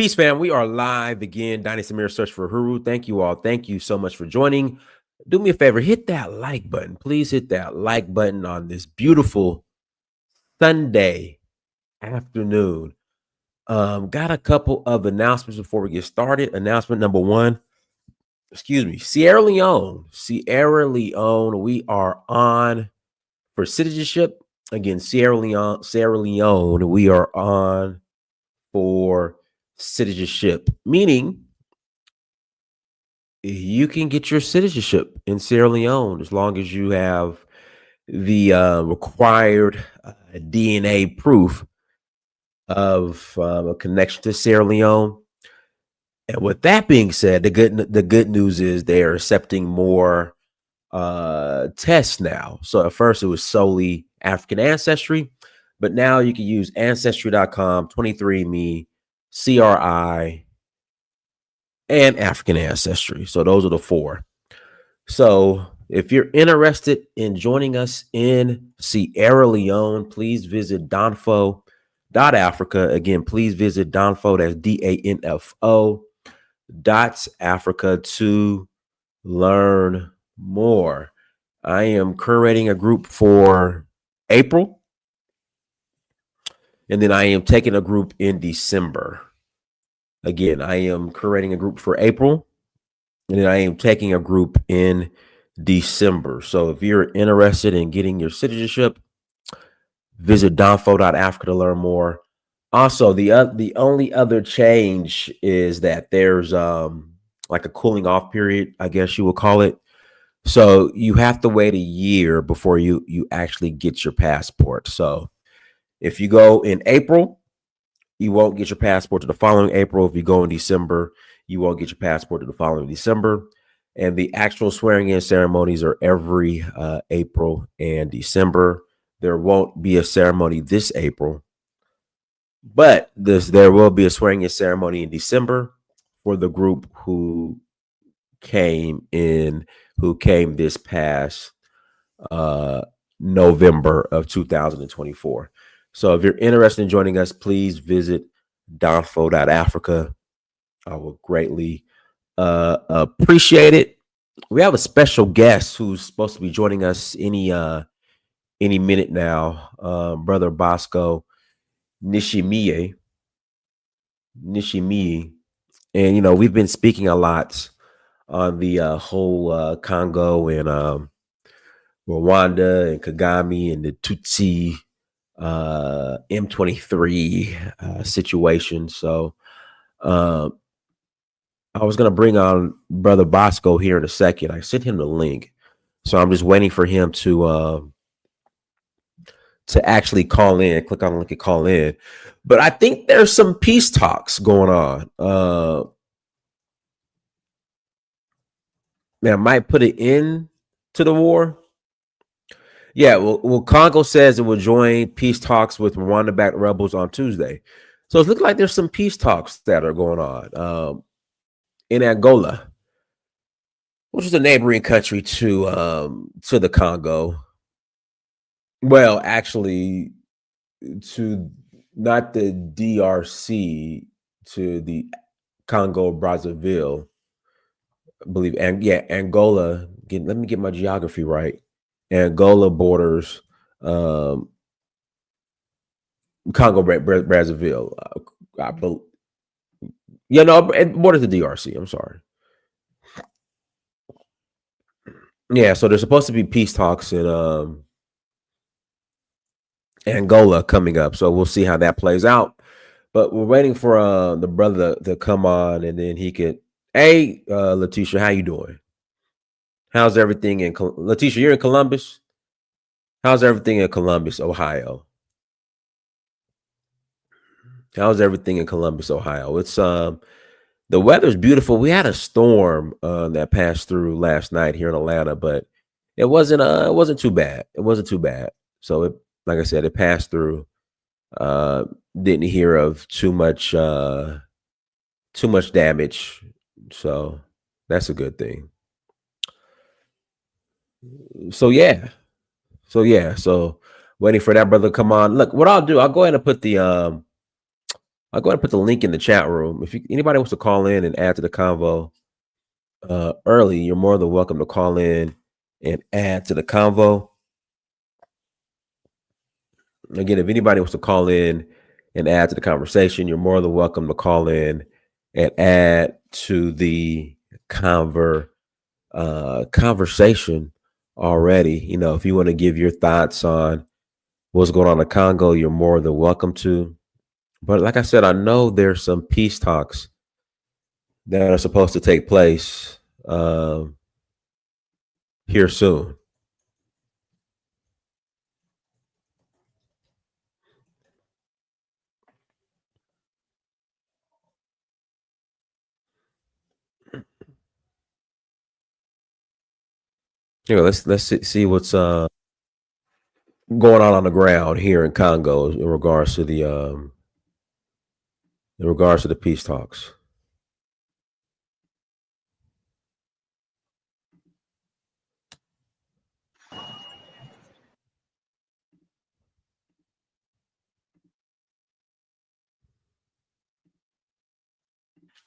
Peace, fam. We are live again. Dynasty Mirror Search for Huru. Thank you all. Thank you so much for joining. Do me a favor, hit that like button. Please hit that like button on this beautiful Sunday afternoon. Got a couple of announcements before we get started. Announcement number one, excuse me, Sierra Leone. Sierra Leone, we are on for citizenship. Again, Sierra Leone, we are on for citizenship, meaning you can get your citizenship in Sierra Leone as long as you have the required DNA proof of a connection to Sierra Leone. And with that being said, the good news is they are accepting more tests now. So at first it was solely African ancestry, but now you can use ancestry.com, 23andMe, CRI, and African ancestry. So those are the four. So if you're interested in joining us in Sierra Leone, please visit Danfo.Africa. Again, please visit Danfo, that's DANFO.Africa to learn more. I am curating a group for April, and then I am taking a group in December. Again, I am curating a group for April, and then I am taking a group in December. So if you're interested in getting your citizenship, visit Danfo.Africa to learn more. Also, the only other change is that there's like a cooling off period, I guess you would call it. So you have to wait a year before you actually get your passport. So if you go in April, you won't get your passport to the following April. If you go in December, you won't get your passport to the following December. And the actual swearing in ceremonies are every April and December. There won't be a ceremony this April, but there will be a swearing in ceremony in December for the group who came this past November of 2024. So if you're interested in joining us, please visit Danfo.Africa. I will greatly appreciate it. We have a special guest who's supposed to be joining us any minute now, Brother Bosco Nishimiye. And we've been speaking a lot on the whole Congo and Rwanda and Kagame and the Tutsi M23 situation. So I was going to bring on Brother Bosco here in a second. I sent him the link, so I'm just waiting for him to actually call in. Click on the link and call in. But I think there's some peace talks going on. That might put an end to the war. Yeah, well, Congo says it will join peace talks with Rwanda-backed rebels on Tuesday. So it's looking like there's some peace talks that are going on in Angola, which is a neighboring country to the Congo. Well, actually, to not the DRC, to the Congo Brazzaville, I believe. And yeah, Angola. Let me get my geography right. Angola borders Congo Brazzaville. It borders the DRC. I'm sorry. Yeah, so there's supposed to be peace talks in Angola coming up. So we'll see how that plays out. But we're waiting for the brother to come on, and then he could. Hey, Letitia, how you doing? How's everything in Letitia? You're in Columbus. How's everything in Columbus, Ohio? How's everything in Columbus, Ohio? It's the weather's beautiful. We had a storm that passed through last night here in Atlanta, but it wasn't too bad. It wasn't too bad. So it, like I said, it passed through. Didn't hear of too much damage. So that's a good thing. So waiting for that brother to come on. Look, what I'll do, I'll go ahead and put the I'll go ahead and put the link in the chat room. If anybody wants to call in and add to the convo early, you're more than welcome to call in and add to the convo. Again, if anybody wants to call in and add to the conversation, you're more than welcome to call in and add to the conversation already. If you want to give your thoughts on what's going on in Congo, you're more than welcome to. But like I said, I know there's some peace talks that are supposed to take place here soon. Let's see what's going on the ground here in Congo in regards to the peace talks.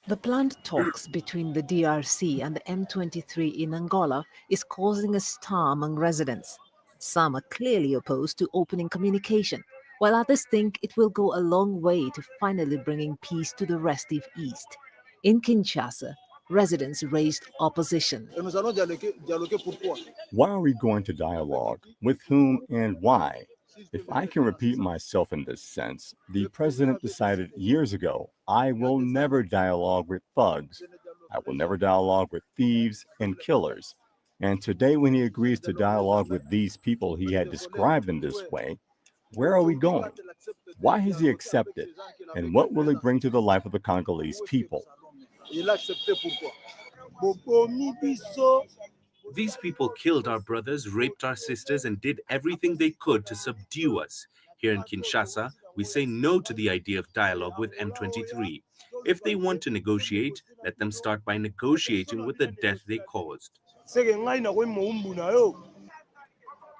The planned talks between the DRC and the M23 in Angola is causing a stir among residents. Some are clearly opposed to opening communication, while others think it will go a long way to finally bringing peace to the restive East. In Kinshasa, residents raised opposition. Why are we going to dialogue? With whom and why? If I can repeat myself in this sense, the president decided years ago, I will never dialogue with thugs. I will never dialogue with thieves and killers. And today, when he agrees to dialogue with these people he had described in this way, where are we going? Why has he accepted? And what will it bring to the life of the Congolese people? These people killed our brothers, raped our sisters, and did everything they could to subdue us. Here in Kinshasa, we say no to the idea of dialogue with M23. If they want to negotiate, let them start by negotiating with the death they caused.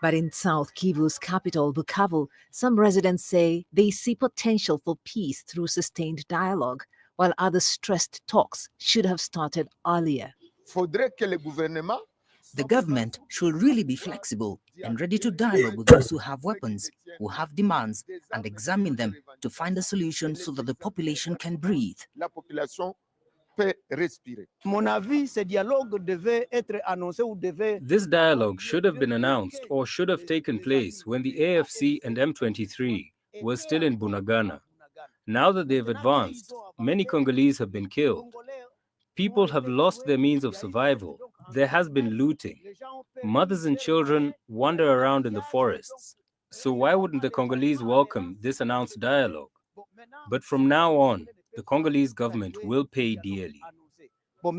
But in South Kivu's capital, Bukavu, some residents say they see potential for peace through sustained dialogue, while others stressed talks should have started earlier. The government should really be flexible and ready to dialogue with those who have weapons, who have demands, and examine them to find a solution so that the population can breathe. This dialogue should have been announced or should have taken place when the AFC and M23 were still in Bunagana. Now that they've advanced, many Congolese have been killed. People have lost their means of survival. There has been looting. Mothers and children wander around in the forests. So why wouldn't the Congolese welcome this announced dialogue? But from now on, the Congolese government will pay dearly. The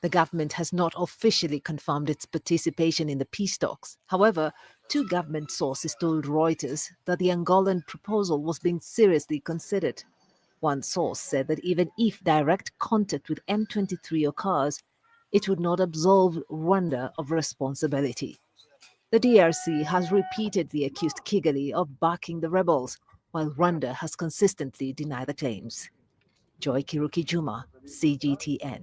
government has not officially confirmed its participation in the peace talks. However, two government sources told Reuters that the Angolan proposal was being seriously considered. One source said that even if direct contact with M23 occurs, it would not absolve Rwanda of responsibility. The DRC has repeatedly accused Kigali of backing the rebels, while Rwanda has consistently denied the claims. Joy Kiruki Juma, CGTN.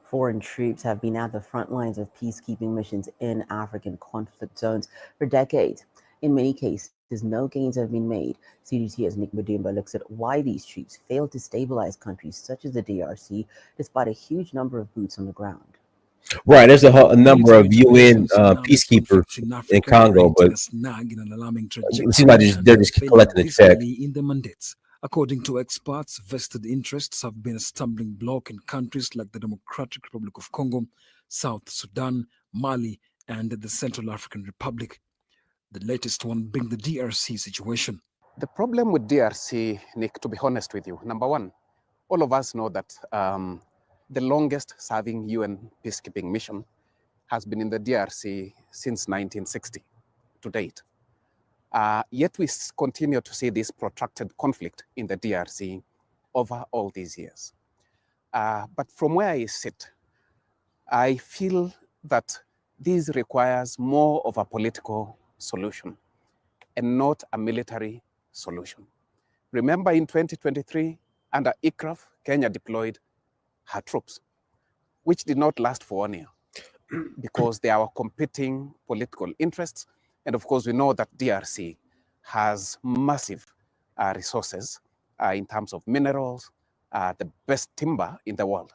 Foreign troops have been at the front lines of peacekeeping missions in African conflict zones for decades. In many cases, no gains have been made. CGTN's Nick Mudumba looks at why these troops failed to stabilize countries such as the DRC, despite a huge number of boots on the ground. Right, there's a number of UN peacekeepers in Congo, but it seems like they're just collecting the check. In the mandates. According to experts, vested interests have been a stumbling block in countries like the Democratic Republic of Congo, South Sudan, Mali, and the Central African Republic. The latest one being the DRC situation. The problem with DRC, Nick, to be honest with you, number one, all of us know that the longest serving UN peacekeeping mission has been in the DRC since 1960 to date. Yet we continue to see this protracted conflict in the DRC over all these years. But from where I sit, I feel that this requires more of a political solution. and not a military solution. Remember in 2023, under ICRAF, Kenya deployed her troops, which did not last for 1 year because there were competing political interests. And of course, we know that DRC has massive resources in terms of minerals, the best timber in the world.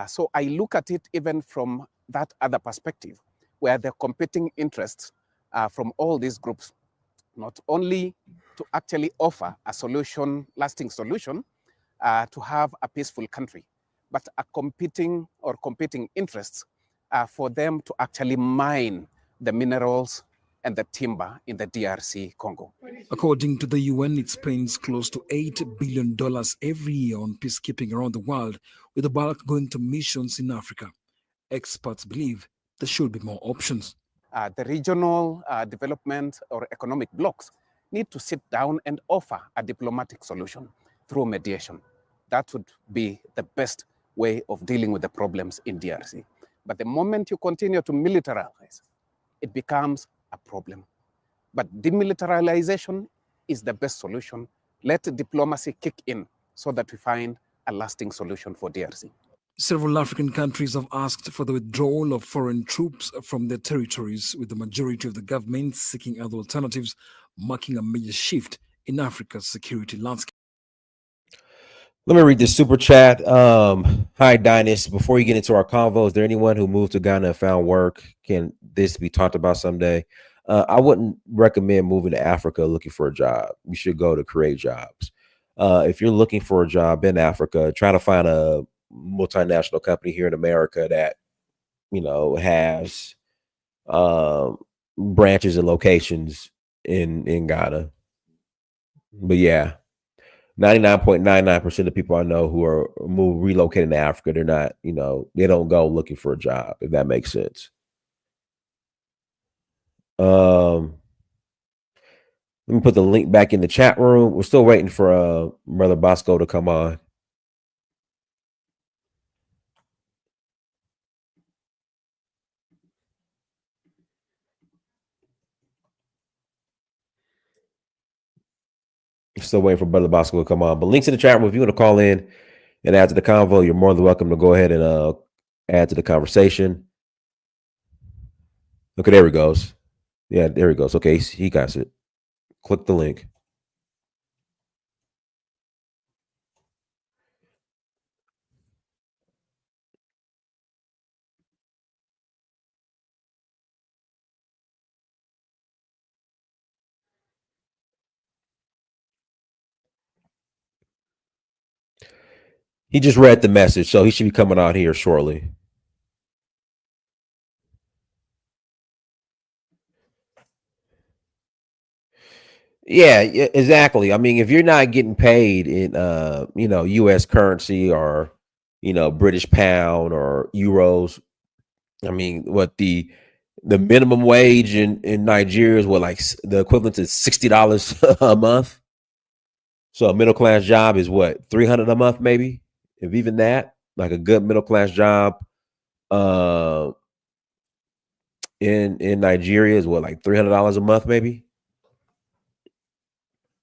So I look at it even from that other perspective, where the competing interests from all these groups, not only to actually offer a solution, lasting solution, to have a peaceful country, but a competing interests for them to actually mine the minerals and the timber in the DRC Congo. According to the UN, it spends close to $8 billion every year on peacekeeping around the world, with the bulk going to missions in Africa. Experts believe there should be more options. The regional development or economic blocs need to sit down and offer a diplomatic solution through mediation. That would be the best way of dealing with the problems in DRC. But the moment you continue to militarize, it becomes a problem. But demilitarization is the best solution. Let diplomacy kick in so that we find a lasting solution for DRC. Several African countries have asked for the withdrawal of foreign troops from their territories, with the majority of the governments seeking other alternatives, marking a major shift in Africa's security landscape. Let me read this super chat. Hi, Dynast. Before you get into our convo, is there anyone who moved to Ghana and found work? Can this be talked about someday? I wouldn't recommend moving to Africa looking for a job. You should go to create jobs. If you're looking for a job in Africa, try to find a multinational company here in America that, has branches and locations in Ghana. But yeah. 99.99% of people I know who are relocating to Africa, they're not, they don't go looking for a job, if that makes sense. Let me put the link back in the chat room. We're still waiting for Brother Bosco to come on. Still waiting for Brother Bosco to come on. But links in the chat room. If you want to call in and add to the convo, you're more than welcome to go ahead and add to the conversation. Okay, there he goes. Yeah, there he goes. Okay, he got it. Click the link. He just read the message, so he should be coming out here shortly. Yeah, exactly. I mean, if you're not getting paid in US currency or British pound or euros, I mean, what the minimum wage in Nigeria is like the equivalent to $60 a month. So a middle class job is what, $300 a month, maybe, if even that. Like a good middle class job in Nigeria is what, like $300 a month, maybe,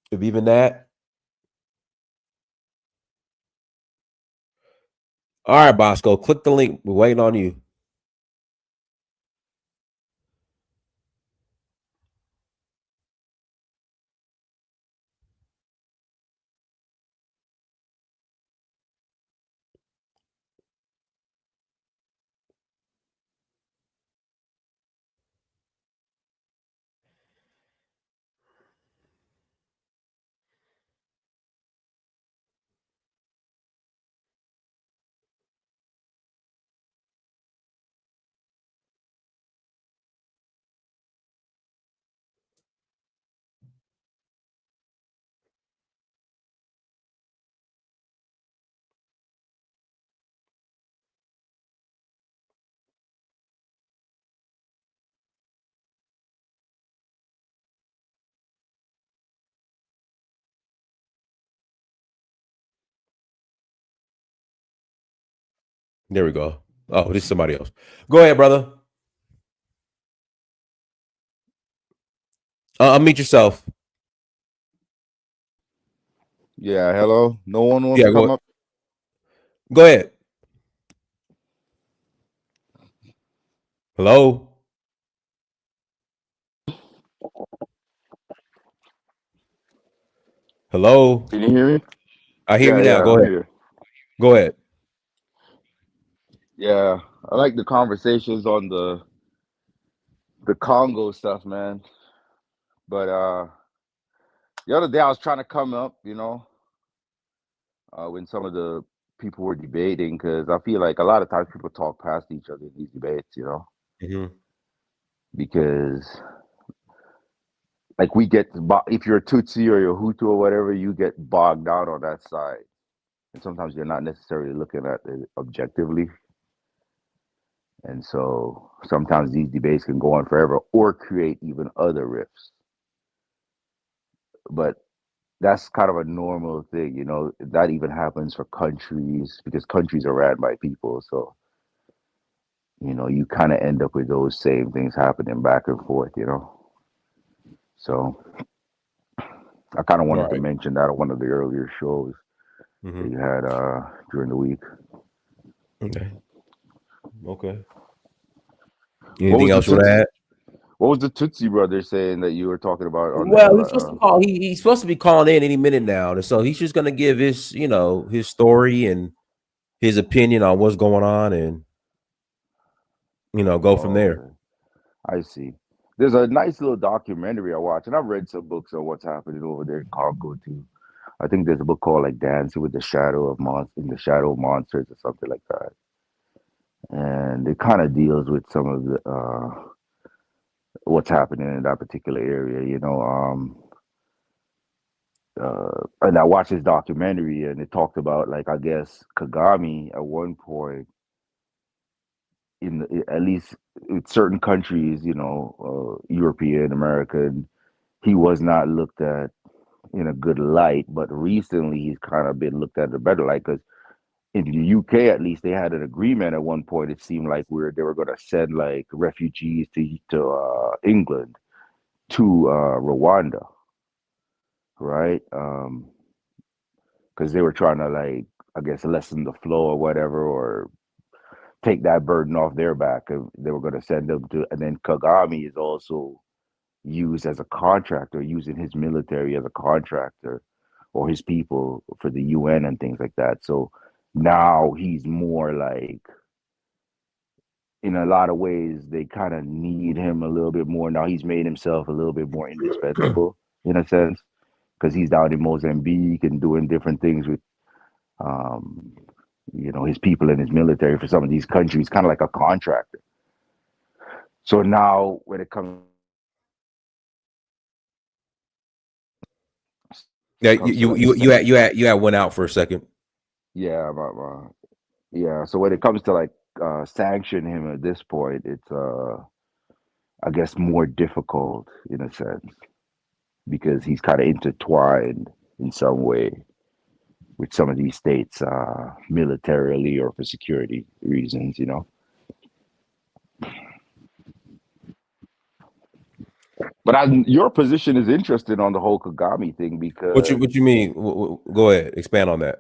if even that. All right, Bosco, click the link. We're waiting on you. There we go. Oh, this is somebody else. Go ahead, brother. Unmute yourself. Yeah, hello. No one wants Yeah, to come up. go ahead. Hello. Hello. Can you hear me? I hear you now. Yeah, Go I'm ahead. here. Go ahead. Yeah, I like the conversations on the Congo stuff, man. But the other day I was trying to come up, when some of the people were debating, because I feel like a lot of times people talk past each other in these debates, Mm-hmm. because like if you're a Tutsi or you're a Hutu or whatever, you get bogged down on that side, and sometimes you're not necessarily looking at it objectively. And so sometimes these debates can go on forever or create even other rifts. But that's kind of a normal thing, that even happens for countries because countries are ran by people. So, you kind of end up with those same things happening back and forth. So I kind of All wanted to right. mention that on one of the earlier shows that Mm-hmm. you had during the week. Okay. Okay. What Anything was the else you want to Tutsi? add? What was the Tutsi brother saying that you were talking about on the Well, he's supposed to call. He's supposed to be calling in any minute now, so he's just gonna give his story and his opinion on what's going on, and go from Oh, there. okay. I see. There's a nice little documentary I watched, and I've read some books on what's happening over there in Congo too. I think there's a book called like Dancing with the Shadow of in the Shadow of Monsters or something like that. And it kind of deals with some of the what's happening in that particular area. And I watched this documentary, and it talked about, like, I guess Kagame at one point at least with certain countries, European, American, he was not looked at in a good light. But recently, he's kind of been looked at in a better light because in the UK, at least, they had an agreement at one point. It seemed like they were going to send like refugees to England, to Rwanda, right? Because they were trying to, like, I guess, lessen the flow or whatever, or take that burden off their back. And they were going to send them to, and then Kagame is also used as a contractor, using his military as a contractor or his people for the UN and things like that. So now he's more like, in a lot of ways, they kind of need him a little bit more. Now he's made himself a little bit more indispensable in a sense, because he's down in Mozambique and doing different things with, um, his people and his military for some of these countries, kind of like a contractor. So now when it comes Yeah, to like the you had went out for a second. yeah, yeah. So when it comes to like sanction him at this point, it's I guess more difficult in a sense because he's kind of intertwined in some way with some of these states, militarily or for security reasons. But your position is interesting on the whole Kagame thing What you mean? Go ahead, expand on that.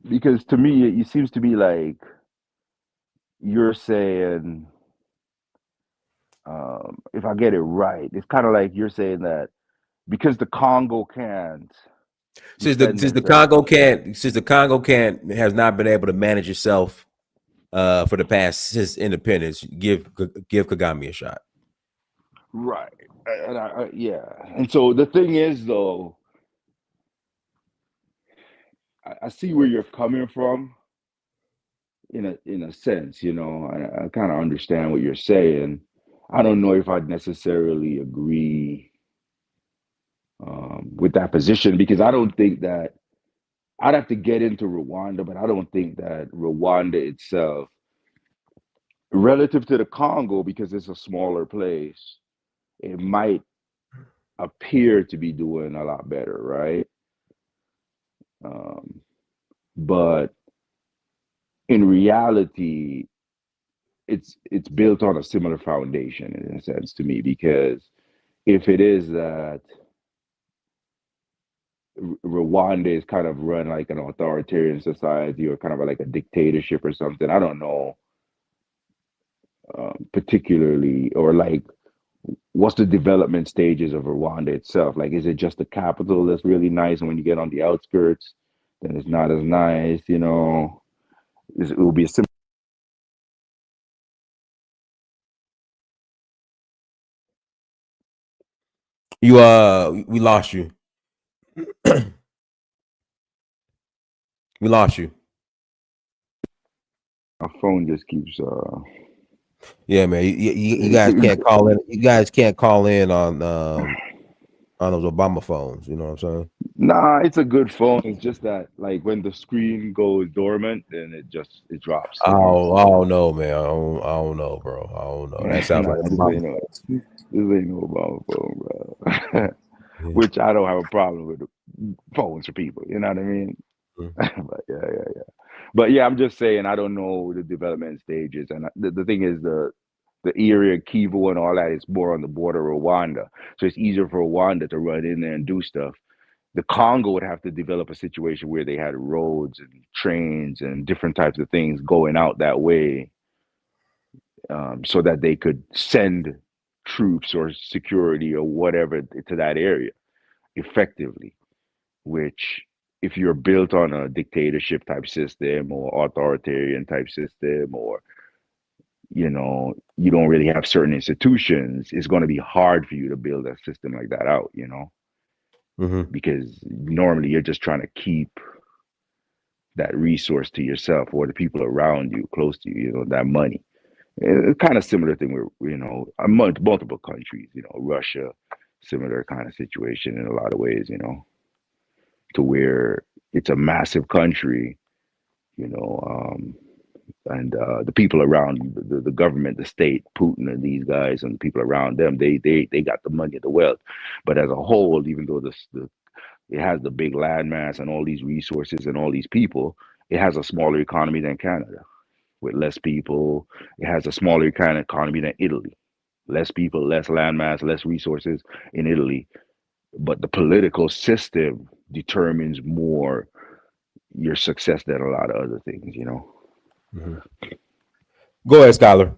because to me it seems to be like you're saying, if I get it right, it's kind of like you're saying that because the Congo can't defend themselves. Since the Congo can't has not been able to manage itself for the past since independence, give Kagame a shot. Right. And yeah. And so the thing is, though, I see where you're coming from in a sense. I kind of understand what you're saying. I don't know if I'd necessarily agree with that position because I don't think that I'd have to get into Rwanda, but I don't think that Rwanda itself, relative to the Congo, because it's a smaller place, it might appear to be doing a lot better, right? Um, but in reality, it's built on a similar foundation in a sense to me because if it is that Rwanda is kind of run like an authoritarian society or kind of like a dictatorship or something, I don't know particularly, or like what's the development stages of Rwanda itself? Like, is it just the capital that's really nice, and when you get on the outskirts, then it's not as nice? You know, it will be a simple. You we lost you. We lost you. My phone just keeps. Yeah, man. You guys can't call in. You guys can't call in on those Obama phones. You know what I'm saying? Nah, it's a good phone. It's just that like when the screen goes dormant, then it drops. You know. Oh, I don't know, man. I don't know, bro. I don't know. That sounds like Nah, a this Obama. ain't no Obama phone, bro. Yeah. Which I don't have a problem with phones for people. You know what I mean? Mhm. But yeah. But yeah, I'm just saying I don't know the development stages, and the thing is the area Kivu and all that is more on the border of Rwanda, so it's easier for Rwanda to run in there and do stuff. The Congo would have to develop a situation where they had roads and trains and different types of things going out that way, so that they could send troops or security or whatever to that area effectively. Which, if you're built on a dictatorship type system or authoritarian type system, or you don't really have certain institutions, it's going to be hard for you to build a system like that out, Mhm. because normally you're just trying to keep that resource to yourself or the people around you, close to you, that money. It's kind of similar thing with, among multiple countries, Russia, similar kind of situation in a lot of ways, to where it's a massive country, you know, um, and the people around the government, the state, Putin and these guys and the people around them, they got the money and the wealth. But as a whole, even though it has the big landmass and all these resources and all these people, it has a smaller economy than Canada with less people. It has a smaller kind of economy than Italy. Less people, less landmass, less resources in Italy. But the political system determines more your success than a lot of other things. Mhm. Go ahead, Skylar.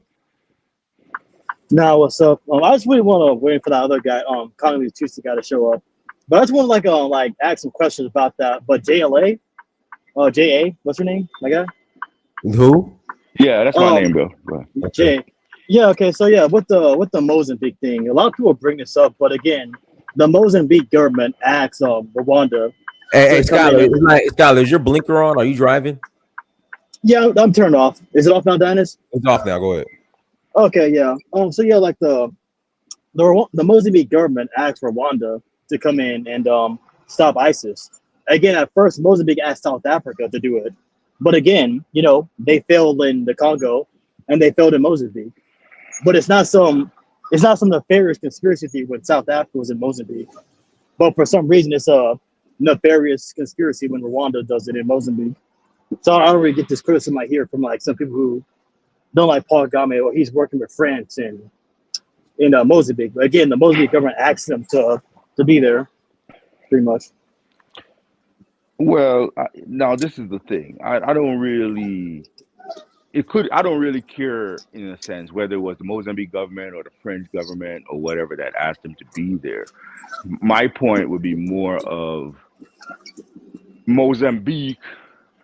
Now, what's up? I just really want to wait for that other guy, Congolese Tutsi guy to show up. But I just want to like ask some questions about that. But JLA, JA, what's her name? My guy. Who? Yeah, that's my name, Um, bro. Go ahead. Okay. J. Yeah. Okay. So yeah, with the Mozambique thing, a lot of people bring this up, but again, the Mozambique government asks Rwanda Hey, to come in Skylar. and Skylar, is your blinker on? Are you driving? yeah, I'm turned off. Is it off now, Dennis? It's off now. Go ahead. Okay. Yeah. So yeah, like the Mozambique government asked Rwanda to come in and stop ISIS. Again, at first, Mozambique asked South Africa to do it, but again, they failed in the Congo, and they failed in Mozambique. But it's not some nefarious conspiracy theory when South Africa was in Mozambique. But for some reason, it's a nefarious conspiracy when Rwanda does it in Mozambique. So I don't really get this criticism I hear from like some people who don't like Paul Kagame or he's working with France and in Mozambique. But again, the Mozambique government asked them to be there, pretty much. Well, now this is the thing. I don't really. I don't really care in a sense whether it was the Mozambique government or the French government or whatever that asked them to be there. My point would be more of Mozambique.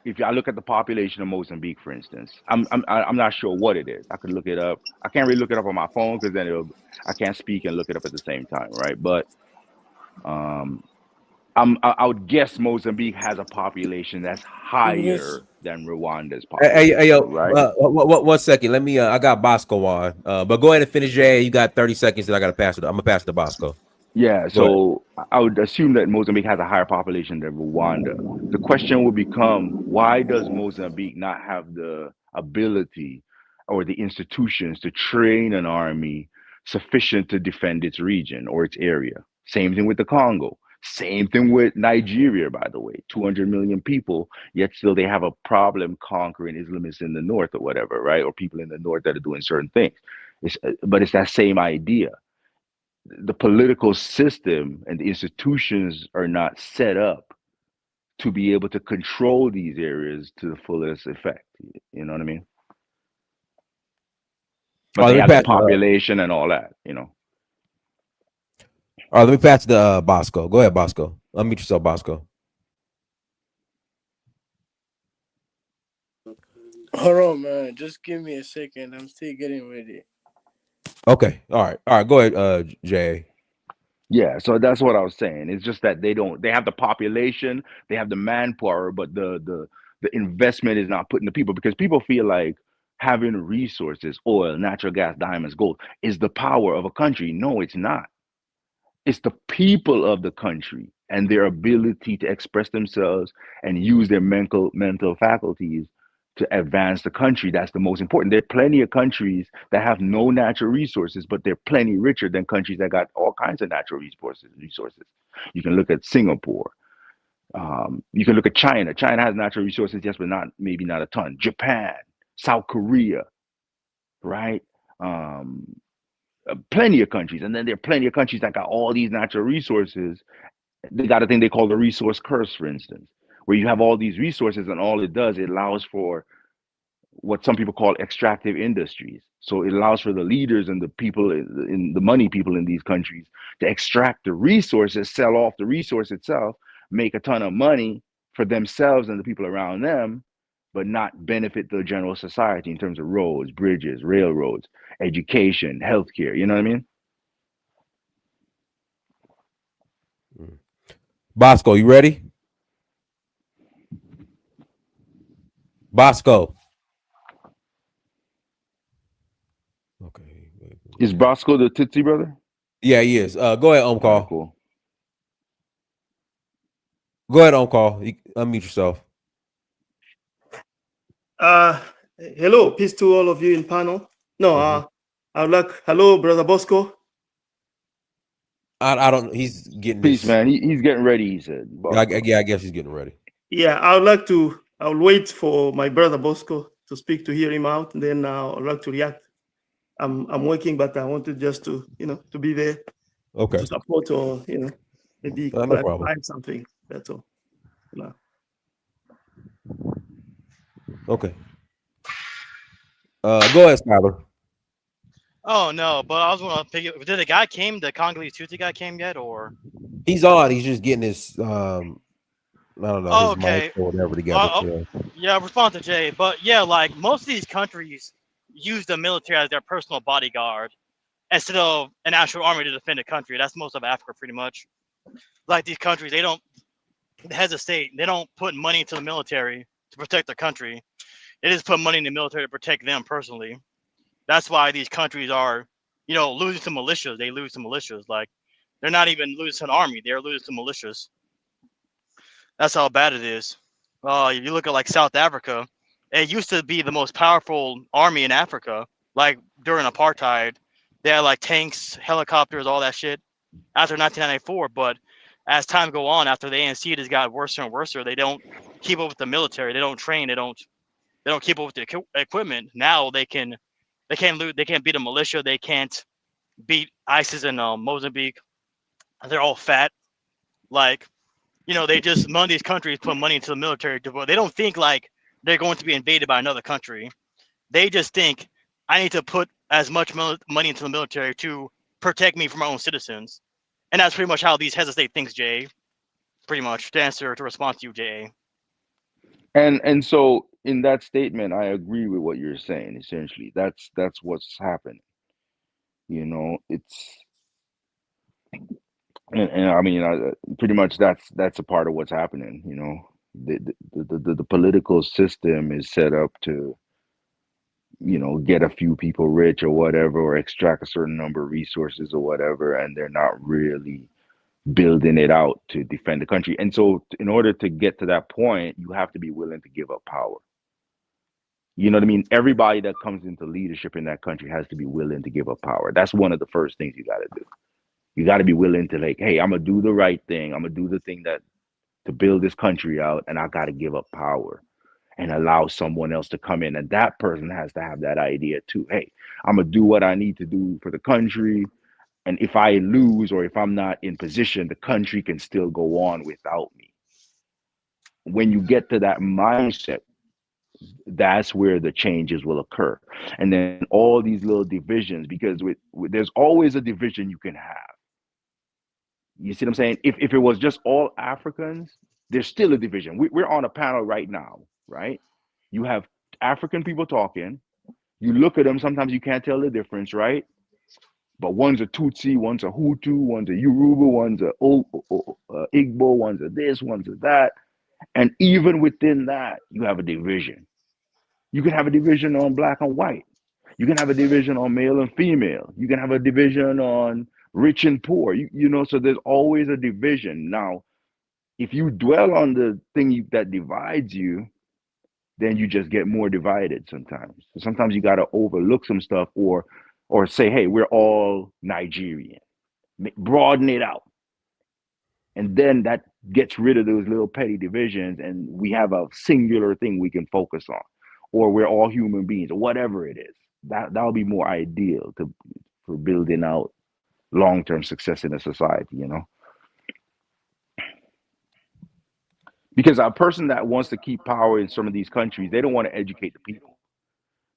If I look at the population of Mozambique, for instance, I'm not sure what it is. I could look it up. I can't really look it up on my phone because I can't speak and look it up at the same time, right? But um, I would guess Mozambique has a population that's higher than Rwanda's Hey, population, yo, right? one second. Let me. I got Bosco on. But go ahead and finish, Jay. You got 30 seconds, and I got to pass it. I'm gonna pass it to Bosco. Yeah, Go ahead. so I would assume that Mozambique has a higher population than Rwanda. The question would become, why does Mozambique not have the ability or the institutions to train an army sufficient to defend its region or its area? Same thing with the Congo. Same thing with Nigeria, by the way. 200 million people, yet still they have a problem conquering Islamists in the north or whatever, right? Or people in the north that are doing certain things. But it's that same idea. the political system and the institutions are not set up to be able to control these areas to the fullest effect. You know what I mean? But they let me have the pass. population and all that. All right, let me pass the Bosco. Go ahead, Bosco. Unmute yourself, Bosco. Hold on, man. Just give me a second. I'm still getting ready. Okay. All right. Go ahead, Jay. Yeah, so that's what I was saying. It's just that they have the population, they have the manpower, but the investment is not put in the people, because people feel like having resources, oil, natural gas, diamonds, gold is the power of a country. No, it's not. It's the people of the country and their ability to express themselves and use their mental faculties to advance the country. That's the most important. There are plenty of countries that have no natural resources, but they're plenty richer than countries that got all kinds of natural resources. You can look at Singapore. You can look at China. China has natural resources, yes, but maybe not a ton. Japan, South Korea, right? Plenty of countries. And then there are plenty of countries that got all these natural resources. They got a thing they call the resource curse, for instance, where you have all these resources, and all it does, it allows for what some people call extractive industries. So it allows for the leaders and the people in the money people in these countries to extract the resources, sell off the resource itself, make a ton of money for themselves and the people around them, but not benefit the general society in terms of roads, bridges, railroads, education, healthcare. You know what I mean? Bosco, you ready? Bosco. Okay. Is Bosco the Tutsi brother? Yeah, he is. Go ahead, Omcall. All right, cool. Go ahead, Omcall. Unmute yourself. Hello, peace to all of you in panel. No, I would like, hello, Brother Bosco. I don't. He's getting peace, this. man. He's getting ready. He said. I guess he's getting ready. Yeah, I would like to. I'll wait for my brother Bosco to speak, to hear him out, and then I'd like to react. I'm working, but I wanted just to to be there, okay, to support, or maybe clarify something. That's all. No. Okay. Go ahead, Skyler. Oh no, but I was gonna pick it. Did the guy came? The Congolese Tutsi guy came yet, or? He's on. He's just getting his I don't know, oh, his okay. mic or whatever together. Yeah, respond to Jay. But yeah, like most of these countries use the military as their personal bodyguard instead of an actual army to defend a country. That's most of Africa, pretty much. Like these countries, they don't. The heads of state, they don't put money into the military to protect the country. They just put money in the military to protect them personally. That's why these countries are, losing to militias. They lose to militias. Like they're not even losing to an army. They're losing to militias. That's how bad it is. You look at like South Africa, it used to be the most powerful army in Africa. Like during apartheid, they had like tanks, helicopters, all that shit. After 1994, but as time go on, after the ANC just got worse and worse, they don't keep up with the military. They don't train. They don't keep up with the equipment. Now they can't beat a militia. They can't beat ISIS in Mozambique. They're all fat. Like they just, none of these countries put money into the military. They don't think like they're going to be invaded by another country. They just think, I need to put as much money into the military to protect me from my own citizens. And that's pretty much how these heads of state thinks, Jay. Pretty much, to respond to you, Jay. And so in that statement, I agree with what you're saying. Essentially, that's what's happening. It's and I mean, pretty much that's a part of what's happening. The political system is set up to get a few people rich or whatever, or extract a certain number of resources or whatever, and they're not really building it out to defend the country. And so in order to get to that point, you have to be willing to give up power. You know what I mean? Everybody that comes into leadership in that country has to be willing to give up power. That's one of the first things you got to do. You got to be willing to, like, hey, I'm going to do the right thing. I'm going to do the thing to build this country out, and I got to give up power and allow someone else to come in. And that person has to have that idea too. Hey, I'm going to do what I need to do for the country, And if I lose or if I'm not in position, the country can still go on without me. When you get to that mindset, that's where the changes will occur. And then all these little divisions, because there's always a division you can have. You see what I'm saying? If it was just all Africans, there's still a division. We're on a panel right now, right? You have African people talking. You look at them, sometimes you can't tell the difference, right? But one's a Tutsi, one's a Hutu, one's a Yoruba, one's a Igbo, one's a this, one's a that. And even within that, you have a division. You can have a division on black and white. You can have a division on male and female. You can have a division on rich and poor. So there's always a division. Now, if you dwell on the thing that divides you, then you just get more divided sometimes. So sometimes you got to overlook some stuff or say, hey, we're all Nigerian. Broaden it out. And then that gets rid of those little petty divisions, and we have a singular thing we can focus on. Or we're all human beings, or whatever it is. That'll be more ideal for building out long-term success in a society. Because a person that wants to keep power in some of these countries, they don't want to educate the people,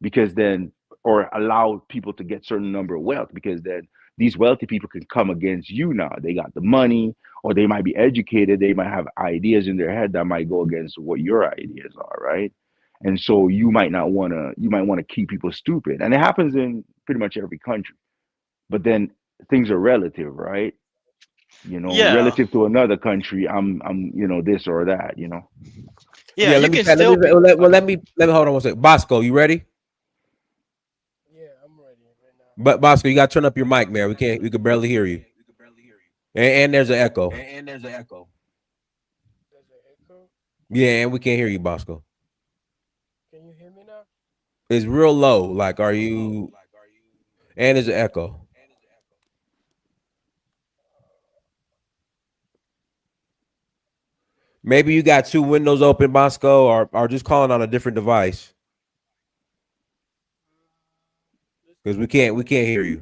because then, or allow people to get certain number of wealth, because then these wealthy people can come against you. Now they got the money, or they might be educated, they might have ideas in their head that might go against what your ideas are, right? And so you might want to keep people stupid, and it happens in pretty much every country. But then things are relative, right? Yeah, Relative to another country, I'm this or that. yeah, Yeah, you let me can let still me be. well, let me hold on one second. Bosco, you ready? Yeah, I'm ready right now. But Bosco, you got to turn up your mic, man. We can barely hear you, and there's an echo. There's an echo. Yeah, and we can't hear you, Bosco. Can you hear me now? It's real low. Like, are you? And there's an echo. Maybe you got two windows open, Bosco, or just calling on a different device, because we can't hear you.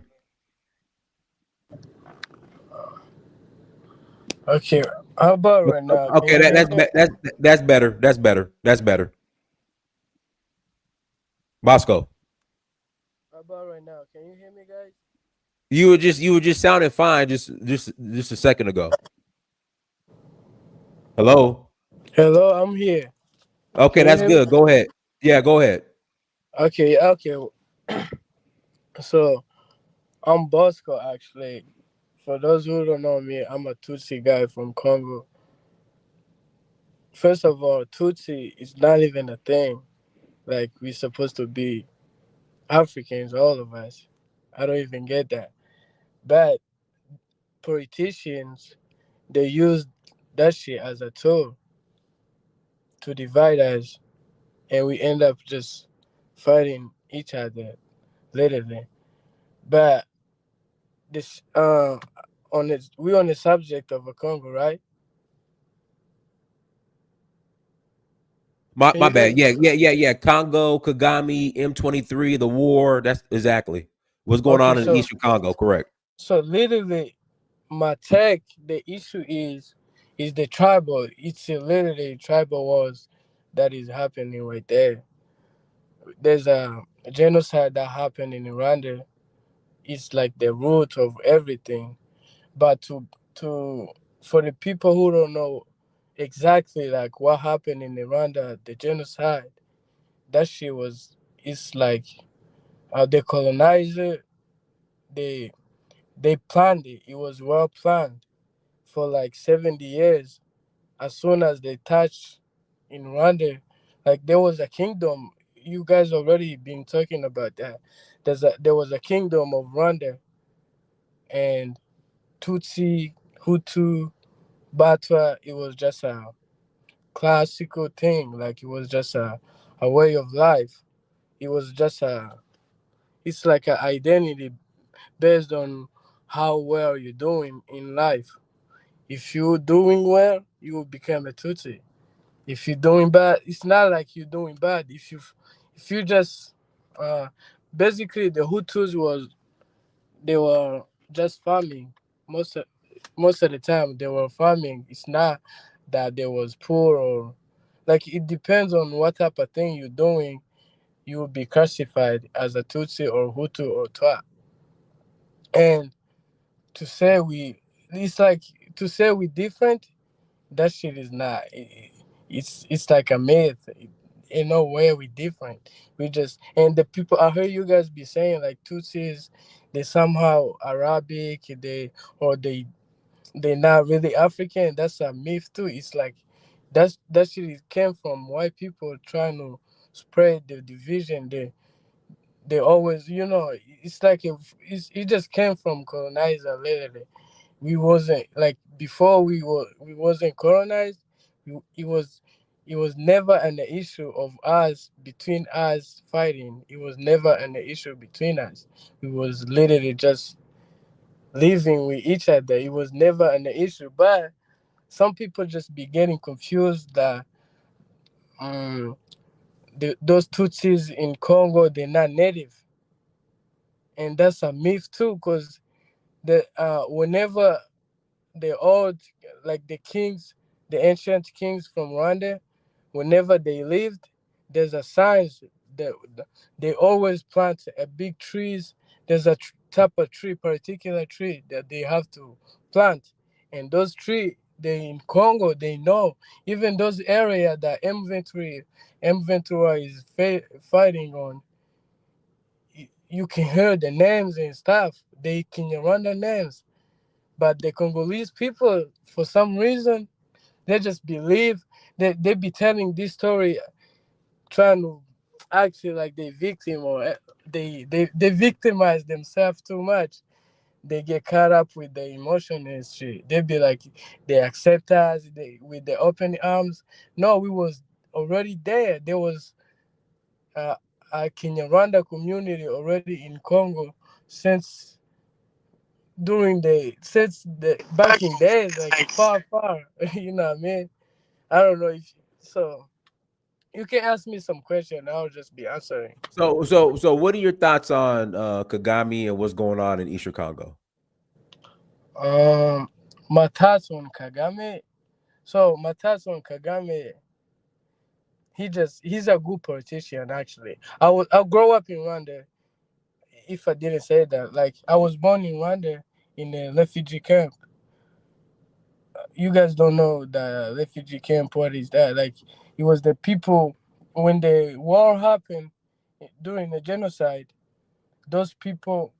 Okay, how about right now? Can Okay, you hear me? that's better. That's better. That's better. Bosco, How about right now? Can you hear me, guys? you were just sounding fine just a second ago. Hello. Hello, I'm here. Okay, Can you that's hear me? good. Go ahead. Yeah, go ahead. Okay, okay. So I'm Bosco actually. For those who don't know me, I'm a Tutsi guy from Congo. First of all, Tutsi is not even a thing. Like we're supposed to be Africans, all of us. I don't even get that. But politicians, they use that shit as a tool to divide us, and we end up just fighting each other, literally. But this on this we on the subject of a Congo, right? My Can my you hear bad. me? Yeah. Congo, Kagame, M23, the war. That's exactly what's going Okay, on in so Eastern Congo. Correct. literally my tech, the issue is the tribal. It's literally tribal wars that is happening right there. There's a genocide that happened in Rwanda. It's like the root of everything. But to for the people who don't know exactly like what happened in Rwanda, the genocide, that shit was it's like the colonizer they they planned it. It was well planned for like 70 years. As soon as they touched in Rwanda, like there was a kingdom. You guys already been talking about that. There was a kingdom of Rwanda and Tutsi, Hutu, Batwa. It was just a classical thing. Like it was just a way of life. It was just it's like an identity based on how well you're doing in life. If you're doing well, you will become a Tutsi. If you're doing bad, it's not like you're doing bad. If you just uh, basically the Hutus was they were just farming. Most of, most of the time they were farming. It's not that they was poor or like it depends on what type of thing you're doing. You will be classified as a Tutsi or Hutu or Twa. And to say we, it's like to say we different. That shit is not. It's like a myth. In no way we different. We just and the people I heard you guys be saying like Tutsis, they somehow Arabic, or they not really African. That's a myth too. It's like that shit came from white people trying to spread the division. They always it's like it just came from colonizer literally. We wasn't like before we wasn't colonized. It was never an issue of us between us fighting. It was never an issue between us. We was literally just living with each other. It was never an issue. But some people just be getting confused that um those Tutsis in Congo they're not native, and that's a myth too. Cause whenever the old like the kings, the ancient kings from Rwanda, whenever they lived, there's a signs that they always plant a big trees. There's a type of tree, particular tree that they have to plant, and those tree they in Congo they know even those area that M23 is fighting on. You can hear the names and stuff. They can run the names, but the Congolese people, for some reason, they just believe they be telling this story, trying to act like they victim or they victimize themselves too much. They get caught up with the emotion and shit. They be like, they accept us with the open arms. No, we was already there. There was uh, a Kinyarwanda community already in Congo since since the back in days, like far, you know what I mean? I don't know if so. You can ask me some question. I'll just be answering. So what are your thoughts on Kagame and what's going on in Eastern Congo? Um, my thoughts on Kagame. So my thoughts on Kagame. He's a good politician actually. I grow up in Rwanda. If I didn't say that, like I was born in Rwanda in a refugee camp. You guys don't know the refugee camp. What is that? Like it was the people when the war happened during the genocide. Those people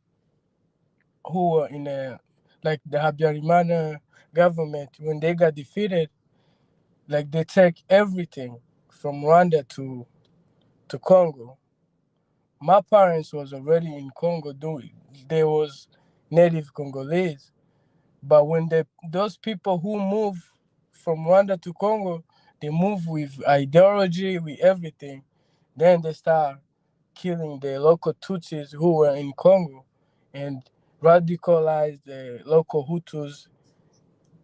who were in a like the Habyarimana government when they got defeated, like they take everything from Rwanda to Congo. My parents was already in Congo doing they was native Congolese, but when those people who move from Rwanda to Congo, they move with ideology, with everything. Then they start killing the local Tutsis who were in Congo and radicalize the local Hutus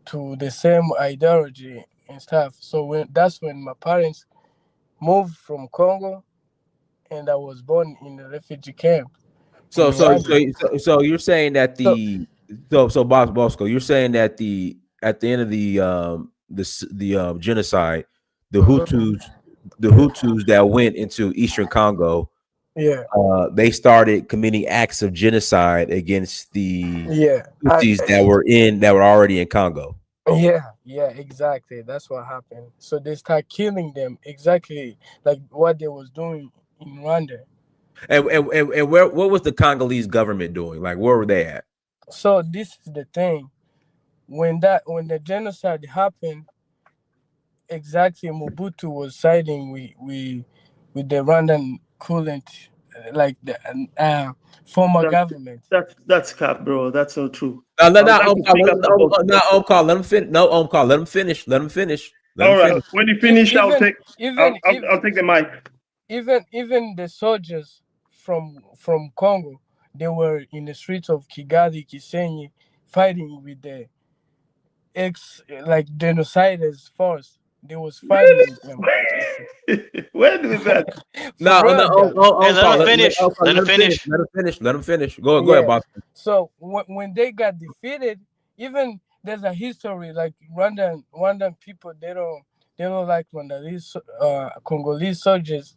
to the same ideology and stuff. So that's when my parents moved from Congo and I was born in a refugee camp in Rwanda. So you're saying that So Bosco, you're saying that at the end of the genocide, the mhm, Hutus that went into Eastern Congo, yeah, they started committing acts of genocide against the yeah, Tutsis that were already in Congo. yeah, exactly. That's what happened. So they start killing them exactly like what they was doing in Rwanda. And what was the Congolese government doing? Like where were they at? So this is the thing. When the genocide happened, exactly Mobutu was siding with the Rwandan current like the former That, government. that's cap, bro. That's not true. No, I would no, like to speak after Bosco. no, call. Let him finish. No, call. Let him finish. Let him finish. Let him All right. finish. When you If finish, I'll take. even if I'll take the mic. even the soldiers from Congo, they were in the streets of Kigali, Kisenyi, fighting with the ex like genociders force. They was fighting with them. When was that? No, no, Brother. Hey, let him finish. Let him let him finish. finish. Let him finish. Let him finish. Go ahead, Yeah. boss. So when they got defeated, even there's a history like Rwandan people they don't like Rwanda. These Congolese soldiers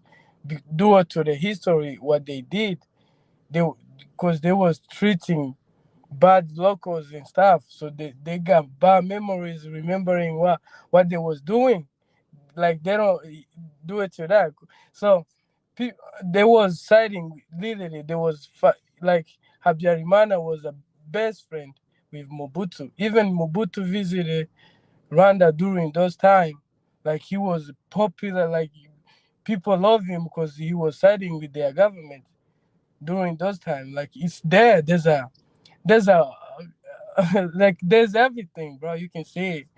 due to the history what they did they because they was treating bad locals and stuff, so they got bad memories remembering what they was doing. Like they don't do it to that. So they was siding literally. There was like Habyarimana was a best friend with Mobutu. Even Mobutu visited Rwanda during those time. Like he was popular. Like people love him because he was siding with their government during those time. Like it's there. There's a like there's everything, bro. You can see it.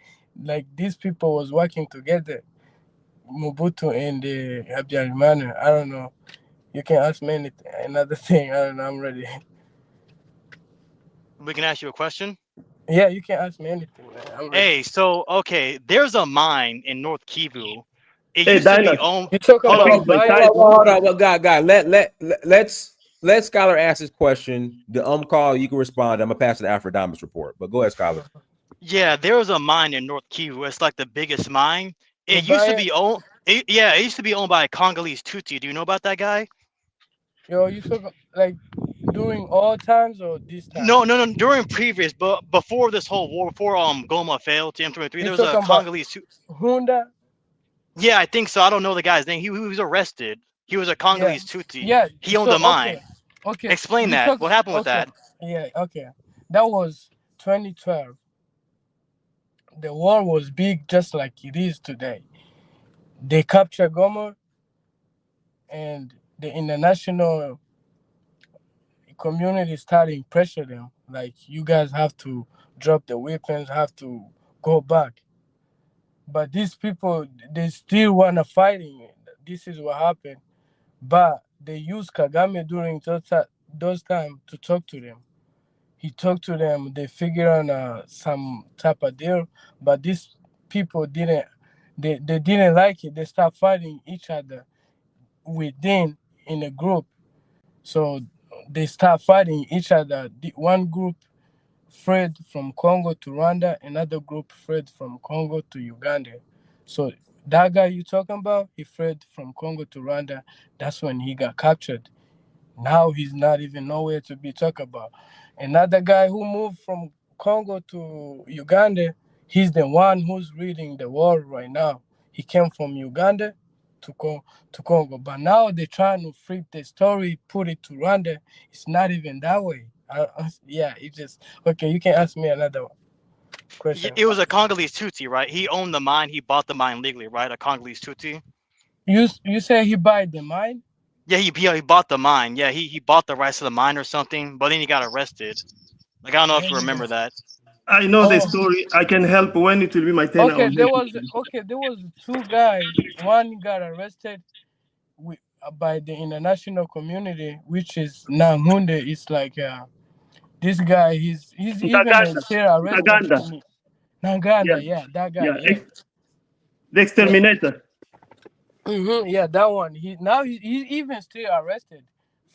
Like these people was working together. Mobutu and Habyarimana. I don't know. You can ask me anything. Another thing. I don't know. I'm ready. We can ask you a question. Yeah, you can ask me anything, man. I'm ready. Hey, so okay, there's a mine in North Kivu. It Hey, used to be Dinah. owned. You talk Hold about on. Speak my mine? title. Hold on. Well, God, let Scholar ask his question. The call, you can respond. I'm gonna pass the Aphrodite report. But go ahead, Scholar. Yeah, there was a mine in North Kivu. It's like the biggest mine. The It used to mine? be owned. It used to be owned by a Congolese Tutsi. Do you know about that guy? Yo, you talk like during all times or this time? No. During previous, but before this whole war, before Goma failed to M23, You there was a talking about Congolese. Hunda? Yeah, I think so. I don't know the guy's name. He was arrested. He was a Yeah, Congolese Tutsi. yeah. He owned So a mine. okay. Explain You that. talk What happened with okay. that? Yeah, okay. That was 2012. The war was big, just like it is today. They captured Goma, and the international community starting pressure them. Like you guys have to drop the weapons, have to go back. But these people, they still wanna fighting. This is what happened. But they use Kagame during those time to talk to them. He talked to them. They figure on some type of deal. But these people didn't. They didn't like it. They start fighting each other within in a group. So they start fighting each other. One group fled from Congo to Rwanda, another group fled from Congo to Uganda. So that guy you talking about, he fled from Congo to Rwanda. That's when he got captured. Now he's not even nowhere to be talked about. Another guy who moved from Congo to Uganda, he's the one who's reading the world right now. He came from Uganda to Congo, but now they're trying to flip the story, put it to Rwanda. It's not even that way. Yeah, it just okay. You can ask me another question. It was a Congolese Tutsi, right? He owned the mine. He bought the mine legally, right? A Congolese Tutsi. You say he buy the mine? Yeah, he bought the mine. Yeah, he bought the rights to the mine or something, but then he got arrested. Like I don't know if you remember that. I know the Oh, story. I can help when it will be my turn. I will help you. there was two guys. One got arrested by the international community, which is Nangunde. It's like this guy. He's even Ntaganda. still arrested Ntaganda. in Nanganda. Yeah. Yeah, that guy. Yeah. Yeah, The exterminator. yeah, that one. He's even still arrested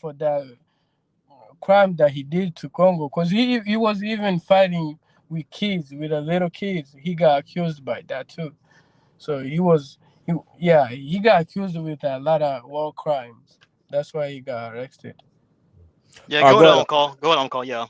for the crime that he did to Congo, because he was even fighting with kids, with the little kids. He got accused by that too. So he got accused with a lot of war crimes. That's why he got arrested. Yeah, All right, go go ahead ahead. on call. Go ahead on call. Yeah.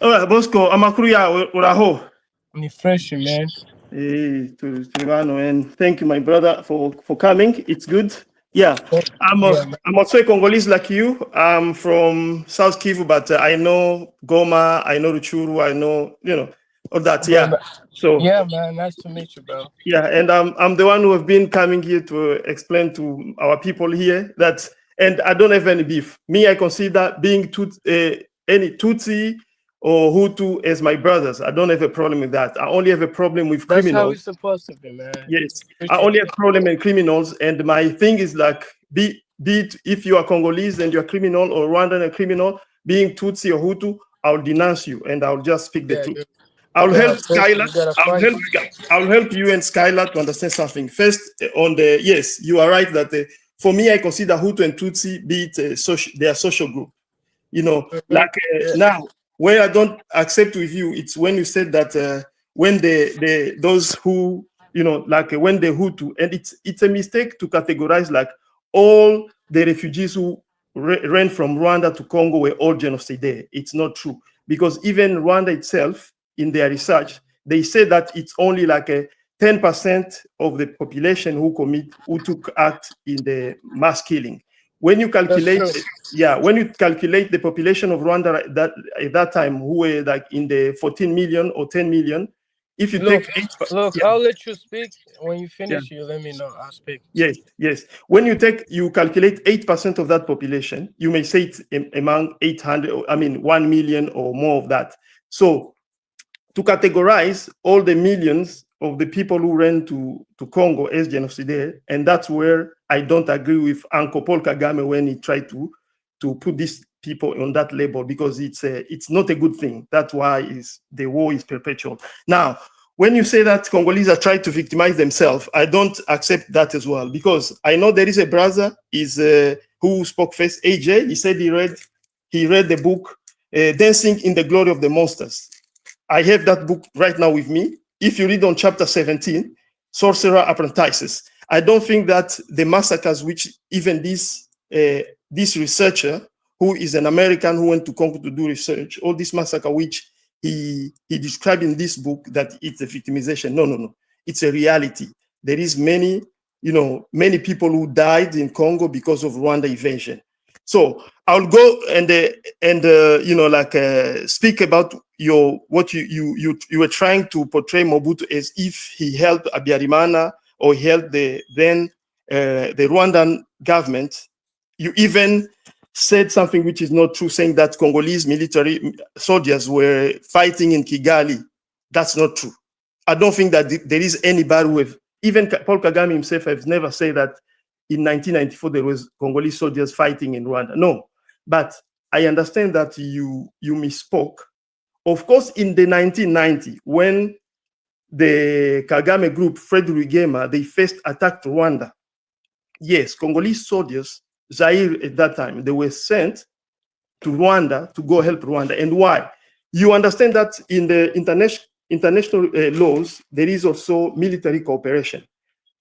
All right, Bosco. Amakuruya Uraho. Me fresh, man. Hey, to Rano, and thank you, my brother, for coming. It's good. Yeah, Oh, yeah, man. I'm also a Congolese like you. I'm from South Kivu, but I know Goma, I know Ruchuru, I know all that. Bro, Yeah. So yeah, man. Nice to meet you, bro. yeah, and I'm the one who have been coming here to explain to our people here that, and I don't have any beef. Me, I consider being any Tutsi or Hutu as my brothers. I don't have a problem with that. I only have a problem with That's how criminals. it's supposed to be, man. Yes, I Appreciate only have it. problem with criminals, and my thing is like, be it if you are Congolese and you're a criminal, or Rwandan a criminal, being Tutsi or Hutu, I'll denounce you and I'll just speak the Yeah, truth. I'll Yeah, help first Skylar. we gotta fight. I'll help you and Skylar to understand something. First, on the yes, you are right that for me, I consider Hutu and Tutsi be it their social group. You know, like Yeah. now, where I don't accept with you, it's when you said that when those who like when the Hutu, and it's a mistake to categorize like all the refugees who ran from Rwanda to Congo were all genocide there. It's not true, because even Rwanda itself, in their research, they say that it's only like a 10% of the population who took act in the mass killing. When you calculate, when you calculate the population of Rwanda at that time, who were like in the 14 million or 10 million, if you Look, take I'll let you speak. When you finish, you let me know. I'll speak. Yes. When you calculate 8% of that population, you may say it's among 1 million or more of that. So to categorize all the millions of the people who ran to Congo as genocide, and that's where I don't agree with Uncle Paul Kagame when he tried to put these people on that label, because it's not a good thing. That's why the war is perpetual. Now, when you say that Congolese are trying to victimize themselves, I don't accept that as well, because I know there is a brother who spoke first, AJ. He said he read the book Dancing in the Glory of the Monsters. I have that book right now with me. If you read on chapter 17, Sorcerer Apprentices, I don't think that the massacres which even this researcher, who is an American who went to Congo to do research, all this massacre which he described in this book, that it's a victimization. No. It's a reality. There is many people who died in Congo because of Rwanda invasion. So I'll go and speak about what you were trying to portray Mobutu as if he helped Habyarimana or he helped the Rwandan government. You even said something which is not true, saying that Congolese military soldiers were fighting in Kigali. That's not true. I don't think that there is anybody with, even Paul Kagame himself has never said that in 1994 there was Congolese soldiers fighting in Rwanda. No, but I understand that you misspoke. Of course, in the 1990, when the Kagame group, Fred Rwigema, they first attacked Rwanda, yes, Congolese soldiers, Zaire at that time, they were sent to Rwanda to go help Rwanda. And why? You understand that in the international laws, there is also military cooperation.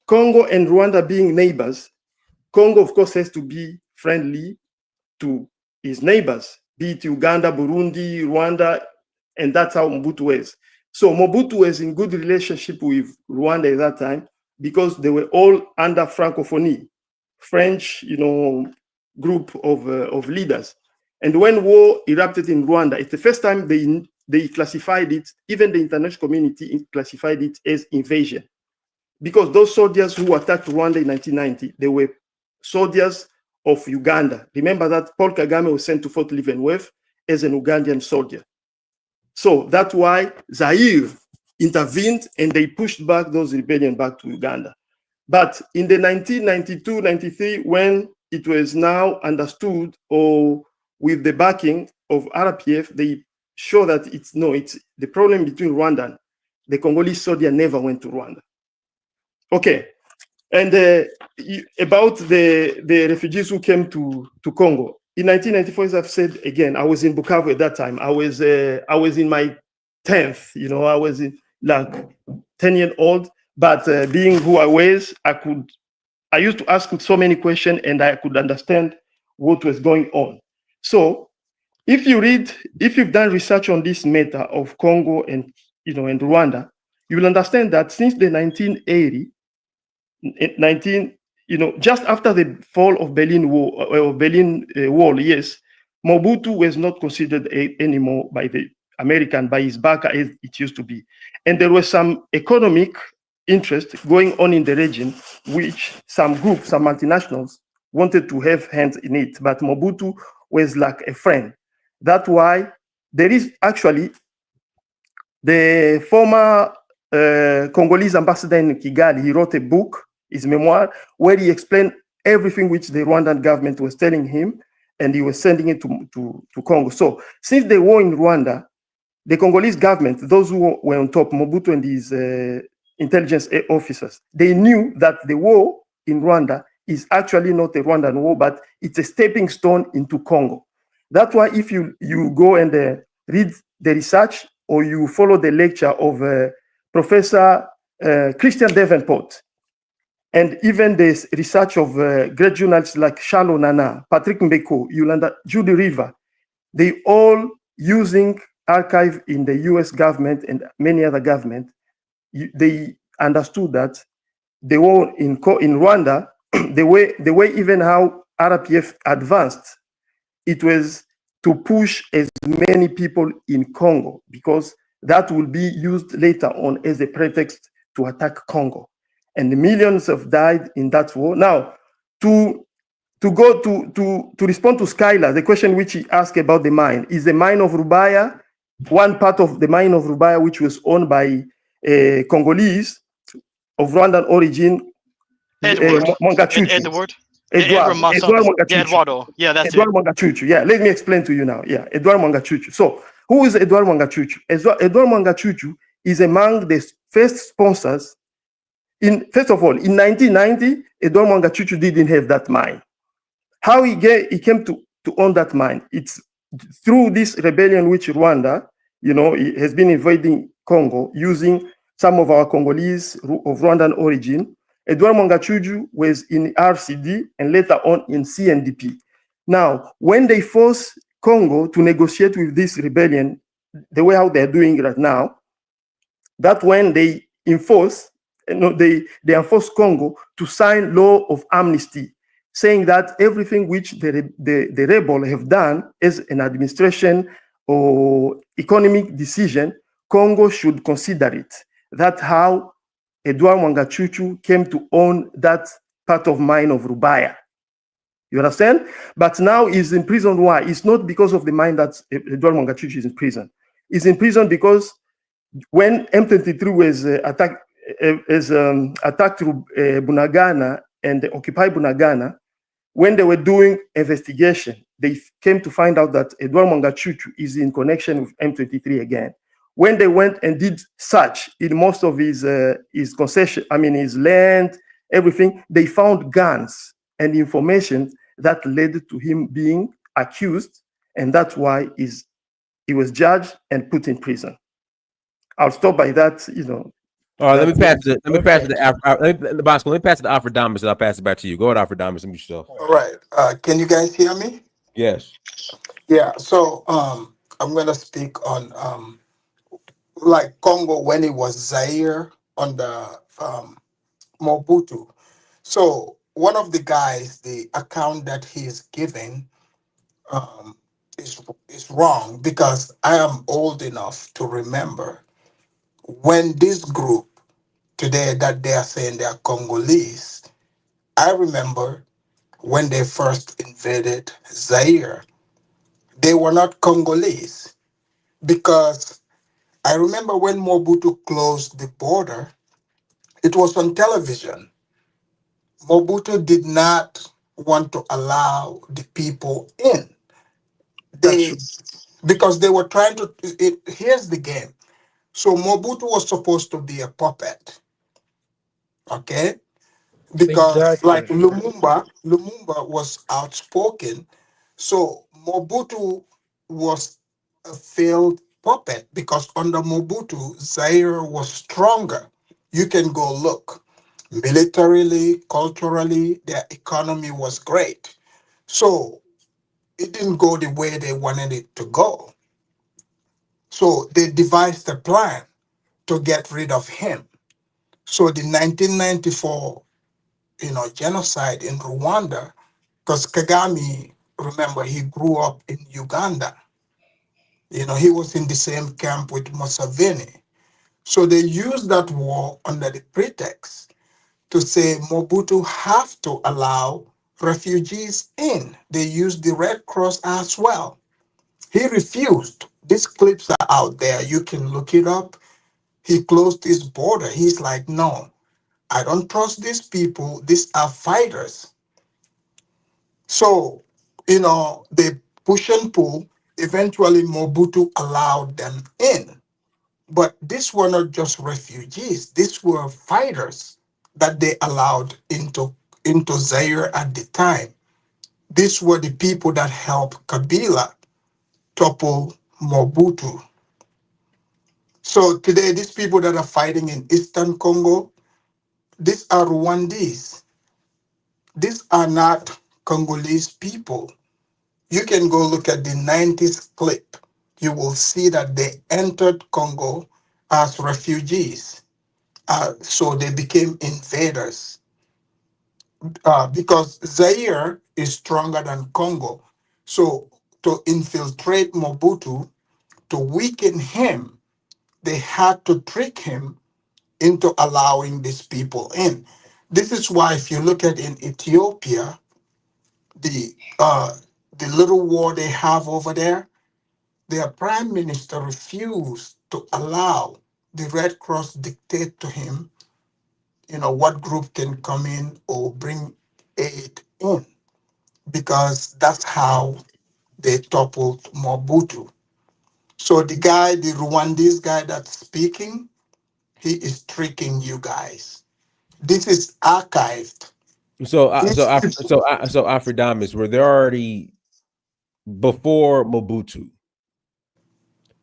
Congo and Rwanda being neighbors, Congo, of course, has to be friendly to his neighbors, be it Uganda, Burundi, Rwanda, and that's how Mobutu is. So Mobutu was in good relationship with Rwanda at that time because they were all under Francophonie, French, group of leaders. And when war erupted in Rwanda, it's the first time they classified it, even the international community classified it as invasion. Because those soldiers who attacked Rwanda in 1990, they were soldiers of Uganda. Remember that Paul Kagame was sent to Fort Leavenworth as an Ugandan soldier. So that's why Zaire intervened and they pushed back those rebellions back to Uganda. But in the 1992-93, when it was now understood, or with the backing of RPF, they show that it's the problem between Rwanda and the Congolese soldier never went to Rwanda. Okay, and about the refugees who came to Congo in 1994, as I've said again, I was in Bukavu at that time. I was in my 10th. I was like 10-year-old. But being who I was, I used to ask so many questions, and I could understand what was going on. So, if you've done research on this matter of Congo and Rwanda, you will understand that since the 1980. Just after the fall of Berlin Wall, yes, Mobutu was not considered anymore by the American, by his backer as it used to be. And there was some economic interest going on in the region, which some groups, some multinationals, wanted to have hands in it. But Mobutu was like a friend. That's why there is actually the former Congolese ambassador in Kigali. He wrote a book, his memoir, where he explained everything which the Rwandan government was telling him, and he was sending it to Congo. So since the war in Rwanda, the Congolese government, those who were on top, Mobutu and his intelligence officers, they knew that the war in Rwanda is actually not a Rwandan war, but it's a stepping stone into Congo. That's why if you go and read the research or you follow the lecture of Professor Christian Davenport, and even the research of great journalists like Charles Nana, Patrick Mbeko, Yolanda, Judy River, they all using archive in the US government and many other governments, they understood that the war in Rwanda, the way even how RPF advanced, it was to push as many people in Congo, because that will be used later on as a pretext to attack Congo. And the millions have died in that war. Now, to respond to Skylar, the question which he asked about the mine, is the mine of Rubaya, one part of the mine of Rubaya, which was owned by Congolese of Rwandan origin, Edward Mwangachuchu. Eduardo. Yeah, that's Edward it. Mwangachuchu. Yeah, let me explain to you now. Yeah, Edward Mwangachuchu. So, who is Edward Mwangachuchu? Edward Mwangachuchu is among the first sponsors. First of all, in 1990, Edward Mwangachuchu didn't have that mine. How he came to own that mine? It's through this rebellion which Rwanda, has been invading Congo using some of our Congolese of Rwandan origin. Edward Mwangachuchu was in RCD and later on in CNDP. Now, when they force Congo to negotiate with this rebellion, the way how they're doing right now, that's when they enforce Congo to sign law of amnesty, saying that everything which the rebel have done as an administration or economic decision, Congo should consider it. That's how Edward Mwangachuchu came to own that part of mine of Rubaya. You understand? But now he's in prison. Why? It's not because of the mine that Edward Mwangachuchu is in prison. He's in prison because when M23 was attacked Bunagana and occupied Bunagana, when they were doing investigation, they came to find out that Edward Mwangachuchu is in connection with M23 again. When they went and did search in most of his concession, his land, everything, they found guns and information that led to him being accused, and that's why he was judged and put in prison. I'll stop by that. All right, let me pass it to Afrodamus, and I'll pass it back to you. Go ahead, Afrodamus, and yourself. All right. Can you guys hear me? Yes. Yeah. So I'm gonna speak on like Congo when it was Zaire under Mobutu. So one of the guys, the account that he is giving is wrong, because I am old enough to remember when this group today that they are saying they are Congolese. I remember when they first invaded Zaire, they were not Congolese, because I remember when Mobutu closed the border, it was on television. Mobutu did not want to allow the people in. Because they were trying to, here's the game. So Mobutu was supposed to be a puppet, okay? Because like Lumumba was outspoken. So Mobutu was a failed puppet, because under Mobutu, Zaire was stronger. You can go look. Militarily, culturally, their economy was great. So it didn't go the way they wanted it to go. So they devised a plan to get rid of him. So the 1994, genocide in Rwanda, because Kagame, remember, he grew up in Uganda. He was in the same camp with Museveni. So they used that war under the pretext to say Mobutu have to allow refugees in. They used the Red Cross as well. He refused. These clips are out there. You can look it up. He closed his border. He's like, no, I don't trust these people. These are fighters. So, they push and pull. eventually Mobutu allowed them in. But these were not just refugees, these were fighters that they allowed into Zaire at the time. These were the people that helped Kabila topple Mobutu. So today, these people that are fighting in Eastern Congo, these are Rwandese. These are not Congolese people. You can go look at the 90s clip. You will see that they entered Congo as refugees. So they became invaders because Zaire is stronger than Congo. So to infiltrate Mobutu, to weaken him, they had to trick him into allowing these people in. This is why, if you look at in Ethiopia, the little war they have over there, their prime minister refused to allow the Red Cross dictate to him, what group can come in or bring aid in, because that's how they toppled Mobutu. So the Rwandese guy that's speaking, he is tricking you guys. This is archived. So, This is Afrodamus, were there already before Mobutu?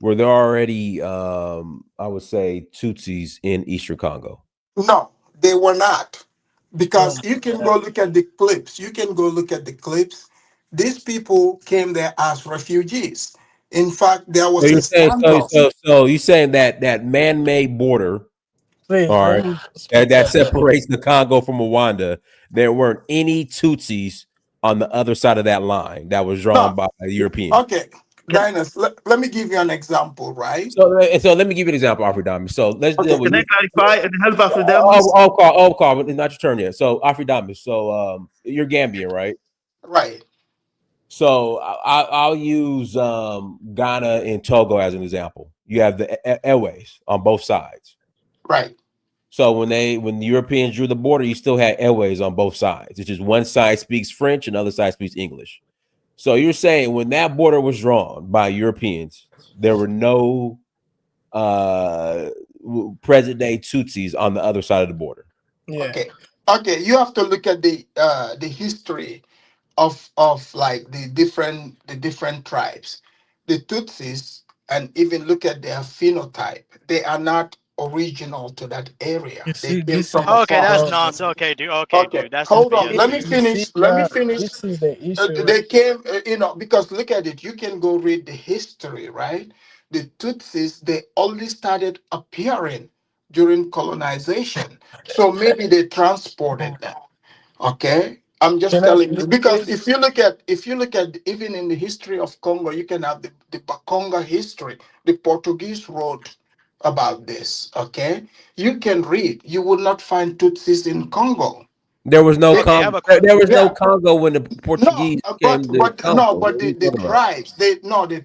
Were there already, I would say, Tutsis in Eastern Congo? no, they were not. Because you can go look at the clips. You can go look at the clips. These people came there as refugees. In fact, there So was a you're saying, standoff. so you're saying that man-made border, Please, all let right, me speak that as well. separates the Congo from Rwanda. There weren't any Tutsis on the other side of that line that was No, drawn by the Europeans. okay, Dinus, let me give you an example, right? So let me give you an example, Afrodamus. So let's deal Okay, with Can I you. clarify and help Afrodamus? Call, but it's not your turn yet. So Afrodamus, so you're Gambian, right? right, So I'll use Ghana and Togo as an example. You have the airways on both sides. right. So when the Europeans drew the border, you still had airways on both sides. It's just one side speaks French and the other side speaks English. So you're saying when that border was drawn by Europeans, there were no present day Tutsis on the other side of the border. Yeah. Okay, okay. You have to look at the history of like the different tribes, the Tutsis, and even look at their phenotype. They are not original to that area. You They see, came this is from Okay, afar. that's no, nonsense. Okay, dude. Okay, Okay, dude. That's some hold on. BS, Let me dude. you see, finish. Let me finish. this is the issue. They came, because look at it. You can go read the history, right? The Tutsis, they only started appearing during colonization. So maybe they transported them. Okay, I'm just Can I telling you speak, because please? if you look at even in the history of Congo, you can have the Bakonga history. The Portuguese wrote about this. Okay, you can read. You will not find Tutsis in Congo. There was no They, Okay, I Congo. have a question. There was no yeah, Congo when the no, Portuguese but came to but Congo. no, What but are you the talking about? tribes. They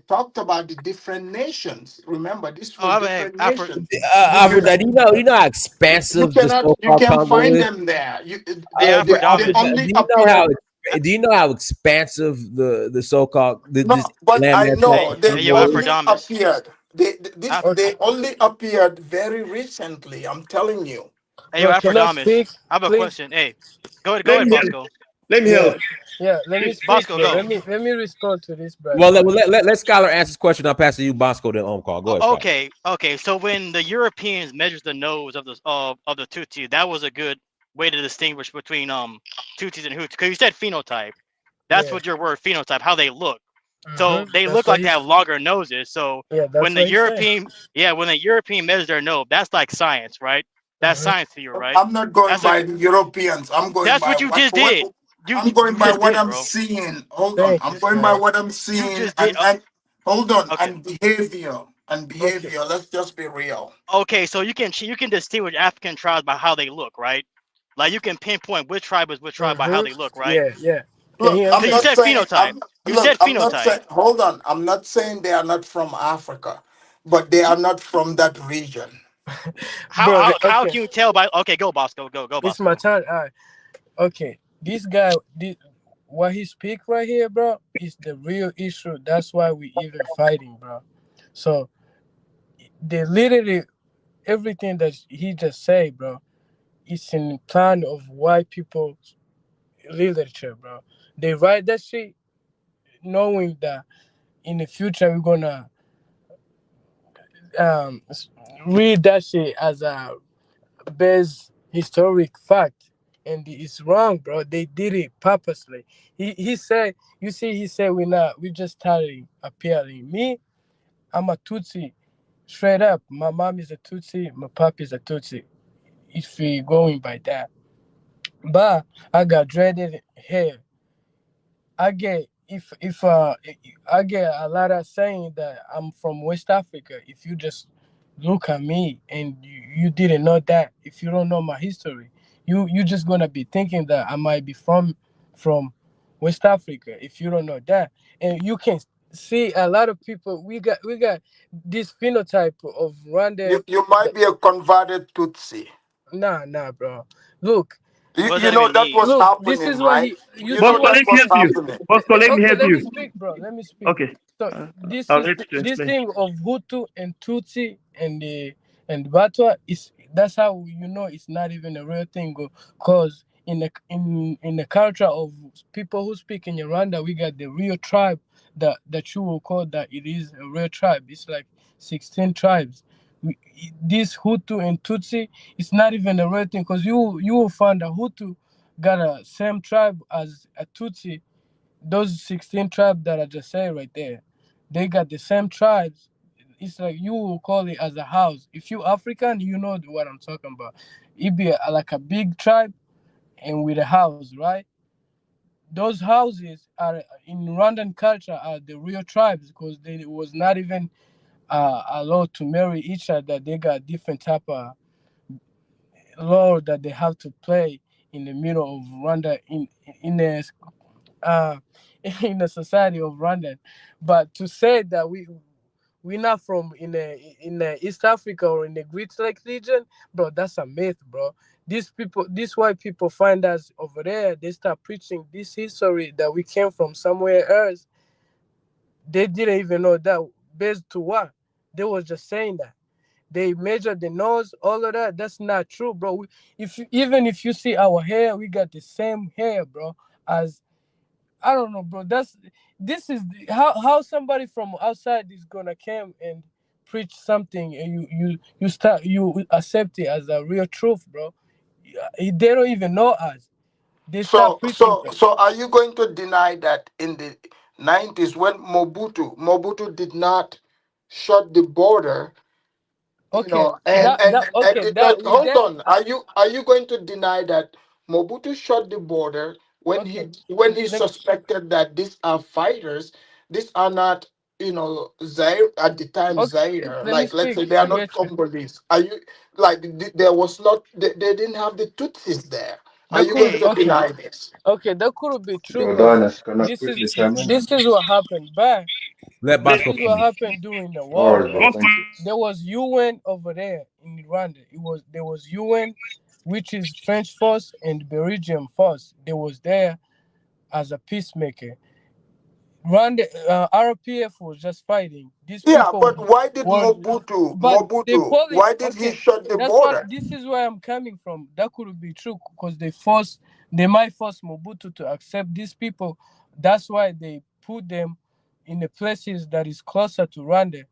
talked about the different nations. Remember, these Oh, were I have a different Afro. nations. You Aphrodite, you know how expansive the you so-called can Congo find is. them there. Hey, They Afrodamus. only appeared. Do you know how expansive the so-called No, this but I landmass called Hey, know the they hey, yo, Congo is? only Afrodamus. appeared. Af- Okay, They only appeared very recently. I'm telling you. hey, yo, bro, can I Afrodamus. speak, I have a please? question. Hey, go Let ahead, me help. Bosco. Let me Yeah, help. yeah. Let me speak, Bosco, bro. go. Let me respond to this, Well, brother. let Scholar answer this question. I'll pass it to you, Bosco, then home call. Go ahead, Scholar. Okay. So when the Europeans measured the nose of the Tutsi, that was a good way to distinguish between Tutsis and Hutus. Because you said phenotype. That's Yeah. what your word phenotype. How they look. So they That's look what like they he. have longer noses. So Yeah, when that's the what he said. European measures their nose, that's like science, right? That's Mm-hmm. science to you, right? I'm not going That's a by the Europeans. I'm going that's by what you just what did. You I'm going you by just what did, I'm bro. seeing. Hold on. Thank I'm you, going by man. what I'm You seeing just did. and hold on Okay. and behavior and Okay. behavior. Let's just be real. Okay, so you can distinguish African tribes by how they look, right? Like you can pinpoint which tribe is which tribe by how Mm-hmm. they look, right? Yeah, yeah. Can Look, you I'm Because you understand? not said saying phenotype. You said I'm not phenotype. saying hold on. I'm not saying they are not from Africa, but they are not from that region. Bro, How okay. can you tell by? Okay, go Bosco, go It's my Bosco. turn. All right. Okay. This guy, what he speak right here, bro, is the real issue. That's why we even fighting, bro. So they literally everything that he just say, bro, it's in plan of white people's literature, bro. They write that shit knowing that in the future we're gonna um read that shit as a base historic fact, and it's wrong, bro. They did it purposely. He said, you see, he said we just started appearing. Me, I'm a Tutsi, straight up. My mom is a Tutsi, my pop is a Tutsi. If we going by that, but I got dreaded hair. I get if I get a lot of saying that I'm from West Africa. If you just look at me and you didn't know that, if you don't know my history, you just gonna be thinking that I might be from West Africa if you don't know that. And you can see a lot of people. We got this phenotype of Rwandan. You might be a converted Tutsi. Nah, bro. Look, What does You that know even that mean? was look. This happening, is what right? he. You You see know Bosco, what? that let me was help you. happening. Bosco, let me Okay, help let me you. speak, bro. Let me speak. Okay. So Uh, this I'll is let you this explain. thing of Hutu and Tutsi and Batwa is that's how you know it's not even a real thing. Cause in the culture of people who speak in Rwanda, we got the real tribe that you will call that it is a real tribe. It's like 16 tribes. This Hutu and Tutsi, it's not even a real thing. Cause you will find a Hutu got a same tribe as a Tutsi. Those 16 tribes that I just said right there, they got the same tribes. It's like you will call it as a house. If you African, you know what I'm talking about. It be like a big tribe and with a house, right? Those houses are in Rwandan culture are the real tribes because they was not even allowed to marry each other. They got different type of law that they have to play in the middle of Rwanda in a uh, in the society of Rwanda. But to say that we're not from in the East Africa or in the Great Lakes region, bro, that's a myth, bro. These white people find us over there. They start preaching this history that we came from somewhere else. They didn't even know that based to what they was just saying that they measured the nose, all of that. That's not true, bro. Even if you see our hair, we got the same hair, bro, as I don't know, bro. This is how somebody from outside is gonna come and preach something and you accept it as a real truth, bro. They don't even know us. They start So, preaching so, that. so, are you going to deny that in the 90s when Mobutu did not shut the border, Okay, and okay did that not with hold that on? Are you going to deny that Mobutu shut the border when okay. he Let, suspected that these are fighters, these are not Zaire at the time, okay, Zaire, let me like let's speak say they are to not get you. Congolese. Are you like there was not they didn't have the Tutsis there? Are That you going could to Hey, okay, deny this? okay. That could be true because Jordan, can I quickly chime in? this is what happened. But Let this Bosco is what finish. happened during the No war, worries, bro. bro. Thank you. There was UN over there in Rwanda. There was UN, which is French force and Belgium force. They was there as a peacemaker. Rwanda RPF was just fighting. These Yeah, people but why did were, Mobutu, but they Mobutu, probably why did he okay. shut the That's what border? this is where I'm coming from. That could be true because they might force Mobutu to accept these people. That's why they put them in the places that is closer to Rwanda.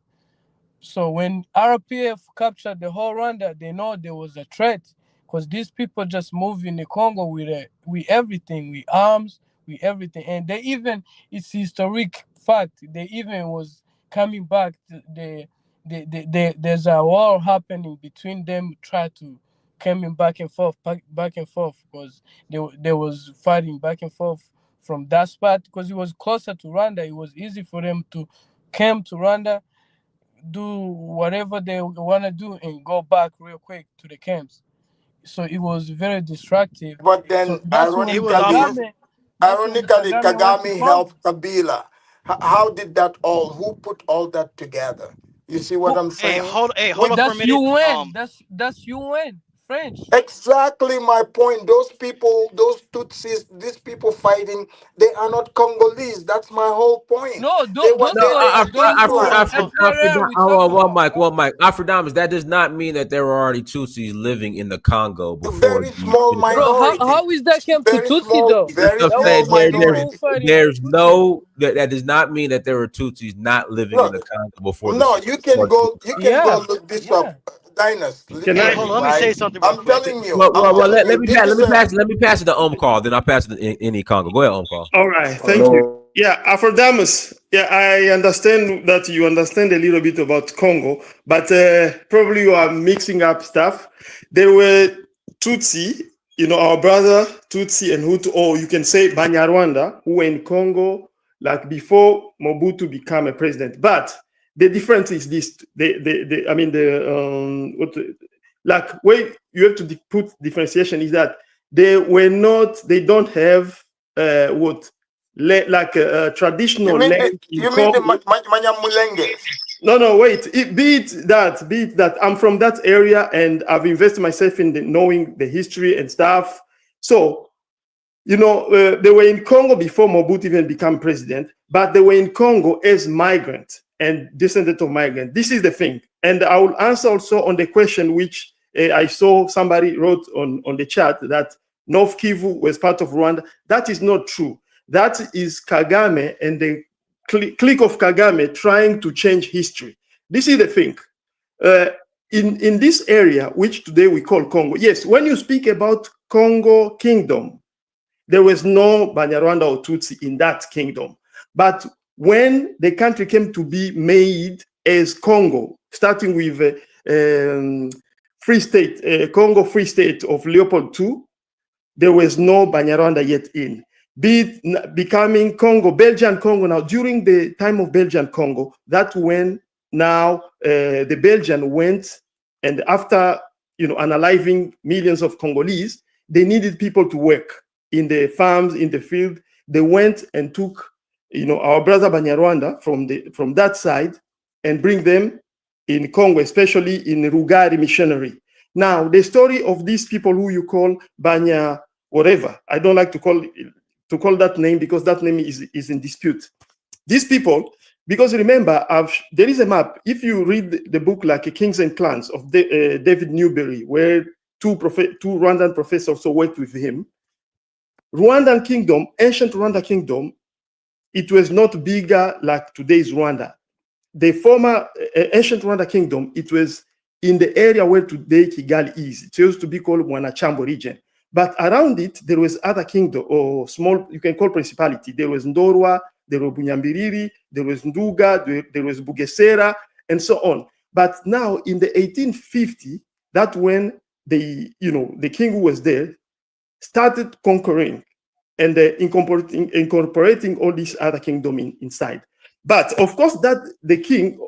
So when RPF captured the whole Rwanda, they know there was a threat because these people just move in the Congo with everything, with arms, with everything, and they even it's historic fact. They even was coming back. There's a war happening between them. Try to coming back and forth because they was fighting back and forth from that spot because it was closer to Rwanda. It was easy for them to come to Rwanda, do whatever they want to do and go back real quick to the camps. So it was very destructive. But So then, it was all for. That's when Kagame went to Kagame Congo. helped Kabila. How did that all? Who put all that together? You see what Who, I'm saying? Hey, hold We, up for a that's minute. UN. That's UN. French. Exactly my point. Those people, those Tutsis, these people fighting, they are not Congolese. That's my whole point. No, They were those No, there are in those England. FRL we talk one about. mic, Afrodamus. That does not mean that there were already Tutsis living in the Congo before Very the small Bro, minority. how is that came to Very Tutsi small, though? very I'm That saying small was people minority. fighting there's Tutsi. no that does not mean that there were Tutsis not living in No, the Congo before the no, you can Yeah, go look this yeah. up. Diners, Can listen Hey, to I? hold me, on, let me right? say something real I'm quick. telling you, Well, I'm telling you, this is a let me pass it to call, then I'll pass it to any Congo. Go ahead, call. All right, thank you. Yeah, Aphrodamus. Yeah, I understand that you understand a little bit about Congo, but probably you are mixing up stuff. There were Tutsi, our brother Tutsi and Hutu, or you can say Banyarwanda, who were in Congo like before Mobutu became a president. But the difference is this: like where you have to put differentiation is that they don't have traditional land in you mean the Congo. Manyamulenges? No, wait. Be it that I'm from that area and I've invested myself in knowing the history and stuff. So, they were in Congo before Mobutu even became president, but they were in Congo as migrants and descendants of migrants. This is the thing. And I will answer also on the question which I saw somebody wrote on the chat that North Kivu was part of Rwanda. That is not true. That is Kagame and the clique of Kagame trying to change history. This is the thing. In this area, which today we call Congo, yes, when you speak about Congo Kingdom, there was no Banyarwanda or Tutsi in that kingdom. But when the country came to be made as Congo, starting with Free State, Congo Free State of Leopold II, there was no Banyarwanda yet in. Becoming Congo, Belgian Congo now, during the time of Belgian Congo, that when now the Belgian went and after unaliving millions of Congolese, they needed people to work in the farms, in the field. They went and took our brother Banyarwanda from that side and bring them in Congo, especially in Rugari missionary. Now, the story of these people who you call Banya whatever, I don't like to call that name because that name is in dispute. These people, because remember, there is a map. If you read the book like Kings and Clans of David Newberry, where two Rwandan professors also worked with him, Rwandan kingdom, ancient Rwanda kingdom, it was not bigger like today's Rwanda. The former ancient Rwanda kingdom, it was in the area where today Kigali is. It used to be called Mwanachambo region. But around it, there was other kingdom or small, you can call principality. There was Ndorwa, there was Bunyambiriri, there was Nduga, there was Bugesera, and so on. But now in the 1850, that when the king who was there started conquering and incorporating all these other kingdom inside. But of course, that the king,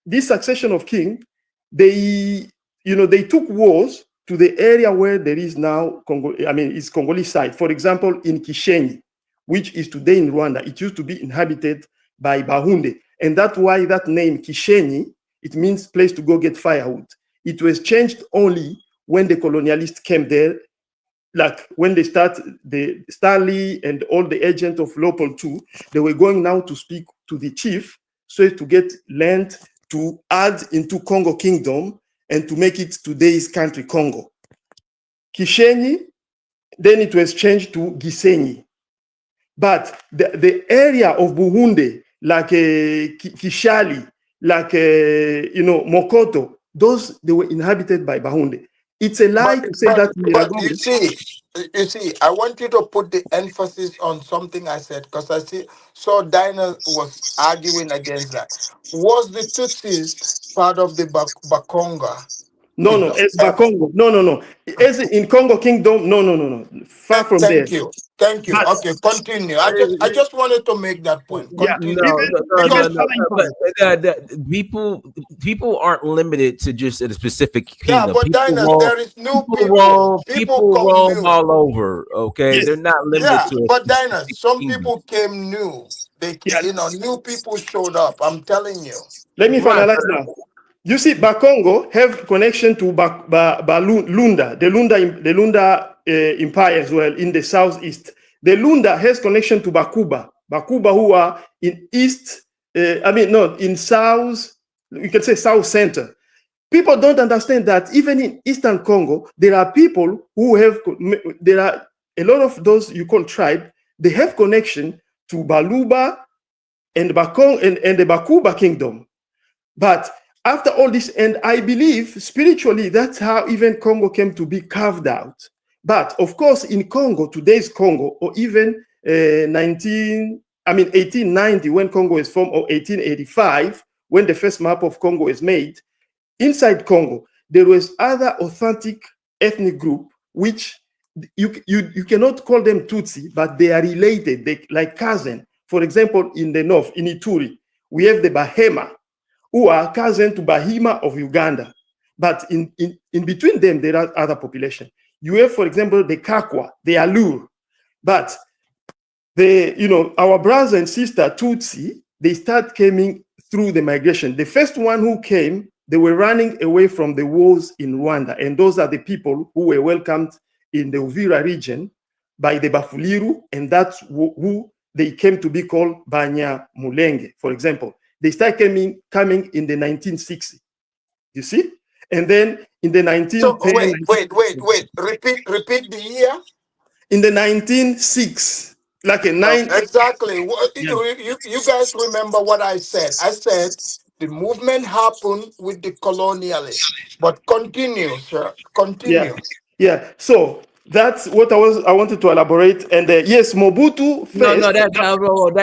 this succession of king, they took wars to the area where there is now Congo. I mean, it's Congolese side. For example, in Kishenyi, which is today in Rwanda, it used to be inhabited by Bahunde, and that's why that name Kishenyi, it means place to go get firewood. It was changed only when the colonialists came there, like when they the Stanley and all the agents of Leopold II, they were going now to speak to the chief so to get land to add into Congo Kingdom and to make it today's country, Congo. Kishenyi, then it was changed to Gisenyi. But the area of Buhunde, like Kishali, like Mokoto, those they were inhabited by Bahunde. It's a lie to say that. But you see, I want you to put the emphasis on something I said because saw Dinah was arguing against that. Was the Tutsis part of the Bakonga? No, it's Bakongo. No. As in Congo Kingdom, no. Far from there. Thank you. Okay, continue. I just wanted to make that point. Continue. People aren't limited to just a specific kingdom. Yeah, but Dinah, there is new people. People roam all over. Okay, yes. They're not limited to. But Dinah, some people came new. New people showed up. I'm telling you. Let me finalize now. You see, Bakongo have connection to Lunda, the Lunda Empire as well in the southeast. The Lunda has connection to Bakuba who are in east, in south, you can say south center. People don't understand that even in Eastern Congo, there are people who have, there are a lot of those you call tribe, they have connection to Baluba and Bakong and the Bakuba kingdom. But after all this, and I believe spiritually, that's how even Congo came to be carved out. But of course, in Congo, today's Congo, or even 1890, when Congo is formed, or 1885, when the first map of Congo is made, inside Congo, there was other authentic ethnic group, which you cannot call them Tutsi, but they are related, like cousin. For example, in the north, in Ituri, we have the Bahema, who are cousin to Bahima of Uganda. But in between them, there are other population. You have, for example, the Kakwa, the Alur. But our brothers and sister Tutsi, they start coming through the migration. The first one who came, they were running away from the wars in Rwanda. And those are the people who were welcomed in the Uvira region by the Bafuliru, and that's who they came to be called Banya Mulenge, for example. They start coming in the 1960s. You see? And then in the 1910... So wait. Repeat the year. In the 1906. Like a nine... Exactly. You guys remember what I said. I said the movement happened with the colonialists. But continue, sir. Continue. Yeah. So that's what I wanted to elaborate. And yes, Mobutu first.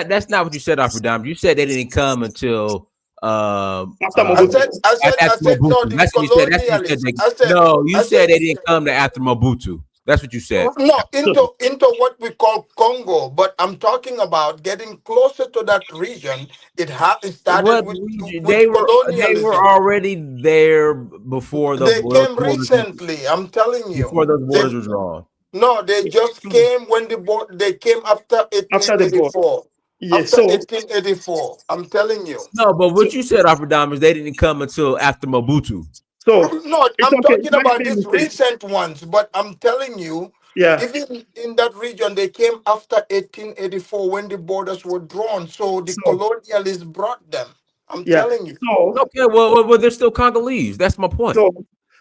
That's not what you said, Afrodam. You said they didn't come until after Mobutu. I said no, the colonialists. No, you said they didn't come to after Mobutu. That's what you said. No, into what we call Congo, but I'm talking about getting closer to that region. It started with they colonialism. were already there before they came recently. I'm telling you, before those borders were drawn. No, they just came when they came after 1884. Yes, after 1884. I'm telling you. No, but what you said, Afrodam, is they didn't come until after Mobutu. So no, I'm talking about these recent ones, but I'm telling you, even in that region, they came after 1884 when the borders were drawn. So the colonialists brought them. I'm telling you. Okay, well, they're still Congolese. That's my point.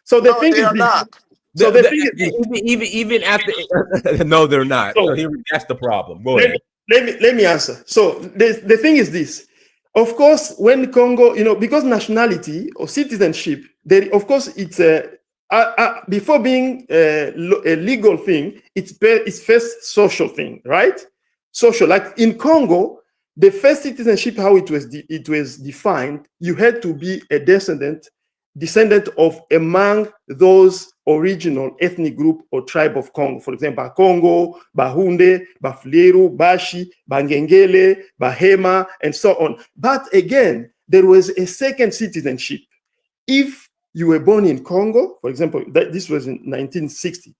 So the thing they are not. So the thing is, even after no, they're not. So that's the problem. Go ahead. Let me answer. So the thing is this. Of course, when Congo, because nationality or citizenship, of course, it's before being a legal thing, it's first social thing, right? Social, like in Congo, the first citizenship, how it was defined, you had to be a descendant of among those original ethnic group or tribe of Congo. For example, Congo, Bahunde, Bafuliru, Bashi, Bangengele, Bahema, and so on. But again, there was a second citizenship. If you were born in Congo, for example, this was in 1960,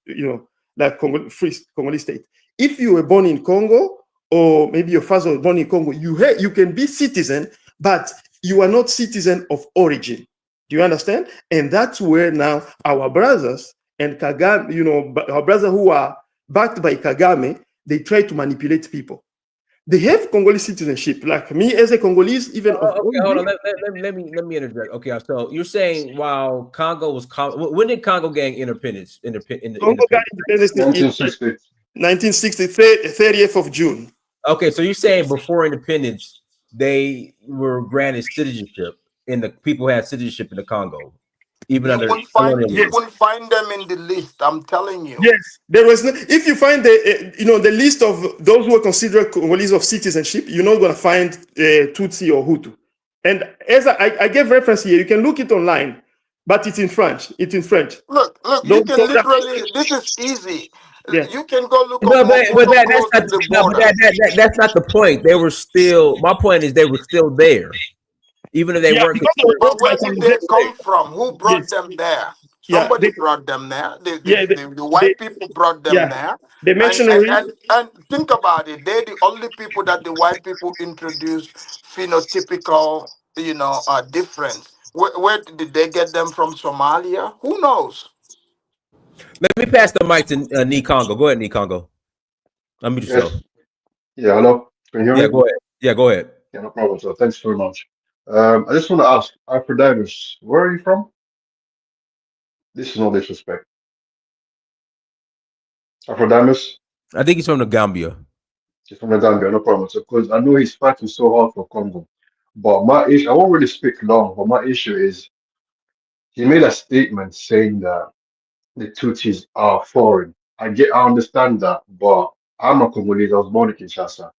like Congolese state. If you were born in Congo, or maybe your father was born in Congo, you can be citizen, but you are not citizen of origin. Do you understand? And that's where now our brothers and Kagame, our brothers who are backed by Kagame, they try to manipulate people. They have Congolese citizenship, like me as a Congolese, even. Okay, hold on. Let me interject. Okay, so you're saying while Congo was when did Congo gain independence? Congo got independence in 1960, 30th of June. Okay, so you're saying before independence they were granted citizenship, and the people had citizenship in the Congo, even you wouldn't find them in the list. I'm telling you. Yes, there was. If you find the list of those who are considered Congolese of citizenship, you're not going to find Tutsi or Hutu. And as I gave reference here, you can look it online, but it's in French. It's in French. Look, you can literally. This is easy. Yeah. You can go look. But that's not the point. They were still. My point is they were still there. Even if they weren't. But where did they come from? Who brought them there? Somebody brought them there. The white people brought them there. The missionaries. And think about it. They're the only people that the white people introduced phenotypical, difference. Where did they get them from? Somalia? Who knows? Let me pass the mic to Nee Congo. Go ahead, Nee Congo. Unmute yourself. Yes. Yeah, hello. Can you hear Yeah, me? go ahead. Yeah, go ahead. Yeah, no problem. So thanks very much. I just want to ask, Aphrodite, where are you from? This is no disrespect. Aphrodite, I think he's from the Gambia. he's from the Gambia, no problem. So, because I know he's fighting so hard for Congo. But my issue, I won't really speak long, but my issue is he made a statement saying that the Tutsis are foreign. I understand that, but I'm a Congolese. I was born in Kinshasa,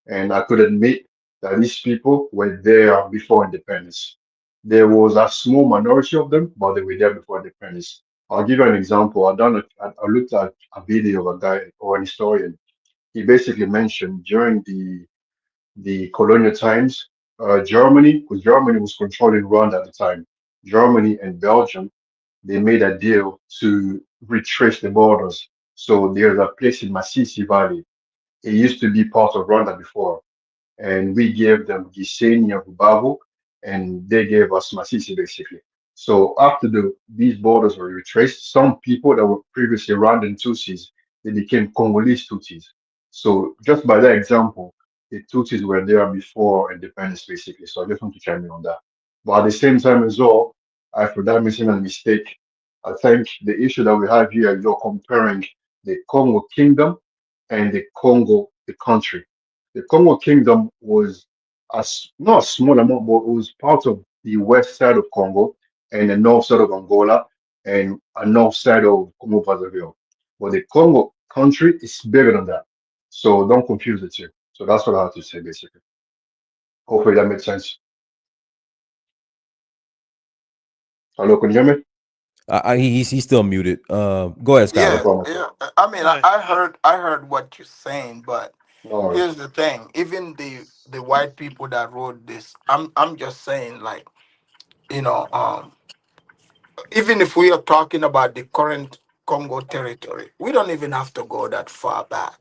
and I could admit that these people were there before independence. There was a small minority of them, but they were there before independence. I'll give you an example. I looked at a video of a guy or an historian. He basically mentioned during the colonial times, Germany, because Germany was controlling Rwanda at the time. Germany and Belgium, they made a deal to retrace the borders. So there's a place in Masisi Valley. It used to be part of Rwanda before, and we gave them Gisenyi and Rubavu, and they gave us Masisi basically. So after these borders were retraced, some people that were previously Rwandan Tutsis, they became Congolese Tutsis. So just by that example, the Tutsis were there before independence basically. So I just want to chime in on that. But at the same time as well, I for that missing a mistake. I think the issue that we have here, you're comparing the Congo Kingdom and the Congo, the country. The Congo Kingdom was not a small amount, but it was part of the west side of Congo and the north side of Angola and a north side of Congo Brazzaville. But the Congo country is bigger than that. So don't confuse the two. So that's what I have to say basically. Hopefully that makes sense. Hello, can you hear me? He's still muted. Go ahead, Skylar. Yeah, No problem. yeah. I mean, I heard what you're saying, but No worries. here's the thing. Even the white people that wrote this, I'm just saying, like, you know, even if we are talking about the current Congo territory, we don't even have to go that far back.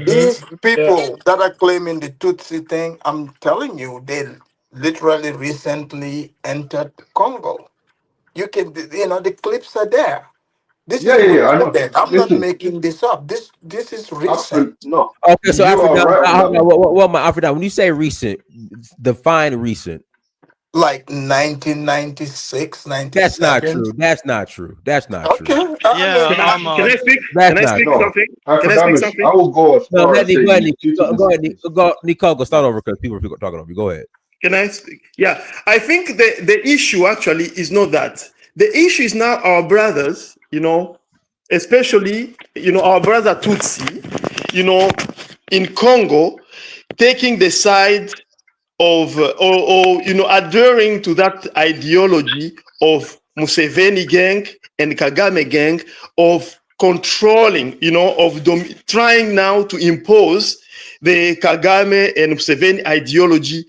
These Yeah. people that are claiming the Tutsi thing, I'm telling you, they literally recently entered Congo. You can, the clips are there. This Yeah, is yeah, yeah. I know. recorded. I'm not Listen, making this up. This is recent. absolutely no. Okay, so You are Aphrodite, right on that one. what my Aphrodite? When you say recent, define recent. Like 1996, That's not 97. true. That's not true. That's not true. Okay. Yeah, Can I speak? That's Can I not speak true. No, something? Can I speak Aphrodite, something? I will go as No, far let as me go saying ahead. the 50s Go and ahead. 60s. Go, Nicole. Go start over because people are talking over you. Go ahead. Can I speak? Yeah, I think the issue actually is not that. The issue is now our brothers, especially, our brother Tutsi, in Congo, taking the side of, adhering to that ideology of Museveni gang and Kagame gang of controlling, trying now to impose the Kagame and Museveni ideology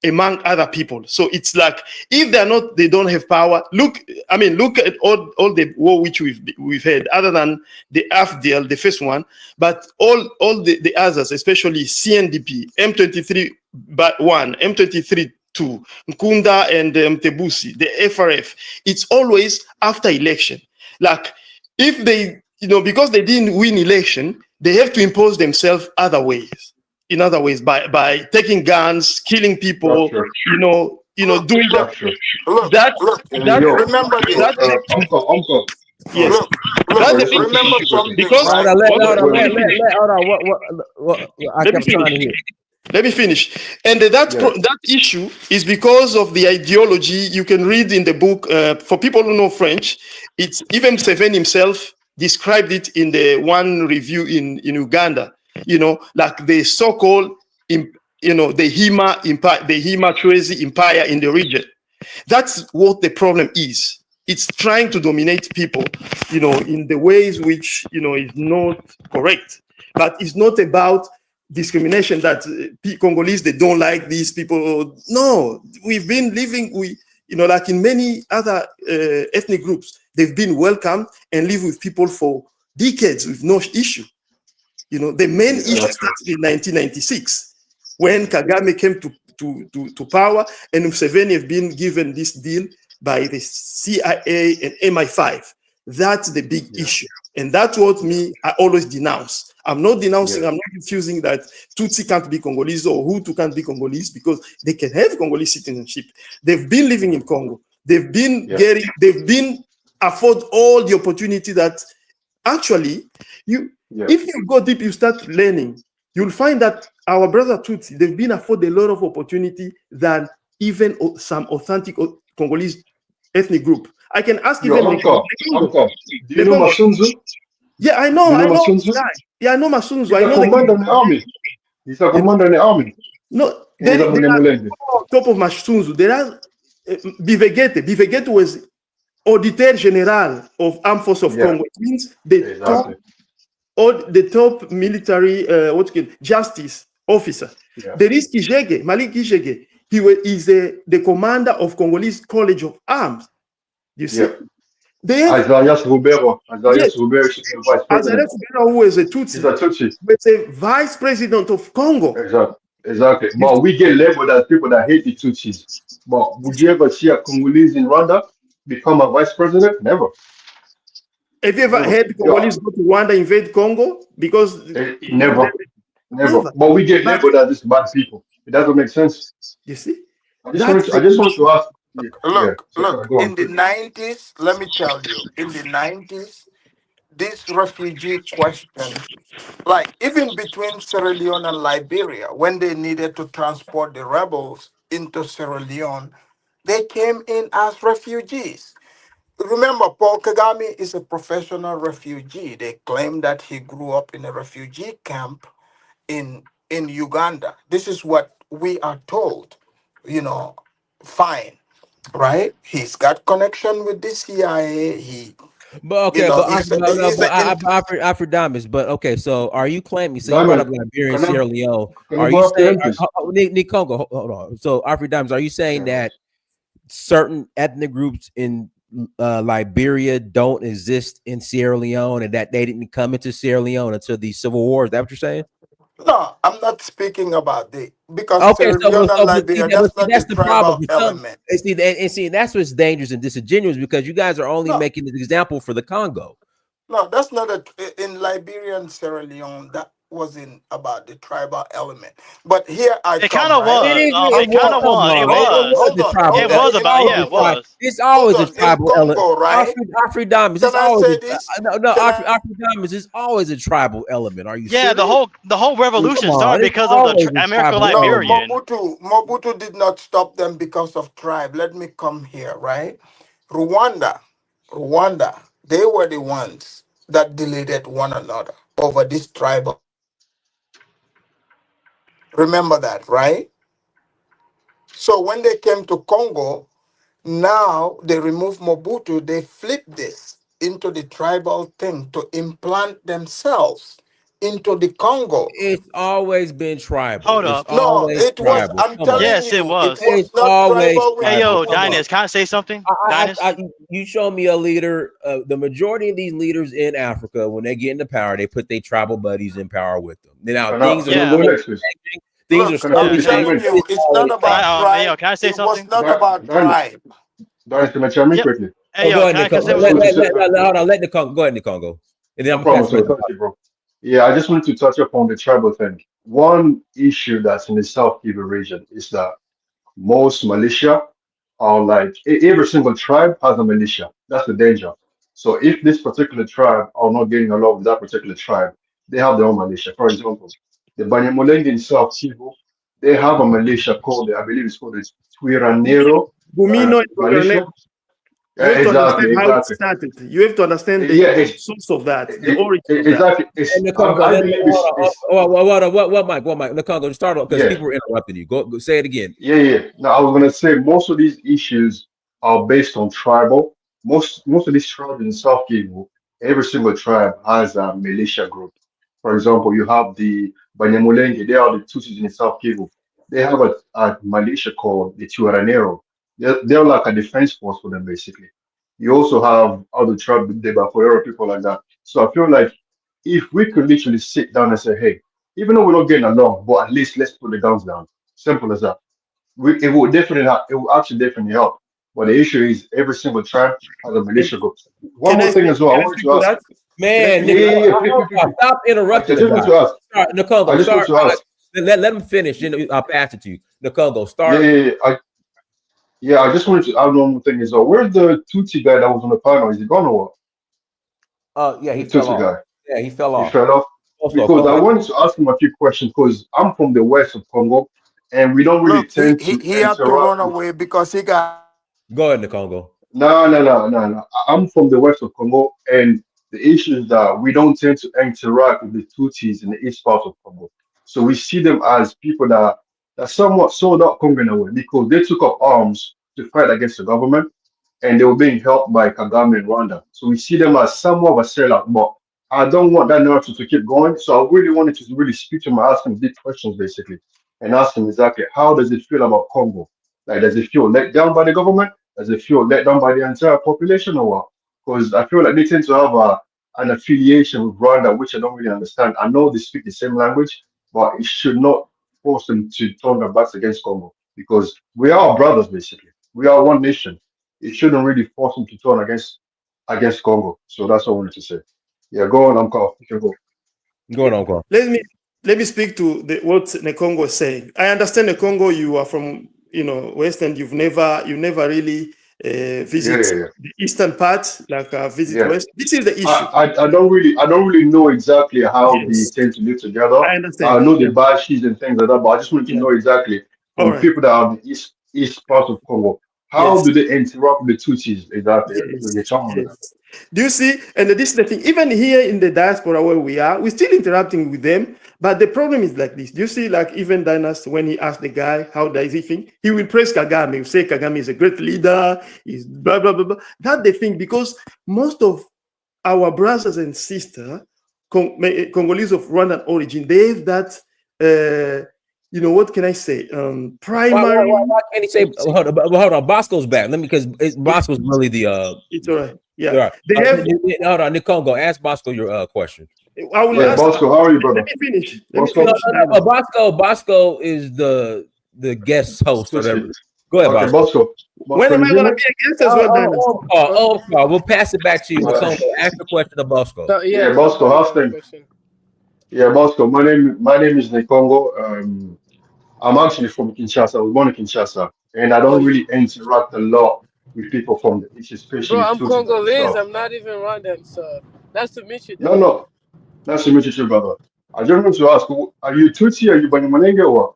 among other people. So it's like if they don't have power. Look at all the war which we've had, other than the AFDL, the first one, but all the others, especially CNDP, M23 1, M23 2, Nkunda and Mtebusi, the FRF. It's always after election. Like if they, because they didn't win election, they have to impose themselves other ways. In other ways, by taking guns, killing people, Structure. doing that. Structure. Look. And yo, Remember this. Uncle. Yes, Look. that's the Sorry, big listen, Remember issue quickly. something, because Hold right? on, Wait, wait. hold on. What I let me kept trying to hear. Let me finish. And that issue is because of the ideology. You can read in the book, for people who know French, it's even Museveni himself described it in the one review in Uganda, like the so-called, the Hima Empire, the Hima Tracy Empire in the region. That's what the problem is. It's trying to dominate people, in the ways which, is not correct. But it's not about discrimination that Congolese, they don't like these people. No, we've been living, like in many other ethnic groups, they've been welcomed and live with people for decades with no issue. The main issue started in 1996 when Kagame came to power, and Museveni have been given this deal by the CIA and MI5. That's the big issue. And that's what I always denounce. I'm not denouncing, I'm not refusing that Tutsi can't be Congolese or Hutu can't be Congolese, because they can have Congolese citizenship. They've been living in Congo. They've been afford all the opportunity that actually if you go deep, you start learning, you'll find that our brother Tutsi, they've been afforded a lot of opportunity than even some authentic Congolese ethnic group. I can ask even Uncle, do you know Masunzu? Yeah, I know Masunzu? Yeah, I know Masunzu. He's a commander in the army. He's a commander in the army. No, there are on top of Masunzu, there are Bivegete. Bivegete was Auditor General of Armed Forces of Congo. It means the top military justice officer. There is Kijege, Malik Kijege. He is the commander of Congolese College of Arms. You see? Azarias Rubero. Azarias Rubero is the vice president. Azarias Rubero, who is a Tutsi. He's a Tutsi. He's a vice president of Congo. Exactly. But we get labeled as people that hate the Tutsis. But would you ever see a Congolese in Rwanda become a vice president? Never. Have you ever heard Congolese go to Rwanda, invade Congo? Because never. But we get labeled as these bad people. It doesn't make sense. You see? I just want to ask. Look, in the 90s, let me tell you, in the 90s, this refugee question, like even between Sierra Leone and Liberia, when they needed to transport the rebels into Sierra Leone, they came in as refugees. Remember, Paul Kagame is a professional refugee. They claim that he grew up in a refugee camp in Uganda. This is what we are told, fine. Right, he's got connection with the CIA. Afrodimus. But okay, so are you claiming? So you brought up Liberia and Sierra Leone. Are you saying? Congo, hold on. So Afrodimus, are you saying that certain ethnic groups in Liberia don't exist in Sierra Leone, and that they didn't come into Sierra Leone until the Civil War? Is that what you're saying? No, I'm not speaking about because Sierra Leone and Liberia, that's the tribal element. And see, that's what's dangerous and disingenuous, because you guys are only making an example for the Congo. No, that's not in Liberia and Sierra Leone. That wasn't about the tribal element. But here it kind of was. It kind of was. It was about. Yeah, it was. It's always a tribal element, right? Afrodimus. It's always Afrodimus is always a tribal element. Are you? Yeah, serious? the whole revolution started because of the American Liberian. Mobutu did not stop them because of tribe. Let me come here, right? Rwanda, they were the ones that deleted one another over this tribal. Remember that, right? So when they came to Congo, now they removed Mobutu, they flipped this into the tribal thing to implant themselves into the Congo. It's always been tribal. Hold up. No, it was. I'm telling you. Yes, it was. It was not tribal. Hey, yo, Dynas, can I say something? You show me a leader. The majority of these leaders in Africa, when they get into power, they put their tribal buddies in power with them. Now things are changing. Things are slowly changing. It's not about tribe. Yo, can I say something? It was not about tribe. Dynas, can I chime in quickly? Hey, yo, hold on, let the Congo go ahead, the Congo. And then bro. Yeah, I just wanted to touch upon the tribal thing. One issue that's in the South Kivu region is that most militia are like every single tribe has a militia. That's the danger. So if this particular tribe are not getting along with that particular tribe, they have their own militia. For example, the Banyamulenge in South Kivu, they have a militia called, I believe it's called the Twiranero militia. You have to understand how it started. You have to understand the source of that, the origin. Exactly. What, Mike? The Congo, start off because people were interrupting you. Go say it again. Yeah. Now I was gonna say most of these issues are based on tribal. Most of these tribes in South Kivu, every single tribe has a militia group. For example, you have the Banyamulenge, they are the Tutsis in South Kivu. They have a militia called the Tuaranero. They're like a defense force for them, basically. You also have other tribes, the Bafoero, people like that. So I feel like if we could literally sit down and say, hey, even though we're not getting along, but at least let's put the guns down. Simple as that. it would definitely help. It will actually definitely help. But the issue is every single tribe has a militia group. One Can I more thing speak? as well, I Can I wanted speak to to ask. that? Can I Man, speak Yeah, to Nick, yeah, that? yeah. Please, please, please, please. stop I interrupting the just want guy. to ask. Start, I Nakongo, just want start. to ask. Let him finish. Then I'll pass it to you. Nakongo, Yeah, start. yeah, yeah. I just wanted to add one more thing as well. Where's the Tutsi guy that was on the panel? Is he gone or what? Yeah, he The fell Tutsi off. guy. Yeah, he fell He off. fell off Also, because I Congo. wanted to ask him a few questions because I'm from the west of Congo and we don't really Look, tend to he had to run interact with. away because he got. Go ahead, Nakongo. No, no, no, no, no. I'm from the west of Congo, and the issue is that we don't tend to interact with the Tutsis in the east part of Congo. So we see them as people that somewhat sold out Congo in a way because they took up arms to fight against the government, and they were being helped by Kagame in Rwanda. So we see them as somewhat of a sellout. But I don't want that narrative to keep going. So I really wanted to really speak to him, ask him deep questions basically, and ask him exactly how does it feel about Congo? Like, does it feel let down by the government? Does it feel let down by the entire population or what? Because I feel like they tend to have an affiliation with Rwanda, which I don't really understand. I know they speak the same language, but it should not force them to turn their backs against Congo because we are brothers basically. We are one nation. It shouldn't really force them to turn against Congo. So that's what I wanted to say. Yeah, go on, Carl. You can go. Go on, Uncle. Let me speak to what Nekongo is saying. I understand Nekongo, you are from West, and you never really Yeah, visit yeah, yeah. the eastern part, like visit Yeah. West. This is the issue. I don't really know exactly how they Yes, tend to live together. I I understand. know the Yeah, bashes and things like that, but I just wanted to yeah. know exactly All from right. people that are in the east part of Congo, how Yes. do they interact with the Tutsis exactly? Yes, You tell me that. yes. Do you see? And this is the thing. Even here in the diaspora where we are, we're still interacting with them. But the problem is like this. Do you see? Like even Dinas, when he asked the guy, "How does he think?" He will praise Kagame. He will say Kagame is a great leader. He's blah blah blah blah. That's the thing because most of our brothers and sisters, Congolese of Rwandan origin, they have that. What can I say? Primary. Why can't he say? Hold on. Bosco's back. Let me because Bosco's really the It's all right. Yeah, Yeah. they have. Hold on, Nikongo. Ask Bosco your question. I will Yeah, ask. Bosco, how are you, Let brother? me finish. Let me Bosco? No, finish. but Bosco is the guest host or whatever. Tutsi. Go ahead, Okay, Bosco. Bosco. When Bosco, am you I hear gonna me? be a guest as well, Dennis? We'll pass it back to you, Uh, Nikongo. Ask the question to Bosco. So, yeah, yeah, Bosco, somebody how's got a things? question. Yeah, Bosco, my name is Nikongo. I'm actually from Kinshasa. I was born in Kinshasa, and I Oh, don't really interact a lot with people from the east, bro, especially I'm Tutsis like Congolese. yourself. I'm not even Rwandan. So, nice to meet you, No, though. no, nice to meet you, too, brother. I just want to ask, are you Tutsi? Are you Banyamulenge or what?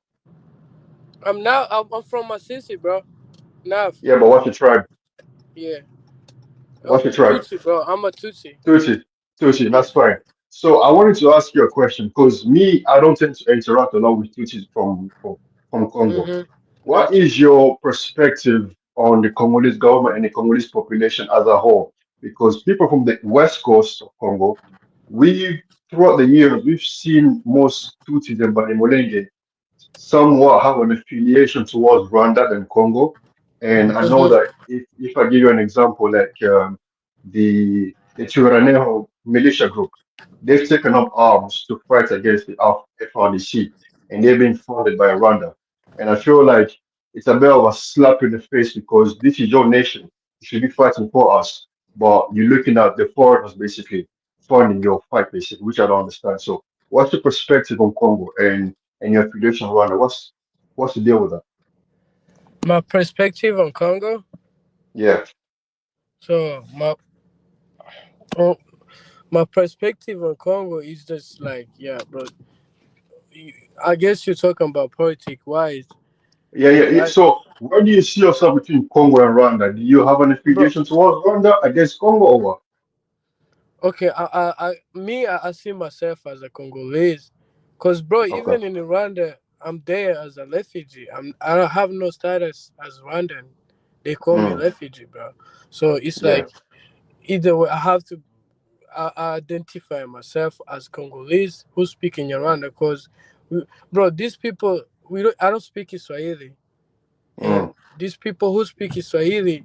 I'm from Masisi, bro. Nav. Yeah, but what's your tribe? Yeah. What's your tribe? Tutsi, bro. I'm a Tutsi. Tutsi, Tutsi, Yeah. that's fine. So I wanted to ask you a question because me, I don't tend to interact a lot with Tutsis from Congo. Mm-hmm. What Gotcha. is your perspective on the Congolese government and the Congolese population as a whole? Because people from the west coast of Congo, we throughout the years we've seen most Tutsis and Banyamulenge somewhat have an affiliation towards Rwanda and Congo. And I know Mm-hmm. that if I give you an example, like the Twirwaneho militia group, they've taken up arms to fight against the FRDC, and they've been funded by Rwanda. And I feel like it's a bit of a slap in the face because this is your nation. You should be fighting for us, but you're looking at the foreigners basically funding your fight, basically, which I don't understand. So, what's your perspective on Congo and your affiliation Rwanda? What's the deal with that? My perspective on Congo. Yeah, So, oh, my perspective on Congo is just like, yeah, bro. you- I guess you're talking about politics wise. yeah. I, So, where do you see yourself between Congo and Rwanda? Do you have an bro, affiliation towards Rwanda against Congo or what? okay, I see myself as a Congolese. Because, bro, Okay. even in Rwanda, I'm there as a refugee. I don't have no status as Rwandan. They call me Mm, refugee, bro. So it's yeah. like, either way, I have to I identify myself as Congolese who speak in Rwanda. Because, bro, these people, I don't speak Swahili. Mm. And these people who speak Swahili,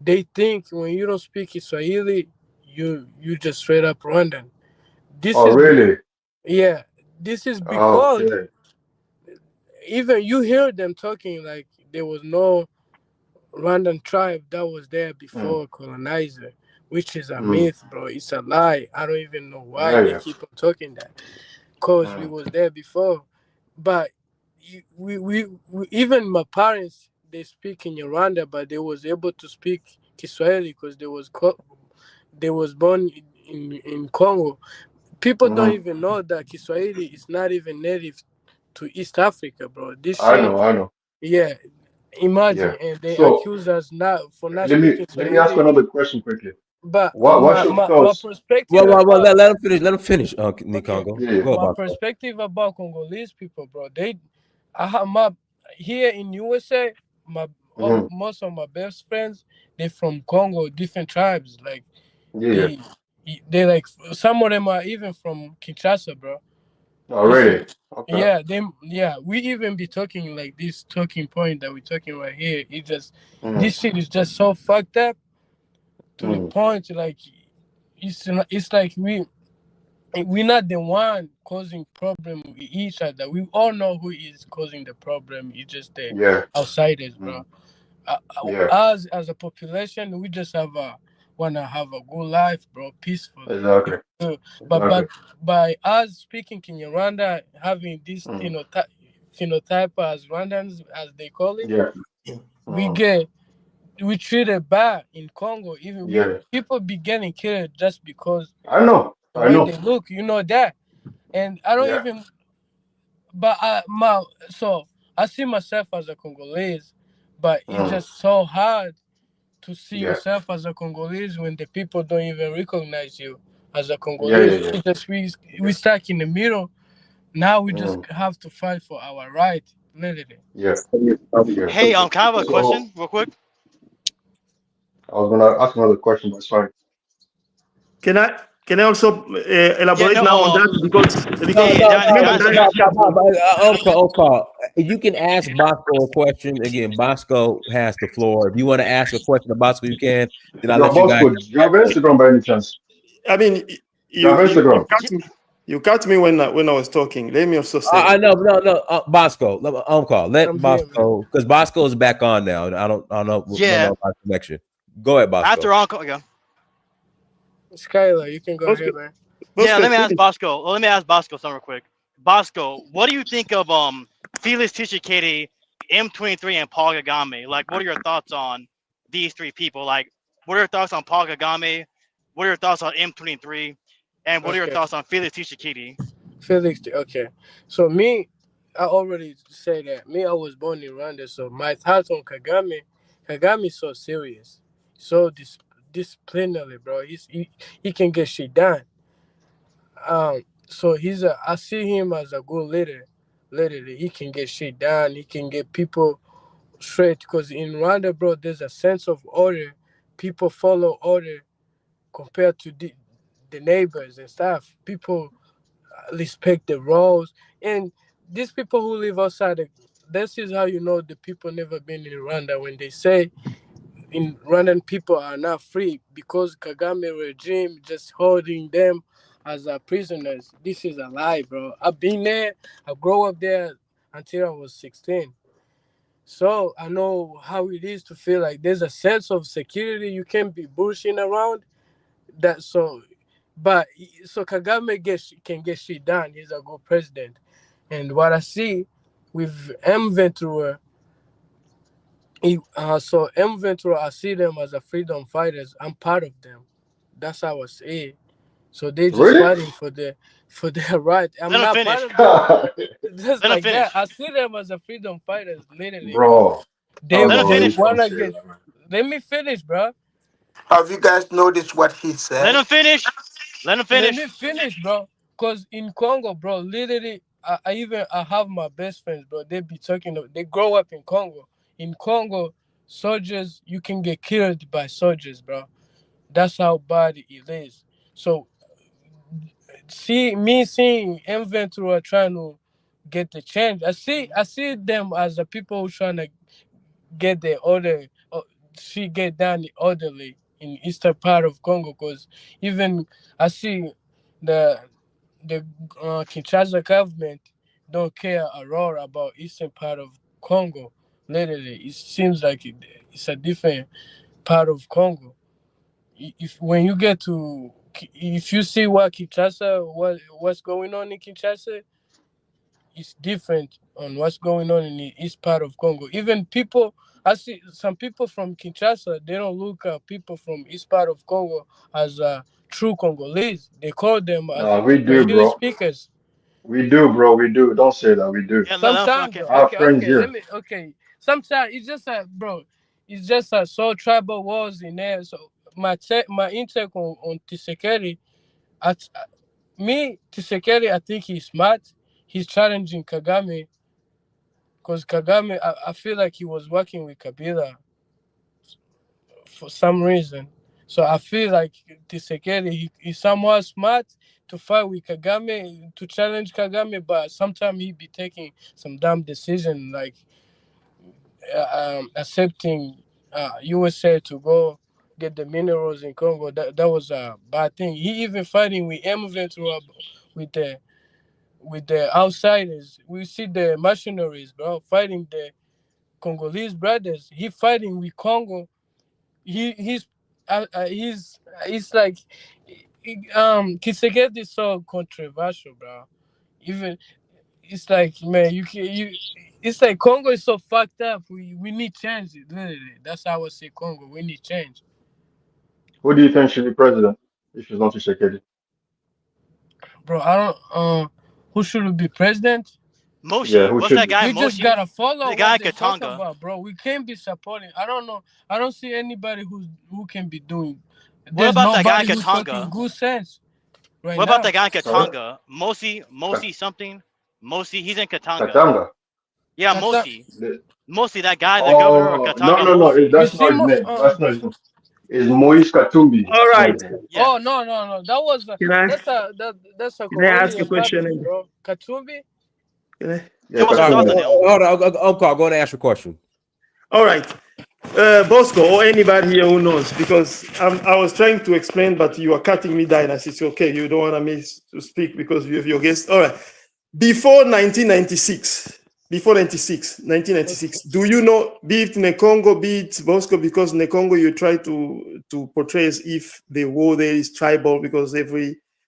they think when you don't speak Swahili, you just straight up Rwandan. This Oh, is really? yeah, this is because Okay. even you hear them talking like there was no Rwandan tribe that was there before colonizer, which is a myth, bro. It's a lie. I don't even know why Yeah, they yeah. keep on talking that. Cause we was there before, but we even my parents they speak in Rwanda, but they was able to speak Kiswahili because they was born in Congo. People don't even know that Kiswahili is not even native to East Africa, bro. This shit, I know. yeah. Imagine, Yeah. and they So accuse us not for not speaking let me ask you Swahili. another question quickly. But What's your my thoughts? perspective Yeah. Let about him finish. Let him finish. okay, Nikongo, Yeah, yeah. go my about that. perspective about Congolese people, bro. I have my here in USA. Hmm. Most of my best friends, they from Congo, different tribes. Like Yeah, yeah. they, they like some of them are even from Kinshasa, bro. You see, Already. Okay. yeah, them, yeah. We even be talking like this talking point that we're talking right here. It just Mm, this shit is just so fucked up to the mm. point like it's like we're not the one causing problem with each other. We all know who is causing the problem. It's just the Yeah. outsiders, bro. Mm, yeah. As a population, we just wanna have a good life, bro, peacefully. Exactly. But Exactly. by us speaking Kinyarwanda, having this Mm, phenotype as Rwandans, as they call it, yeah. we Mm, get we treated bad in Congo. Even we yeah. people be getting killed just because I know. the I way they know. look, you know that. And I don't Yeah. even. But so I see myself as a Congolese, but it's Mm, just so hard to see yeah. yourself as a Congolese when the people don't even recognize you as a Yeah. Yeah. Congolese. Yeah. It's just we stuck in the middle. Now we just Mm, have to fight for our right, literally. yeah. Yeah. Hey, can I have a So question real quick? I was gonna ask another question, but sorry. Can I can I also Yeah, elaborate no, now on that No, yeah, because yeah, Johnny, remember Johnny, that Johnny. Umka. You can ask Bosco a question again. Bosco has the floor. If you want to ask a question to Bosco, you can. Then I'll Yo, let you guys. Bosco, do you have Instagram by any chance? I mean Do you have Instagram? you cut me when I was talking. Let me also say I know, no, Bosco. Let I'm here, man. Bosco because Bosco is back on now. I don't know Yeah, about connection. Go ahead, Bosco. after Uncle, yeah. Skylar, you can go Bosco, ahead, man. Yeah, Bosco let me ask finish. Bosco. Well, let me ask Bosco something real quick. Bosco, what do you think of Felix Tshisekedi, M23, and Paul Kagame? Like, what are your thoughts on these three people? Like, what are your thoughts on Paul Kagame? What are your thoughts on M23? And what are your Okay, thoughts on Felix Tshisekedi? Felix. Okay, so me, I already said that. Me, I was born in Rwanda, so my thoughts on Kagame. Kagame is so serious, so disciplinary, bro. He can get shit done. So I see him as a good leader. Literally, he can get shit done. He can get people straight. Because in Rwanda, bro, there's a sense of order. People follow order compared to the neighbors and stuff. People respect the rules. And these people who live outside, this is how you know the people never been in Rwanda when they say in Rwandan people are not free because Kagame regime just holding them as prisoners. This is a lie, bro. I've been there. I grew up there until I was 16. So I know how it is to feel like there's a sense of security. You can't be bullshitting around. That so, but so Kagame can get shit done. He's a good president. And what I see with M. Ventura, so M. Ventura, I see them as a freedom fighters. I'm part of them. That's how I see it. So they just Really? fighting for their right. I'm Let him not part finish. of them just Let him like that. finish. I see them as a freedom fighters, literally, because Bro, they I Let him know they he's finish. so wanna get. serious, man. Let me finish, bro. Have you guys noticed what he Let said? him finish. Let him Let me finish. finish, bro. Cause in Congo, bro, literally, I have my best friends, bro. They be talking. They grow up in Congo. In Congo, soldiers you can get killed by soldiers, bro. That's how bad it is. So seeing M Ventura trying to get the change. I see them as the people who trying to get the order. She get down the orderly in eastern part of Congo. Cause even I see the the Kinshasa government don't care at all about eastern part of Congo. Literally, it seems like it's a different part of Congo. If when you get to, if you see what Kinshasa, what's going on in Kinshasa, it's different on what's going on in the east part of Congo. Even people, I see some people from Kinshasa, they don't look at people from east part of Congo as true Congolese. They call them as No, we do, Swahili bro. speakers. We do, bro. We do. Don't say that. We do. Yeah, let him Sometimes fucking though, I have okay, friends okay, let here. me, okay. Sometimes it's just a bro, it's just a so tribal wars in there. So my intake on Tshisekedi, at me Tshisekedi, I think he's smart. He's challenging Kagame because Kagame, I feel like he was working with Kabila for some reason. So I feel like Tshisekedi, he's somewhat smart to fight with Kagame, to challenge Kagame, but sometimes he be taking some dumb decision like accepting USA to go get the minerals in Congo. That was a bad thing. He even fighting with M23 with the outsiders. We see the mercenaries, bro, fighting the Congolese brothers. He fighting with Congo. He's like Kisegeti is so controversial, bro. Even it's like, man, you it's like Congo is so fucked up. We need change. Literally, that's how I say Congo. We need change, Who do you think should be president if it's not Tshisekedi? bro. I don't. Who should be president? Yeah, Moshi. who What's should that be? guy? We just Moshi, gotta follow the guy what in they're talking Katanga. about, bro. We can't be supporting. I don't know. I don't see anybody who can be doing. What There's about that guy in nobody who's talking Katanga? good sense right What about now. that guy in Sorry? Katanga? Mosi something. Mosi, he's in Katanga. Katanga. Yeah, Kata, Mosi. The- Mosi, that guy, the governor of Oh, no, Katanga, no, no. Mosi. you That's see, not his name. That's not his name. It's Moise Katumbi. All That's not right. his name. Yeah. oh no, that was Can I that's a can I ask a Colombian question? public, bro. Katumbi. Can I? Yeah, What's his Sorry, daughter Katumbi. name? hold on, Uncle. Go and ask your question. All right. Bosco or anybody here who knows, because I was trying to explain, but you are cutting me down. I said, okay, you don't want me to speak because you have your guest. All right. Before 1996, do you know, be it Nekongo, be it Bosco, because Nekongo, you try to portray as if the war there is tribal because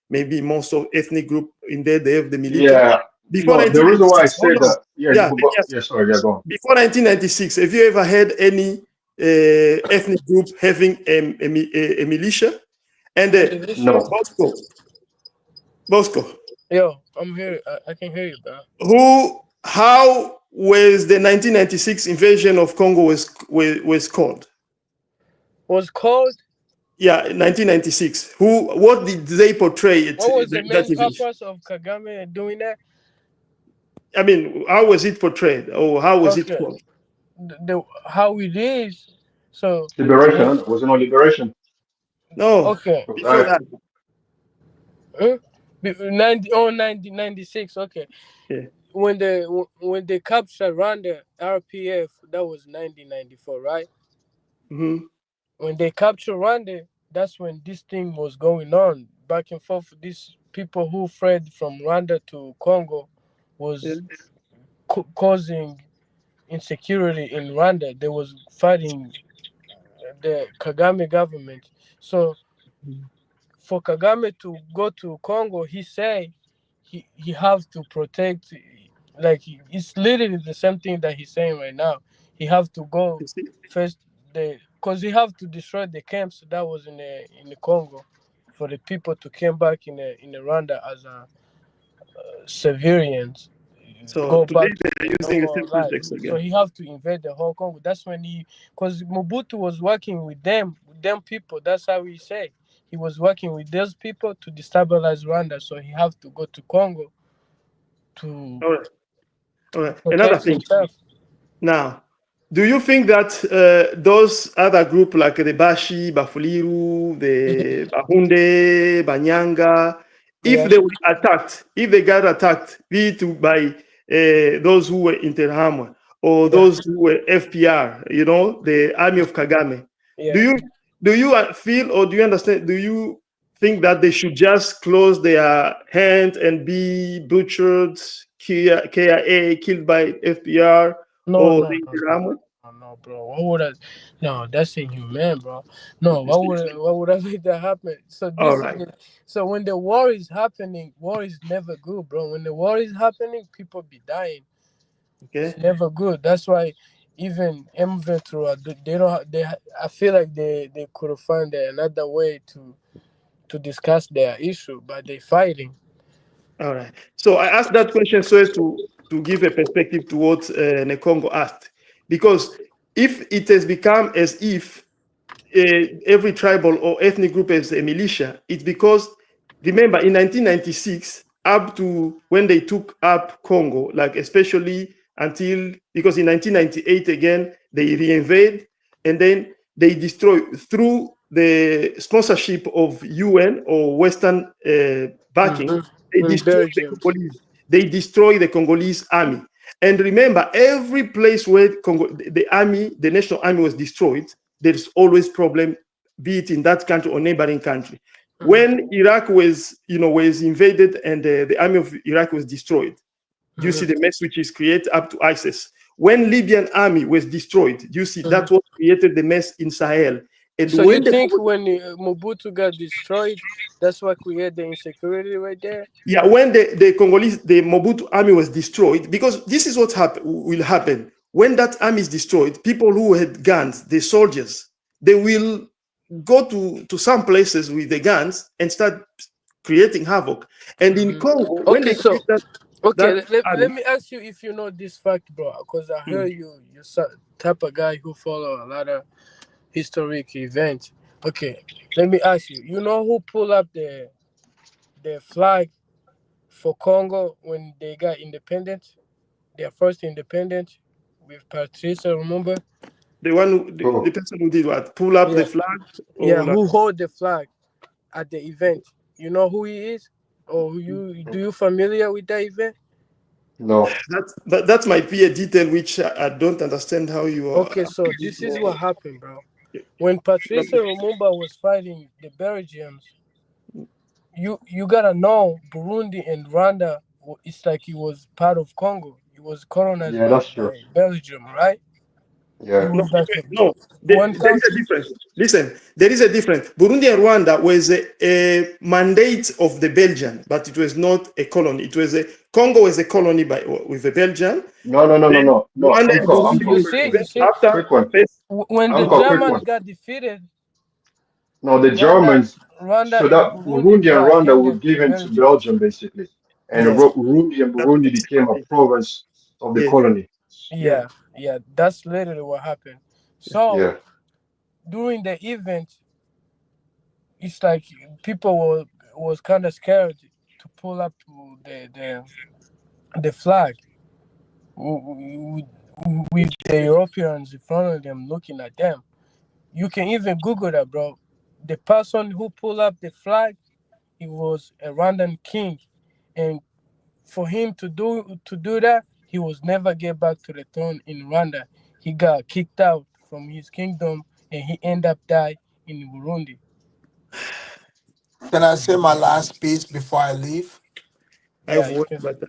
maybe most of ethnic group in there, they have the militia. Yeah. Before No, the reason why I 1996, hold say on. that, yeah, Yeah, let me ask yeah, sorry, yeah, go on. before 1996, have you ever had any ethnic group having a militia? And Delicious. No. Bosco, Yo, I'm here. I can hear you, bro. how was the 1996 invasion of Congo was called? Was called. Yeah, 1996. What did they portray it, What was the that main invasion? purpose of Kagame doing that? I mean, how was it portrayed or how was it Okay, called? how it is. So Liberation, when huh? Was it not liberation? No, okay, before that. huh? 1996. Okay, Yeah. when they captured Rwanda, RPF, that was 1994, right? Mm-hmm. When they captured Rwanda, that's when this thing was going on back and forth. These people who fled from Rwanda to Congo Yeah. was causing insecurity in Rwanda. They was fighting the Kagame government. So for Kagame to go to Congo, he say he have to protect, like it's literally the same thing that he's saying right now. He have to go You see? first because he have to destroy the camps that was in the Congo for the people to come back in the Rwanda as a civilians, So go today back to they're their using the normal same life. pretext So again. he have to invade the whole Congo. That's when because Mobutu was working with them people. That's how he say he was working with those people to destabilize Rwanda. So he have to go to Congo to All right. All right. Another protect thing. himself. Now, do you think that those other group like the Bashi, Bafuliru, the Bahunde, Banyanga, if Yeah, they were attacked, if they got attacked, be it by those who were Interhamwe or yeah, those who were FPR, the army of Kagame, do yeah. you feel or do you understand? Do you think that they should just close their hand and be butchered, KIA, killed by FPR? No, or no, the no, no, Ramon? no, bro. What would I? No, that's inhumane, bro. No, why would I make that happen? So All this is right. the, so when the war is happening, war is never good, bro. When the war is happening, people be dying. It's Okay. never good. That's why even M Ventura, they don't. I feel like they could have found another way to discuss their issue, but they fighting. All right. So I asked that question so as to give a perspective to what Nekongo asked, because if it has become as if every tribal or ethnic group has a militia, it's because, remember, in 1996, up to when they took up Congo, like especially until, because in 1998 again they reinvade, and then they destroy through the sponsorship of UN or Western backing. They In destroy the Belgium. Congolese. They destroy the Congolese army. And remember, every place where the army, the national army was destroyed, there's always problem, be it in that country or neighboring country. When Iraq was, was invaded and the army of Iraq was destroyed, you see the mess which is created up to ISIS. When Libyan army was destroyed, you see that's what created the mess in Sahel. And So you when the think when Mobutu got destroyed, that's what created the insecurity right there? Yeah, when the Congolese, the Mobutu army was destroyed, because this is what will happen. When that army is destroyed, people who had guns, the soldiers, they will go to some places with the guns and start creating havoc. And in Congo, when Okay, they so create okay, that let army, me ask you if you know this fact, bro, because I heard you type of guy who follow a lot of historic events. Okay, let me ask you. You know who pulled up the flag for Congo when they got independent? Their first independence with Patrice Lumumba. the one who, the Oh, person who did what? Pull up Yeah, the flag yeah. or like, Who hold the flag at the event? You know who he is, or who you familiar with that event? no. that might be a detail which I don't understand how you Okay, are. so this is what happened, bro. When Patrice Lumumba was fighting the Belgians, you gotta know Burundi and Rwanda. It's like he was part of Congo. He was colonized Yeah, that's true. by Belgium, right? It Yeah. No, was like no, one there is a country. difference. Listen, there is a difference. Burundi and Rwanda was a mandate of the Belgian, but it was not a colony. It was a Congo was a colony with the Belgian. No, no, no, no, Then no, no. Rwanda and Uncle, Burundi Uncle, You quick see, one. you see, after Quick one. first. when the Uncle, quick Germans one. got defeated, No, the Rwanda, Germans, so Rwanda and that Burundi Burundi and got Rwanda were handed to given to Belgium. Belgium, basically. And Yes, Burundi and that's Burundi became a province of the yeah, colony. yeah, Yeah, yeah, that's literally what happened. So Yeah. during the event, it's like people was kind of scared to pull up the flag with the Europeans in front of them looking at them. You can even Google that, bro. The person who pulled up the flag, he was a Rwandan king, and for him to do that, he was never get back to the throne in Rwanda. He got kicked out from his kingdom, and he ended up die in Burundi. Can I say my last piece before I leave? I Yeah, have you words, can. but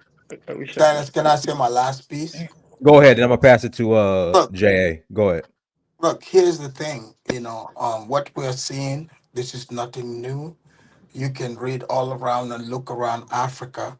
I wish I could. Can I say my last piece? Go ahead, and I'm gonna pass it to Look, JA. Go ahead. look. Here's the thing. What we're seeing. This is nothing new. You can read all around and look around Africa.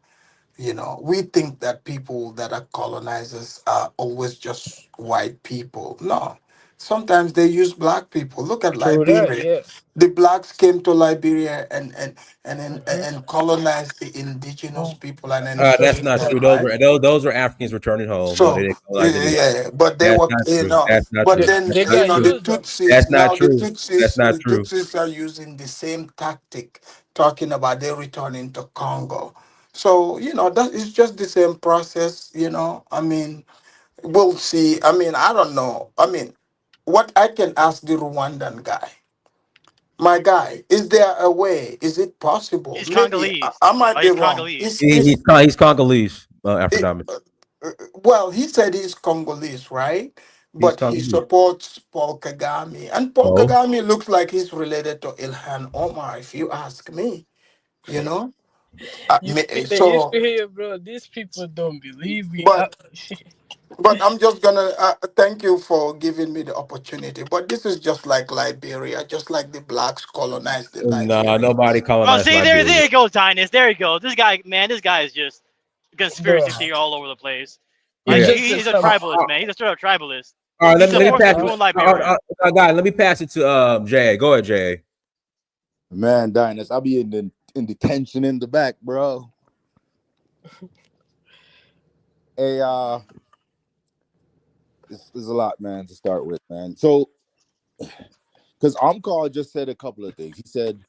We think that people that are colonizers are always just white people. No, sometimes they use black people. Look at True that, Liberia. yeah. The blacks came to Liberia Hmm. and colonized the indigenous Who people and That's enslaved not them, true. right? Those are Africans returning home. No, they So didn't yeah, colonize yeah, anybody. yeah. But they That's were, not true. That's not but true. then That's they not got the true. used though. Tutsis That's not now true. That's not the true. Tutsis are using the same tactic, talking about they returning to Congo. So that is just the same process. I mean, we'll see. I mean, I don't know. I mean, what I can ask the Rwandan guy. My guy, is there a way? Is it possible? He's Maybe Congolese. I might Oh, be he's wrong. Congolese. He's Congolese, It, Afrodamus. well, he said he's Congolese, right? He's But he Congolese. supports Paul Kagame. And Paul Oh, Kagame looks like he's related to Ilhan Omar, if you ask me, you know? You see the So, issue here, bro. These people don't believe me. but I'm just gonna thank you for giving me the opportunity. But this is just like Liberia, just like the blacks colonized the Nah, Liberia. nobody Oh, colonized see, Liberia. there you go, Dynus. There you go. This guy, man, this guy is just conspiracy Bro. theory all over the place. It's Like Yeah. just he's a some tribalist, man. He's a straight up tribalist. All right, He let me supports pass the it. ruling Liberia. Guy, let me pass it to Jay. Go ahead, Jay. Man, Dinus, I'll be in detention in the back, bro. Hey, this is a lot, man, to start with, man. So, because Amkar just said a couple of things. He said,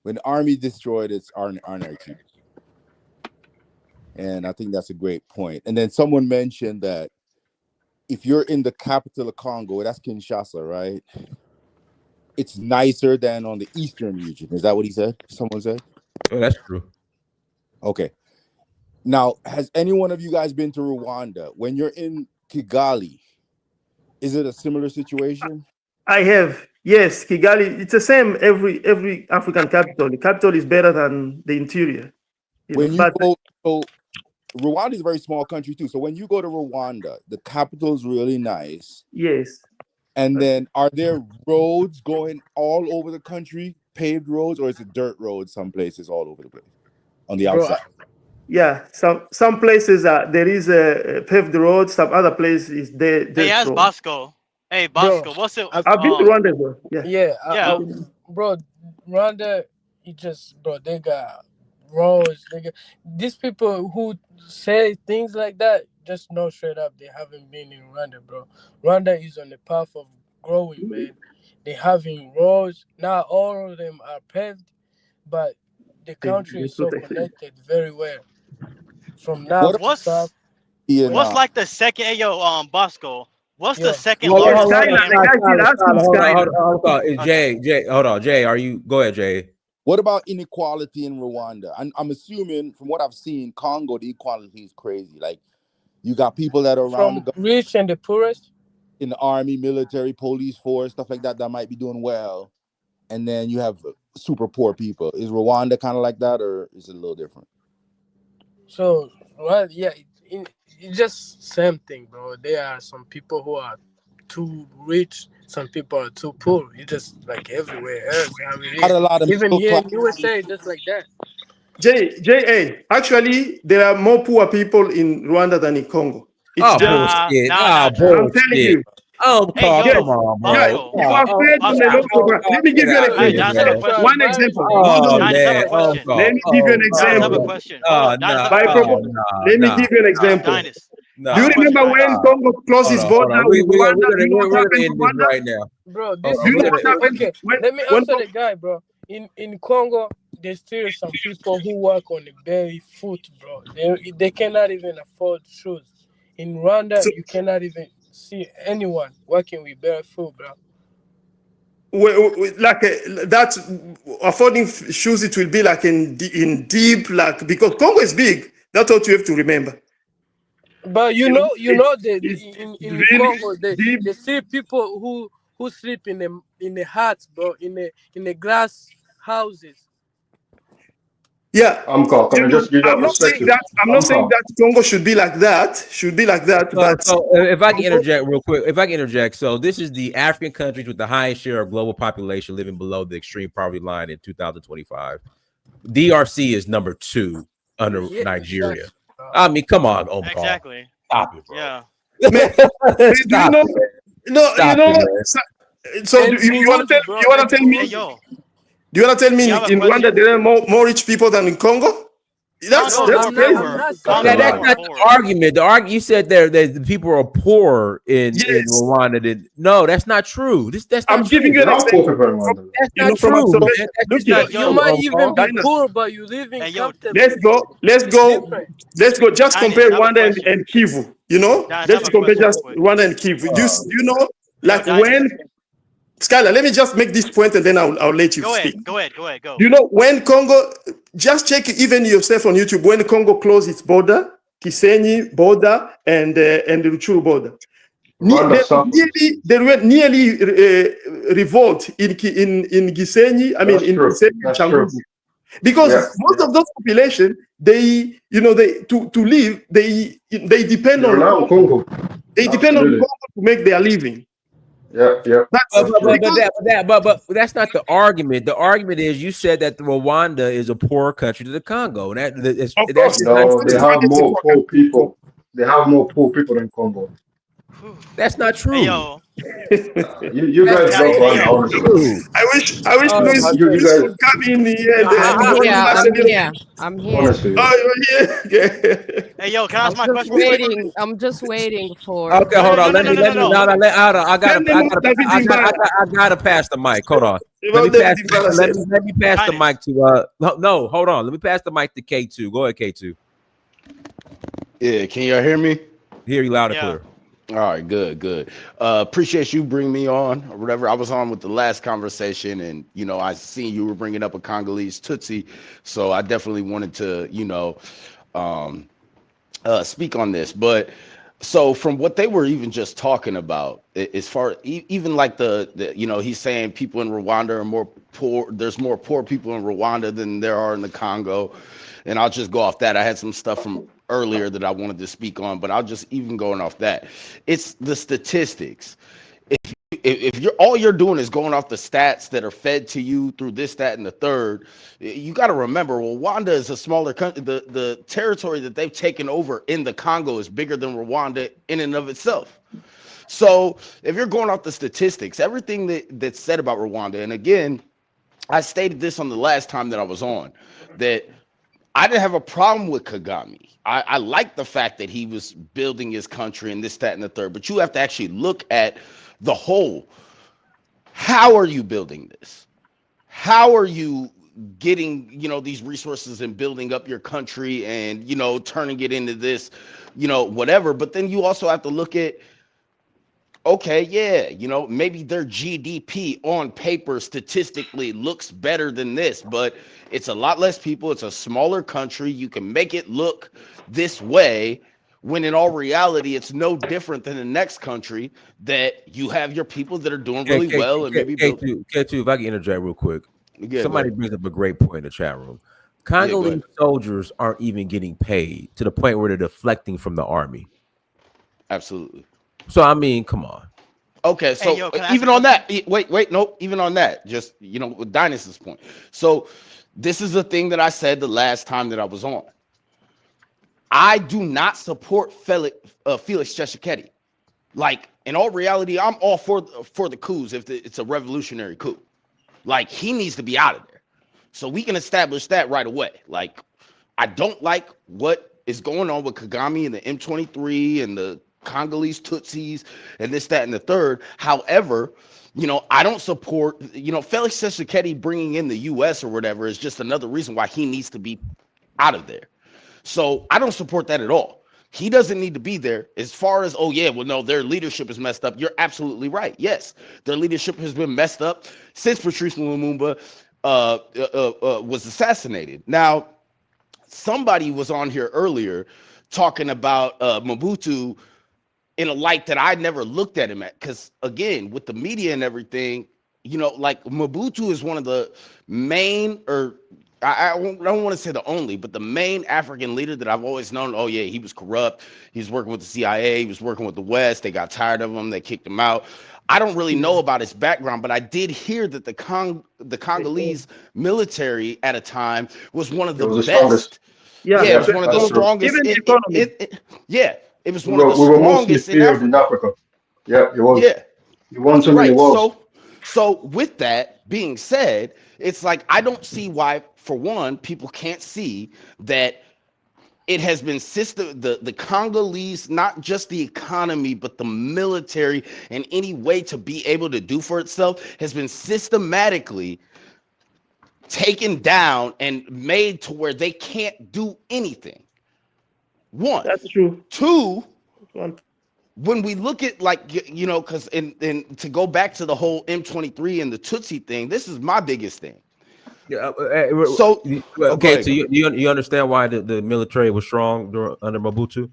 when the army destroyed its anarchy. And I think that's a great point. And then someone mentioned that if you're in the capital of Congo, that's Kinshasa, right? It's nicer than on the eastern region. Is that what he said? Someone said? Oh, that's true. Okay. Now, has any one of you guys been to Rwanda? When you're in Kigali, is it a similar situation? I have. Yes, Kigali. It's the same every African capital. The capital is better than the interior. When you go, so Rwanda is a very small country too. So when you go to Rwanda, the capital is really nice. Yes. And then are there roads going all over the country, paved roads, or is it dirt roads some places all over the place on the outside? Yeah, some places there is a paved road. Some other places there. Hey, ask Bosco. Hey, Bosco, what's it? I've been to Rwanda, bro. Yeah, bro, Rwanda, they got roads. These people who say things like that just know straight up they haven't been in Rwanda, bro. Rwanda is on the path of growing, man. They having roads. Not all of them are paved, but the country is so connected very well. From north to south. What's like the second? Hey, yo, Bosco. What's the second Hold largest on. Okay. Jay, hold on. Jay, go ahead, Jay. What about inequality in Rwanda? I'm assuming from what I've seen, Congo, the equality is crazy. Like you got people that are around from rich and the poorest in the army, military, police force, stuff like that might be doing well. And then you have super poor people. Is Rwanda kind of like that, or is it a little different? So, well, yeah, it's just same thing, bro. There are some people who are too rich, some people are too poor. It's just like everywhere. Not a lot of Even middle here in class. USA, just like that. Actually, there are more poor people in Rwanda than in Congo. It's bullshit. I'm Bullshit. telling you. Oh, come on, bro. Yeah, you are fed from the local. Let me give you an example. One example. Hold on. Let me give you an example. Let me give you an example. Do you remember when Congo closed its border with Rwanda? Do you know what happened to Rwanda? right now. Bro, Do you know what happened? Okay, let me answer the guy, bro. In Congo, there's still some people who work on the bare foot, bro. They cannot even afford shoes. In Rwanda, you cannot even see anyone working with bare foot, bro. That's affording shoes. It will be like in deep, like because Congo is big. That's what you have to remember. But you know that in Congo, they see people who sleep in the huts, bro, in the glass houses. Yeah, Can I just give that I'm not saying that. I'm not saying that Congo should be like that. But So if I can interject real quick, so this is the African countries with the highest share of global population living below the extreme poverty line in 2025. DRC is number 2 under Nigeria. I mean, come on, Omar. Exactly. Stop it, bro. Yeah. Stop it. So you want to tell me? Hey, yo. Do you want to tell me in Rwanda there are more rich people than in Congo? That's crazy. That's not the argument. You said the people are poor in Rwanda. No, that's not true. I'm giving you an example. That's not true. You might even be poor, but you live in comfortable. Let's go. Just compare Rwanda and Kivu. Let's compare just Rwanda and Kivu. You know, like when. Skylar, let me just make this point and then I'll let you speak. Go ahead. You know, when Congo, just check even yourself on YouTube, when Congo closed its border, Kisenyi border and the Ruchuru border, there were nearly revolt in Gisenyi, in Gisenyi, Changugu. because Yeah, most of those population, they to live, they depend they on rely on Congo. Congo. They depend on Absolutely. Congo to make their living. Yeah, That's that's true. But that's not the argument. The argument is you said that Rwanda is a poor country to the Congo. That's Of that's course, just not No, they true. have more poor people. They have more poor people than Congo. That's not Hey true. yo, You That's guys love hey Rwanda, yo. honestly. true. I wish Oh Luis my You goodness. would guys, come in here and I'm give here. us a I'm little. here. I'm here. honestly. Oh, you're here. Hey yo, can I I'm ask my just question real quick? waiting. I'm just waiting for Okay, No, no, hold no, on. no, no, no, no, no. Hold on. Send them off David Dimbala. I gotta pass the mic. Hold on. About David Dimbala says. Let me pass the Highness. mic to no, hold on. Let me pass the mic to K2. Go ahead, K2. Yeah, can y'all hear me? Hear you loud and Yeah. clear. All right, good. Appreciate you bringing me on or whatever. I was on with the last conversation, and I seen you were bringing up a Congolese Tutsi, so I definitely wanted to speak on this. But so from what they were even just talking about, as far even like the he's saying people in Rwanda are more poor. There's more poor people in Rwanda than there are in the Congo, and I'll just go off that. I had some stuff from earlier that I wanted to speak on, but I'll just even going off that. It's the statistics. If you're all you're doing is going off the stats that are fed to you through this, that, and the third, you got to remember, Rwanda is a smaller country. The territory that they've taken over in the Congo is bigger than Rwanda in and of itself. So if you're going off the statistics, everything that's said about Rwanda, and again, I stated this on the last time that I was on, that I didn't have a problem with Kagame. I like the fact that he was building his country and this, that, and the third, but you have to actually look at the whole. How are you building this? How are you getting, these resources and building up your country and, turning it into this, whatever. But then you also have to look at, okay, yeah, maybe their GDP on paper statistically looks better than this, but it's a lot less people. It's a smaller country. You can make it look this way when in all reality, it's no different than the next country that you have your people that are doing really well and maybe build. K2, if I can interject real quick. Yeah, Somebody brings up a great point in the chat room. Congolese soldiers aren't even getting paid to the point where they're deflecting from the army. Absolutely. So, I mean, come on. Okay, so Hey, yo, even on that, wait, nope, even on that, just, with Dynas's point. So this is the thing that I said the last time that I was on. I do not support Felix Tshisekedi. Like, in all reality, I'm all for the coups if it's a revolutionary coup. Like, he needs to be out of there. So we can establish that right away. Like, I don't like what is going on with Kagame and the M23 and the Congolese Tutsis and this, that, and the third. However, I don't support, Felix Tshisekedi bringing in the U.S. or whatever is just another reason why he needs to be out of there. So I don't support that at all. He doesn't need to be there. As far as, oh yeah, well, no, their leadership is messed up. You're absolutely right. Yes, their leadership has been messed up since Patrice Lumumba was assassinated. Now, somebody was on here earlier talking about Mobutu in a light that I never looked at him at. Because again, with the media and everything, like Mobutu is one of the main, or I don't want to say the only, but the main African leader that I've always known. Oh yeah, he was corrupt. He was working with the CIA. He was working with the West. They got tired of him. They kicked him out. I don't really know about his background, but I did hear that the Congolese military at a time was one of the best. Yeah, it was one of the that's true. strongest. Even the economy. It was We one of the were mostly strongest in feared in Africa. Africa. Yeah, it was. Yeah. You won so many Right. wars. So with that being said, it's like I don't see why, for one, people can't see that it has been the Congolese, not just the economy, but the military and any way to be able to do for itself has been systematically taken down and made to where they can't do anything. One. That's true. Two. When we look at, like, because and to go back to the whole M23 and the Tutsi thing, this is my biggest thing. Yeah. So okay, ahead, so you understand why the military was strong under Mobutu?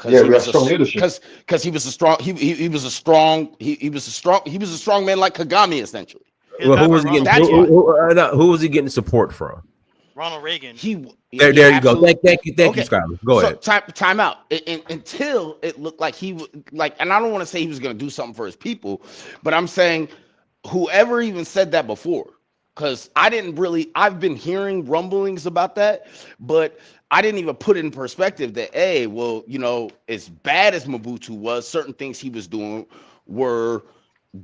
Yeah, we have strong leadership. Because he was a strong man like Kagame, essentially. Well, who was he getting? That's why. Who was he getting support from? Ronald Reagan. There you go. Thank you, Skyler. Go ahead. Time out. Until it looked like he like, and I don't want to say he was going to do something for his people, but I'm saying whoever even said that before, because I've been hearing rumblings about that, but I didn't even put it in perspective that, hey, well, as bad as Mobutu was, certain things he was doing were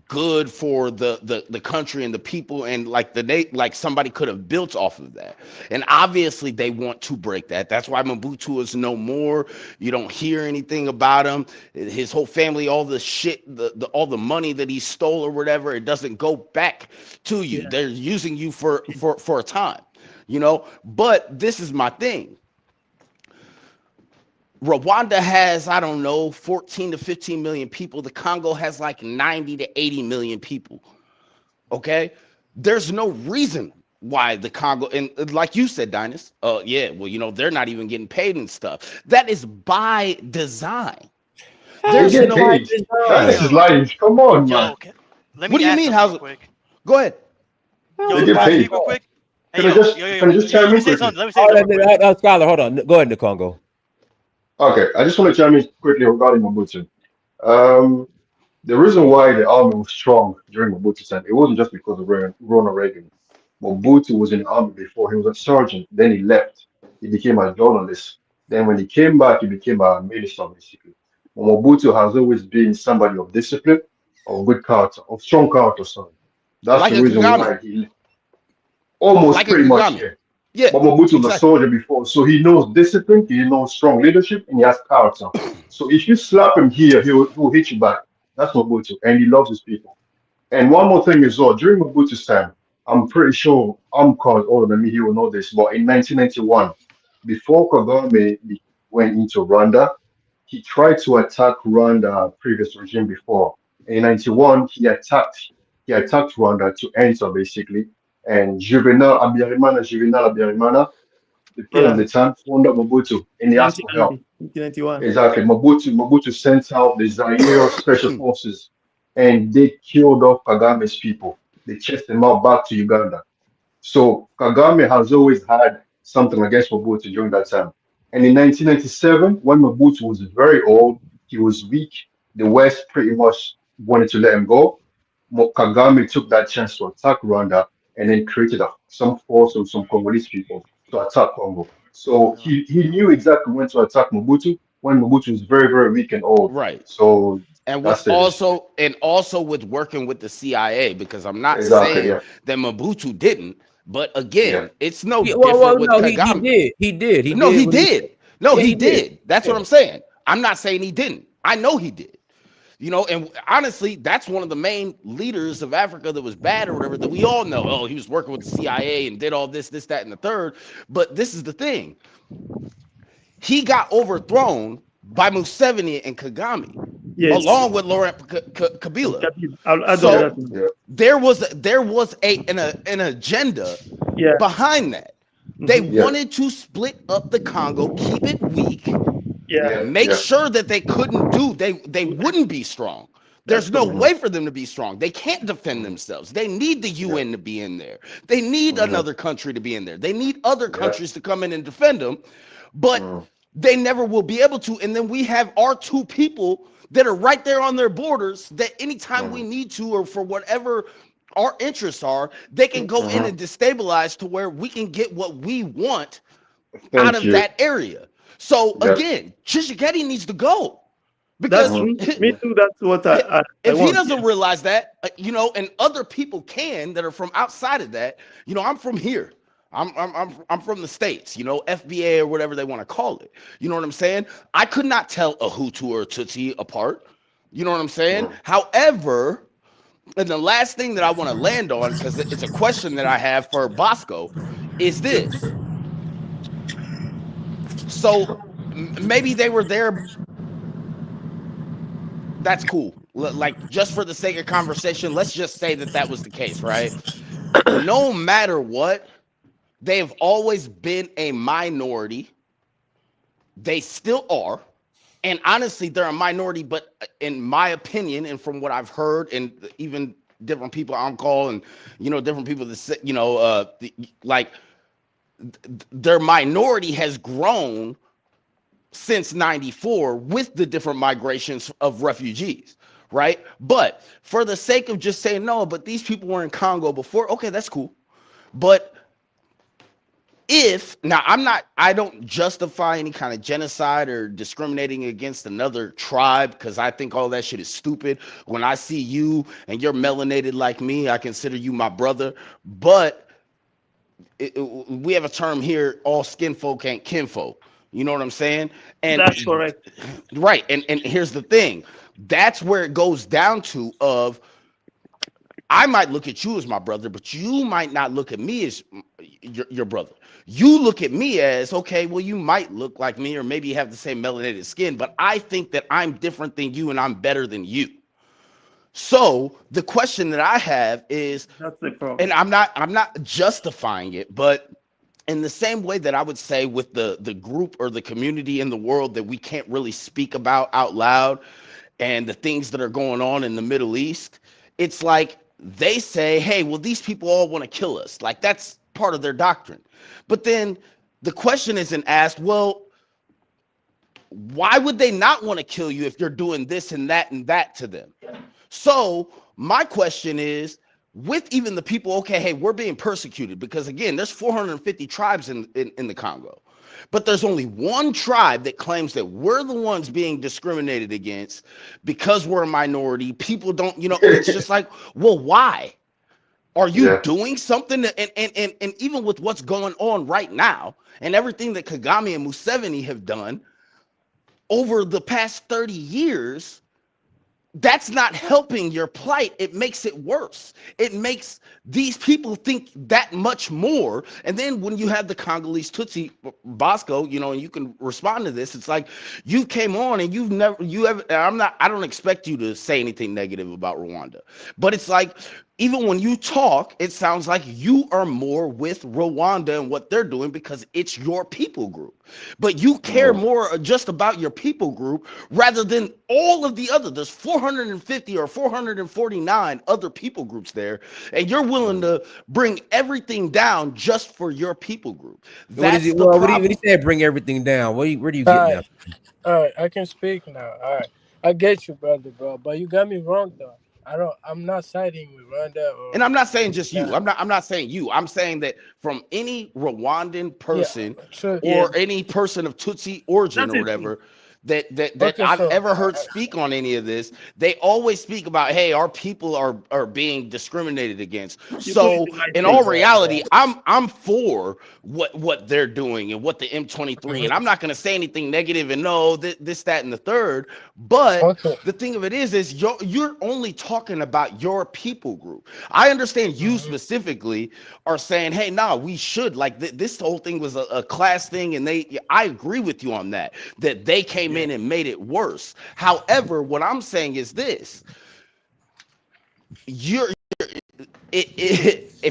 good for the country and the people, and like somebody could have built off of that. And obviously they want to break that. That's why Mobutu is no more. You don't hear anything about him. His whole family, all the shit, all the money that he stole or whatever, it doesn't go back to you. Yeah. They're using you for a time, but this is my thing. Rwanda has, I don't know, 14 to 15 million people. The Congo has like 90 to 80 million people. Okay? There's no reason why the Congo, and like you said, Dinas, they're not even getting paid and stuff. That is by design. There's no paid. This is life. Come on, man. Let me what do you mean? How's quick? Go ahead. They get paid. Real quick. Can I just chime in quickly? Let me say something. Skyler, hold on. Go ahead, Congo. Okay, I just want to chime in quickly regarding Mobutu. The reason why the army was strong during Mobutu's time, it wasn't just because of Ronald Reagan. Mobutu was in the army before. He was a sergeant. Then he left. He became a journalist. Then when he came back, he became a minister, basically. But Mobutu has always been somebody of discipline, of good character, of strong character, sorry. That's like the reason why he almost like pretty much, yeah. Yeah, but Mobutu was a soldier before, so he knows discipline, he knows strong leadership, and he has character. So if you slap him here, he will hit you back. That's Mobutu, and he loves his people. And one more thing as well, during Mobutu's time, I'm pretty sure called older than me, he will know this, but in 1991, before Kagame went into Rwanda, he tried to attack Rwanda previous regime before. In 91, he attacked Rwanda to enter basically. And Juvenal Abiyarimana, the president at the time, phoned up Mobutu and he asked for help. 1991. Exactly. Mobutu sent out the Zaire special forces and they killed off Kagame's people. They chased them out back to Uganda. So Kagame has always had something against Mobutu during that time. And in 1997, when Mobutu was very old, he was weak, the West pretty much wanted to let him go. Kagame took that chance to attack Rwanda and then created some force of some Congolese people to attack Congo. So he knew exactly when to attack Mobutu when Mobutu was very, very weak and old. Right. So and with also with working with the CIA, because I'm not saying that Mobutu didn't, but again, it's no different with Kagame. He did. No, he did. He did. That's what I'm saying. I'm not saying he didn't. I know he did. And honestly, that's one of the main leaders of Africa that was bad or whatever that we all know. Oh, he was working with the CIA and did all this, that, and the third. But this is the thing. He got overthrown by Museveni and Kagame, along with Laurent Kabila. So there was an agenda behind that. They wanted to split up the Congo, keep it weak, make sure that they wouldn't be strong. There's no way for them to be strong. They can't defend themselves. They need the UN to be in there. They need another country to be in there. They need other countries to come in and defend them, but they never will be able to. And then we have our two people that are right there on their borders that anytime we need to, or for whatever our interests are, they can go in and destabilize to where we can get what we want out of that area. So again, Tshisekedi needs to go. Because me too. That's what I if want. He doesn't realize that, and other people can that are from outside of that. I'm from here. I'm from the States. FBA or whatever they want to call it. You know what I'm saying? I could not tell a Hutu or a Tutsi apart. You know what I'm saying? However, and the last thing that I want to land on, because it's a question that I have for Bosco, is this. So maybe they were there. That's cool. Like, just for the sake of conversation, let's just say that was the case, right? No matter what, they've always been a minority. They still are. And honestly, they're a minority, but in my opinion, and from what I've heard, and even different people on call, and different people that say, like their minority has grown since 94 with the different migrations of refugees, right? But for the sake of just saying no, but these people were in Congo before, okay, that's cool. But I don't justify any kind of genocide or discriminating against another tribe, because I think all that shit is stupid. When I see you and you're melanated like me, I consider you my brother. But we have a term here: all skin folk ain't kinfolk. You know what I'm saying? And That's correct. Right. And here's the thing. That's where it goes down to of, I might look at you as my brother, but you might not look at me as your brother. You look at me as, okay, well, you might look like me, or maybe you have the same melanated skin, but I think that I'm different than you and I'm better than you. So the question that I have is, that's the problem. And I'm not justifying it, but in the same way that I would say with the group or the community in the world that we can't really speak about out loud, and the things that are going on in the Middle East, it's like they say, hey, well, these people all want to kill us. Like, that's part of their doctrine. But then the question isn't asked, well, why would they not want to kill you if you're doing this and that to them? So my question is, with even the people, okay, hey, we're being persecuted because, again, there's 450 tribes in the Congo. But there's only one tribe that claims that we're the ones being discriminated against because we're a minority. People don't, it's just like, well, why? Are you doing something? And even with what's going on right now and everything that Kagame and Museveni have done over the past 30 years, that's not helping your plight. It makes it worse. It makes these people think that much more. And then when you have the Congolese Tutsi, Bosco, and you can respond to this, it's like, you came on and I don't expect you to say anything negative about Rwanda, but it's like, even when you talk, it sounds like you are more with Rwanda and what they're doing because it's your people group. But you care more just about your people group rather than all of the other. There's 450 or 449 other people groups there, and you're willing to bring everything down just for your people group. What do you say? Bring everything down. Where do you get now? All right, I can speak now. All right, I get you, brother, bro. But you got me wrong, though. I'm not siding with Rwanda. And I'm not saying just you. I'm not saying you. I'm saying that from any Rwandan person or any person of Tutsi origin or whatever that I've ever heard speak on any of this, they always speak about, hey, our people are being discriminated against. So in all reality, I'm for what they're doing and what the M23, and I'm not going to say anything negative and no this, that, and the third. But the thing of it is you're only talking about your people group. I understand you specifically are saying, hey, nah, we should, like, this whole thing was a class thing, and I agree with you on that they came in and made it worse. However, what I'm saying is this: if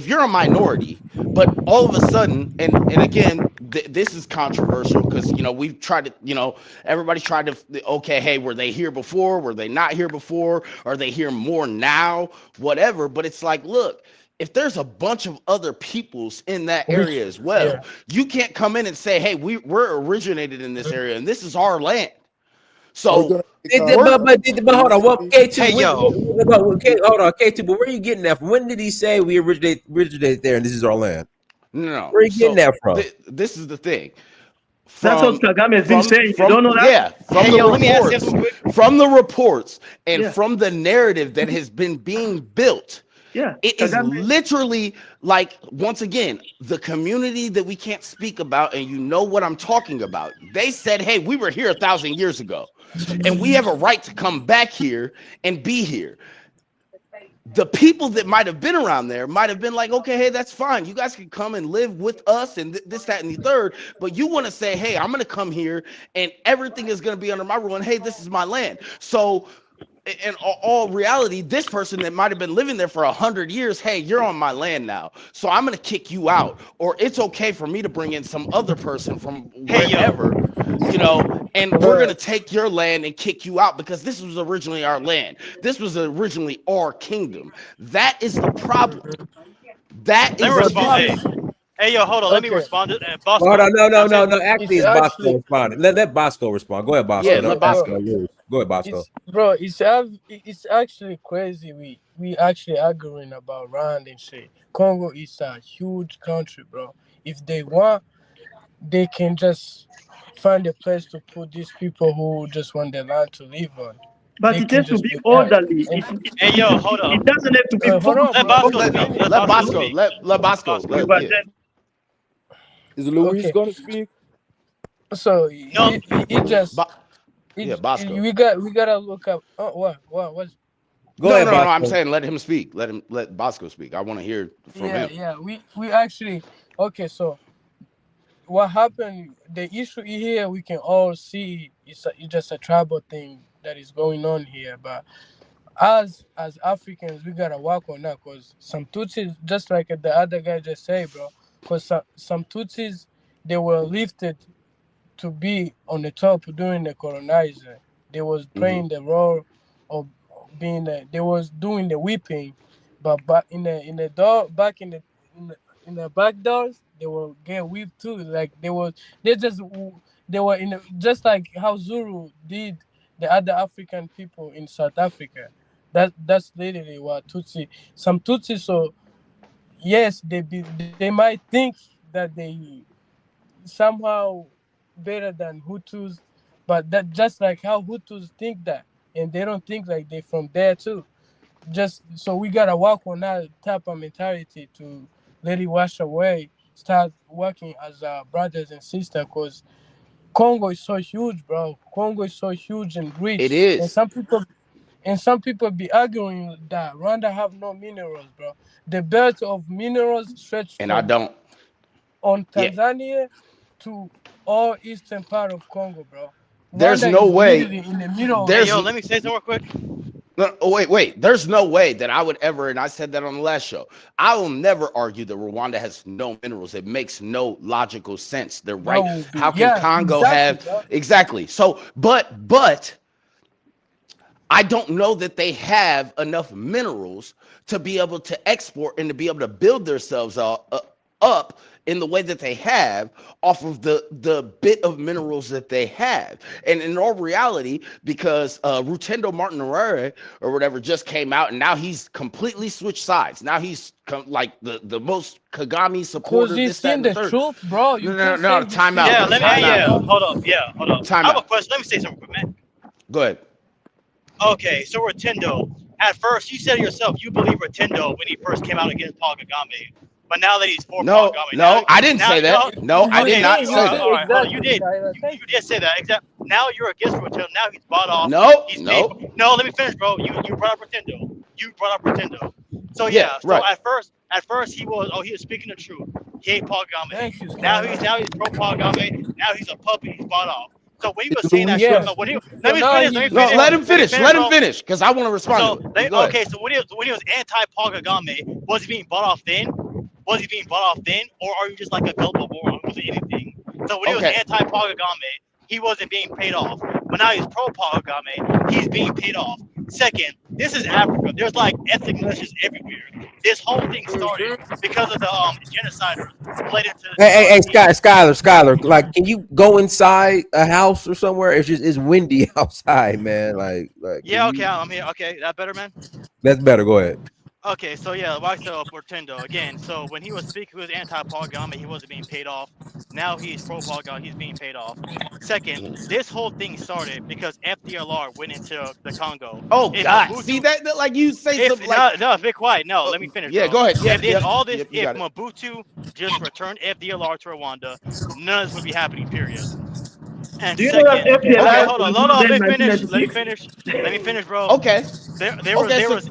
you're a minority, but all of a sudden, and again, this is controversial because we've tried to, everybody's tried to, okay, hey, were they here before? Were they not here before? Are they here more now? Whatever. But it's like, look, if there's a bunch of other peoples in that area as well, you can't come in and say, hey, we're originated in this area and this is our land. So, but hold on, what K2? Hey, yo. Hold on, K2. But where are you getting that from? When did he say we originated there and this is our land? No. Where are you getting that from? This is the thing. That's what Kagame has been saying. You don't know that? Yeah, from the reports and from the narrative that has been being built. Yeah, it is literally like, once again, the community that we can't speak about, and you know what I'm talking about. They said, hey, we were here 1,000 years ago, and we have a right to come back here and be here. The people that might have been around there might have been like, okay, hey, that's fine. You guys can come and live with us and this, that, and the third. But you want to say, hey, I'm going to come here and everything is going to be under my rule. And hey, this is my land. So in all reality, this person that might have been living there for 100 years, hey, you're on my land now, so I'm going to kick you out. Or it's okay for me to bring in some other person from wherever you know, and we're going to take your land and kick you out because this was originally our land. This was originally our kingdom. That is the problem. That Let is me the respond. problem. Hey, yo, hold on. Let me respond to Hold Bosco. on, no, no, I'm no, saying no. Actually, It's it's Bosco actually responding. Let Bosco respond. Go ahead, Bosco. Yeah, That let okay, was bro. Bosco. yours. Go ahead, Bosco. It's actually crazy. We actually arguing about Rwanda and shit. Congo is a huge country, bro. If they want, they can just find a place to put these people who just want their land to live on. But They it can has to just be do that. orderly. And Hey, yo, hold up. It doesn't have to be hold on, forced. Let bro. Let Bosco me speak. finish. Let Let Bosco Bosco. speak. Let Bosco. Bosco. Let, But yeah. then Is Luis Okay, going to speak? so No, it just Bo- yeah, Bosco. we gotta look up. Oh, what? Go No, ahead, no, no. I'm Bosco. saying let him speak. Let Bosco speak. I want to hear from Yeah, him. yeah. We actually okay. So what happened? The issue here we can all see it's just a tribal thing that is going on here. But as Africans, we gotta work on that because some Tutsis, just like the other guy just said, bro. Because some Tutsis they were lifted to be on the top during the colonizer. They was Hmm. playing the role of being they was doing the whipping, but back in the door back in the in the back doors they will get whipped too. Like they just they were in just like how Zulu did the other African people in South Africa. That's literally what Tutsi. Some Tutsi, so yes, they might think that they somehow better than Hutus, but that just like how Hutus think that, and they don't think like they from there too. Just so we gotta work on that type of mentality to let it wash away. Start working as brothers and sisters, cause Congo is so huge, bro. Congo is so huge and It rich, is, and some people be arguing that Rwanda have no minerals, bro. The belt of minerals stretch and I from don't. on Yeah, Tanzania to all eastern part of Congo, bro. there's Rwanda no is way. literally in the middle of hey, it. There's yo, let me say something real quick. no, oh, wait. There's no way that I would ever, and I said that on the last show. I will never argue that Rwanda has no minerals. It makes no logical sense. They're That right. will be How can yeah, Congo exactly, have bro. exactly? So, but I don't know that they have enough minerals to be able to export and to be able to build themselves up in the way that they have off of the bit of minerals that they have. And in all reality, because Rutendo Martinelli or whatever just came out and now he's completely switched sides. Now he's like the most Kagame Cause supporter, he's this, that, seen and the the third. truth, bro. You No, no, can't no, say no, he's time seen out. Yeah, the let me. Hey, Time light, yeah, out. bro. hold up. Time I have a out. question. Let me say something, quick, man. Go ahead. Okay, so Rotendo. At first, you said yourself you believe Rotendo when he first came out against Paul Kagame, but now that he's for Paul No, Kagame, no, I didn't now say that. No, I did okay, not You say say that. all right, hold on. You exactly, did, Skylar. Thank you you. did say that. Exactly. Now you're against Rotendo. Now he's bought off. No, He's paid. no. No, let me finish, bro. You brought up Rotendo. You brought up Rotendo. So Yeah, yeah. So right. at first he was speaking the truth. He hate Paul Thank you, Kagame. Skylar. Now he's pro Paul Kagame. Now he's a puppet. He's bought off. So when he Is was saying that Luis shit, going Yeah. to no, when he speak? So now let me he's No, finish, let him let me finish. finish, Let him bro. finish, because I want to respond to So it. You go ahead. okay, so when he was anti Paul Kagame, was he being bought off then? Was he being bought off then, or are you just like a gullible moron who doesn't anything? So when he was Okay. anti Paul Kagame, he wasn't being paid off, but now he's pro Paul Kagame. He's being paid off. Second, this is Africa. There's like ethnic militias everywhere. This whole thing started because of the genociders fled into Hey, East. Skylar. Like, can you go inside a house or somewhere? It's windy outside, man. Can Yeah, okay, you? I'm here. Okay, that better, man. That's better. Go ahead. Okay, so yeah, back to Portendo again. So when he was speaking, he was anti-Paul Kagame. He wasn't being paid off. Now he's pro-Paul Kagame. He's being paid off. Second, this whole thing started because FDLR went into the Congo. Oh If God, see Mobutu, that like you say if something like, no, be quiet. No, let me finish, yeah, bro. go ahead. If Yep, this yep, all this, yep. You if got it. Mobutu just returned FDLR to Rwanda, none of this would be happening. Period. And do you know that second, okay, FDLR Okay, was hold on, founded let in me finish. Let me 1996? finish. Let me finish, bro. okay, okay. There So, was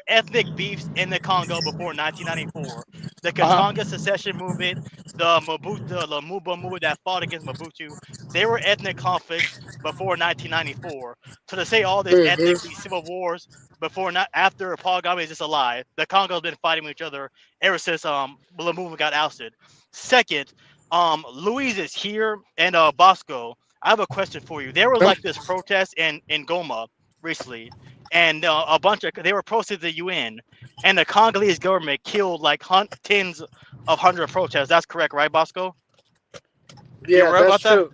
ethnic beefs in the Congo before 1994. The uh huh. Katanga secession movement, the Lumumba movement that fought against Mobutu, they were ethnic conflicts before 1994. So to say all this these civil wars before not after Paul Kagame is just a lie. The Congo's been fighting with each other ever since Lumumba got ousted. Second, Louise is here, and Bosco, I have a question for you. There was like this protest in Goma recently, and a bunch of they were protesting the UN, and the Congolese government killed like tens of hundred of protesters. That's correct, right, Bosco? You Yeah, aware that's about that? true.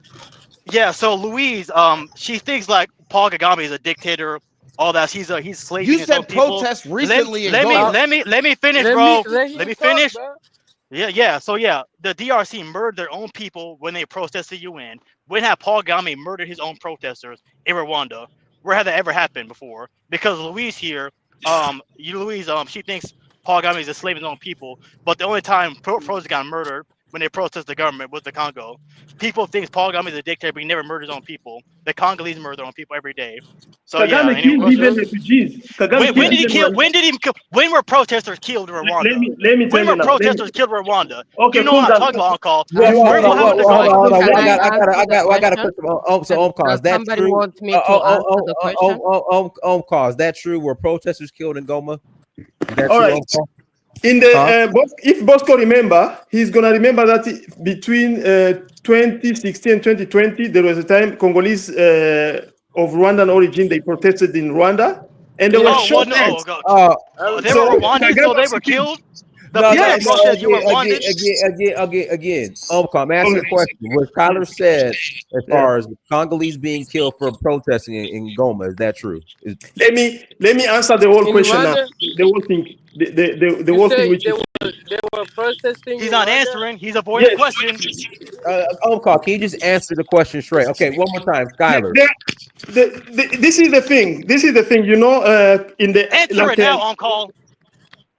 Yeah. So Louise, she thinks like Paul Kagame is a dictator. All that he's You slaving his own said people. protests recently in Goma. Let me finish, Let me bro. let Let him me talk, finish. bro. Yeah. So yeah, the DRC murdered their own people when they protested the UN. When had Paul Kagame murdered his own protesters in Rwanda? Where had that ever happened before? Because Louise here, Louise, she thinks Paul Kagame is a slave of his own people. But the only time protesters got murdered when they protested the government was the Congo. People think Paul Kagame is a dictator, but he never murdered his own people. The Congolese murder their own people every day. So yeah, Kagame any killed even questions? refugees. Kagame When killed did he even kill? When did he kill? When were protesters killed in Rwanda? let me tell When you were now. protesters killed in Rwanda? You Okay, know cool what I'm down. talking about, on call. Well, Can, Where? What happened to hold on, Congo? hold on. can I I got, I got, answer I the got, I got a question? question. So, Does cause that somebody true? want me to answer the question? Cause that true? Were protesters killed in Goma? Is that All true? right. In the Huh? if Bosco remember, he's gonna remember that between 2016 and 2020, there was a time Congolese of Rwandan origin they protested in Rwanda, and they were Yeah. Oh well, shot no. at. They So were Rwandans, so they Kagame were killed. killed. The No, people no, that Yes. no. protested, you were Rwandan. Again. I'm asking a Okay. question. What Kyler said as Yeah. far as Congolese being killed for protesting in Goma, is that true? Let me answer the whole In question now. Rwanda, The whole thing. The you whole thing say which is they were protesting He's in not Rwanda. answering. He's avoiding the yes. question. Can you just answer the question straight? Okay, one more time, Skyler. This is the thing. This is the thing. You know, in the Answer like. it now, on call.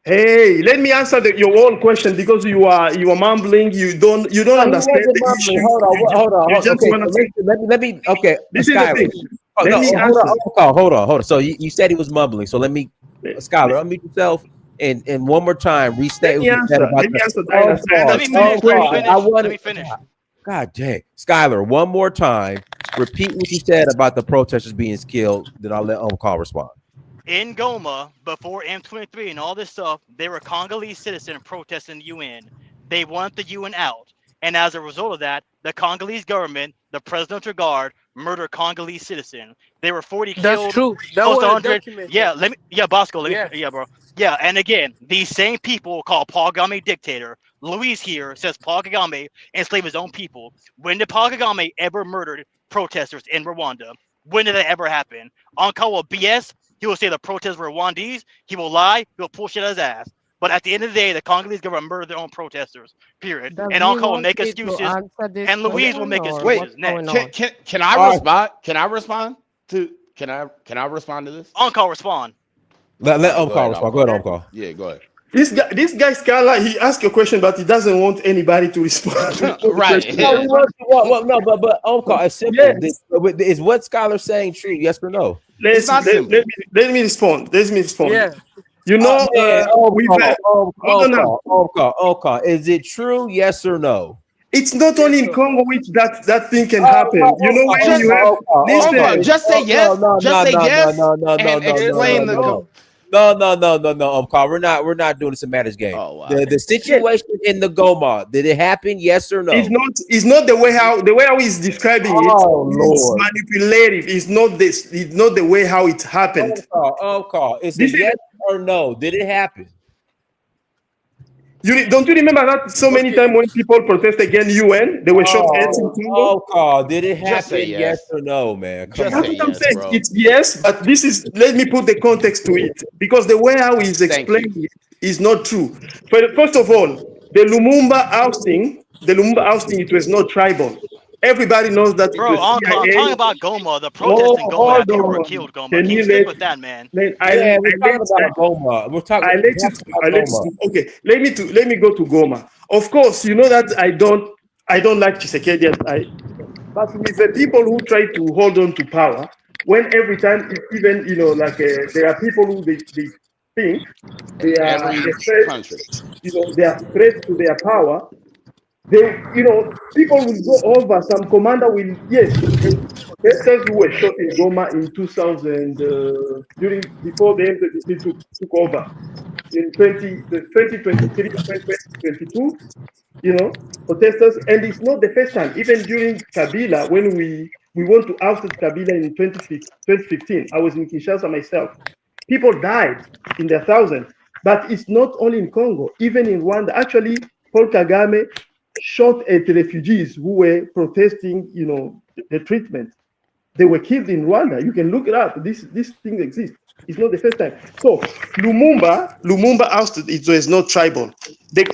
Hey, let me answer your own question because you are mumbling. You don't No, he understand wasn't the mumbling. issue. Hold on, You just Okay, want so to say let me. Okay, this is the Skyler. thing. Oh, Let no, me hold answer. on, hold on. So you said he was mumbling. So let me, Skyler, unmute yourself and one more time restate Let what me you said answer. about Let me the answer. I Let understand me the finish. Let me question. I finish. Let wanted. me finish. God dang, Skyler, one more time. Repeat what you said about the protesters being killed. Then I'll let call respond. In Goma, before M23 and all this stuff, they were Congolese citizens protesting the UN. They want the UN out. And as a result of that, the Congolese government, the presidential guard, murdered Congolese citizens. There were 40 That's killed, true. That close to was 100. documented. Bosco, Yeah. bro. Yeah, and again, these same people call Paul Kagame dictator. Louise here says Paul Kagame enslaved his own people. When did Paul Kagame ever murder protesters in Rwanda? When did that ever happen? Onkawa BS. He will say the protests were Rwandese. He will lie. He'll pull shit out his ass. But at the end of the day, the Congolese government murdered their own protesters. Period. Does And he Onkawa will want make me to excuses, answer this and Louise will question make or Wait, what's excuses. going Next, on? can I All right, respond? Can I respond to? Can I respond to this? Onkawa respond. All let right, go call ahead. I'll respond. Go call. ahead, call. Yeah, go This guy Scala, he asked a question, but he doesn't want anybody to respond to ahead. the Right. question. No, we want no, but call. It's simple. Yes. Is what Skyler saying true? Yes or no? It's not simple. Let me respond. Let me respond. Yeah. You know, Man, we've hold on now. call. Is it true? Yes or no? It's not Yes only in or Congo no? which that thing can happen. You know when Just you have Uncle, listen. just say yes. Just say yes and Yes or explain the. no? No. Call. We're not doing a semantics game. Oh wow. The Yes, situation in the Goma, did it happen? Yes or no? it's not the way how he's describing it Oh is Lord. manipulative. It's not the way how it happened. Call. It's a This is yes or no. Did it happen? don't you remember that so many Okay. times when people protest against UN, they were shot at in Congo? Call. Did it Just say happen? Yes yes. or no, man? Come Just That's say on. what I'm yes, saying. bro. It's yes, but this is let me put the context to it because the way how he's Thank you. explaining it is not true. But first of all, the Lumumba ousting, it was not tribal. Everybody knows that it Bro, was Onkawa, I'm talking CIA. about Goma. The protests Oh, in Goma that hold people were on. killed. Goma. Can Can you you stick with that, man? Yeah, we're talking about Goma. I let you About I let Goma. you okay. Let me go to Goma. Of course, you know that I don't like Tshisekedi. But with the people who try to hold on to power, when every time, even like there are people who they think they are a Every threat, country. they are threat to their power. They, people will go over. Some commander will, yes, persons who were shot in Goma in 2000 during before the MZDC took over in 2023 2022. protesters, and it's not the first time. Even during Kabila, when we want to oust Kabila in 2015, I was in Kinshasa myself. People died in their thousands, but it's not only in Congo, even in Rwanda. Actually, Paul Kagame shot at refugees who were protesting, the treatment. They were killed in Rwanda. You can look it up. This thing exists. It's not the first time. So Lumumba ousted. It was not tribal.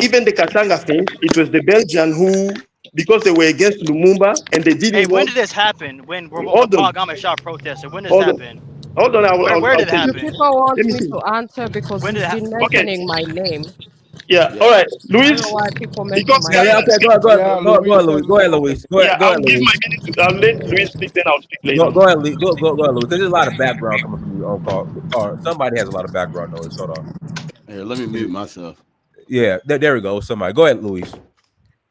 Even the Katanga thing, it was the Belgian who, because they were against Lumumba and they didn't Hey, when want. did this happen? When Hold on, Kagame shot protesters? When did this hold on, happen? hold on. Where I'll did it tell you. Do happen? people want Let me me see. to answer because When did he's it been happen? Okay. mentioning my name? Yeah. Yeah. All right, I don't Luis. know why people mention Because my Yeah, name. okay, go ahead, Louis. Go ahead, Louis. yeah, Go I'll ahead, give Louis. my minute. I'll let Luis speak. Then I'll speak later. Go ahead, Louis. Go ahead, Louis. Because there's a lot of background coming from you on call. Or somebody has a lot of background noise. Hold on. Here, let me mute myself. Yeah, there we go. Somebody. Go ahead, Louis.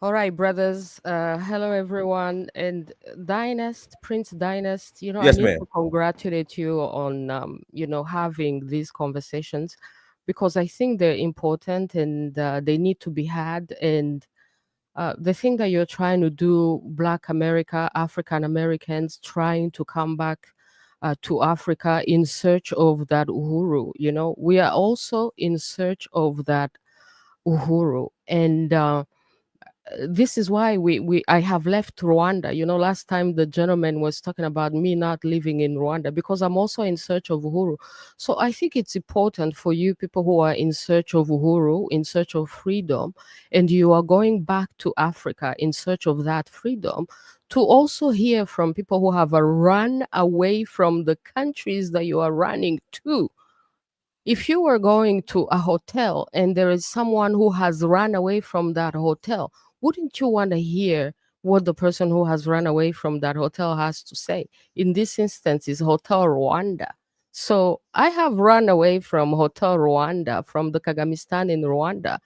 All right, brothers. Hello, everyone. And Prince Dynast, I Yes, need ma'am. to congratulate you on, having these conversations because I think they're important and they need to be had. And the thing that you're trying to do, Black America, African Americans trying to come back to Africa in search of that uhuru, we are also in search of that uhuru. And this is why I have left Rwanda. Last time the gentleman was talking about me not living in Rwanda because I'm also in search of uhuru. So I think it's important for you people who are in search of uhuru, in search of freedom, and you are going back to Africa in search of that freedom, to also hear from people who have run away from the countries that you are running to. If you were going to a hotel and there is someone who has run away from that hotel, wouldn't you want to hear what the person who has run away from that hotel has to say? In this instance, is Hotel Rwanda. So I have run away from Hotel Rwanda, from the Kagamistan in Rwanda,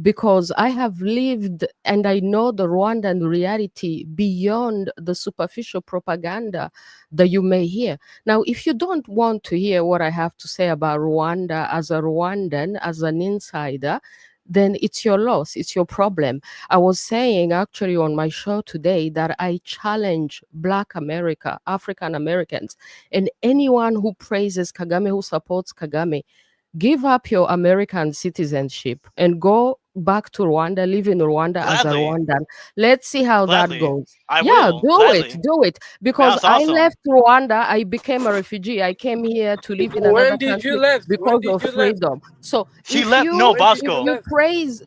because I have lived and I know the Rwandan reality beyond the superficial propaganda that you may hear. Now, if you don't want to hear what I have to say about Rwanda as a Rwandan, as an insider, then it's your loss, it's your problem. I was saying actually on my show today that I challenge Black America, African Americans, and anyone who praises Kagame, who supports Kagame, give up your American citizenship and go back to Rwanda, live in Rwanda as a Gladly. Rwandan. Let's see how that Gladly. goes. I Yeah, will. Gladly. do it. Because That's I awesome. left Rwanda, I became a refugee. I came here to live in another When did you country left? When because did of you left? freedom. So She left. No, When did you Bosco. left?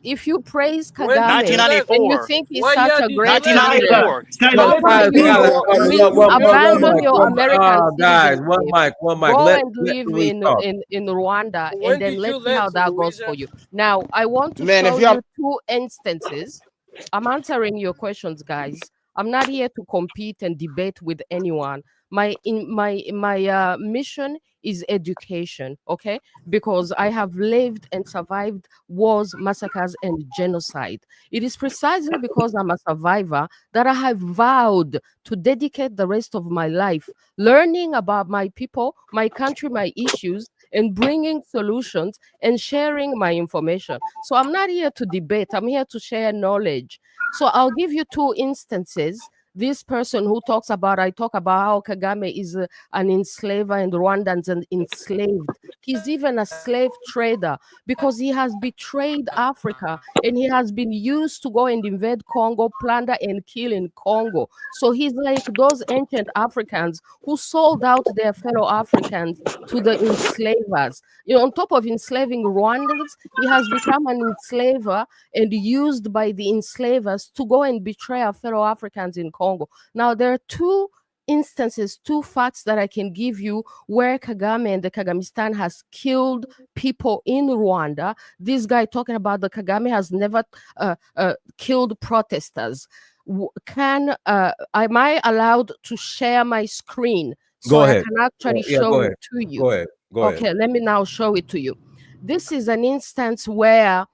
if you praise When did Kagame you left? and you 1994. think he's What such year a did you great left? leader, 1994. how about you One abandon mic, your American guys. citizenship, One mic. go Let and live Louis talk. in Rwanda, and When then did you let's see how left, that goes for Louisa? you. Now, I want to Man, show if y'all you two instances. I'm answering your questions, guys. I'm not here to compete and debate with anyone. My mission is education, okay? Because I have lived and survived wars, massacres, and genocide. It is precisely because I'm a survivor that I have vowed to dedicate the rest of my life learning about my people, my country, my issues, and bringing solutions and sharing my information. So I'm not here to debate, I'm here to share knowledge. So I'll give you two instances. This person who I talk about how Kagame is an enslaver and Rwandans and enslaved. He's even a slave trader because he has betrayed Africa and he has been used to go and invade Congo, plunder and kill in Congo. So he's like those ancient Africans who sold out their fellow Africans to the enslavers. On top of enslaving Rwandans, he has become an enslaver and used by the enslavers to go and betray our fellow Africans in Congo. Now, there are two instances, two facts that I can give you where Kagame and the Kagamistan has killed people in Rwanda. This guy talking about the Kagame has never killed protesters. Am I allowed to share my screen so Go I ahead. can actually Yeah, show go it ahead. to you? Go ahead. Go ahead. Okay, let me now show it to you. This is an instance where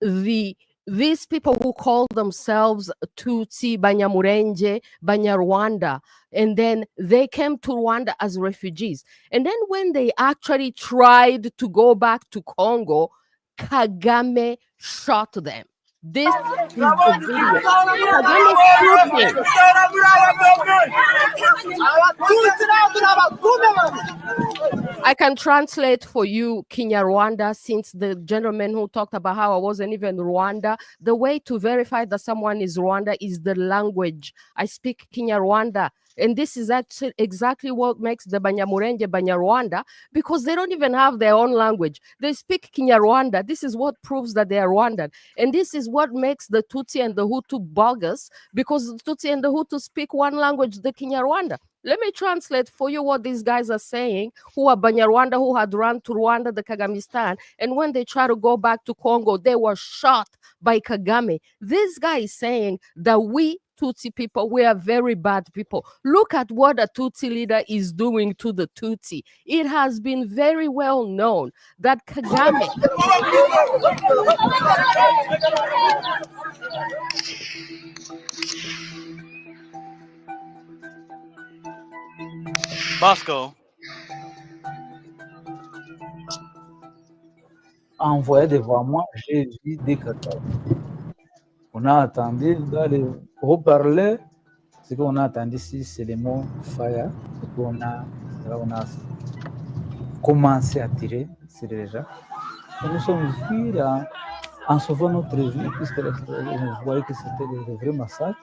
these people who call themselves Tutsi, Banyamurenge, Banyarwanda, and then they came to Rwanda as refugees. And then when they actually tried to go back to Congo, Kagame shot them. This is the video. Kagame shooting. I can translate for you Kinyarwanda, since the gentleman who talked about how I wasn't even Rwanda. The way to verify that someone is Rwanda is the language. I speak Kinyarwanda. And this is actually exactly what makes the Banyamurenge Banyarwanda, because they don't even have their own language. They speak Kinyarwanda. This is what proves that they are Rwandan. And this is what makes the Tutsi and the Hutu bogus, because the Tutsi and the Hutu speak one language, the Kinyarwanda. Let me translate for you what these guys are saying, who are Banyarwanda, who had run to Rwanda, the Kagamistan, and when they try to go back to Congo, they were shot by Kagame. This guy is saying that we Tutsi people, we are very bad people. Look at what a Tutsi leader is doing to the Tutsi. It has been very well known that Kagame... Bosco. Envoyé devant moi, j'ai vu des cadavres. On a attendu dans les haut-parleurs, ce qu'on a attendu ici, c'est le mot fire. On a commencé à tirer sur les gens. Et nous sommes venus en sauvant notre vie, puisque on voyait que c'était des vrais massacres.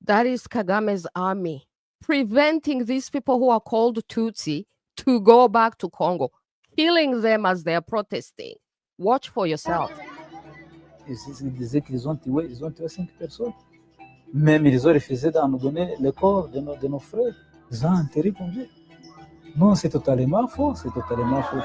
That is Kagame's army, preventing these people who are called Tutsi to go back to Congo, killing them as they are protesting. Watch for yourself. Ils disaient qu'ils ont tué 5 personnes. Même ils ont refusé de nous donner le corps de nos frères. Ils ont enterré comme ça. Non, c'est totalement faux, c'est totalement faux.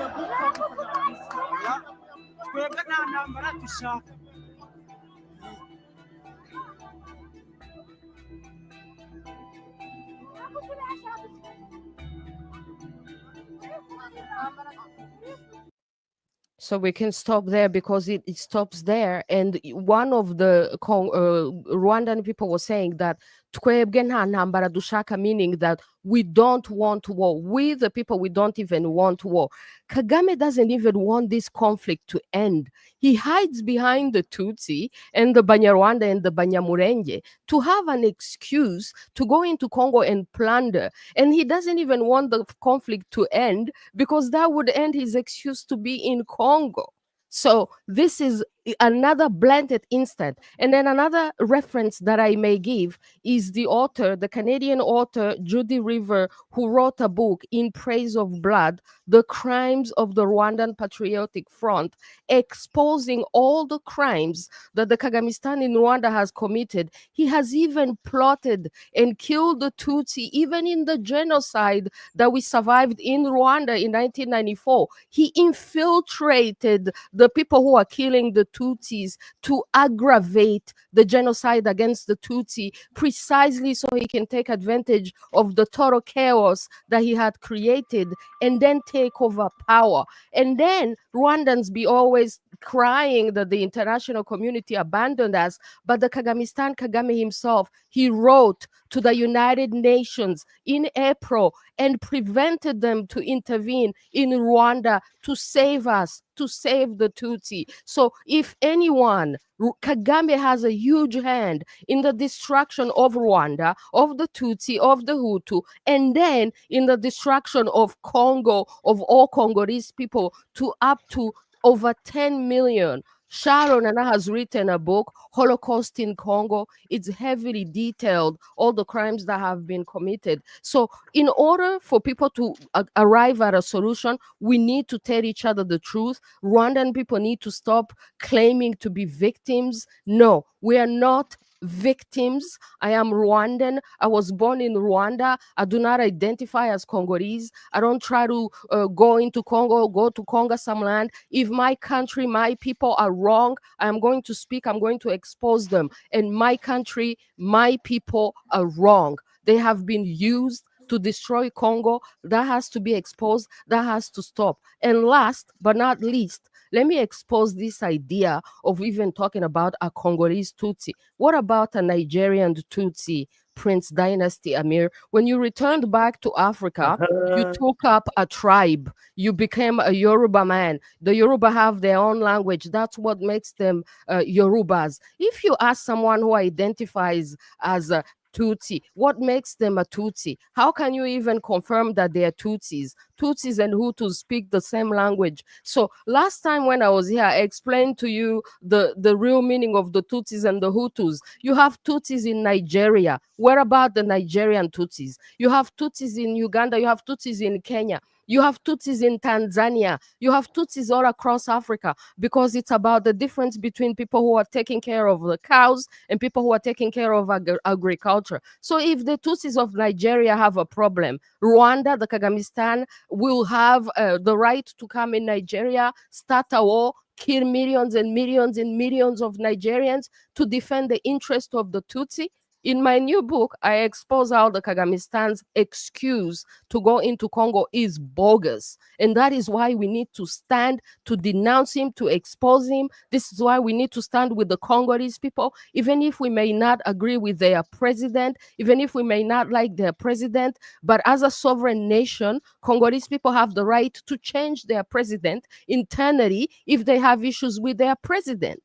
So we can stop there because it stops there. And one of the Rwandan people was saying that twebwe nta ntambara dushaka, meaning that we don't want war. We, the people, we don't even want war. Kagame doesn't even want this conflict to end. He hides behind the Tutsi and the Banyarwanda and the Banyamurenge to have an excuse to go into Congo and plunder. And he doesn't even want the conflict to end because that would end his excuse to be in Congo. So this is another blended instant. And then another reference that I may give is the author, the Canadian author, Judy River, who wrote a book, In Praise of Blood, The Crimes of the Rwandan Patriotic Front, exposing all the crimes that the Kagamistan in Rwanda has committed. He has even plotted and killed the Tutsi, even in the genocide that we survived in Rwanda in 1994. He infiltrated the people who are killing the Tutsis to aggravate the genocide against the Tutsi, precisely so he can take advantage of the total chaos that he had created and then take over power. And then Rwandans be always crying that the international community abandoned us. But the Kagamistan, Kagame himself, he wrote to the United Nations in April and prevented them to intervene in Rwanda to save us, to save the Tutsi. So if anyone, Kagame has a huge hand in the destruction of Rwanda, of the Tutsi, of the Hutu, and then in the destruction of Congo, of all Congolese people, to up to over 10 million. Sharon Anna has written a book, Holocaust in Congo. It's heavily detailed, all the crimes that have been committed. So in order for people to arrive at a solution, we need to tell each other the truth. Rwandan people need to stop claiming to be victims. No, we are not victims. I am Rwandan. I was born in Rwanda. I do not identify as Congolese. I don't try to go into Congo, go to Congo some land. If my country, my people are wrong, I am going to speak. I'm going to expose them. And my country, my people are wrong. They have been used to destroy Congo. That has to be exposed. That has to stop. And last but not least, let me expose this idea of even talking about a Congolese Tutsi. What about a Nigerian Tutsi, Prince Dynasty Amir? When you returned back to Africa, you took up a tribe. You became a Yoruba man. The Yoruba have their own language. That's what makes them Yorubas. If you ask someone who identifies as a Tutsi, what makes them a Tutsi? How can you even confirm that they are Tutsis? Tutsis and Hutus speak the same language. So last time when I was here, I explained to you the real meaning of the Tutsis and the Hutus. You have Tutsis in Nigeria. Where about the Nigerian Tutsis? You have Tutsis in Uganda. You have Tutsis in Kenya. You have Tutsis in Tanzania. You have Tutsis all across Africa, because it's about the difference between people who are taking care of the cows and people who are taking care of agriculture. So if the Tutsis of Nigeria have a problem, Rwanda, the Kagamistan, will have the right to come in Nigeria, start a war, kill millions and millions and millions of Nigerians to defend the interest of the Tutsi. In my new book, I expose how the Kagamistan's excuse to go into Congo is bogus. And that is why we need to stand to denounce him, to expose him. This is why we need to stand with the Congolese people, even if we may not agree with their president, even if we may not like their president. But as a sovereign nation, Congolese people have the right to change their president internally if they have issues with their president.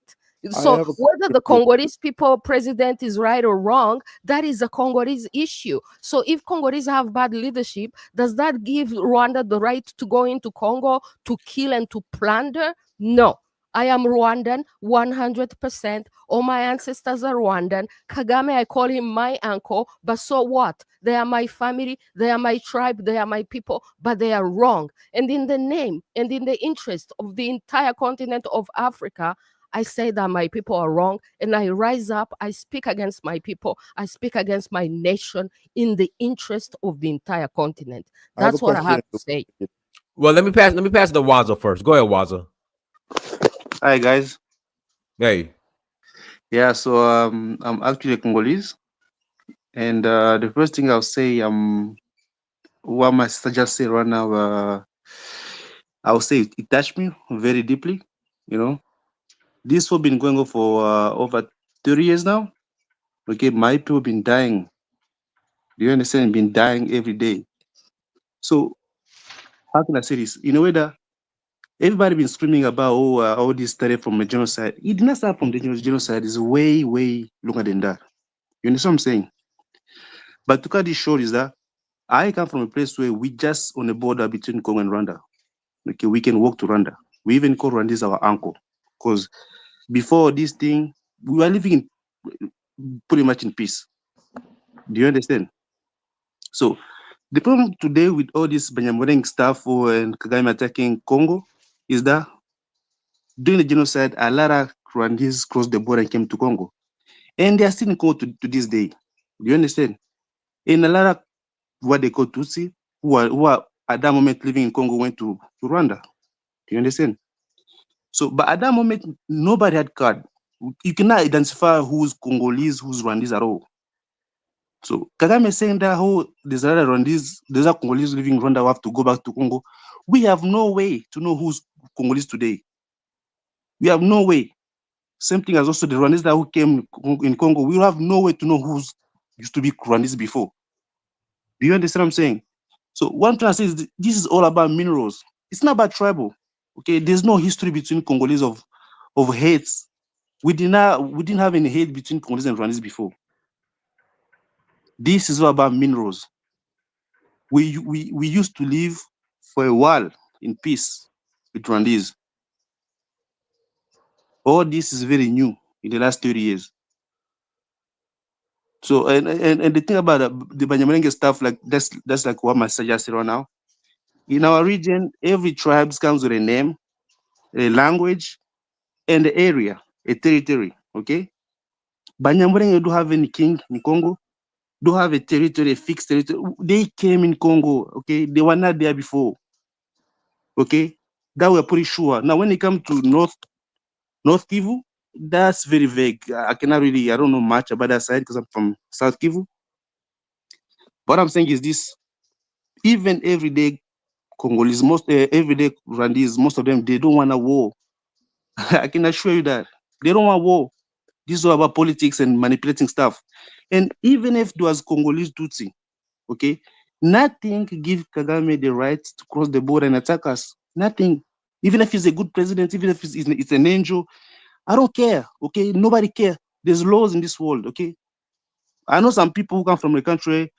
So have a whether the question. Congolese people president is right or wrong, that is a Congolese issue. So if Congolese have bad leadership, does that give Rwanda the right to go into Congo to kill and to plunder? No. I am Rwandan 100%. All my ancestors are Rwandan. Kagame, I call him my uncle, but so what? They are my family, they are my tribe, they are my people, but they are wrong. And in the name and in the interest of the entire continent of Africa, I say that my people are wrong, and I rise up. I speak against my people. I speak against my nation in the interest of the entire continent. I have a That's what I question. have to say. Well, let me pass it to Waza first. Go ahead, Waza. Hi guys. Hey. Yeah, so I'm actually Congolese, and the first thing I'll say, what my sister just said right now, I'll say it touched me very deeply. You know, this has been going on for over 30 years now. Okay, my people been dying. Do you understand? Been dying every day. So how can I say this? In a way that everybody been screaming about all this started from a genocide. It did not start from the genocide. It's way longer than that. You understand what I'm saying? But to cut this short is that I come from a place where we just on the border between Congo and Rwanda. Okay, we can walk to Rwanda. We even call Rwandese our uncle. Because before this thing, we were living pretty much in peace. Do you understand? So the problem today with all this Banyamulenge stuff and Kagame attacking Congo is that during the genocide, a lot of Rwandese crossed the border and came to Congo. And they are still in Congo to this day. Do you understand? And a lot of what they call Tutsi, who are at that moment living in Congo, went to Rwanda. Do you understand? So, but at that moment, nobody had card. You cannot identify who's Congolese, who's Rwandese at all. So Kagame is saying that there's other Rwandese, there's other Congolese living in Rwanda who have to go back to Congo. We have no way to know who's Congolese today. We have no way. Same thing as also the Rwandese that who came in Congo. We have no way to know who's used to be Rwandese before. Do you understand what I'm saying? So what I'm trying to say is this is all about minerals. It's not about tribal. Okay, there's no history between Congolese of hates. We didn't have any hate between Congolese and Rwandese before. This is all about minerals. We used to live for a while in peace with Rwandese. All this is very new in the last 30 years. So and the thing about the Banyamulenge stuff, like that's like what my suggested right now. In our region, every tribe comes with a name, a language, and the area, a territory. Okay, Banyamulenge don't have any king in Congo, don't have a territory, a fixed territory. They came in Congo, okay? They were not there before, okay? That we're pretty sure. Now, when it comes to North Kivu, that's very vague. I don't know much about that side because I'm from South Kivu. What I'm saying is this: even everyday Congolese, everyday Rwandese, most of them, they don't want a war. I can assure you that they don't want war. This is all about politics and manipulating stuff. And even if there was Congolese Tutsi, okay, nothing give Kagame the right to cross the border and attack us. Nothing. Even if he's a good president, even if it's an angel, I don't care. Okay, nobody care. There's laws in this world. Okay, I know some people who come from the country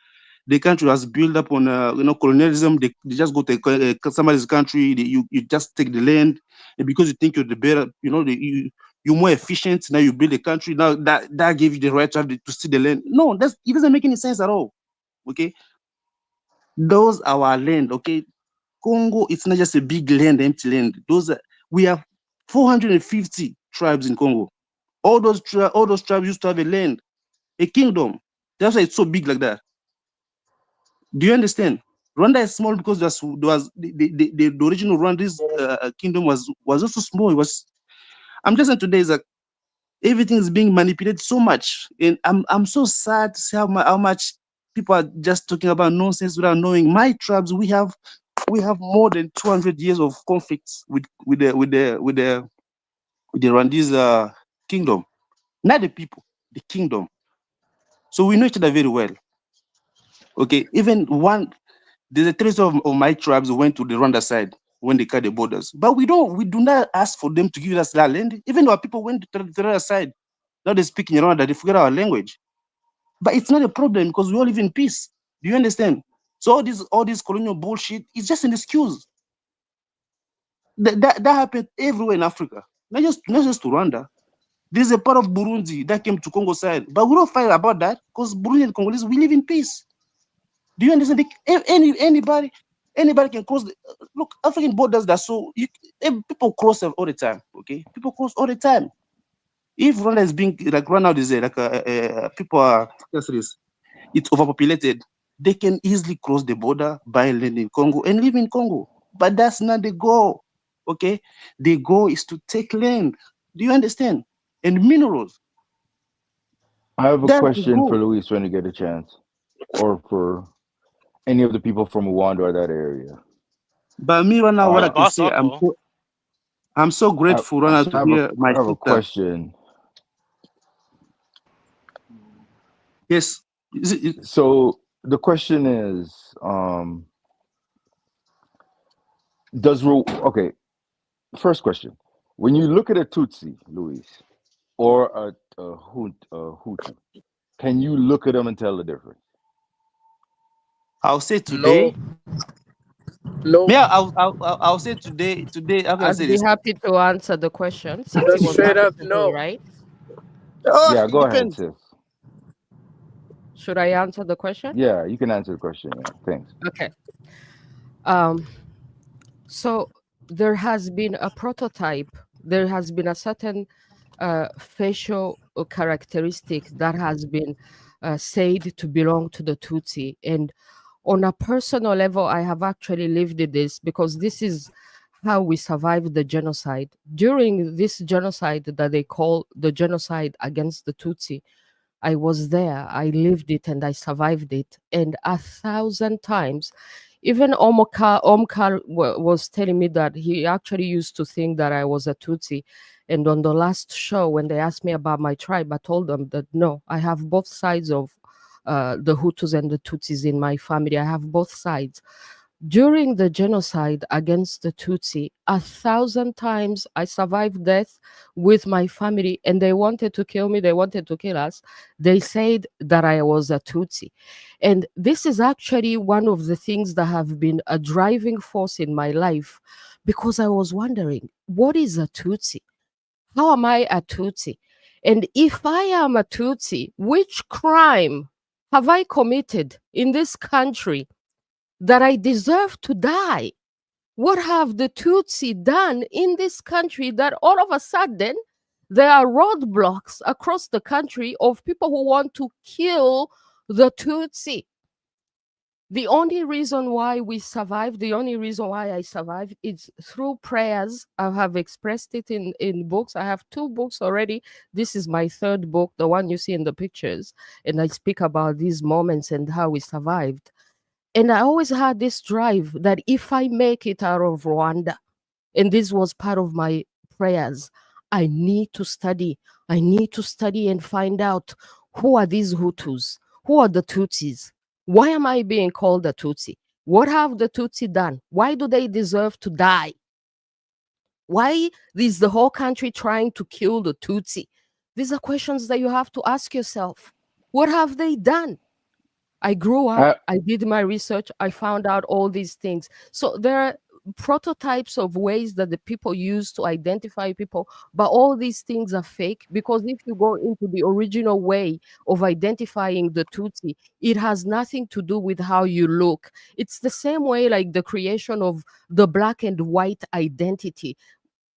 was built up on colonialism. They just go to somebody's country. You just take the land, and because you think you're the better, you're more efficient. Now you build a country. Now that gives you the right to see the land. No, it doesn't make any sense at all. Okay, those are our land. Okay, Congo, it's not just a big land, empty land. We have 450 tribes in Congo. All those tribes used to have a land, a kingdom. That's why it's so big like that. Do you understand? Rwanda is small because the original Rwanda's kingdom was also small. I'm just saying today is that everything is being manipulated so much, and I'm so sad to see how much people are just talking about nonsense without knowing. My tribes, we have more than 200 years of conflicts with the Rwandese kingdom, not the people, the kingdom. So we know each other very well. Okay, even there's a trace of my tribes who went to the Rwanda side when they cut the borders. But we do not ask for them to give us that land. Even though people went to the other side, now they speak in Rwanda, they forget our language. But it's not a problem because we all live in peace. Do you understand? So all this colonial bullshit is just an excuse. That happened everywhere in Africa, not just to Rwanda. There's a part of Burundi that came to Congo side, but we don't fight about that because Burundi and Congolese, we live in peace. Do you understand? Anybody can cross. Look, African borders. People cross them all the time. Okay, people cross all the time. If Rwanda is being like right now, people are it's overpopulated. They can easily cross the border, buy land in Congo, and live in Congo. But that's not the goal. Okay, the goal is to take land. Do you understand? And minerals. I have a That's the question for goal. Luis when you get a chance, or for any of the people from Rwanda or that area. But me right now, Uh, what Or I the can boss say, uncle. I'm so grateful right now so to hear I my have a sister. question. Yes. So the question is, okay, first question. When you look at a Tutsi, Luis, or a Hutu, can you look at them and tell the difference? I'll say No. today. Yeah, I'll say today. Today, how can I I'd say be this? happy to answer the question since he Just was straight up asking me, no. right? Oh, Yeah, it go ahead, depends. sis. Should I answer the question? Yeah, you can answer the question. Yeah, thanks. Okay. So there has been a prototype. There has been a certain facial characteristic that has been said to belong to the Tutsi. And on a personal level, I have actually lived this because this is how we survived the genocide. During this genocide that they call the genocide against the Tutsi, I was there, I lived it, and I survived it. And 1,000 times, even Omkar was telling me that he actually used to think that I was a Tutsi. And on the last show, when they asked me about my tribe, I told them that no, I have both sides of the Hutus and the Tutsis in my family. I have both sides. During the genocide against the Tutsi, 1,000 times I survived death with my family, and they wanted to kill me, they wanted to kill us. They said that I was a Tutsi. And this is actually one of the things that have been a driving force in my life because I was wondering, what is a Tutsi? How am I a Tutsi? And if I am a Tutsi, which crime have I committed in this country that I deserve to die? What have the Tutsi done in this country that all of a sudden There are roadblocks across the country of people who want to kill the Tutsi. The only reason why we survive, the only reason why I survive is through prayers. I have expressed it in books. I have 2 books already. This is my 3rd book, the one you see in the pictures. And I speak about these moments and how we survived. And I always had this drive that if I make it out of Rwanda, and this was part of my prayers, I need to study. I need to study and find out, who are these Hutus? Who are the Tutsis? Why am I being called a Tutsi? What have the Tutsi done? Why do they deserve to die? Why is the whole country trying to kill the Tutsi? These are questions that you have to ask yourself. What have they done? I grew up, I did my research, I found out all these things. So there are prototypes of ways that the people use to identify people, but all these things are fake, because if you go into the original way of identifying the Tutsi, it has nothing to do with how you look. It's the same way like the creation of the black and white identity.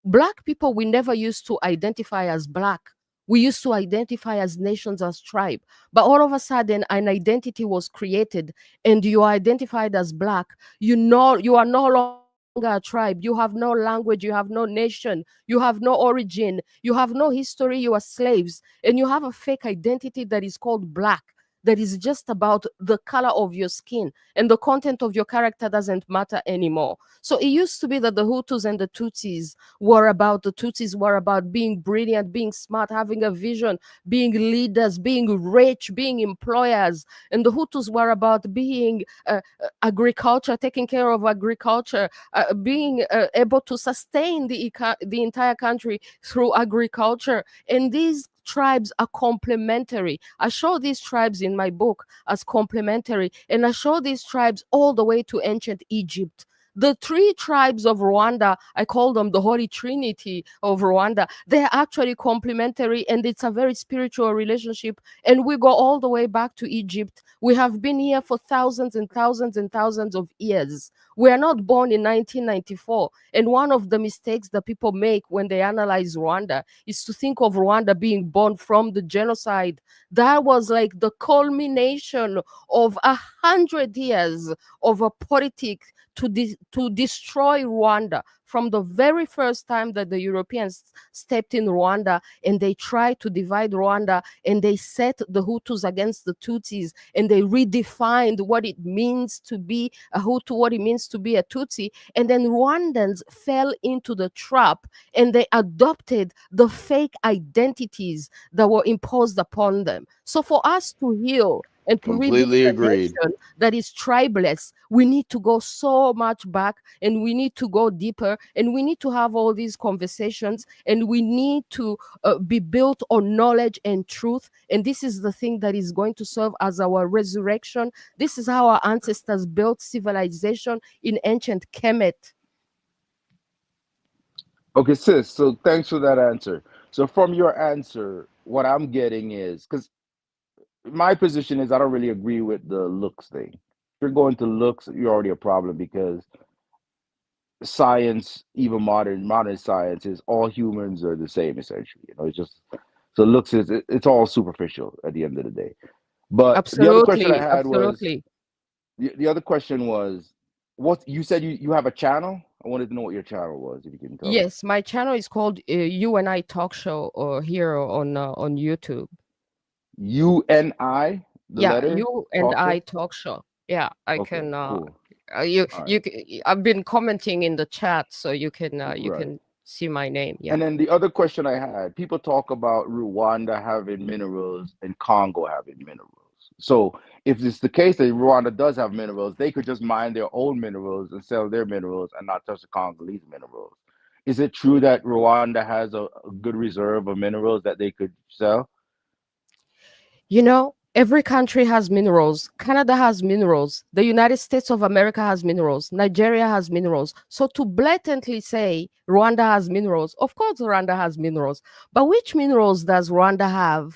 Black people, we never used to identify as black. We used to identify as nations, as tribe. But all of a sudden, an identity was created, and you are identified as black. You are no longer a tribe. You have no language. You have no nation. You have no origin. You have no history. You are slaves. And you have a fake identity that is called black, that is just about the color of your skin, and the content of your character doesn't matter anymore. So it used to be that the Hutus and the Tutsis were about being brilliant, being smart, having a vision, being leaders, being rich, being employers. And the Hutus were about being agriculture, taking care of agriculture, being able to sustain the entire country through agriculture. And these tribes are complementary. I show these tribes in my book as complementary, and I show these tribes all the way to ancient Egypt. The 3 tribes of Rwanda, I call them the Holy Trinity of Rwanda. They're actually complementary, and it's a very spiritual relationship. And we go all the way back to Egypt. We have been here for thousands and thousands and thousands of years. We are not born in 1994. And one of the mistakes that people make when they analyze Rwanda is to think of Rwanda being born from the genocide. That was like the culmination of 100 years of a politic to destroy Rwanda. From the very first time that the Europeans stepped in Rwanda and they tried to divide Rwanda, and they set the Hutus against the Tutsis, and they redefined what it means to be a Hutu, what it means to be a Tutsi. And then Rwandans fell into the trap, and they adopted the fake identities that were imposed upon them. So for us to heal and to rebuild Completely a agreed. nation that is tribeless, we need to go so much back, and we need to go deeper, and we need to have all these conversations, and we need to be built on knowledge and truth. And this is the thing that is going to serve as our resurrection. This is how our ancestors built civilization in ancient Kemet. Okay, sis. So thanks for that answer. So from your answer, what I'm getting is, because my position is I don't really agree with the looks thing. If you're going to looks, you're already a problem, because science, even modern science, is all humans are the same essentially. It's just, so looks is it's all superficial at the end of the day. But the other question I Absolutely, had was absolutely. the other question was, what you said you have a channel. I wanted to know what your channel was, if you can tell me. Yes, my channel is called You and I Talk Show, here on YouTube. UNI, the Yeah, letter You and talk I show. Talk Show. Yeah, I Okay, can. cool. You All right, you. I've been commenting in the chat, so you right. can see my name. Yeah. And then the other question I had, people talk about Rwanda having minerals and Congo having minerals. So if it's the case that Rwanda does have minerals, they could just mine their own minerals and sell their minerals and not touch the Congolese minerals. Is it true that Rwanda has a good reserve of minerals that they could sell? Every country has minerals. Canada has minerals. The United States of America has minerals. Nigeria has minerals. So to blatantly say Rwanda has minerals, of course Rwanda has minerals. But which minerals does Rwanda have?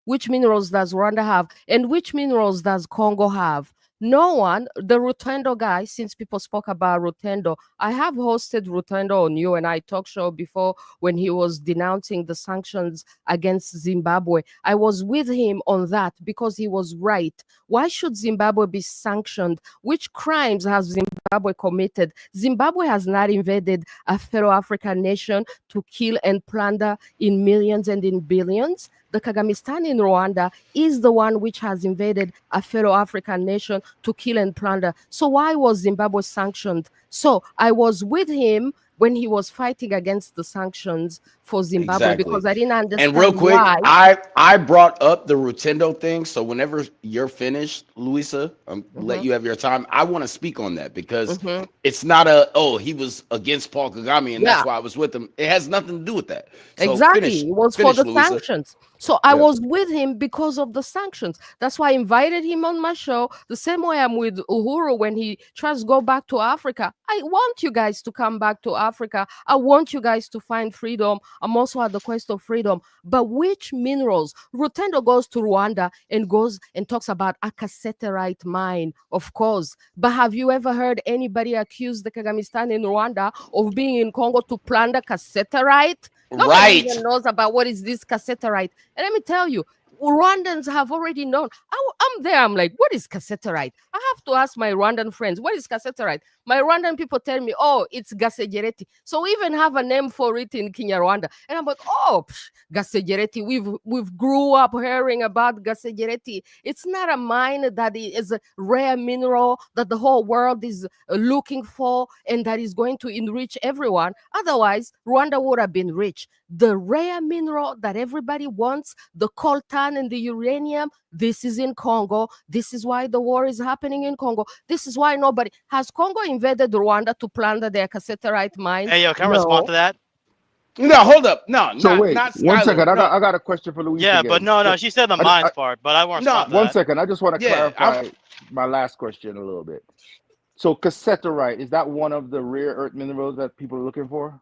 Which minerals does Rwanda have? And which minerals does Congo have? No one, the Rutendo guy, since people spoke about Rutendo, I have hosted Rutendo on UNI talk show before when he was denouncing the sanctions against Zimbabwe. I was with him on that because he was right. Why should Zimbabwe be sanctioned? Which crimes has Zimbabwe committed? Zimbabwe has not invaded a fellow African nation to kill and plunder in millions and in billions. The Kagamistan in Rwanda is the one which has invaded a fellow African nation to kill and plunder. So why was Zimbabwe sanctioned? So I was with him when he was fighting against the sanctions for Zimbabwe because I didn't understand And real quick, why. I brought up the Rutendo thing. So whenever you're finished, Luisa, let you have your time. I want to speak on that because it's not he was against Paul Kagame and that's why I was with him. It has nothing to do with that. So Exactly. It was for the Luisa. sanctions. So I was with him because of the sanctions. That's why I invited him on my show. The same way I'm with Uhuru when he tries to go back to Africa. I want you guys to come back to Africa. I want you guys to find freedom. I'm also at the quest of freedom. But which minerals? Rutendo goes to Rwanda and goes and talks about a cassiterite mine, of course. But have you ever heard anybody accuse the Kagamistan in Rwanda of being in Congo to plunder cassiterite? Nobody even knows about what is this cassiterite. And let me tell you, Rwandans have already known. I'm there. I'm like, what is cassiterite? I have to ask my Rwandan friends, what is cassiterite? My Rwandan people tell me, oh, it's gasegereti. So we even have a name for it in Kinyarwanda. And I'm like, oh, gasegereti. We've grew up hearing about gasegereti. It's not a mine that is a rare mineral that the whole world is looking for and that is going to enrich everyone. Otherwise, Rwanda would have been rich. The rare mineral that everybody wants, the coltan and the uranium, this is in Congo. This is why the war is happening in Congo. This is why nobody has Congo invaded Rwanda to plunder their cassiterite mines. Hey, yo, can I respond to that? No, hold up. No, So not wait, not 1 second. Skylar. I got a question for Luis Yeah, again. but no, she said the mines part, but I want to respond to 1 that. second. I just want to clarify my last question a little bit. So cassiterite, is that one of the rare earth minerals that people are looking for?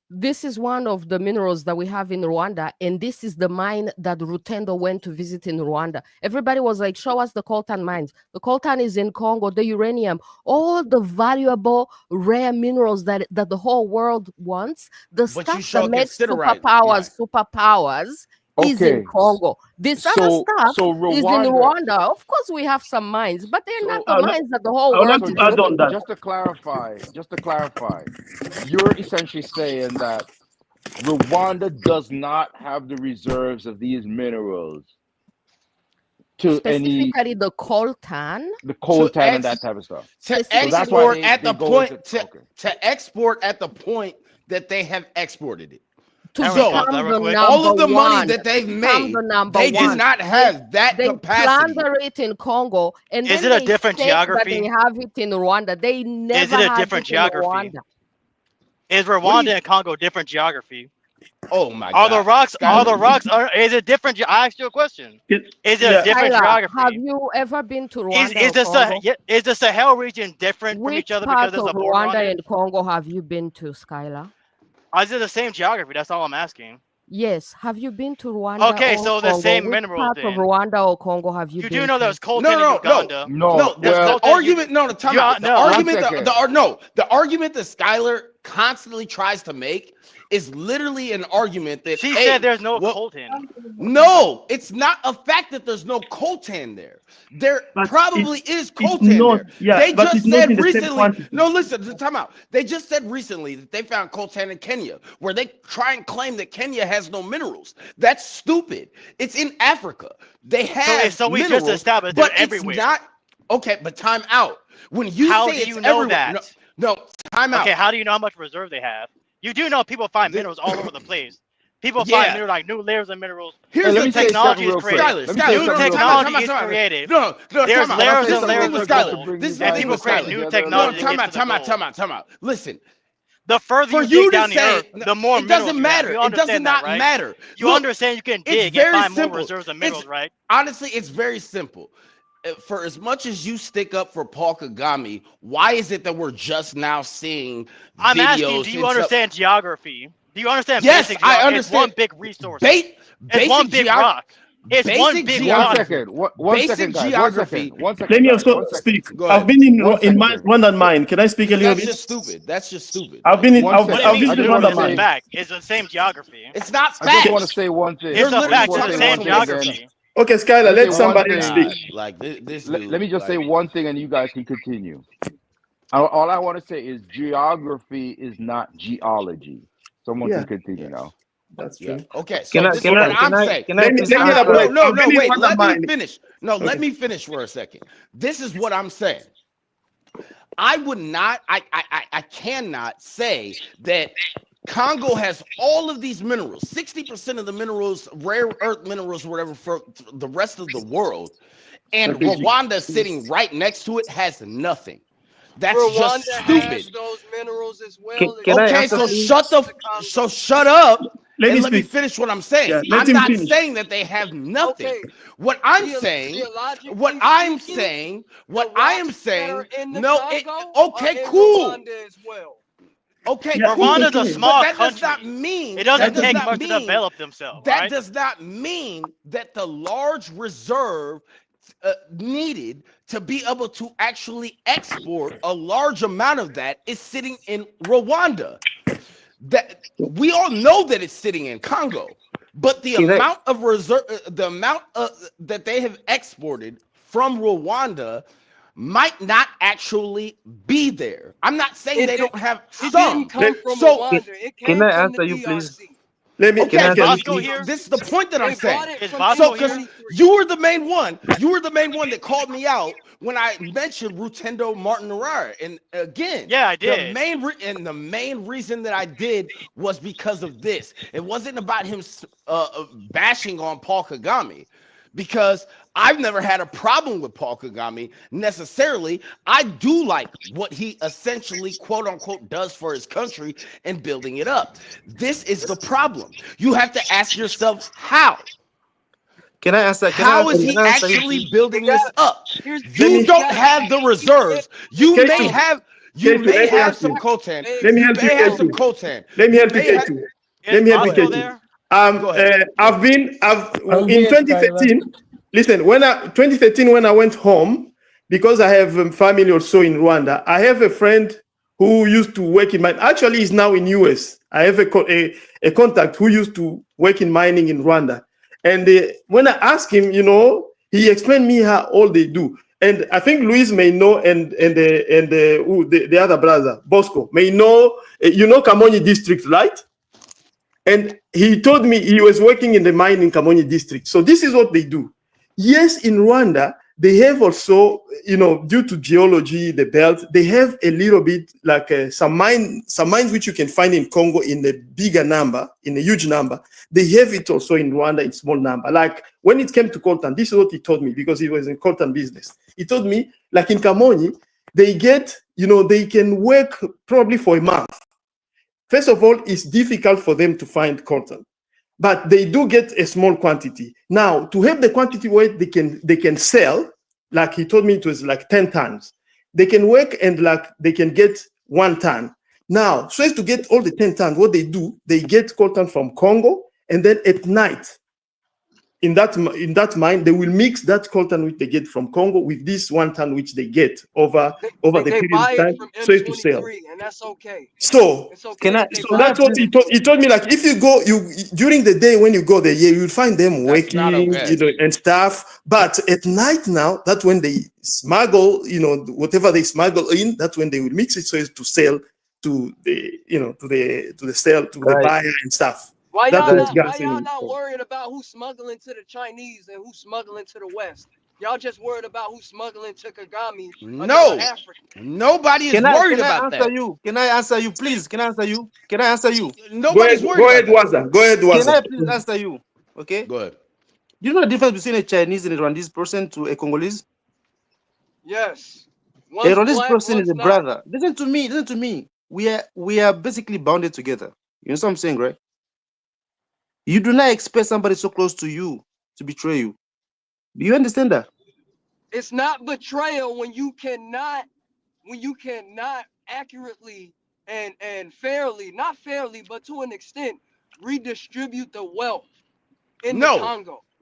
This is one of the minerals that we have in Rwanda, and this is the mine that Rutendo went to visit in Rwanda. Everybody was like, show us the coltan mines. The coltan is in Congo, the uranium, all the valuable rare minerals that the whole world wants. The stuff that makes superpowers is in Congo. This other stuff is in Rwanda. Of course, we have some mines, but they're not the mines that the whole world is looking for. Just to clarify, you're essentially saying that Rwanda does not have the reserves of these minerals to specifically the coltan and that type of stuff. To export at the point to export at the point that they have exported it. So all of the money that they've made, they do not have that capacity. They plunder it in Congo, and is then it a different geography? They have it in Rwanda. They never is it a different geography? Is Rwanda and Congo different geography? Oh my God! Are the rocks? Is it different? I asked you a question. Is it a different geography? Have you ever been to Rwanda? Is the Sahel region different from each other because there's a border? Rwanda and Congo have you been to, Skylar? Is it the same geography? That's all I'm asking. Yes. Have you been to Rwanda? Okay, so the same minerals. Which part of Rwanda or Congo have you been to? You do know there's coltan in Uganda. The argument. The argument that Skylar constantly tries to make is literally an argument that she said there's no coltan. No, it's not a fact that there's no coltan there. There probably is coltan there. Yeah, they just said recently. No, listen, time out. They just said recently that they found coltan in Kenya, where they try and claim that Kenya has no minerals. That's stupid. It's in Africa. They have so we minerals, just established but everywhere. It's not okay. But time out. When you how say do you it's know everywhere, that? No, time out. Okay, how do you know how much reserve they have? You do know people find minerals all over the place. People find minerals, like new layers of minerals. Here's the technology is created. New technology is created. No, there's layers and layers of Skylar. This is and people create new technology. Time out. Listen. The further you dig down the earth, the more it doesn't matter. It does not matter. You understand you can dig and find more reserves of minerals, right? Honestly, it's very simple. For as much as you stick up for Paul Kagame, why is it that we're just now seeing I'm videos? Asking, do you understand geography? Do you understand yes, basic geography? I understand. It's one big resource. It's one big rock. It's one basic big One continent. geography. second. One Basic second, guys. geography. One Let second, me guys. also 1 second. speak. Go I've ahead. been in 1 second. Rwandan mine. Can I speak a little That's bit? just stupid. That's just stupid. I've Like, been in. 1 I've, What do second. you I've mean I visited just want stupid? to Rwanda It's a mine. say. fact. It's the same geography. it's not I just facts. want to say one thing. It's a I You're just fact. want It's to the say literally same one thing, and then geography. Okay, Skylar, let me say let one somebody thing. speak. Like this Let me dude. just say Like, one thing, and you guys can continue. All I want to say is geography is not geology. Someone can Yeah, continue now. that's yeah. true. Okay. Can So I this is can what I I'm can I saying. can I please Let me No, elaborate. no, no, I've no. been in Wait. Rwanda Let me mine. finish. No, let Okay. me finish for a second. This is what I'm saying. I would not. I cannot say that Congo has all of these minerals, 60% of the minerals, rare earth minerals, whatever, for the rest of the world. And Okay. Rwanda sitting right next to it has nothing. That's Rwanda just has stupid. those minerals as well. It's Okay, just so not as close to Congo. shut up Let me and let me speak. finish what I'm saying. Yeah, let I'm him not finish. saying that they have nothing. Okay, What I'm saying, geologically speaking, what the I am rocks that saying, are in the no, it, Congo are okay, in cool. Rwanda as well. Okay, Yeah, cool. Rwanda's a okay. But small that does not country. mean It doesn't That's take okay. much to develop themselves. All that right. does not mean that the large reserve needed to be able to actually export a large amount of that is sitting in Rwanda. That we all know that it's sitting in Congo, but the Can I- amount of reserve, the amount that they have exported from Rwanda might not actually be there. I'm not saying It they did. don't have It some. didn't come from So Rwanda. It can came I from the answer you, please? DRC. Let me Okay, Is but Bosco here? this is the point that I'm They bought saying. it Is from Bosco So, because here? 2023. you were the main one, you were the main one that called me out when I mentioned Rutendo Martin Narara. And again, Yeah, I the did. main reason that I did was because of this. It wasn't about him bashing on Paul Kagame, because I've never had a problem with Paul Kagame necessarily. I do like what he essentially, quote unquote, does for his country and building it up. This is the problem. You have to ask yourself how. How is he actually building this up? You don't have the reserves. You may have Let me help some you. coltan. Let me You help you, may have some K2. coltan. Let me You help you, may have. K2. Is Let me help you, Bosco K2. there? Go ahead. I've I'm in here, Skylar. 2013. Listen, when 2013 when I went home, because I have family also in Rwanda, I have a friend who used to work in mine. Actually, he's now in US. I have a contact who used to work in mining in Rwanda, and when I asked him, he explained me how all they do. And I think Luis may know, and the other brother Bosco may know. Kamonyi district, right? And he told me he was working in the mine in Kamonyi district. So this is what they do. Yes, in Rwanda, they have also, due to geology, the belt, they have a little bit like some mines which you can find in Congo in a bigger number, in a huge number. They have it also in Rwanda in small number. Like when it came to coltan, this is what he told me because he was in coltan business. He told me, like in Kamonyi, they get, they can work probably for a month. First of all, it's difficult for them to find coltan, but they do get a small quantity. Now, to have the quantity where they can sell, like he told me it was like 10 tons. They can work and like they can get 1 ton. Now, so as to get all the 10 tons, what they do, they get coltan from Congo, and then at night, in that mine, they will mix that coltan which they get from Congo with this 1 ton which they get over the They period buy of it time, from so as to sell. M23, and that's okay. So, It's okay if they buy that's it from what he told me. Like if you go, during the day when you go there, yeah, you'll find them That's not working, okay. and stuff. But at night now, that's when they smuggle, whatever they smuggle in. That's when they will mix it so as to sell to the, to the Guys, buyer and stuff. Why That's y'all what not? God's Why y'all saying. not worried about who's smuggling to the Chinese and who's smuggling to the West? Y'all just worried about who's smuggling to Kagame, another No, African. nobody is worried about that. Nobody's Go worried ahead, about that. Waza. Go ahead, Waza. Go ahead. Yes, one's black, one's not. It's not betrayal when you cannot accurately and fairly, not fairly, but to an extent, redistribute the wealth in the No, Congo.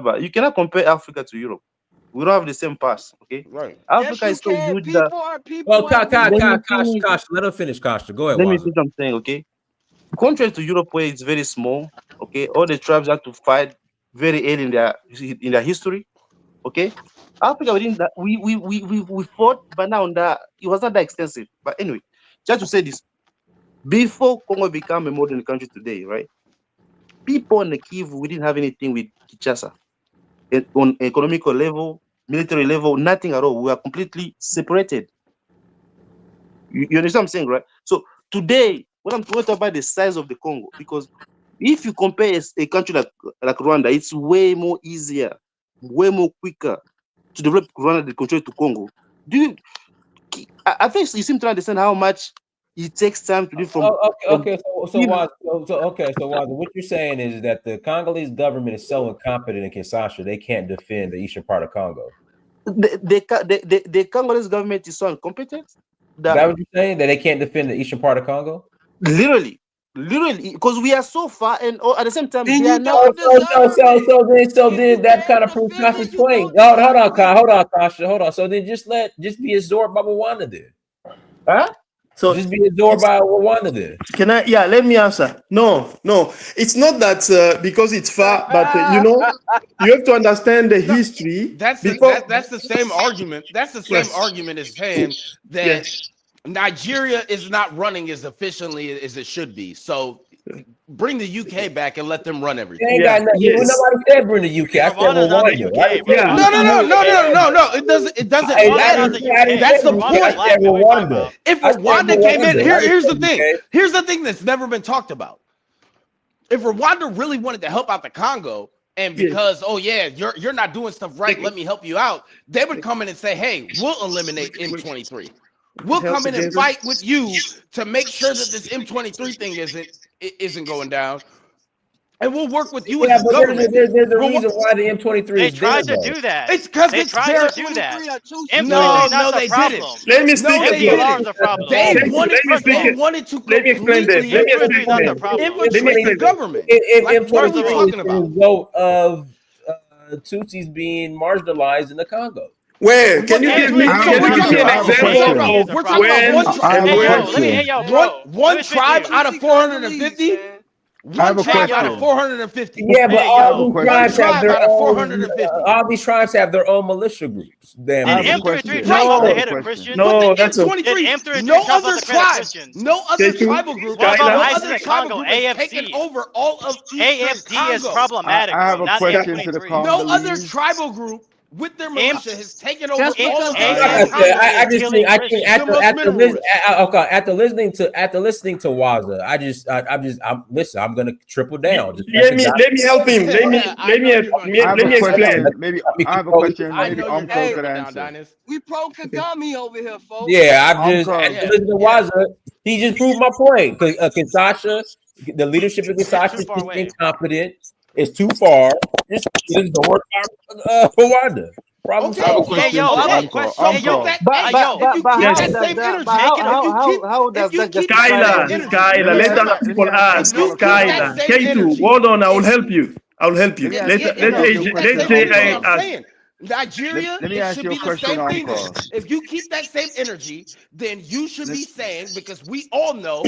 Baba, you cannot compare Africa to Europe. We don't have the same past, okay? Right. Africa is so huge that. Well, Kosh, let him finish, Kosh. Go ahead, Let me Waza. say something, okay? Contrary to Europe, where it's very small, okay, all the tribes have to fight very early in their history, okay. Africa, we fought, but now it was not that extensive. But anyway, just to say this, before Congo became a modern country today, right? People in the Kivu, we didn't have anything with Kinshasa. On economical level, military level, nothing at all. We are completely separated. You understand what I'm saying, right? today, when I'm talking about the size of the Congo, because if you compare a country like Rwanda, it's way more easier, way more quicker to develop Rwanda than contrary to Congo. I think you seem to understand how much it takes time to do from. Okay. So what you're saying is that the Congolese government is so incompetent in Kinshasa they can't defend the eastern part of Congo. The Congolese government is so incompetent. Is that what you're saying? That they can't defend the eastern part of Congo? Literally, because we are so far, and at the same time, then they are not. So then that kind of proves Kasha's point. Hold on, Kasha. Hold on. So then just be absorbed by Rwanda then. Huh? So just be absorbed by Rwanda then. Can I? Yeah, let me answer. No, it's not that because it's far, but you have to understand the history. That's the same argument. That's the same argument as saying that Nigeria is not running as efficiently as it should be. So bring the UK back and let them run everything. They ain't got nothing. Nobody said bring the UK. I said Rwanda. No. It doesn't matter. That's the point. If Rwanda came in, here's the thing. Here's the thing that's never been talked about. If Rwanda really wanted to help out the Congo, and because you're not doing stuff right, let me help you out, they would come in and say, hey, we'll eliminate M23. We'll come in and fight with you to make sure that this M23 thing isn't going down. And we'll work with you as the government. There's a reason why the M23 they is tried there, to do that. It's because they tried to do that. No, they didn't. Let me speak as well. They wanted to completely infiltrate the government. What are we talking about? The result of Tutsis being marginalized in the Congo. Where? Can you give me an example? We're talking about one tribe out of 450. One tribe out of 450. Yeah, but all these tribes have their own. All these tribes have their own militia groups. Did M33 No, tribes the head of Christians? No, that's M23. No other tribes. No other tribal groups. What about No ISIS other in tribal Congo? group has AFC. taken over all of AFD is problematic. I have a not question M23. to the No Congolese. other tribal group with their militia has taken over all of after listening to Waza, I'm gonna triple down. Let me help him. Let me explain. Maybe I have a question. Maybe Uncle could answer. We pro Kagame over here, folks. Yeah, after listening to Waza, he just proved my point. Because Kinshasa, the leadership of Kinshasa is just incompetent. It's too far. This is the worst for Rwanda. Problem solved. I have a question. If you keep that same energy, how does that get Skylar, let other people ask. Skylar, K2, hold on, I will help you. Let AJ ask. Nigeria, it should be the same thing. If you keep that same energy, then you should be saying, because we all know,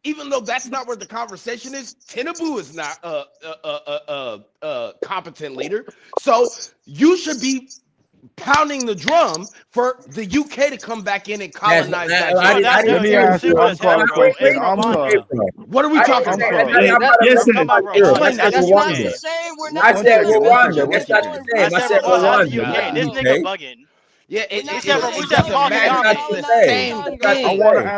even though that's not where the conversation is, Tinubu is not a competent leader. So you should be pounding the drum for the UK to come back in and colonize Nigeria. Let me ask you a question. What are we talking about? I said Rwanda. That's not the same. I said Rwanda. This nigga bugging. Yeah, it doesn't matter. It's the same thing.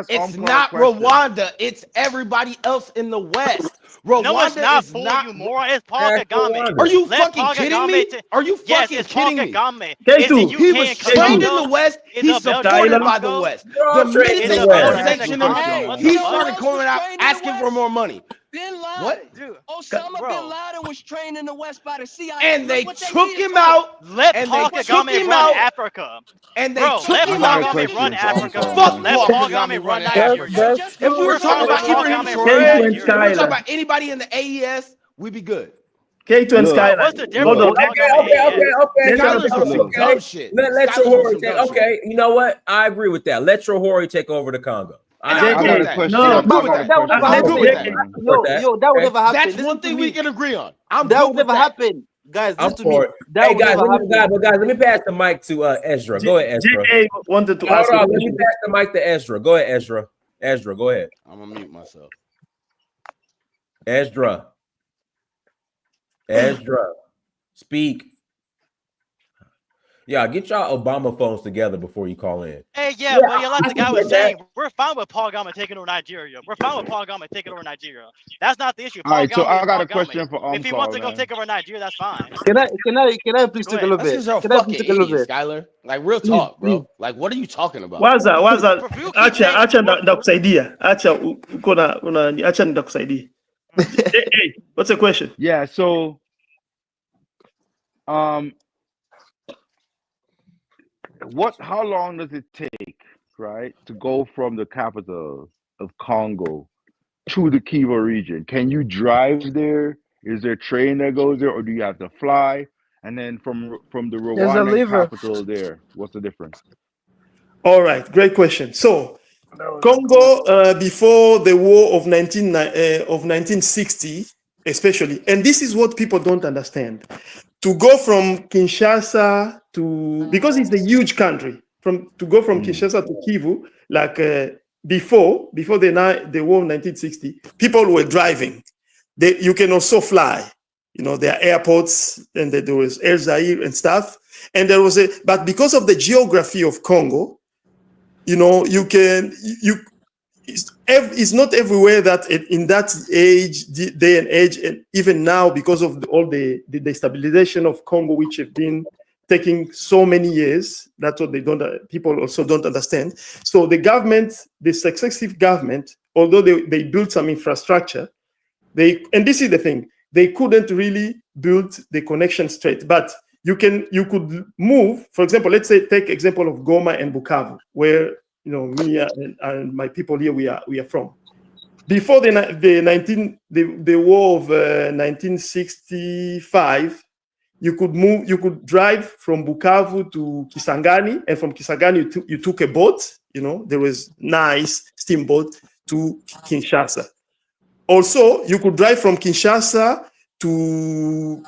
It's not Rwanda. It's everybody else in the West. Rwanda no, it's not is for not you, moron. It's Paul Kagame. Are you fucking kidding me? Are you fucking kidding me? He was trained in the West. He's supported by the West. The minute they started sanctioning him, he started coming out asking for more money. Bin Laden. What? Dude, Osama bin Laden was trained in the West by the CIA. And they took him out. Let Paul Kagame run Africa. And they took him out. out. Let Paul Kagame run Africa. Fuck Let Paul Kagame run Nigeria. If we were talking about Ibrahim Traore, if we were talking about anybody in the AES, we'd be good. K2 and Skylar. What's the difference? Okay. You know what? I agree with that. Let Traore take over the Congo. I got a question. That would never happen. That's one thing we can agree on. That would never happen. Guys, I'm for it. Hey guys, let me pass the mic to Ezra. Go ahead, Ezra. GA wanted to ask. Let me pass the mic to Ezra. Go ahead, Ezra. Ezra, go ahead. I'm gonna mute myself. Ezra, speak. Yeah, get y'all Obama phones together before you call in. Hey, yeah, but like the guy was saying, we're fine with Paul Kagame taking over Nigeria. We're fine with Paul Kagame taking over Nigeria. That's not the issue. All Paul right, so Kagame I is got Paul a Kagame. question for If he wants Umcar, to go man. take over Nigeria, that's fine. Can I please Go take a ahead. little That's bit? because you're a Can I please fucking take a little bit? bit? idiot, Skyler. Like real Please, talk, please. bro. Like what are you talking about? Waza People keep acha saying acha ndakusaidia. Acha uko na acha ndakusaidia. Hey, what's the question? Yeah, so how long does it take, right, to go from the capital of Congo to the Kivu region? Can you drive there? Is there a train that goes there, or do you have to fly? And then from the There's a Rwandan liver. capital there, what's the difference? All right, great question. So Congo, before the war of 1960, especially, and this is what people don't understand. To go from Kinshasa to, because it's a huge country, to go from Kinshasa to Kivu, like before the war of 1960, people were driving. You can also fly. You know, there are airports, and there was Air Zaire and stuff. And there was but because of the geography of Congo, you know, it's not everywhere that in that day and age, and even now, because of all the destabilization of Congo, which have been taking so many years. That's what people also don't understand. So the successive government, although they built some infrastructure, and this is the thing, they couldn't really build the connection straight. But you could move. For example, let's say take example of Goma and Bukavu, where me and my people here we are from. Before the war of 1965, you could drive from Bukavu to Kisangani, and from Kisangani you took a boat. There was nice steamboat to Kinshasa. Also, you could drive from Kinshasa to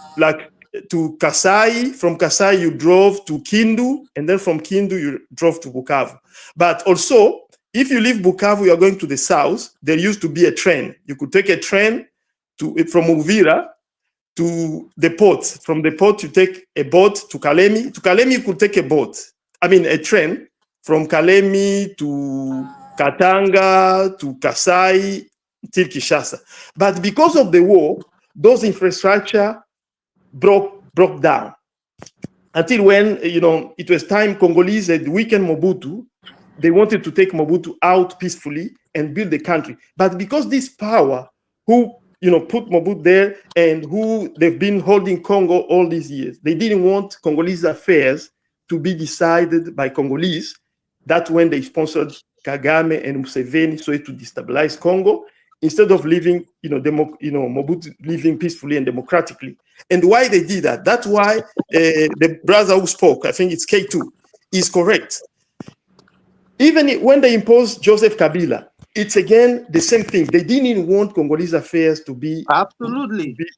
Kasai. From Kasai, you drove to Kindu, and then from Kindu, you drove to Bukavu. But also, if you leave Bukavu, you're going to the south, there used to be a train. You could take a train from Uvira to the port. From the port, you take a boat to Kalemi. To Kalemi, you could take a train from Kalemi to Katanga to Kasai till Kinshasa. But because of the war, those infrastructure broke down until when it was time Congolese had weakened Mobutu. They wanted to take Mobutu out peacefully and build the country. But because this power who put Mobutu there and who they've been holding Congo all these years, they didn't want Congolese affairs to be decided by Congolese. That's when they sponsored Kagame and Museveni so to destabilize Congo, instead of living, Mobutu living peacefully and democratically. And why they did that? That's why the brother who spoke, I think it's K2, is correct. Even when they imposed Joseph Kabila, it's again the same thing. They didn't even want Congolese affairs to be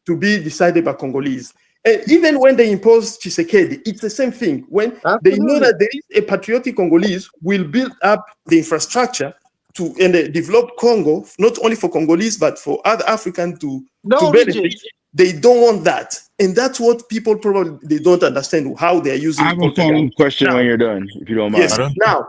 decided by Congolese. And even when they imposed Tshisekedi, it's the same thing. When they know that there is a patriotic Congolese will build up the infrastructure and develop Congo, not only for Congolese, but for other Africans to benefit. They don't want that. And that's what people probably they don't understand, how they are using. I have a follow-up question when you're done, if you don't mind. Yes. Now,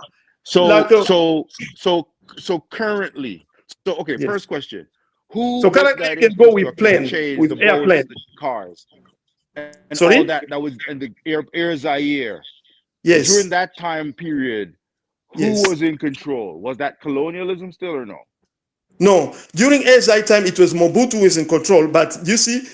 so currently, okay, yes. First question. Who so currently you can go with plane, with airplane. The cars, and Sorry? all that was in the Air Zaire. Yes. During that time period, who was in control? Was that colonialism still or no? No. During Air Zaire time, it was Mobutu who was in control. But you see,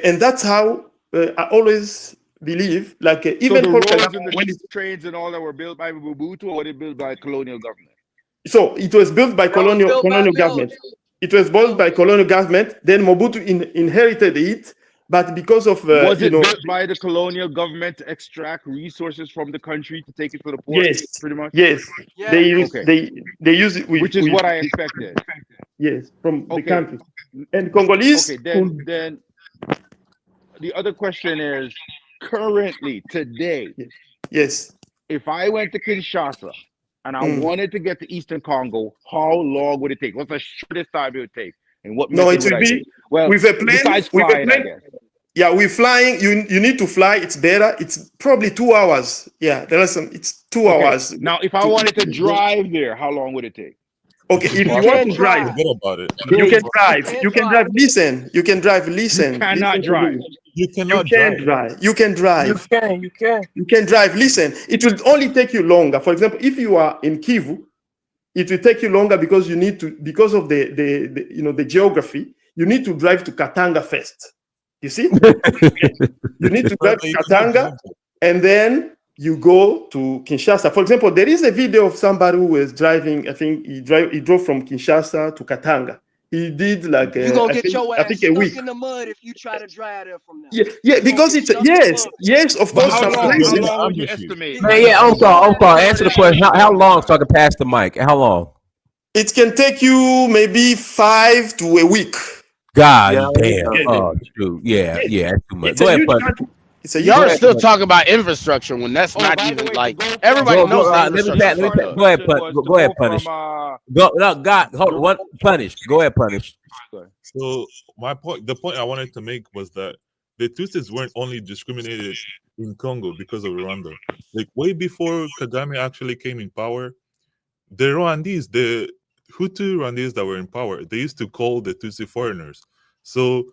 and that's how I always believe, even so the roads and the trains and all that were built by Mobutu, or were they built by colonial government? So it was built by colonial government. It was built by colonial government. Then Mobutu inherited it, but because of was it built by the colonial government to extract resources from the country to take it to the port? Yes, pretty much. Yes, they use they use it, which is what I expected. Yes, from the country. And Congolese. Okay, then the other question is, currently today. Yes. If I went to Kinshasa and I wanted to get to Eastern Congo, how long would it take? What's the shortest time it would take? And what method would I take? Well, with a plane. Besides flying, I guess. Yeah, we're flying. You need to fly. It's better. It's probably 2 hours. Yeah, there are some. It's 2 hours. Now, if I wanted to drive there, how long would it take? Okay, if You you want can to drive, drive. Forget about it. you can You drive. can You can drive. drive. Listen. You can drive. Listen. You cannot Listen to drive. me. You You cannot can drive. drive. You can drive. You can. You can drive. Listen, it will only take you longer. For example, if you are in Kivu, it will take you longer because you need to, because of the you know, the geography. You need to drive to Katanga first. You see, you need to drive to Katanga, and then you go to Kinshasa. For example, there is a video of somebody who was driving. I think he drove from Kinshasa to Katanga. He did like You gonna I get think, your I ass think a stuck week. in the mud if you try to drive there from now. Yeah, because it's yes, of But course. how Some long? How places. long would you estimate? Man, yeah, Uncle, answer the question. How long so I can pass the mic? How long? It can take you maybe 5 to a week. God Yeah, damn. yeah, Oh, shoot. Yeah, that's too much. It's Go a ahead, huge Punch. country. It's a Y'all huge are still country. talking about infrastructure when that's not even like everybody knows the Let me infrastructure. pass. Go ahead, Punish. Go ahead, Punish. Go. No, God. Hold on. Punish. Go ahead, Punish. So The point I wanted to make was that the Tutsis weren't only discriminated in Congo because of Rwanda. Like way before Kagame actually came in power, the Rwandese, the Hutu Rwandese that were in power, they used to call the Tutsi foreigners. So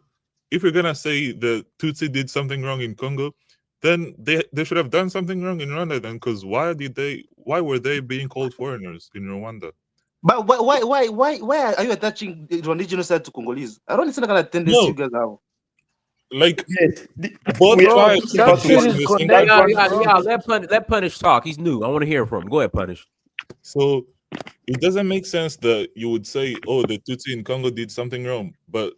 if you're gonna say the Tutsi did something wrong in Congo, then they should have done something wrong in Rwanda then, because why were they being called foreigners in Rwanda? But why are you attaching Rwanda genocide to Congolese? I don't understand the kind of tendency you guys have. Like yes, both we are tribes talking about exist in the same country. Let Punish talk. He's new. I want to hear from him. Go ahead, Punish. So it doesn't make sense that you would say, "Oh, the Tutsi in Congo did something wrong," but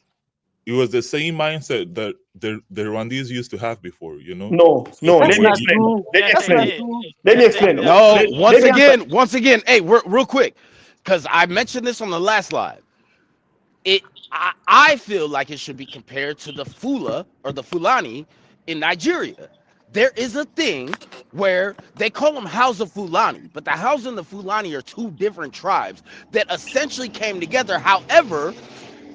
it was the same mindset that the Rwandese used to have before. You know? No. Let me explain. Let me explain. No, once again, hey, real quick, because I mentioned this on the last live. I feel like it should be compared to the Fula or the Fulani in Nigeria. There is a thing where they call them Hausa Fulani, but the Hausa and the Fulani are two different tribes that essentially came together. However,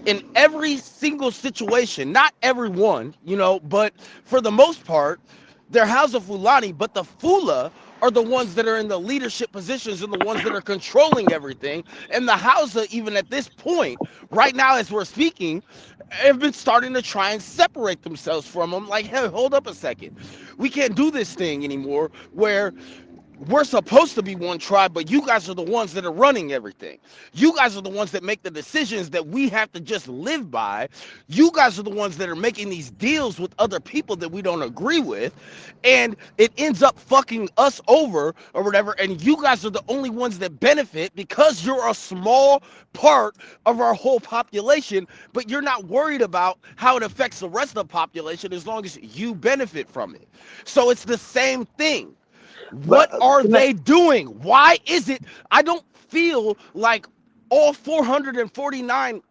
in every single situation, not every one, you know, but for the most part, they're Hausa Fulani, but the Fula are the ones that are in the leadership positions and the ones that are controlling everything. And the Hausa, even at this point, right now as we're speaking, have been starting to try and separate themselves from them. Like, hey, hold up a second. We can't do this thing anymore where we're supposed to be one tribe, but you guys are the ones that are running everything. You guys are the ones that make the decisions that we have to just live by. You guys are the ones that are making these deals with other people that we don't agree with. And it ends up fucking us over or whatever. And you guys are the only ones that benefit because you're a small part of our whole population, but you're not worried about how it affects the rest of the population as long as you benefit from it. So it's the same thing. What are they doing? Why is it? I don't feel like all 449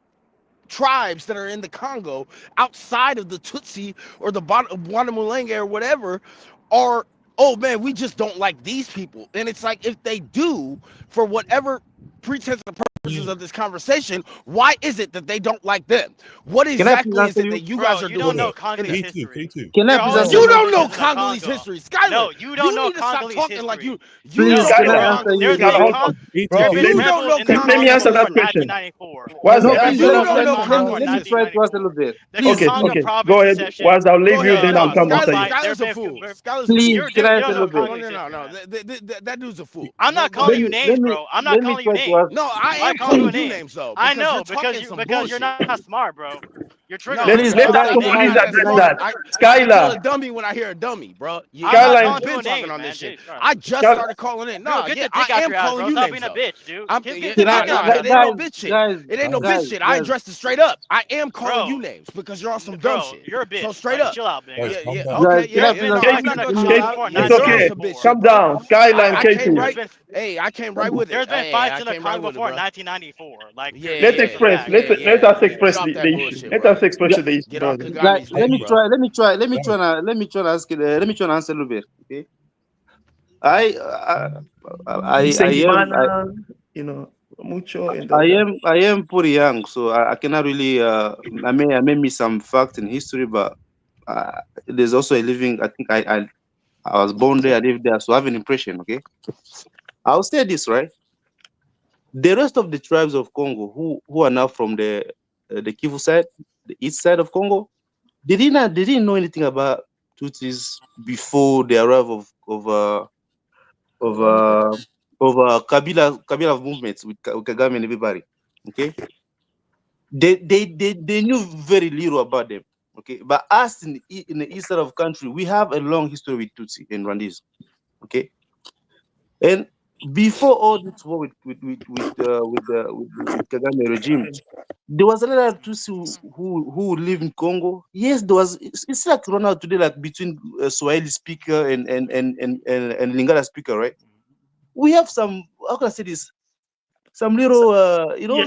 tribes that are in the Congo outside of the Tutsi or the Banyamulenge or whatever are, oh man, we just don't like these people. And it's like, if they do, for whatever pretense and purposes of this conversation, why is it that they don't like them? What exactly is it that you guys are doing? You don't know Congolese history. Can I please answer You you? don't know Congolese history, Skyler. No, you don't know need to stop Congolese talking history. like you Please, don't can I know answer Congolese you? There's been you don't know rebels in the Let me Congo answer that before question. 1994. Was No, the please, There's been answer? rebels in the Congo in let me try to answer a little bit. The Congo Okay. province Go ahead. secession. Was I'll leave you, Yeah, then I'll no, come after you. Skyler's a fool. Skyler's Please, a fool. can I You answer a don't know little bit? Congolese that dude's a fool. I'm not calling you names, bro. I'm not calling you names. No, I Why am calling calling you you a name? names though. I Because know you're talking some because you're bullshit. not smart, bro. You're triggering. No, Let Stop somebody naming that names. done that. I Skylar. call a dummy when I hear a dummy, bro. I'm not Skyline. calling Been people talking names, on man. this shit. Jeez, I just Skylar. started calling in. Bro, No, get yeah, the dick I out am your ass, calling bro. you Stop names being a though. bitch, dude. Get Can the I, dick out, It ain't no guys, bitch shit. guys, It ain't no guys, bitch shit. I guys. addressed it straight up. I am calling bro. you names because you're on some dumb Bro, shit. you're a bitch. So straight Like, up. chill out, man. Guys, calm down. Okay, Guys, can I There's yeah. been please No, fights I'm in not the gonna Congo chill before out. Yeah, It's you're on okay. some bitch 1994. shit, Calm bro. down. Skyline I came K2. right. Hey, I came right with it. There's been Hey, fights I in the came right Congo with it, before bro. 1994. Like, Yeah, Let's here's some express. facts. Let us express Stop the that issue. bullshit, Let bro. us express the issue, Get off brother. Guys, Kagame's dick, bro. let me try to ask. Let me try to answer a little bit. Okay. I, I Say am, mana, you know, mucho and all I that. am, I am pretty young, so I cannot really. I may miss some fact in history, but there's also a living. I think I was born there, I lived there, so I have an impression. Okay, I'll say this, right? The rest of the tribes of Congo who are now from the Kivu side, the east side of Congo, they didn't know anything about Tutsis before the arrival of Kabila movements with Kagame and everybody. Okay, they knew very little about them. Okay, but us in the east side of the country, we have a long history with Tutsi and Rwandese. Okay, and before all this war with Kagame regime, there was a lot of Tutsi who live in Congo. Yes, there was. It's like Rwanda today, like between Swahili speaker and Lingala speaker, right? We have some. How can I say this? Some little,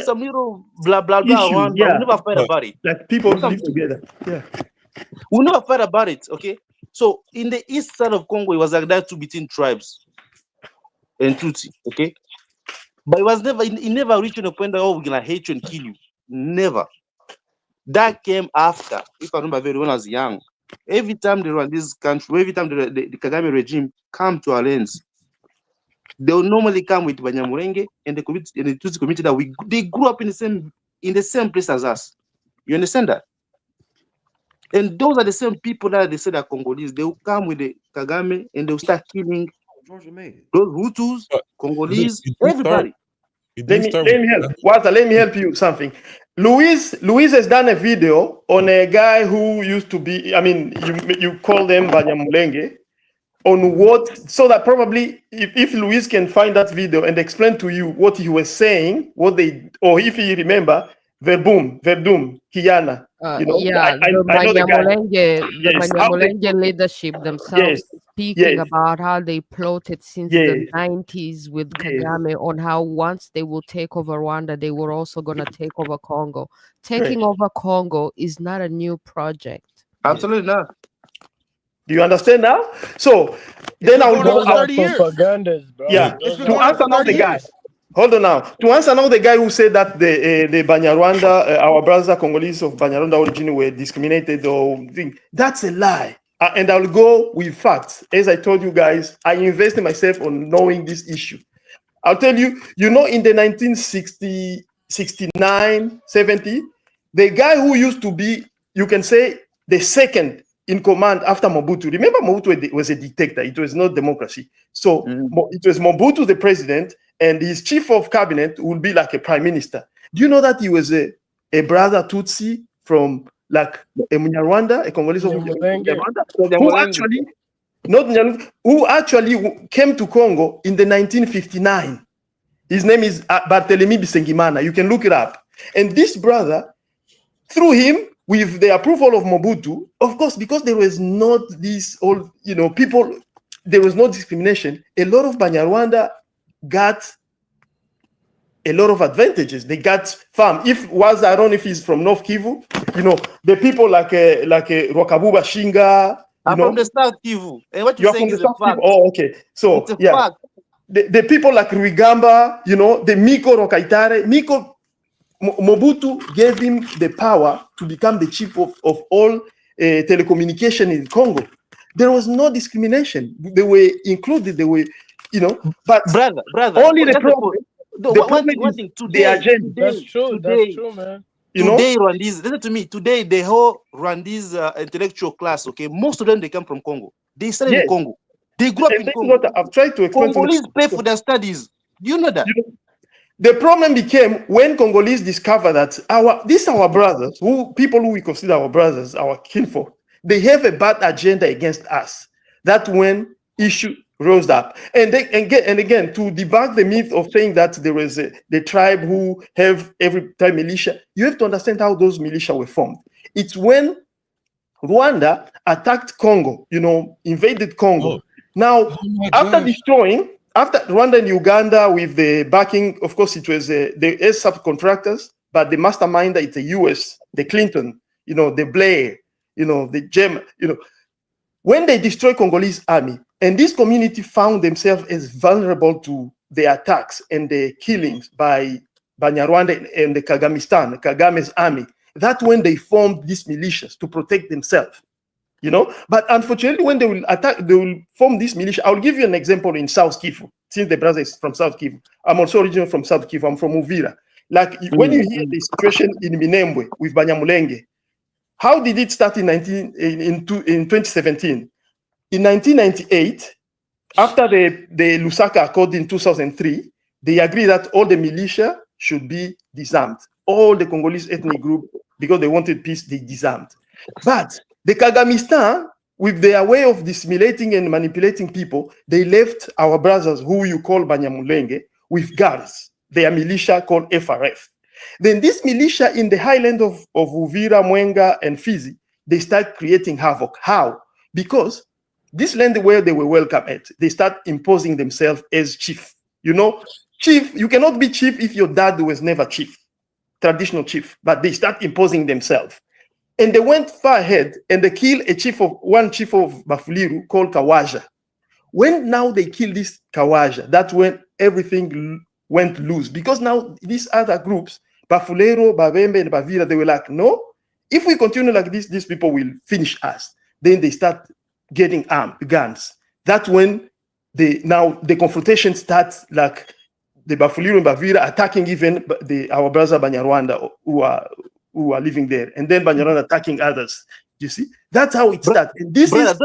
some little blah blah blah Issue, around, but we never fight about it. Like people live together. Yeah. We never fight about it. Okay. So in the east side of Congo, it was like that too between tribes and Tutsi. Okay. But it was never. It never reached a point that we're gonna hate you and kill you. Never. That came after. If I remember very when I was young, every time they run this country, every time the Kagame regime come to our lands, they will normally come with Banyamulenge and the Tutsi community that they grew up in the same place as us. You understand that? And those are the same people that they say are Congolese. They will come with the Kagame and they will start killing those Hutus, Congolese, everybody. Let me help. Walter, let me help you something. Luis has done a video on a guy who used to be, I mean, you call them Banyamulenge, on what, so that probably if Luis can find that video and explain to you what he was saying, or if you remember, Verdum, Kiana. Yeah, the Banyamulenge leadership themselves speaking about how they plotted since the 90s with Kagame on how once they will take over Rwanda, they were also going to take over Congo. Taking over Congo is not a new project. Absolutely not. Do you understand now? So then I will go out. Yeah, to answer now the guy. Hold on now. To answer now the guy who said that the Banyarwanda, our brothers Congolese of Banyarwanda origin were discriminated or thing. That's a lie. And I'll go with facts. As I told you guys, I invested myself on knowing this issue. I'll tell you, in the 1960, 69, 70, the guy who used to be, you can say, the second in command after Mobutu. Remember, Mobutu was a dictator. It was not democracy. So it was Mobutu, the president, and his chief of cabinet would be like a prime minister. Do you know that he was a brother Tutsi from like a Munyarwanda, a Congolese of Munyarwanda, who actually came to Congo in the 1959. His name is Barthélemy Bisengimana. You can look it up. And this brother, through him, with the approval of Mobutu, of course, because there was not this old, people, there was no discrimination. A lot of Banyarwanda got a lot of advantages. They got farm. I don't know if he's from North Kivu, the people like Rwakabuba Shinga. I'm from the South Kivu. And what you're saying is a fact. Oh, okay. So it's a fact. The people like Ruigamba, the Miko Rokaitare, Mobutu gave him the power to become the chief of all telecommunication in Congo. There was no discrimination. They were included. They were, but brother, only the problem. One thing today, the agenda. That's true, man. Today, Rwandese, listen to me. Today, the whole Rwandese intellectual class, okay, most of them they come from Congo. They study in Congo. They grew up in Congo. I've tried to explain. Congolese pay for their studies. Do you know that? The problem became when Congolese discovered that our brothers, people who we consider our brothers, our kinfolk, they have a bad agenda against us. That's when issue rose up. And again, to debunk the myth of saying that there was the tribe who have every time militia, you have to understand how those militia were formed. It's when Rwanda attacked Congo, invaded Congo. Now, after Rwanda and Uganda with the backing, of course, it was the subcontractors, but the masterminder, it's the US, the Clinton, the Blair, the Gem, when they destroyed Congolese army, and this community found themselves as vulnerable to the attacks and the killings by Banyarwanda and the Kagame's army, that's when they formed these militias to protect themselves. you know. But unfortunately, when they will attack, they will form this militia. I'll give you an example in South Kivu, since the brother is from South Kivu. I'm also originally from South Kivu. I'm from Uvira. Like when you hear the situation in Minembwe with Banyamulenge, how did it start in 2017? In 1998, after the Lusaka Accord in 2003, they agreed that all the militia should be disarmed. All the Congolese ethnic group, because they wanted peace, they disarmed. But the Kagamistan, with their way of dissimulating and manipulating people, they left our brothers, who you call Banyamulenge, with guards, their militia called FRF. Then this militia in the highland of Uvira, Mwenga, and Fizi, they start creating havoc. How? Because this land where they were welcome at, they start imposing themselves as chief. You know, chief, you cannot be chief if your dad was never chief, traditional chief, but they start imposing themselves. And they went far ahead and they killed one chief of Bafuliru called Kawaja. When now they killed this Kawaja, that's when everything went loose. Because now these other groups, Bafulero, Bavembe, and Bavira, they were like, no, if we continue like this, these people will finish us. Then they start getting armed, guns. That's when the confrontation starts, like the Bafulero and Bavira attacking even our brother Banyarwanda who are living there, and then Banyarwanda attacking others. You see, that's how it starts. And this brother, is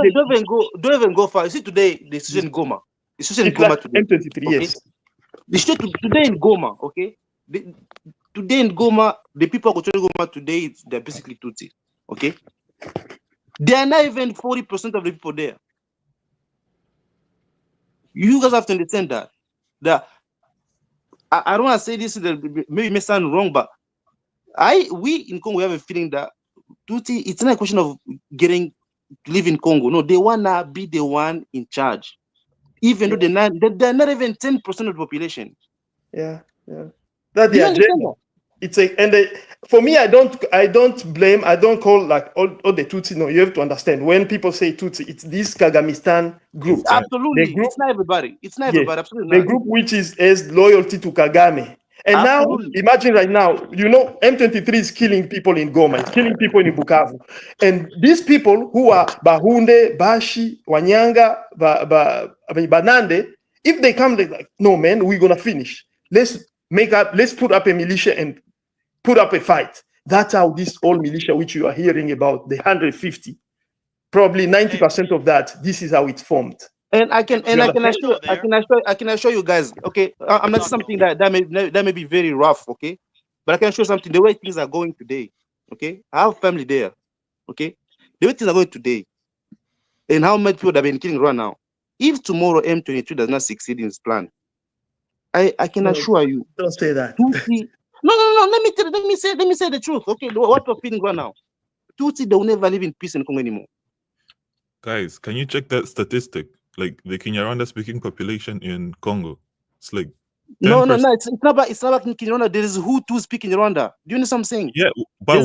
don't even go far. You see today the situation in Goma. The situation in Goma like today. M23, Okay? yes. The situation today in Goma, okay? Today in Goma, the people controlling Goma today, they're basically Tutsi. Okay? They are not even 40% of the people there. You guys have to understand that. I don't want to say this, maybe it may sound wrong, but we in Congo have a feeling that Tutsi, it's not a question of getting to live in Congo. No, they wanna be the one in charge. Even though they're not even 10% of the population. Yeah. That's Do you the understand agenda. that? For me, I don't blame, I don't call like all the Tutsi. No, you have to understand, when people say Tutsi, it's this Kagamistan group. Absolutely. The group, It's not everybody. It's not yes, everybody. Absolutely the not. group which has loyalty to Kagame. And Absolutely. now, imagine right now, you know, M23 is killing people in Goma, it's killing people in Bukavu. And these people who are Bahunde, Bashi, Wanyanga, Banande, if they come, they're like, no, man, we're going to finish. Let's put up a militia and put up a fight. That's how this old militia, which you are hearing about, the 150, probably 90% of that, this is how it's formed. And I can assure you guys. Okay, I'm not something that may be very rough. Okay, but I can show something. The way things are going today. Okay, I have family there. Okay, the way things are going today, and how many people have been killing right now. If tomorrow M23 does not succeed in its plan, I can assure you. Don't say that. Tutsi, no. Let me say the truth. Okay, what we're feeling right now, Tutsi, they will never live in peace in Congo anymore. Guys, can you check that statistic? Like the Kinyarwanda speaking population in Congo, it's like 10%. No. It's not about Kinyarwanda. There is Hutu speaking Rwanda. Do you know what I'm saying? Yeah, but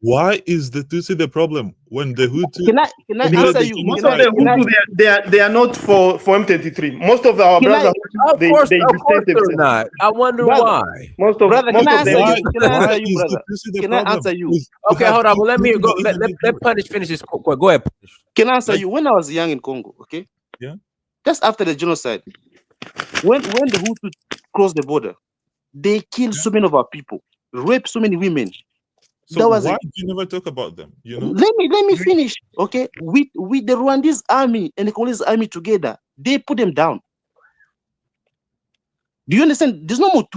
why is the Tutsi the problem when the Hutu? Can I answer you? Most of the Hutu, they are not for M23. Most of our brothers, they distance themselves. Not. I wonder why. Most of them. Can I answer you, brother? Can I answer you? Okay, hold on. Well, let me go. Let Punish finish this. Go ahead, Punish. Can I answer you? When I was young in Congo, okay? Yeah. Just after the genocide, when the Hutu crossed the border, they killed so many of our people, raped so many women. So why do you never talk about them? You know. Let me finish, okay? With the Rwandese army and the Congolese army together, they put them down. Do you understand? There's no more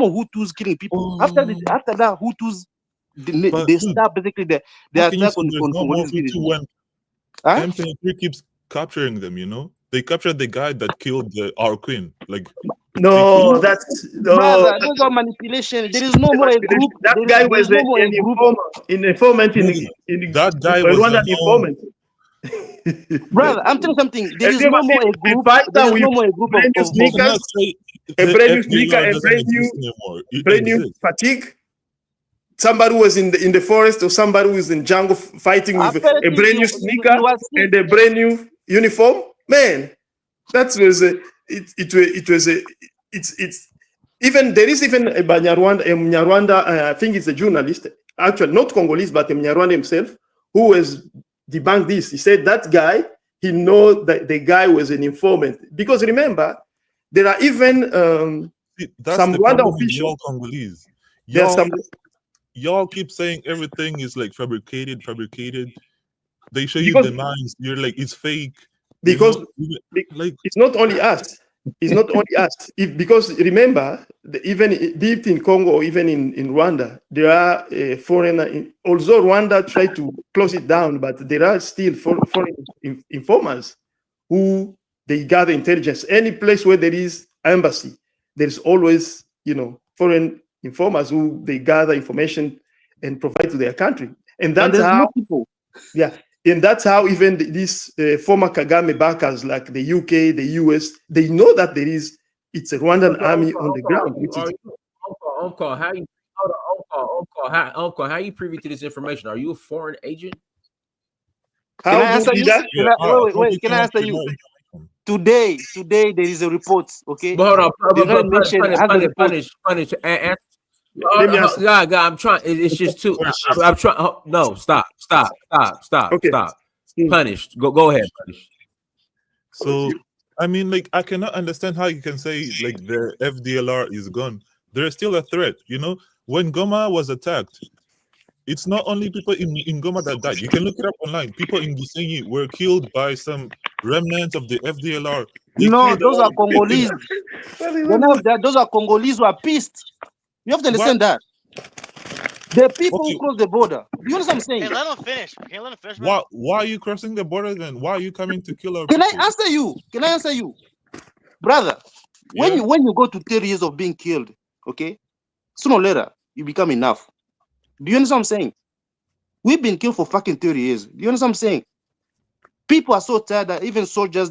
Hutus killing people. After that, Hutus they stop basically the attack on Congolese villages. M23 keeps capturing them, you know. They captured the guy that killed our queen. Like no, that's brother, those are manipulation. There is no more a group. That guy was an informant in that guy was Rwandan informant. Brother, I'm telling you something. There is no more a group. There is no more a group of sneakers, a brand new sneaker, a brand new fatigue. Somebody who was in the forest, or somebody who was in jungle fighting with a brand new sneaker and a brand new uniform. Man, that was it's even there is even a Mnyarwanda, I think it's a journalist, actually not Congolese, but a Mnyarwanda himself, who was debunked this. He said that guy, he know that the guy was an informant. Because remember, there are even That's some the Rwanda problem with officials. y'all Congolese. There's some Y'all keep saying everything is like fabricated. They show you because, the mines. You're like, it's fake. because Like, it's not only us. It's not only us. Because remember, even deep in Congo or even in Rwanda, there are foreign. Although Rwanda tried to close it down, but there are still foreign informers who they gather intelligence. Any place where there is embassy, there is always foreign informers who they gather information and provide to their country, and that's there's how. no people. Yeah. And that's how even these former Kagame backers like the UK, the US, they know that it's a Rwandan army on the ground. Uncle, how you Uncle, how you privy to this information? Are you a foreign agent? Can I answer you? Wait, can I how answer do you? know? Today there is a report, okay? But hold on, The United Nations has a report. punish. Let me ask. God, I'm trying. It's just too. I'm trying. No, stop. Okay. Stop. Punished. Go ahead. Punished. So, I mean, like, I cannot understand how you can say like the FDLR is gone. There is still a threat. When Goma was attacked, it's not only people in Goma that died. You can look it up online. People in Gisenyi were killed by some remnants of the FDLR. No, those are Congolese. Those are Congolese who are pissed. You have to understand that. The people who cross the border. Do you understand what I'm saying? Hey, let him finish. Can you let him finish, bro? Why are you crossing the border then? Why are you coming to kill our Can people? I answer you? Brother, when you go to 30 years of being killed, okay, sooner or later, you become enough. Do you understand what I'm saying? We've been killed for fucking 30 years. Do you understand what I'm saying? People are so tired that even soldiers,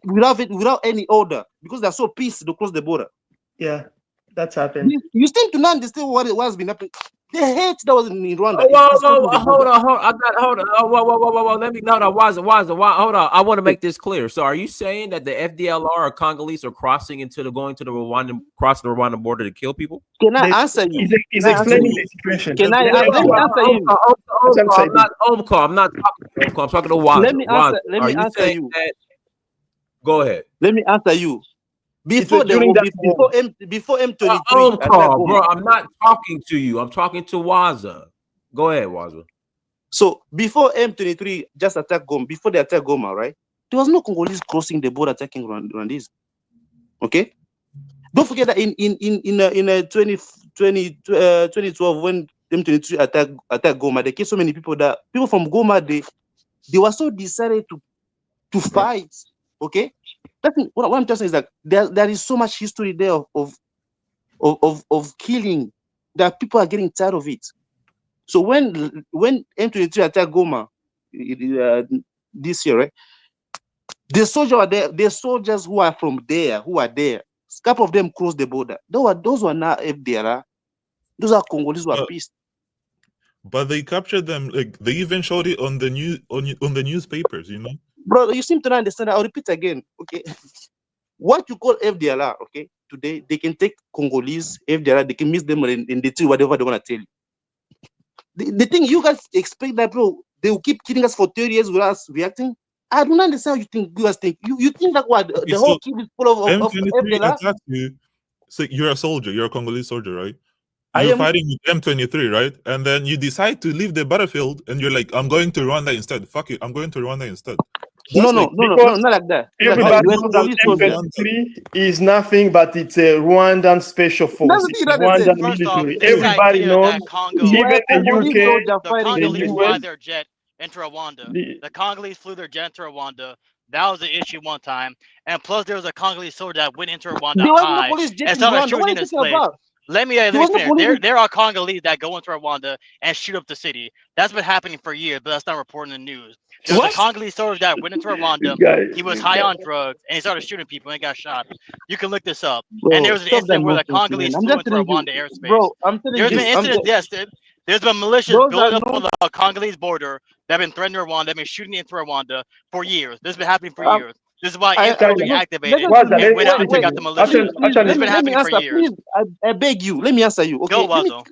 without any order, because they're so pissed to cross the border. Yeah, that's happened. You seem to not understand what has been happening. The hate that was in Rwanda. Hold on. Whoa. Let me Waza. Hold on. I want to make this clear. So, are you saying that the FDLR or Congolese are crossing going to the Rwanda border to kill people? Can I answer you? He's explaining the situation. Can I let me answer you? I'm not talking to Uncle. I'm talking to Waza. Let me answer you. Go ahead. Let me answer you. Before M23 bro, I'm not talking to you. I'm talking to Waza. Go ahead, Waza. So before M23 just attacked Goma, before they attacked Goma, right? There was no Congolese crossing the border attacking Rwandese. Okay? Don't forget that in 2012 when M23 attacked Goma, they killed so many people that people from Goma they were so decided to fight. Okay? What I'm just saying is that there is so much history there of killing that people are getting tired of it. So when M23 attacked Goma this year, right? The soldiers who are from there, a couple of them crossed the border. Those were not FDLR. Those are Congolese who are pissed. But they captured them. Like they even showed it on the newspapers. Bro, you seem to not understand. I'll repeat again. Okay, what you call FDLR, okay? Today they can take Congolese FDLR. They can mix them and they do whatever they want to tell you. The thing you guys expect that, bro, they will keep killing us for 30 years without us reacting. I don't understand how you guys think. You think that what the whole kid is full of M23 FDLR? attacked you. So you're a soldier. You're a Congolese soldier, right? You're fighting with M23, right? And then you decide to leave the battlefield, and you're like, "I'm going to Rwanda instead. Fuck it, I'm going to Rwanda instead." No, not like that. Everybody knows M23 is nothing but it's a Rwandan special force. It's a Rwandan military. Everybody knows. Even the Congolese fly US. their jet into Rwanda. The Congolese flew their jet into Rwanda. That was the issue one time. And plus, there was a Congolese soldier that went into Rwanda high and started shooting in his place. Let me finish. There are Congolese that go into Rwanda and shoot up the city. That's been happening for years, but that's not reported in the news. There's a Congolese soldier that went into Rwanda. He was high on drugs and he started shooting people and got shot. You can look this up. Bro, and there was an incident where the Congolese flew into Rwanda airspace. Bro, I'm telling There's you. been incidents, yes. There's been militias building up on the Congolese border that have been threatening Rwanda, that have been shooting into Rwanda for years. This has been happening for years. This is why M23 activated and went out and took out the militia. This has been happening for years. Please, I beg you, let me answer you. Okay, Go, Wazo.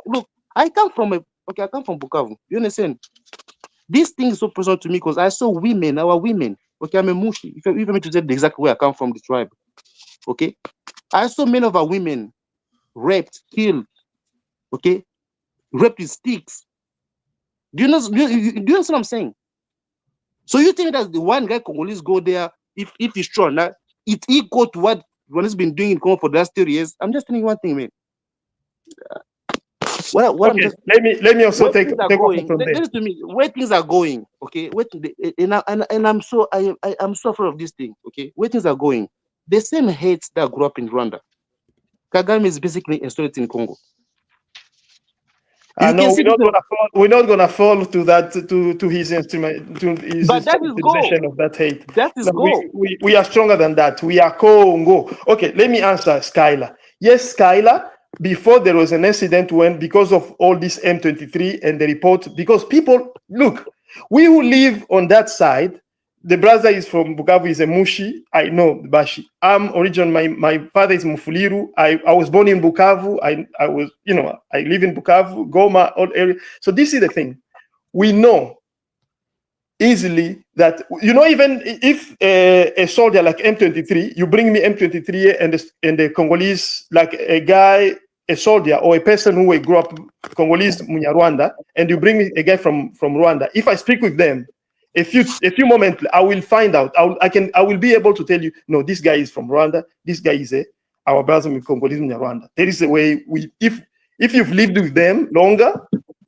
Look, I come from Bukavu. You understand? This thing is so personal to me because I saw women, our women. Okay, I'm a Mushi. If I me to say the exact way I come from the tribe. Okay, I saw many of our women raped, killed. Okay, raped with sticks. Do you know? Do you understand what I'm saying? So you think that the one guy Congolese go there, if it's true, now it's equal to what one has been doing in Congo for the last 30 years? I'm just telling you one thing, man. What I'm Okay, just let me also where take things are off going. from there. Listen to me. Where things are going, okay. And I'm so I'm so afraid of this thing, okay. Where things are going, the same hates that grew up in Rwanda, Kagame is basically installed in Congo. No, we're not gonna fall to that to his instrument to his But that is utilization goal. of that hate. That is No, goal. we are stronger than that. We are Congo. Okay, let me answer Skylar. Yes, Skylar. Before there was an incident when, because of all this M23 and the report, because people look, we who live on that side. The brother is from Bukavu, is a Mushi. I know Bashi. I'm originally, my father is Mufuliru. I was born in Bukavu. I was, I live in Bukavu, Goma, all area. So this is the thing. We know easily that, even if a soldier like M23, you bring me M23 and the Congolese, like a guy, a soldier or a person who grew up Congolese Munyarwanda, and you bring me a guy from Rwanda. If I speak with them, a few moments, I will find out. I will be able to tell you, no, this guy is from Rwanda. This guy is our brother in Congolese Rwanda. There is a way if you've lived with them longer,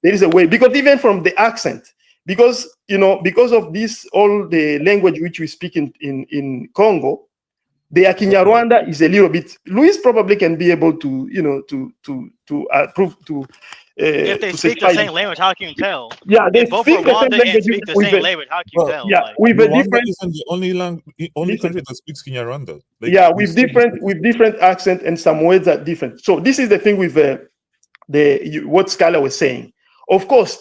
there is a way, because even from the accent, because of this, all the language which we speak in Congo, the Kinyarwanda is a little bit. Luis probably can be able to prove to. If they speak the same language, how can you tell? Yeah, they if both speak the same Rwanda and language speak the same language, how can you tell? Yeah, Like, with a Rwanda different. isn't the only country that speaks Kinyarwanda. Like, Yeah, with different accent, and some words are different. So this is the thing with what Scala was saying. Of course,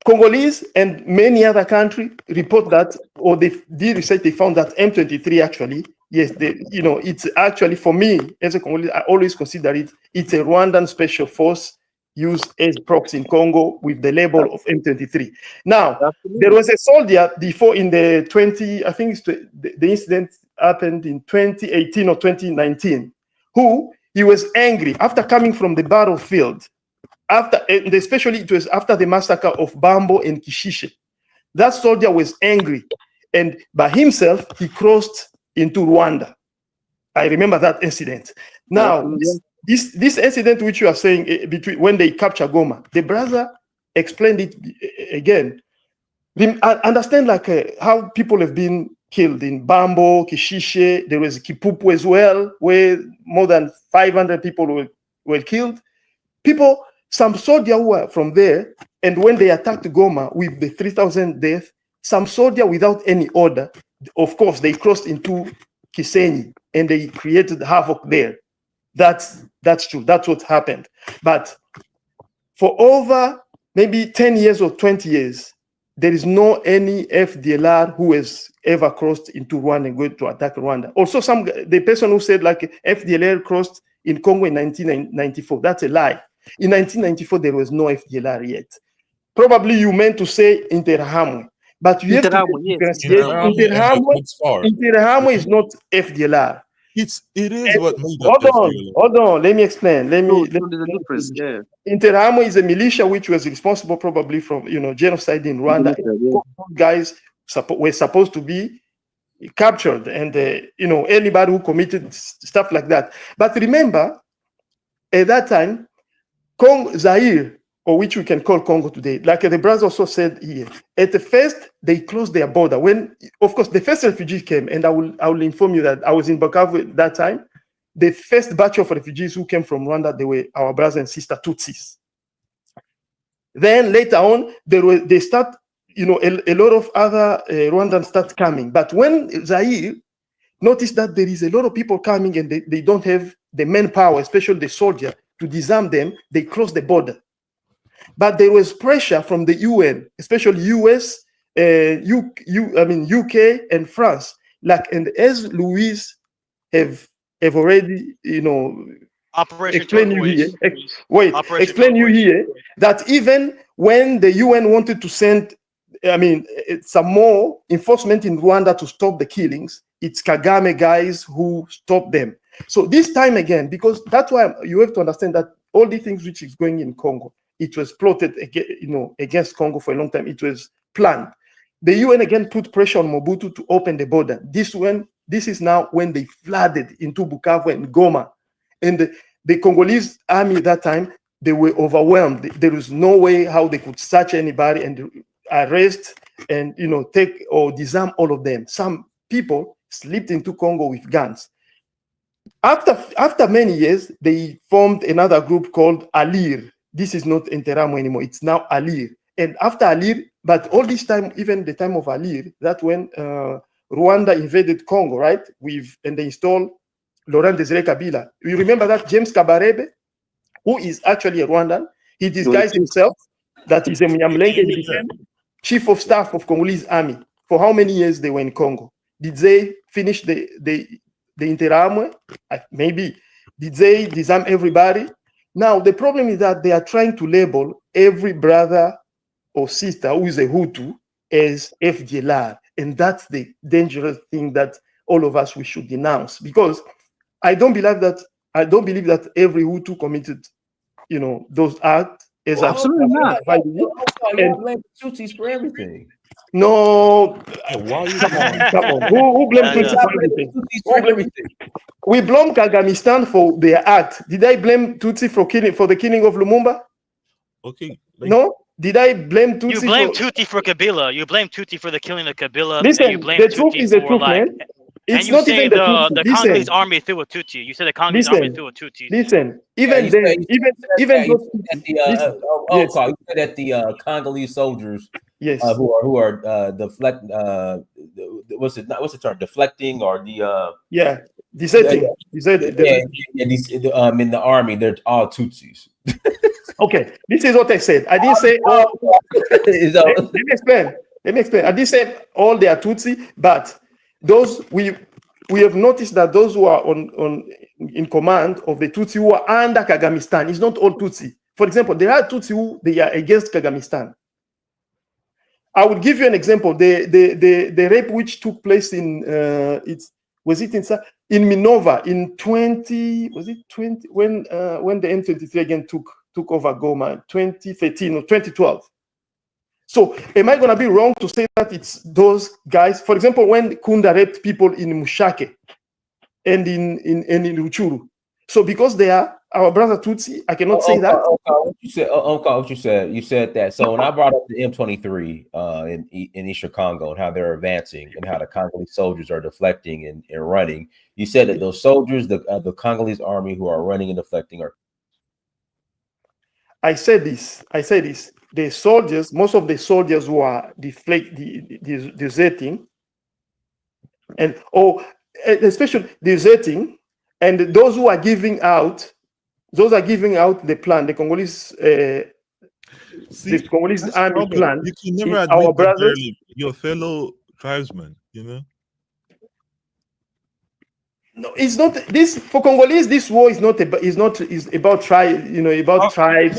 Congolese and many other countries report that, or they did research, they found that M23 actually, yes, it's actually, for me as a Congolese, I always consider it's a Rwandan special force used as proxy in Congo with the label of M23. Now, there was a soldier before in the 20, I think the incident happened in 2018 or 2019, who he was angry after coming from the battlefield. Especially it was after the massacre of Bambo and Kishishe. That soldier was angry, and by himself he crossed into Rwanda. I remember that incident. Now, this incident which you are saying, between when they capture Goma, the brother explained it again. Understand how people have been killed in Bambo, Kishishe. There was Kipupu as well, where more than 500 people were killed. Some soldiers who were from there, and when they attacked Goma with the 3,000 deaths, some soldiers without any order, of course, they crossed into Kisenyi and they created havoc there. That's true. That's what happened. But for over maybe 10 years or 20 years, there is no any FDLR who has ever crossed into Rwanda and going to attack Rwanda. Also, the person who said FDLR crossed in Congo in 1994, that's a lie. In 1994, there was no FDLR yet. Probably you meant to say Interahamwe, but you have to differentiate. Interahamwe is not FDLR. It is what made up Hold on. Let me explain. There's a difference. Yeah. Interahamwe is a militia which was responsible probably from genocide in Rwanda. Guys were supposed to be captured, and anybody who committed stuff like that. But remember, at that time, Zaire, or which we can call Congo today, like the brother also said here, at the first they closed their border. When, of course, the first refugees came, and I will inform you that I was in Bukavu at that time. The first batch of refugees who came from Rwanda, they were our brothers and sisters Tutsis. Then later on, they start, a lot of other Rwandans start coming. But when Zaire noticed that there is a lot of people coming and they don't have the manpower, especially the soldier, to disarm them, they closed the border. But there was pressure from the UN, especially US, UK and France. And as Louise have already, explain you here. Explain you here that even when the UN wanted to send I mean, some more enforcement in Rwanda to stop the killings. It's Kagame guys who stop them. So this time again, because that's why you have to understand that all the things which is going in Congo, it was plotted against Congo for a long time. It was planned. The UN again put pressure on Mobutu to open the border. This is now when they flooded into Bukavu and Goma. And the Congolese army at that time, they were overwhelmed. There was no way how they could search anybody and arrest and take or disarm all of them. Some people slipped into Congo with guns. After many years, they formed another group called Alir. This is not Interamo anymore. It's now Alir. And after Alir, but all this time, even the time of Alir, that when Rwanda invaded Congo, right? And they installed Laurent Desire Kabila. You remember that James Kabarebe, who is actually a Rwandan, he disguised himself that he's a Mnyamulenge. He became chief of staff of Congolese army. For how many years they were in Congo? Did they finish the Interamo? Maybe. Did they disarm everybody? Now, the problem is that they are trying to label every brother or sister who is a Hutu as FDLR. And that's the dangerous thing that all of us, we should denounce. Because I don't believe that every Hutu committed, those acts. Absolutely not. Y'all blame Tutsis for everything. No, come on. Who blamed Tutsi for everything? We blame Kagamistan for their act. Did I blame Tutsi for the killing of Lumumba? Okay. No. Did I blame Tutsi? You blame Tutsi for Kabila. You blame Tutsi for the killing of Kabila. Listen, and you blame the truth is the truth, man. It's not even the Tutsi. The Congolese army threw a Tutsi. You said the Congolese army threw a Tutsi. Listen, you said that the Congolese soldiers, yes, who are deflect, what's the term? Deflecting or deserting. In the army, they're all Tutsis. Okay, this is what I said. I didn't say all. Let me explain. I didn't say all they are Tutsi, but those we have noticed that those who are in command of the Tutsi who are under Kagamistan, it's not all Tutsi. For example, there are Tutsi who they are against Kagamistan. I will give you an example. The rape which took place in Minova in 20 when the M23 again took over Goma, 2013 or 2012. So am I going to be wrong to say that it's those guys? For example, when Kunda raped people in Mushake and in Ruchuru. So because they are our brother Tutsi, I cannot say that. What you said. You said that. So when I brought up the M23 in Eastern Congo and how they're advancing and how the Congolese soldiers are deflecting and running, you said that those soldiers, the Congolese army who are running and deflecting are. I said this. The soldiers, most of the soldiers who are deserting, especially deserting, and those who are giving out the plan, the Congolese, the Congolese army plan. You can never admit our brothers, your fellow tribesmen, No, it's not this for Congolese. This war is not about tribes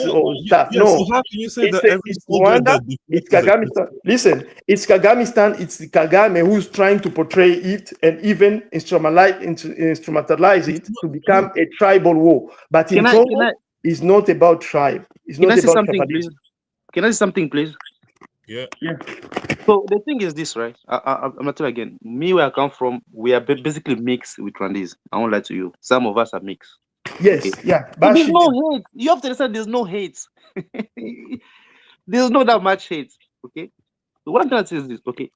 or stuff. Yeah, no, so how can you say that every Rwanda, it's Kagame. Listen, it's Kagamistan. It's Kagame who's trying to portray it and even instrumentalize it to become a tribal war. But in Congo, it's not about tribe. It's not about tribalism. Can I say something, please? Yeah. So the thing is this, right? I'm not telling again. Me, where I come from, we are basically mixed with Rwandese. I won't lie to you. Some of us are mixed. Yes, okay? Yeah. But there's no hate. You have to understand there's no hate. There's not that much hate. Okay. So what I'm trying to say is this, okay.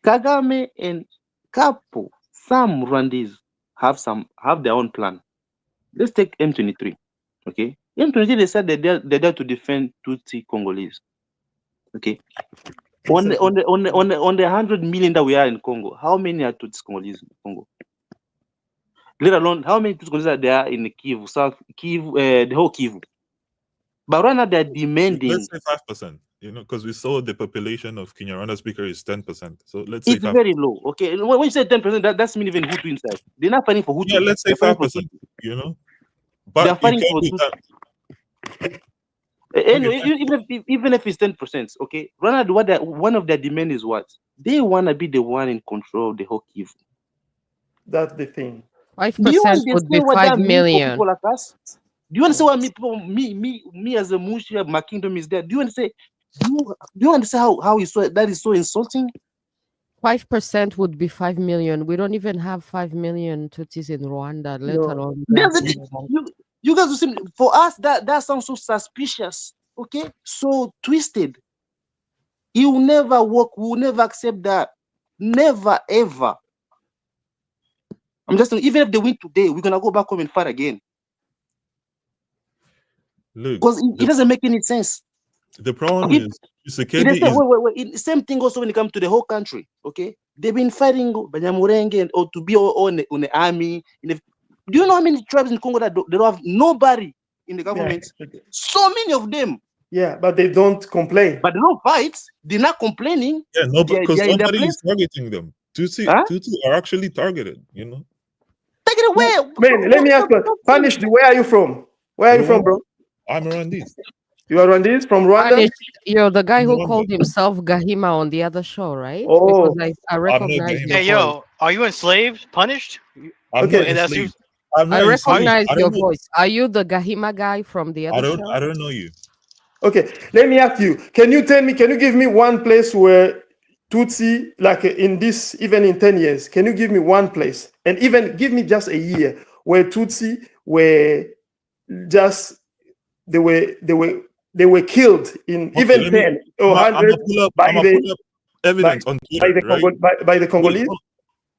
Kagame and some Rwandese have their own plan. Let's take M23. Okay. M23, they said they're there to defend Tutsi Congolese. Okay. On the 100 million that we are in Congo, how many are Tutsi Congolese in Congo? Let alone how many Tutsi Congolese are there in Kivu, South Kivu, the whole Kivu. But right now they're demanding. Let's say 5%, because we saw the population of Kinyarwanda speaker is 10%. So let's say it's 5%. Very low. Okay, when you say 10%, that's mean even Hutu inside. They're not fighting for Hutu. Yeah, let's say 5%. But they're fighting for Tutsi. Anyway, even if it's 10%, okay. Rwanda, one of their demand is what? They want to be the one in control of the whole Kivu. That's the thing. 5% would be what 5 that means for million. people like us? Do you understand what me as a Mushi, my kingdom is there? Do you understand? Do you understand how that is so insulting? 5% would be 5 million. We don't even have 5 million Tutsis in Rwanda, let alone. You guys will see, for us that sounds so suspicious, okay? So twisted. He will never work, we will never accept that. Never ever. I'm just saying, even if they win today, we're gonna go back home and fight again. Look, because it doesn't make any sense. The problem Okay? is Tshisekedi is Wait. Same thing also when it comes to the whole country. Okay, they've been fighting Banyamulenge or to be on the army. Do you know how many tribes in Congo that they don't have nobody in the government? Yeah. So many of them. Yeah, but they don't complain. But they don't fight. They're not complaining. yeah, no, because they're in their nobody is place. targeting them. Tutsi are actually targeted. You know. Take it away. Man, let me ask you, Punished, where are you from? Where are you from, bro? I'm Rwandese. You are Rwandese from Rwanda? Punished, you're the guy who Rwanda. called himself Gahima on the other show, right? Oh. Because I recognize your Hey, voice. yo, are you enslaved? Punished? I'm Okay. not And that's you. enslaved. I'm not I enslaved. recognize I your don't know. voice. Are you the Gahima guy from the other show? I don't know you. Okay, let me ask you. Can you give me one place where Tutsi, like in this, even in 10 years, can you give me one place? And even give me just a year where Tutsi were just, they were killed in Okay, even 10 or I'm 100 gonna pull up evidence on Twitter, right? by the Congolese? Wait, hold on.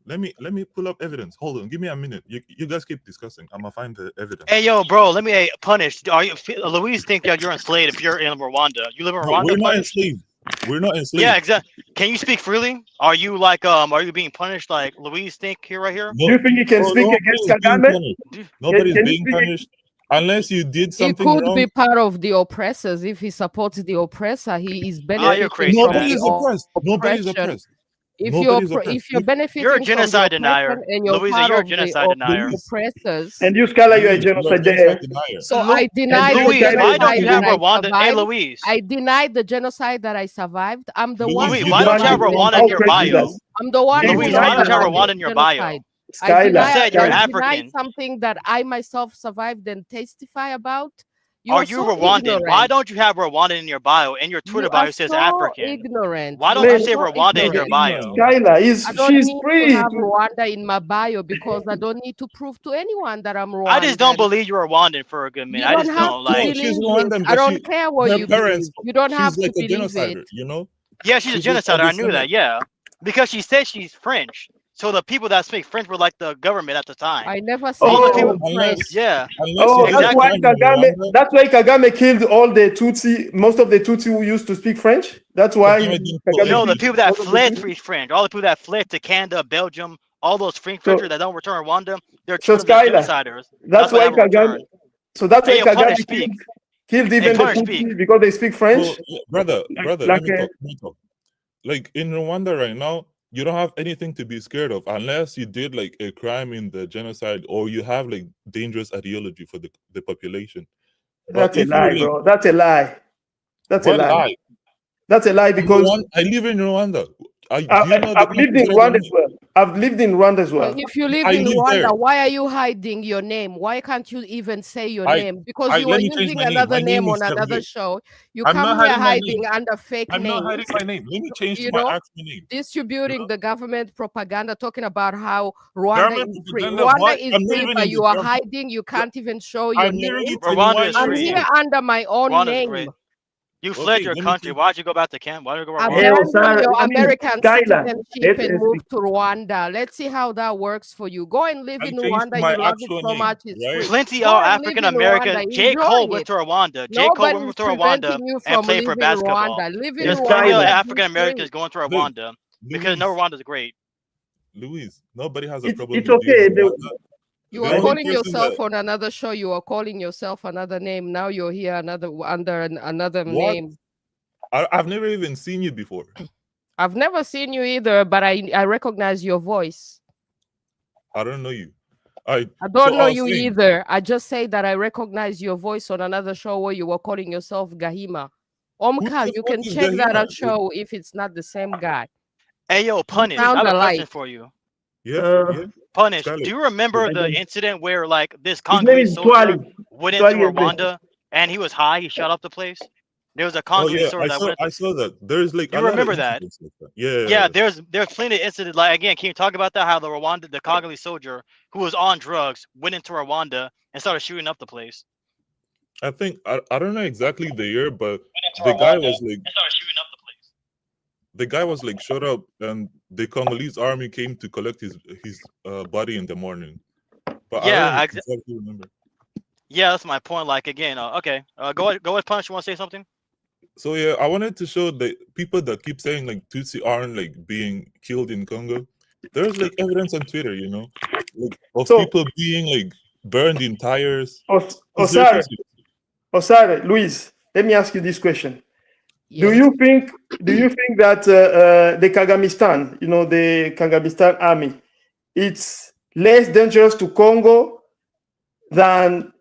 Let me pull up evidence. Hold on, give me a minute. You guys keep discussing. I'm gonna find the evidence. Hey, yo, bro, let me punish. Are you Louise think that you're enslaved if you're in Rwanda? You live in No, Rwanda, we're not punished? enslaved. We're not enslaved. Yeah, exactly. Can you speak freely? Are you like are you being punished like Louise think here right here? Do you think you can speak against Kagame? Nobody's Can you being speak punished unless you did He something could wrong. be part of the oppressors. If he supports the oppressor, he is you're benefiting crazy, from man. Nobody's the oppressed. Nobody's oppression. oppressed. If Nobody's you're oppressed. you're benefiting You're a from the genocide oppression denier. and you're Louisa, part you're a of genocide denier. oppressors, And you, Skylar, you're a Louise, you're a genocide genocide there. denier. so I denied the Louise, why don't genocide you that have I Rwanda? Hey, survived. Louise. I denied the genocide that I survived. I'm the one Louise, Louise, who you why don't you have documented Rwanda in How your crazy is bio? that? I'm the one You who Louise, why don't you have documented Rwanda the in your bio? genocide. I You Skylar, said you're denied African. something that I myself survived and testify about. You Are are you so Rwandan? Why ignorant. don't you have Rwanda in your bio? In your Twitter You are bio says so African. ignorant. Why You don't are you say so Rwanda in your ignorant. bio? Skylar, I don't she's need to free have to. Rwanda in my bio because I don't need to prove to anyone that I'm I just don't Rwandan. believe you're Rwandan for a good minute. You I don't just have don't to like. No, she's believe it. Rwandan, I but don't care what her you parents, believe. You don't have she's to like a believe it. genocider, you know? Yeah, she's a She's like a genocider. I knew descendant. that. Yeah, because she said she's French. So the people that speak French were like the government at the time. I never said All the I people. was French. Yeah. Unless you did a That's why Exactly. crime in Kagame. Rwanda, That's why Kagame killed all the Tutsi. Most of the Tutsi who used to speak French. That's why Kagame didn't kill Kagame No, the killed anybody. people that most of the fled Tutsi. free French, all the people that fled to Canada, Belgium, all those free Frenchers that don't return Rwanda, they're So treated as Skylar, genociders. that's That's why they why haven't Kagame. returned. So that's Hey, why yo, Punish, Kagame speak. killed Hey, even the Punish, speak. Tutsi because they speak French. So, brother, Like, let me talk. Let me talk. Like in Rwanda right now, you don't have anything to be scared of unless you did like a crime in the genocide or you have like dangerous ideology for the population. But that's a if you're lie, like, bro. That's a lie. That's a what lie. lie? That's a lie because I live in Rwanda. Do you know the I've lived countries in around Rwanda as me? well. I've lived in Rwanda as So well. if you live I in live there. Rwanda, why are you hiding your name? Why can't you even say your I name? Because you are let me change using my name. another My name name on is another Hervé. show. You I'm come not here hiding my name. hiding under fake I'm not names, hiding my name. Let me change to you my know, actual name. distributing the government propaganda, talking about how Rwanda Government is free. propaganda of Rwanda what? is I'm not free, even but in the you are government. hiding. You can't even show your I'm name. literally Rwanda is 21 I'm years free. here old. under my own Rwanda's name. great. You fled Okay, your let me country. change. Why'd you go back to camp? Why'd you go to Hey, Rwanda? Abandon your I mean, American Skylar, citizenship and move to Rwanda. Let's see how that works for you. Go and live I in changed to Rwanda. my You love it actual so name, much. It's right? free. Plenty Go of and live African in Rwanda. Americans. J. Cole Enjoy went it. to Rwanda. J. Cole Nobody went is to Rwanda preventing you and from played for living in basketball. Rwanda. Live in There's plenty of Rwanda and be African free. Americans going to Look, Rwanda because no, Louise, Rwanda's great. Louise, nobody has a problem it's with you okay. in Rwanda. You The are only calling person yourself that on another show. You are calling yourself another name. Now you're here under another what? name. I've never even seen you before. I've never seen you either, but I recognize your voice. I don't know you. I don't know you either. I just say that I recognize your voice on another show where you were calling yourself Gahima. Omkar, you can check that on show if it's not the same guy. Hey, yo, Punish, I have a question for you. Yeah. Punish, Skyler. do you remember the incident where, like, this His name Congolese is soldier Twali. went into Twali Egbe. Rwanda and he was high? He shut up the place. There was a Oh Congolese yeah, soldier that went. I saw that. There's like You a lot of remember that? incidents like that. Yeah. Yeah, there's plenty of incidents. Like, again, can you talk about that? How the Congolese soldier who was on drugs went into Rwanda and started shooting up the place. I think I don't know exactly the year, but the guy was like shot up, and the Congolese army came to collect his body in the morning. But Yeah, I don't exactly remember. Yeah, that's my point. Like, again, okay, go ahead, Punch. You want to say something? So yeah, I wanted to show the people that keep saying like Tutsi aren't like being killed in Congo. There's like evidence on Twitter, you know, like of people being like burned in tires. Osare, Luis, let me ask you this question. Yes. Do you think that the Kagamistan, the Kagamistan army, it's less dangerous to Congo than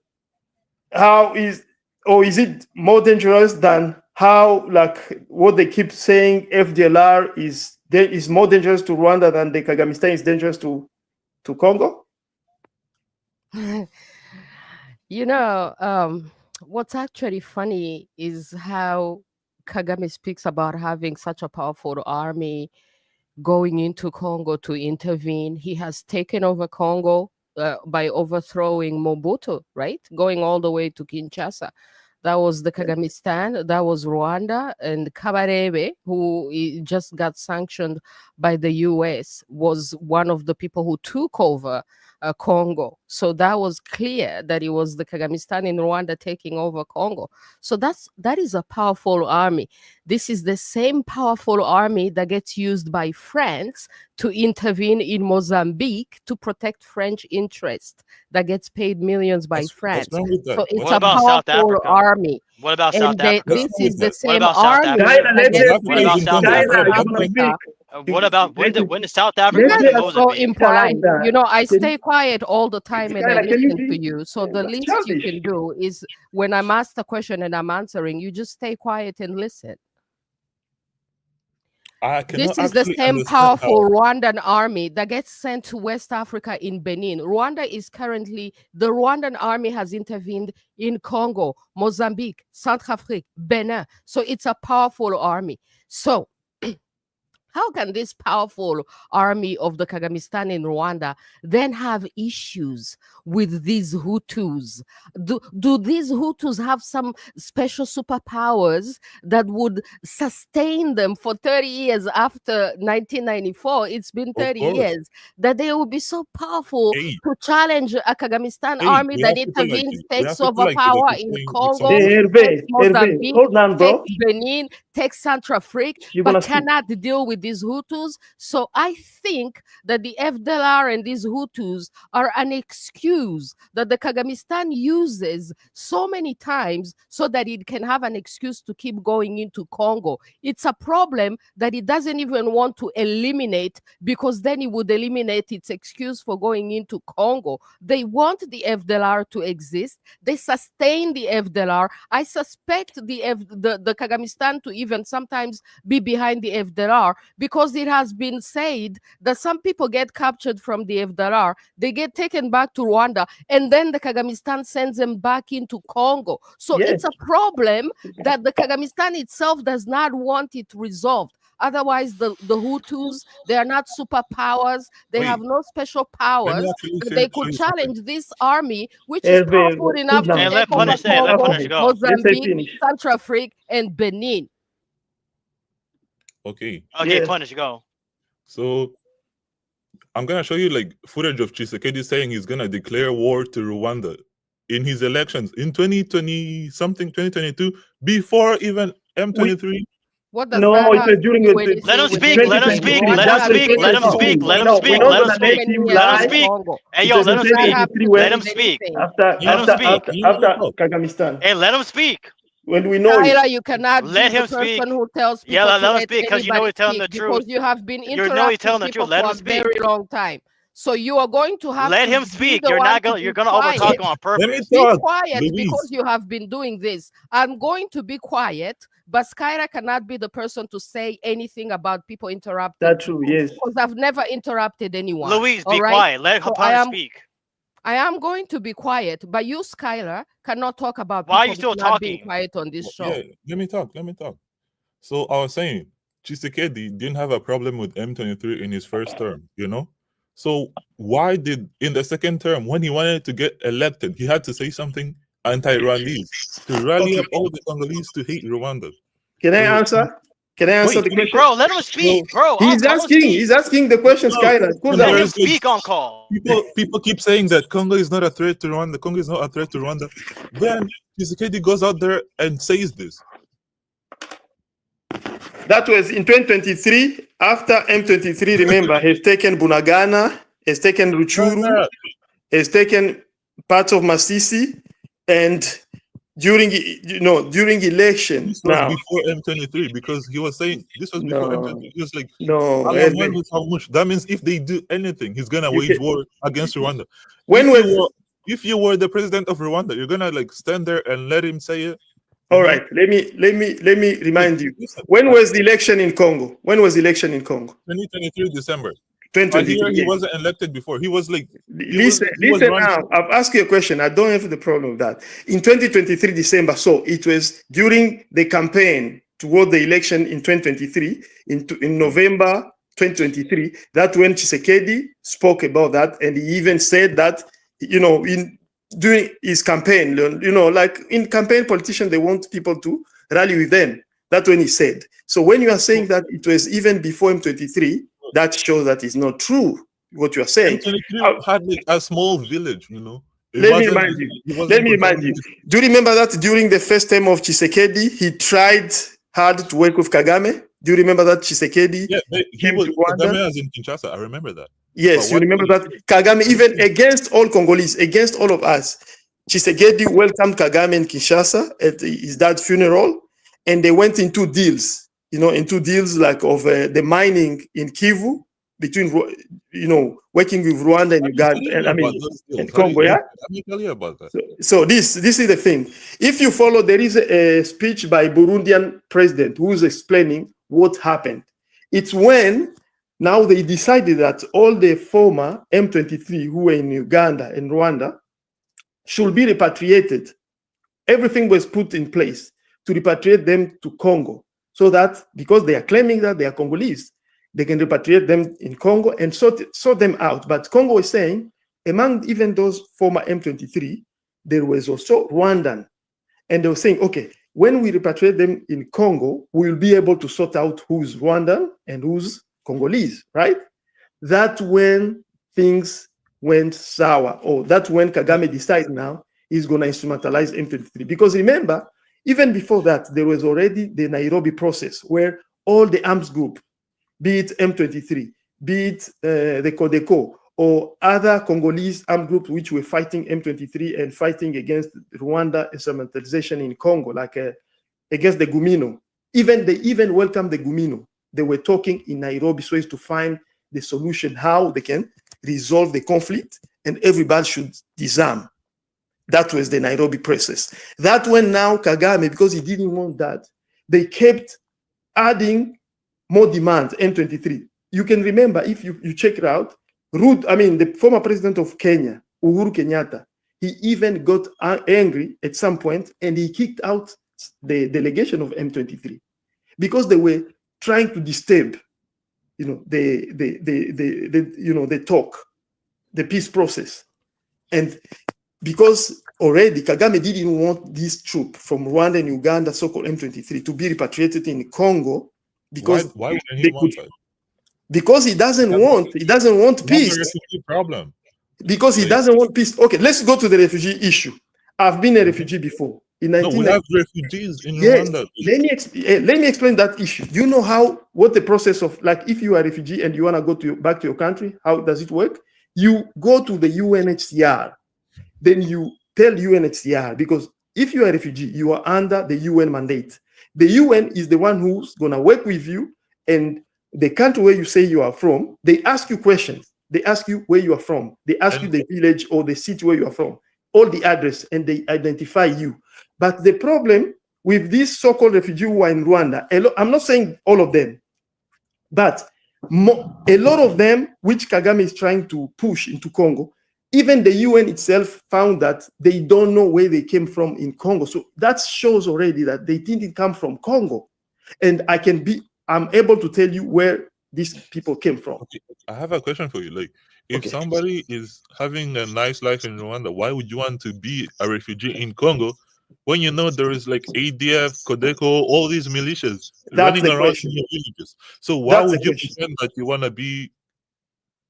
is it more dangerous than how, like, what they keep saying FDLR is more dangerous to Rwanda than the Kagamistan is dangerous to Congo? What's actually funny is how Kagame speaks about having such a powerful army going into Congo to intervene. He has taken over Congo by overthrowing Mobutu, right? Going all the way to Kinshasa. That was the Kagamistan, that was Rwanda, and Kabarebe, who just got sanctioned by the US, was one of the people who took over Congo. So that was clear that it was the Kagamistan in Rwanda taking over Congo. So that is a powerful army. This is the same powerful army that gets used by France to intervene in Mozambique to protect French interests, that gets paid millions by France. So it's a powerful army. What about South Africa? This is the same What about South army Africa? that gets What about South Africa? What about when the South Africa went to so Mozambique? impolite. I stay quiet all the time and I listen to you. So the least you can do is when I'm asked a question and I'm answering, you just stay quiet and listen. This is the same powerful Rwandan army that gets sent to West Africa in Benin. The Rwandan army has intervened in Congo, Mozambique, Centrafrique, Benin. So it's a powerful army. So how can this powerful army of the Kagamistan in Rwanda then have issues with these Hutus? Do these Hutus have some special superpowers that would sustain them for 30 years after 1994? It's been 30 years that they will be so powerful to challenge a Kagamistan army that intervenes, takes over power in Congo, takes Mozambique, takes Benin, takes Centrafrique, but cannot deal with these Hutus. So I think that the FDLR and these Hutus are an excuse that the Kagamistan uses so many times so that it can have an excuse to keep going into Congo. It's a problem that it doesn't even want to eliminate, because then it would eliminate its excuse for going into Congo. They want the FDLR to exist. They sustain the FDLR. I suspect the Kagamistan to even sometimes be behind the FDLR, because it has been said that some people get captured from the FDLR, they get taken back to Rwanda, and then the Kagamistan sends them back into Congo. So it's a problem that the Kagamistan itself does not want it resolved. Otherwise, the Hutus, they are not superpowers. They have no special powers. They could challenge this army, which is powerful enough to take over Congo, Mozambique, Centrafrique, and Benin. Okay, Punish, go. So I'm gonna show you like footage of Tshisekedi saying he's gonna declare war to Rwanda in his elections in 2022, before even M23. What does that have to do with it? Let him speak. Let him speak. Let him speak. Let him speak. Let him speak. Let him speak. Let him speak. Hey, yo, let him speak. Let him speak. After Kagamistan. Hey, let him speak. When we know Tyler, you cannot let be him the person who tells people let to him speak, because you know he's telling the truth. Because you have been You know he's telling interrupting the people truth. Let for him a speak. very long time. So you are going to have Let to him be speak. the You're one not to gonna. be You're gonna quiet. overtalk him on Let me purpose. Be talk, quiet because Louise. you have been doing this. I'm going to be quiet, but Skyra cannot be the person to say anything about people interrupting That's true. people Yes. because I've never interrupted anyone. Louise, all be right? quiet. Let So Hapana speak. I am going to be quiet, but you, Skylar, cannot talk about Why are people you still not being talking? quiet on this show. Yeah, let me talk. So I was saying, Tshisekedi didn't have a problem with M23 in his first term, you know? So why did, in the second term, when he wanted to get elected, he had to say something anti-Rwandese to rally up all the Congolese to hate Rwanda? Can I So, answer? Can I answer wait, the question? Bro, let him speak. Bro, He's Uncle, let him asking. speak. He's asking the question, Skylar. Cool Let down. him speak, Uncle. people keep saying that Congo is not a threat to Rwanda. Congo is not a threat to Rwanda. Then Tshisekedi goes out there and says this. That was in 2023. After M23, remember, has taken Bunagana, has taken Ruchuru, has taken parts of Masisi, and during election. This was Now, before M23 because he was saying this was before M23. He was like, no. that means if they do anything, he's gonna wage war against Rwanda. If you were the president of Rwanda, you're gonna like stand there and let him say it. All right, let me remind you. When was the election in Congo? 2023 December. But here he wasn't elected before. He was like, Listen now. I've asked you a question. I don't have the problem with that. In 2023 December, so it was during the campaign toward the election in 2023, in November 2023, that when Tshisekedi spoke about that, and he even said that, during his campaign, like in campaign, politicians, they want people to rally with them. That's when he said. So when you are saying that it was even before M23, that shows that it's not true what you are saying. M23 had like a small village, Let me remind you. Do you remember that during the first term of Tshisekedi, he tried hard to work with Kagame? Do you remember that Tshisekedi came to Rwanda? Kagame was in Kinshasa. I remember that. Yes, you remember that Kagame, even against all Congolese, against all of us, Tshisekedi welcomed Kagame in Kinshasa at his dad's funeral, and they went into deals, like of the mining in Kivu between, working with Rwanda and Uganda, and Congo, yeah? Let me tell you about that. So this is the thing. If you follow, there is a speech by Burundian president who's explaining what happened. It's when now they decided that all the former M23 who were in Uganda and Rwanda should be repatriated. Everything was put in place to repatriate them to Congo, so that because they are claiming that they are Congolese, they can repatriate them in Congo and sort them out. But Congo is saying, among even those former M23, there was also Rwandan. And they were saying, okay, when we repatriate them in Congo, we'll be able to sort out who's Rwandan and who's Congolese, right? That's when things went sour. Or that's when Kagame decided now he's going to instrumentalize M23. Because remember, even before that, there was already the Nairobi process where all the arms group, be it M23, be it the Codeco, or other Congolese armed groups which were fighting M23 and fighting against Rwanda instrumentalization in Congo, like against the Gumino. They even welcomed the Gumino. They were talking in Nairobi so as to find the solution, how they can resolve the conflict and everybody should disarm. That was the Nairobi process. That when now Kagame, because he didn't want that, they kept adding more demands, M23. You can remember, if you check it out, the former president of Kenya, Uhuru Kenyatta, he even got angry at some point and he kicked out the delegation of M23 because they were trying to disturb, the talk, the peace process. And because already Kagame didn't want this troop from Rwanda and Uganda, so-called M23, to be repatriated in Congo, because why wouldn't he want that? Because he doesn't want peace. Refugee problem. Because he doesn't want peace. Okay, let's go to the refugee issue. I've been a refugee before. We have refugees in Rwanda. Let me explain that issue. Do you know what the process of, like, if you are a refugee and you want to go back to your country, how does it work? You go to the UNHCR. Then you tell UNHCR, because if you are a refugee, you are under the UN mandate. The UN is the one who's going to work with you, and the country where you say you are from, they ask you questions. They ask you where you are from. They ask you the village or the city where you are from, all the address, and they identify you. But the problem with these so-called refugees who are in Rwanda, I'm not saying all of them, but a lot of them, which Kagame is trying to push into Congo, even the UN itself found that they don't know where they came from in Congo. So that shows already that they didn't come from Congo. And I'm able to tell you where these people came from. Okay. I have a question for you. Like, if somebody is having a nice life in Rwanda, why would you want to be a refugee in Congo when you know there is like ADF, Codeco, all these militias running around in your villages? So why would you pretend that you want to be?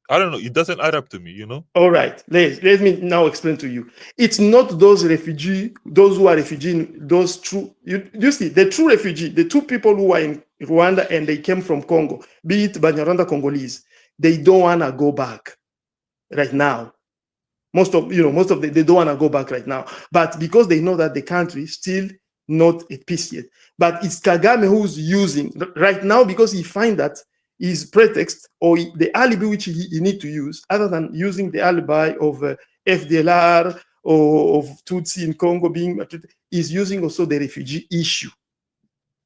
I don't know. It doesn't add up to me, you know? All right. Let me now explain to you. It's not those refugees, those who are refugees, those true, you see, the true refugee, the two people who are in Rwanda and they came from Congo, be it Banyarwanda Congolese, they don't want to go back right now. Most of them, they don't want to go back right now. But because they know that the country is still not at peace yet. But it's Kagame who's using right now, because he finds that his pretext or the alibi which he need to use, other than using the alibi of FDLR or of Tutsi in Congo being, is using also the refugee issue.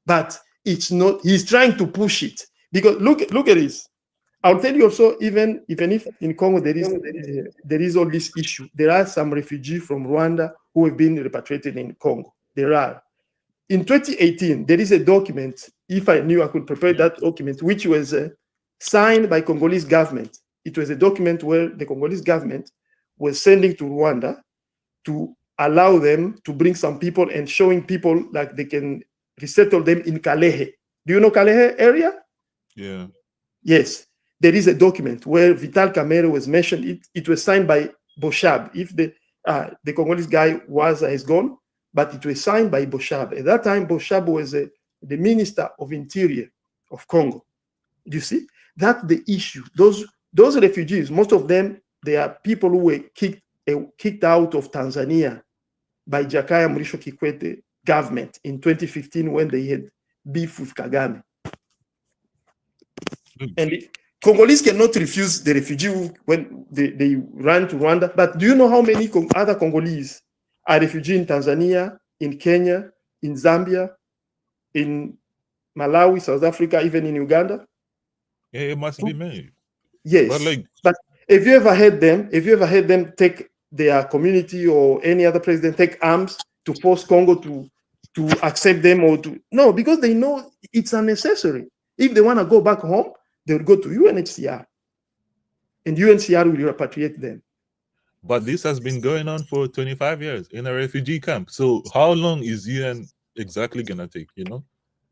But it's not, he's trying to push it. Because look at this. I'll tell you also, even if in Congo there is all this issue, there are some refugees from Rwanda who have been repatriated in Congo. There are. In 2018, there is a document, if I knew I could prepare that document, which was signed by Congolese government. It was a document where the Congolese government was sending to Rwanda to allow them to bring some people and showing people like they can resettle them in Kalehe. Do you know Kalehe area? Yeah. Yes. There is a document where Vital Kamerhe was mentioned. It was signed by Boshab. If the Congolese guy is gone, but it was signed by Boshab. At that time, Boshab was the Minister of Interior of Congo. Do you see? That's the issue. Those refugees, most of them, they are people who were kicked out of Tanzania by Jakaya Mrisho Kikwete government in 2015 when they had beef with Kagame. And the Congolese cannot refuse the refugee when they run to Rwanda. But do you know how many other Congolese are refugees in Tanzania, in Kenya, in Zambia, in Malawi, South Africa, even in Uganda? Yeah, it must be many. Yes. But have you ever heard them take their community or any other president take arms to force Congo to accept them or to? No, because they know it's unnecessary. If they want to go back home, they'll go to UNHCR. And UNHCR will repatriate them. But this has been going on for 25 years in a refugee camp. So how long is UN exactly going to take, you know?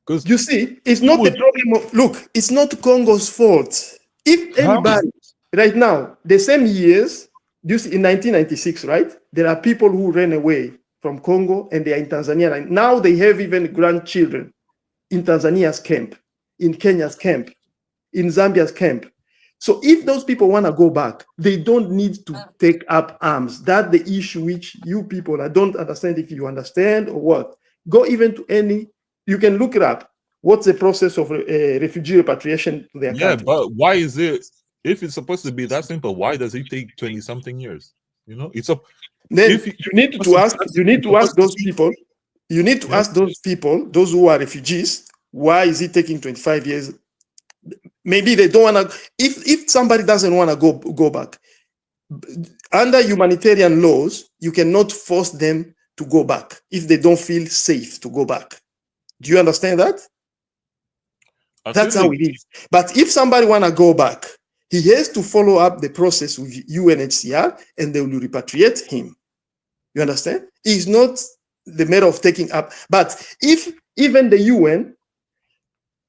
Because you see, it's not the problem look, it's not Congo's fault. If everybody, right now, the same years, you see, in 1996, right? There are people who ran away from Congo and they are in Tanzania. Right? Now they have even grandchildren in Tanzania's camp, in Kenya's camp, in Zambia's camp. So if those people want to go back, they don't need to take up arms. That's the issue which you people, I don't understand if you understand or what. Go even to any, you can look it up. What's the process of refugee repatriation to their country? Yeah, but why is it, if it's supposed to be that simple, why does it take 20-something years? You know, it's a. Then you need to ask those people. You need to ask those people, those who are refugees, why is it taking 25 years? Maybe they don't want to. If somebody doesn't want to go back, under humanitarian laws, you cannot force them to go back if they don't feel safe to go back. Do you understand that? That's how it is. But if somebody want to go back, he has to follow up the process with UNHCR and they will repatriate him. You understand? It's not the matter of taking up. But if even the UN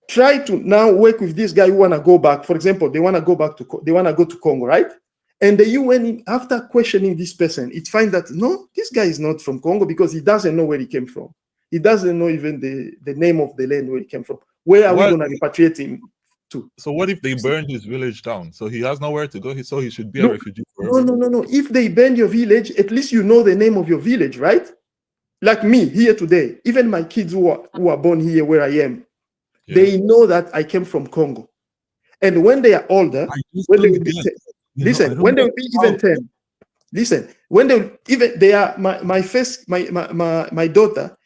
try to now work with this guy who want to go back, for example, they want to go to Congo, right? And the UN, after questioning this person, it finds that no, this guy is not from Congo because he doesn't know where he came from. He doesn't know even the name of the land where he came from. Where are we going to repatriate him to? So what if they burned his village down? So he has nowhere to go. So he should be a refugee forever. No. If they burn your village, at least you know the name of your village, right? Like me here today, even my kids who are born here where I am, they know that I came from Congo. And when they are older, when they will be Listen, when they will be even 10. Listen, when they are my daughter,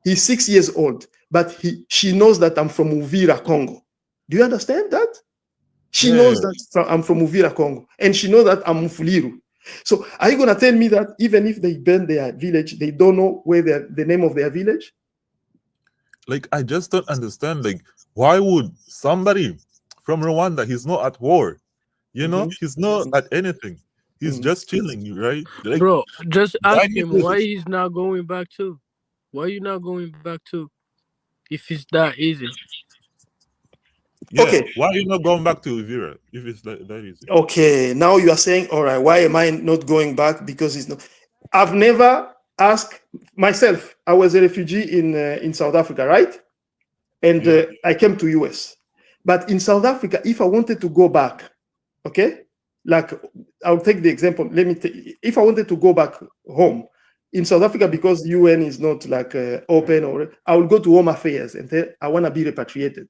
he's 6 years old, but she knows that I'm from Uvira, Congo. Do you understand that? She knows that I'm from Uvira, Congo, and she knows that I'm Mfuliru. So are you gonna tell me that even if they burn their village, they don't know where the name of their village? Like, I just don't understand. Like, why would somebody from Rwanda? He's not at war, he's not at anything. He's just chilling, right? Like, bro, just ask need him to- why he's not going back to. Why you not going back to? If it's that easy. Yeah. Okay. Why are you not going back to Uvira if it's that easy? Okay, now you are saying, all right, why am I not going back? Because it's not. I've never asked myself. I was a refugee in South Africa, right? And I came to US. But in South Africa, if I wanted to go back, okay, like I'll take the example. If I wanted to go back home in South Africa, because UN is not like open, or I will go to Home Affairs and say I want to be repatriated.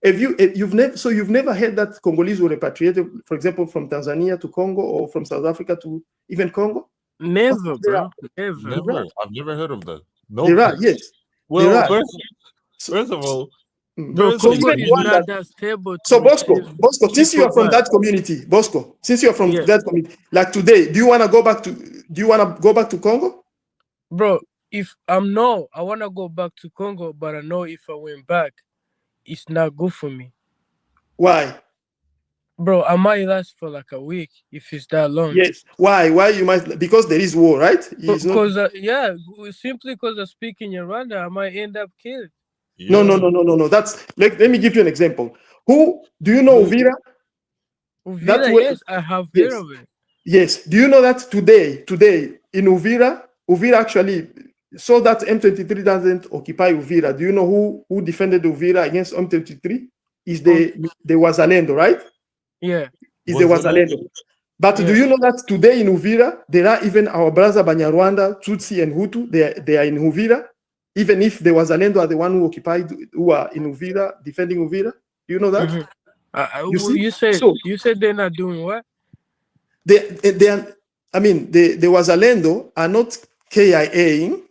You've never heard that Congolese were repatriated, for example, from Tanzania to Congo, or from South Africa to even Congo? Never, bro. Never. I've never heard of that. No. There are, yes. Well, There are. First of all, bro, Congo is not that stable. So Bosco, since you are from that community, that community, like today, do you want to go back to Congo? Bro, if I want to go back to Congo, but I know if I went back, it's not good for me. Why? Bro, I might last for like a week if it's that long. Yes. Why? Why you might? Because there is war, right? Because simply because I speak in Rwanda, I might end up killed. No. That's let me give you an example. Who do you know? Uvira. Uvira, yes, I have heard of it. Yes. Do you know that today in Uvira actually so that M23 doesn't occupy Uvira? Do you know who defended Uvira against M23? Is the Wazalendo, right? Yeah. Is the Wazalendo. But do you know that today in Uvira, there are even our brothers Banyarwanda, Tutsi and Hutu, they are in Uvira, even if the Wazalendo are the one who are in Uvira, defending Uvira? Do you know that? You said they're not doing what? They are, the Wazalendo are not KIAing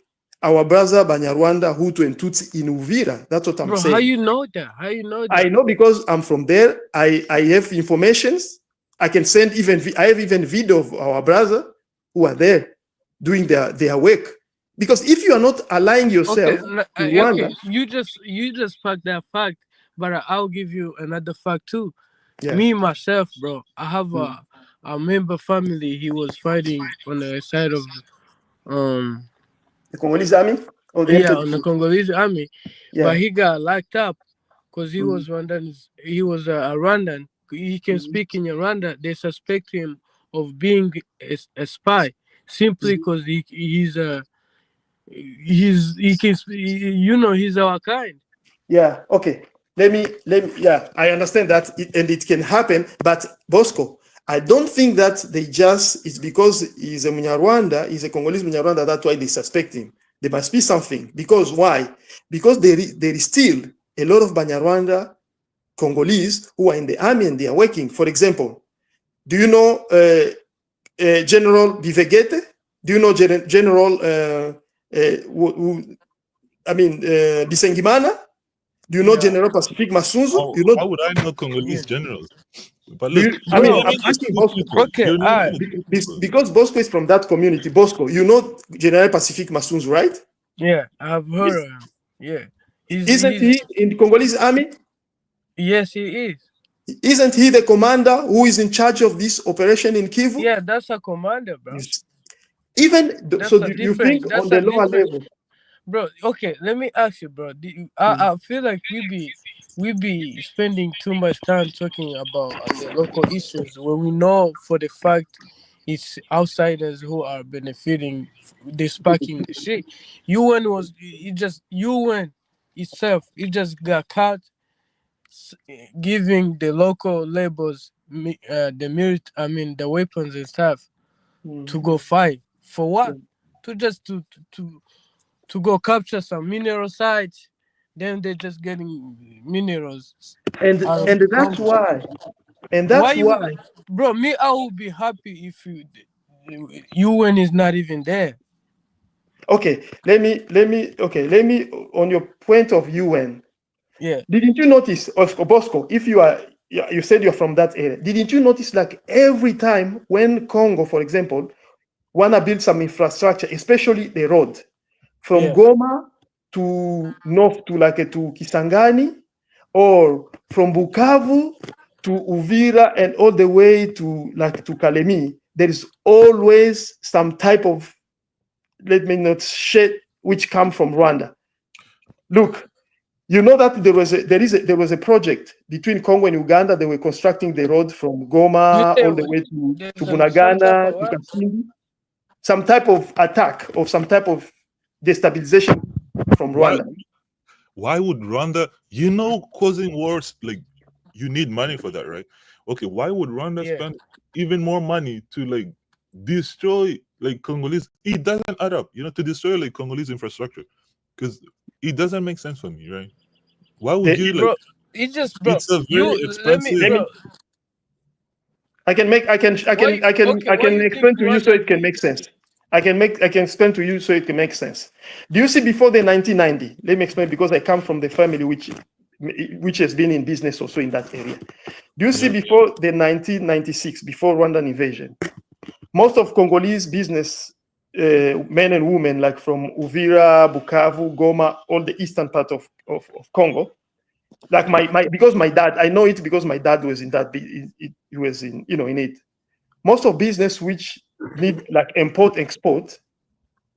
our brother Banyarwanda, Hutu and Tutsi in Uvira. That's what I'm saying. How you know that? I know because I'm from there. I have informations. I can send I have even video of our brother who are there doing their work. Because if you are not aligning yourself to Rwanda, you just packed that fact, but I'll give you another fact too. Yeah. Me myself, bro, I have a member family. He was fighting on the side of the Congolese army, or the on the Congolese army, but he got locked up because he was Rwandan. He was a Rwandan. He can speak in Rwanda. They suspect him of being a spy simply because he's our kind. Yeah. Okay. Let me. Yeah, I understand that, and it can happen. But Bosco, I don't think that it's because he's a Munyarwanda, he's a Congolese Munyarwanda. That's why they suspect him. There must be something. Because why? Because there is still a lot of Banyarwanda Congolese who are in the army and they are working. For example, do you know General Bivegete? Do you know General Bisengimana? Do you know General Pacific Masunzu? How would I know Congolese generals? But look, I'm asking Bosco. Okay, because Bosco is from that community. Bosco, you know General Pacific Masunzu, right? Yeah, I've heard of him. Yeah. Isn't he in the Congolese army? Yes, he is. Isn't he the commander who is in charge of this operation in Kivu? Yeah, that's a commander, bro. Even you think on the lower level, bro? Okay, let me ask you, bro. I feel like we be spending too much time talking about the local issues when we know for the fact it's outsiders who are benefiting. They sparking the shit. UN itself. It just got caught giving the local labels the weapons and stuff to go fight for what? To go capture some mineral sites, then they're just getting minerals. And that's why And that's why, bro, me, I would be happy if UN is not even there. Okay, let me on your point of UN. Yeah. Didn't you notice, Bosco, if you said you're from that area, didn't you notice like every time when Congo, for example, wanna build some infrastructure, especially the road from Goma to north to to Kisangani, or from Bukavu to Uvira and all the way to Kalemi, there is always some type of, let me not shit, which come from Rwanda. Look, you know that there was a project between Congo and Uganda. They were constructing the road from Goma all the way to Bunagana to Kasindi. Some type of attack or some type of destabilization from Rwanda. Why would Rwanda, causing wars, like, you need money for that, right? Okay, why would Rwanda spend even more money to destroy Congolese? It doesn't add up, to destroy Congolese infrastructure, because it doesn't make sense for me, right? Why would you bro, it's a very expensive. I can explain to you so it can make sense. I can explain to you so it can make sense. Do you see, before the 1990? Let me explain, because I come from the family which has been in business also in that area. Do you see, before the 1996, before Rwandan invasion, most of Congolese business men and women, like from Uvira, Bukavu, Goma, all the eastern part of Congo, like because my dad, I know it because my dad was in that. He was in it. Most of business which need import export,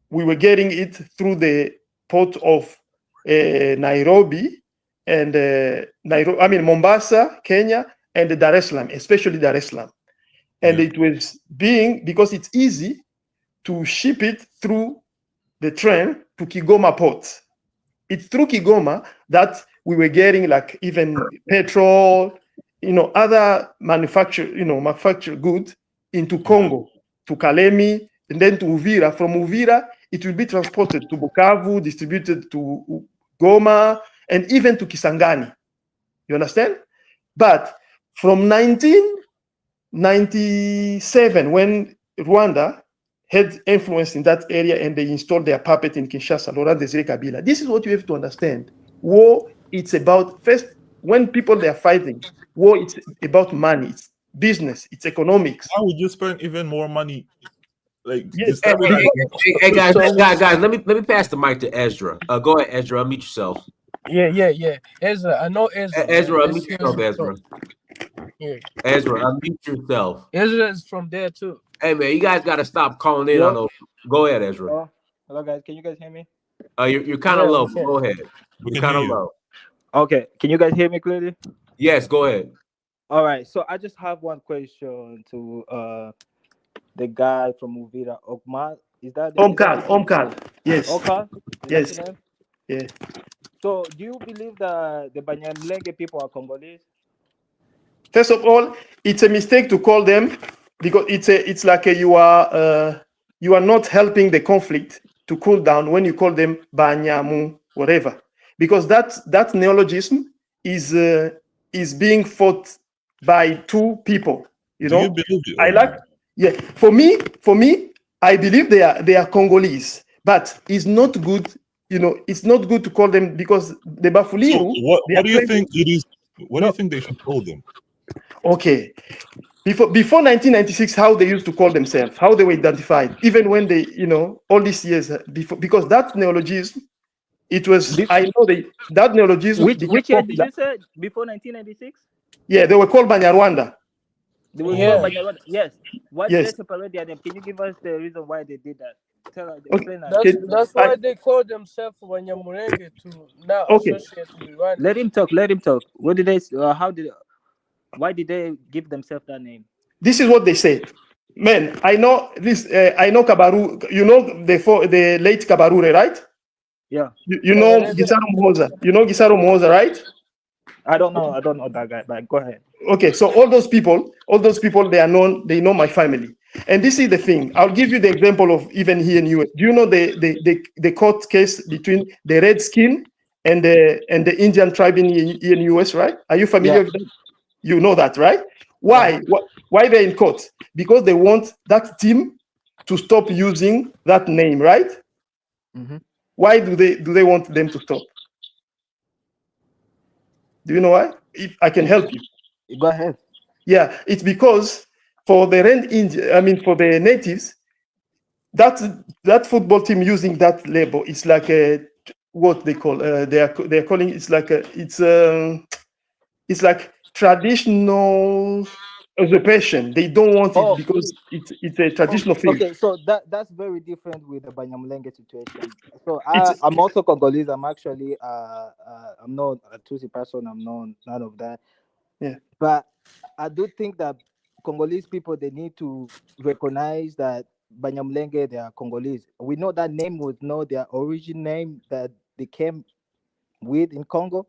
we were getting it through the port of Nairobi and Mombasa, Kenya, and Dar es Salaam, especially Dar es Salaam. And it was because it's easy to ship it through the train to Kigoma port. It's through Kigoma that we were getting even petrol, other manufactured goods into Congo, to Kalemi, and then to Uvira. From Uvira, it will be transported to Bukavu, distributed to Goma, and even to Kisangani. You understand? But from 1997, when Rwanda had influence in that area and they installed their puppet in Kinshasa, Laurent Desire Kabila. This is what you have to understand. War, it's about, first, when people they are fighting, war, it's about money, it's business, it's economics. Why would you spend even more money? Hey guys, let me pass the mic to Ezra. Go ahead, Ezra, unmute yourself. Yeah. Ezra, I know Ezra. Ezra, unmute yourself, Ezra. Yeah. Ezra, unmute yourself. Ezra is from there too. Hey man, you guys got to stop calling in on those. Go ahead, Ezra. Hello guys, can you guys hear me? You're kind of low. Go ahead. You're kind of low. Okay, can you guys hear me clearly? Yes, go ahead. All right, so I just have one question to the guy from Uvira, Okmal. Is that Omkal? Yes. Okal? Yes. Yeah. So, do you believe that the Banyamulenge people are Congolese? First of all, it's a mistake to call them, because it's like you are not helping the conflict to cool down when you call them Banyamu, whatever, because that neologism is being fought by two people. Do you believe it? For me, I believe they are Congolese, but it's not good. It's not good to call them, because the Bafuliru. So what do you think it is? What do you think they should call them? Okay. Before 1996, how they used to call themselves, how they were identified, even when they, all these years before, because that neologism, it was, that neologism. Which year did you say? Before 1996? Yeah, they were called Banyarwanda. They were called Banyarwanda. Yes. Why did they separate their name? Can you give us the reason why they did that? Explain that. That's why they call themselves Banyamulenge to now associate with Rwanda. Let him talk. What did they? Why did they give themselves that name? This is what they said. Man, I know this. I know Kabaru. You know the late Kabarure, right? Yeah. You know Gisaro Muhoza. You know Gisaro Muhoza, right? I don't know that guy. But go ahead. Okay, so all those people, they are known. They know my family. And this is the thing. I'll give you the example of even here in US. Do you know the court case between the Redskin and the Indian tribe in US, right? Are you familiar with that? You know that, right? Why? Why they're in court? Because they want that team to stop using that name, right? Mm-hmm. Why do they want them to stop? Do you know why? If I can help you. Go ahead. Yeah, it's because for the for the natives, that football team using that label is like what they call they're calling it's like it's like traditional usurpation. They don't want it because it's a traditional field. Okay, so that's very different with the Banyamulenge situation. So I'm also Congolese. I'm actually I'm not a Tutsi person. I'm not none of that. Yeah. But I do think that Congolese people, they need to recognize that Banyamulenge, they are Congolese. We know that name was not their origin name that they came with in Congo,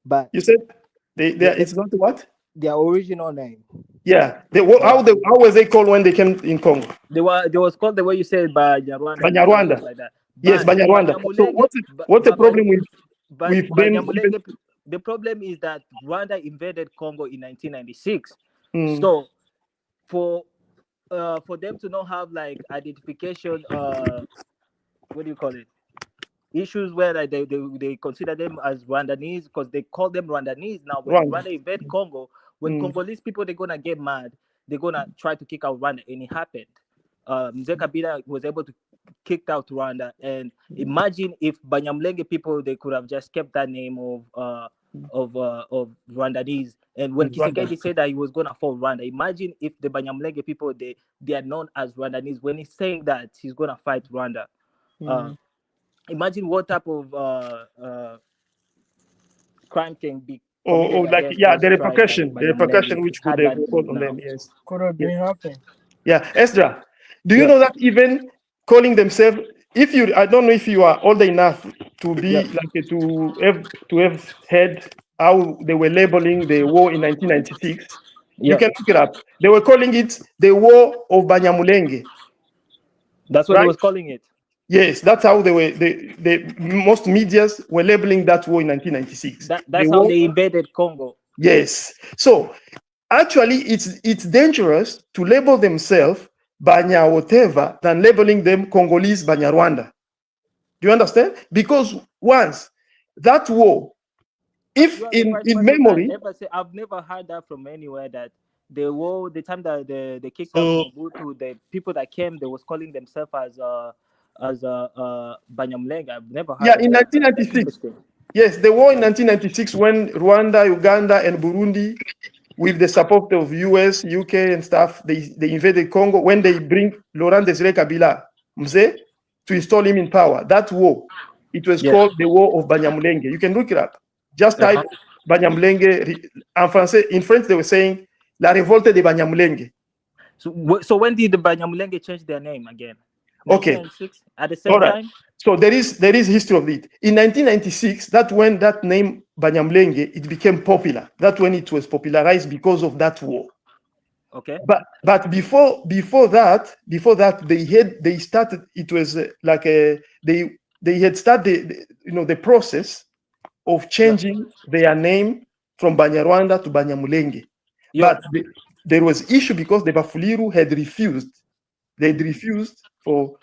but you said it's not what? Their original name. Yeah. How were they called when they came in Congo? They was called the way you said Banyarwanda. Banyarwanda. Like that. Yes, Banyarwanda. So what's the problem with them? Banyamulenge, the problem is that Rwanda invaded Congo in 1996. Mm. So for them to not have like identification, what do you call it? Issues where like, they consider them as Rwandanese because they call them Rwandanese. Now when Rwanda invade Congo, when Congolese people they're gonna get mad, they're gonna try to kick out Rwanda, and it happened. Mzee Kabila was able to kick out Rwanda, and imagine if Banyamulenge people they could have just kept that name of Rwandanese. And when Kisekedi said that he was gonna fall Rwanda, imagine if the Banyamulenge people they are known as Rwandanese. When he's saying that he's gonna fight Rwanda, imagine what type of crime can be or like the repercussion which could have put on them. Yes, could have been happening. Yeah, Esdra, do you know that even calling themselves, I don't know if you are old enough to be like to have heard how they were labeling the war in 1996. You can look it up. They were calling it the War of Banyamulenge. That's what they was calling it. Yes, that's how they were. The most medias were labeling that war in 1996. That's how they invaded Congo. Yes. So actually, it's dangerous to label themselves Banya whatever than labeling them Congolese Banyarwanda. Do you understand? Because once that war, if in memory, I've never heard that from anywhere that the war, the time that they kicked out Mobutu, the people that came, they was calling themselves as Banyamulenge. I've never heard. Yeah, in 1996. Yes, the war in 1996 when Rwanda, Uganda, and Burundi, with the support of US, UK, and stuff, they invaded Congo. When they bring Laurent Desire Kabila, Mzee, to install him in power, that war, it was called the War of Banyamulenge. You can look it up. Just type Banyamulenge. In French, they were saying La Révolte de Banyamulenge. So when did the Banyamulenge change their name again? Okay. 1996, at the same time? So there is history of it. In 1996, that's when that name Banyamulenge it became popular. That's when it was popularized because of that war. Okay. But before that they started. It was they had started the process of changing their name from Banyarwanda to Banyamulenge. But there was issue because the Bafuliru had refused. They'd refused for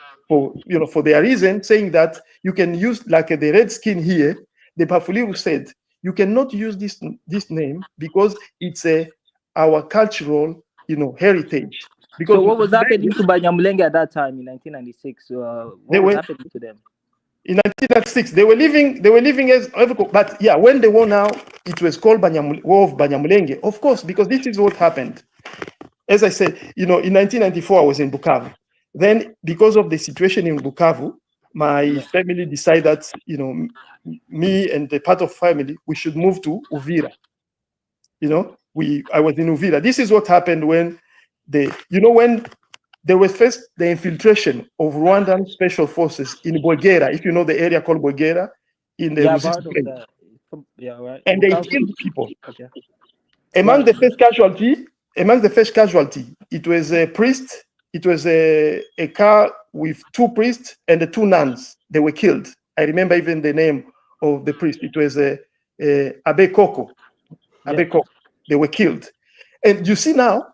their reason, saying that you can use like the red skin here. The Bafuliru said you cannot use this name because it's our cultural heritage. Because so what was happening to Banyamulenge at that time in 1996? What was happening to them? In 1996, they were living as but yeah, when they were now, it was called War of Banyamulenge, of course, because this is what happened. As I said, in 1994, I was in Bukavu. Then, because of the situation in Bukavu, my family decided that, me and the part of family, we should move to Uvira. I was in Uvira. This is what happened when when there was first the infiltration of Rwandan special forces in Bwegera, if you know the area called Bwegera, in the and they killed people. Okay. Among the first casualty, it was a priest. It was a car with two priests and the two nuns. They were killed. I remember even the name of the priest. It was Abe Koko. Abe Koko. They were killed. And you see now,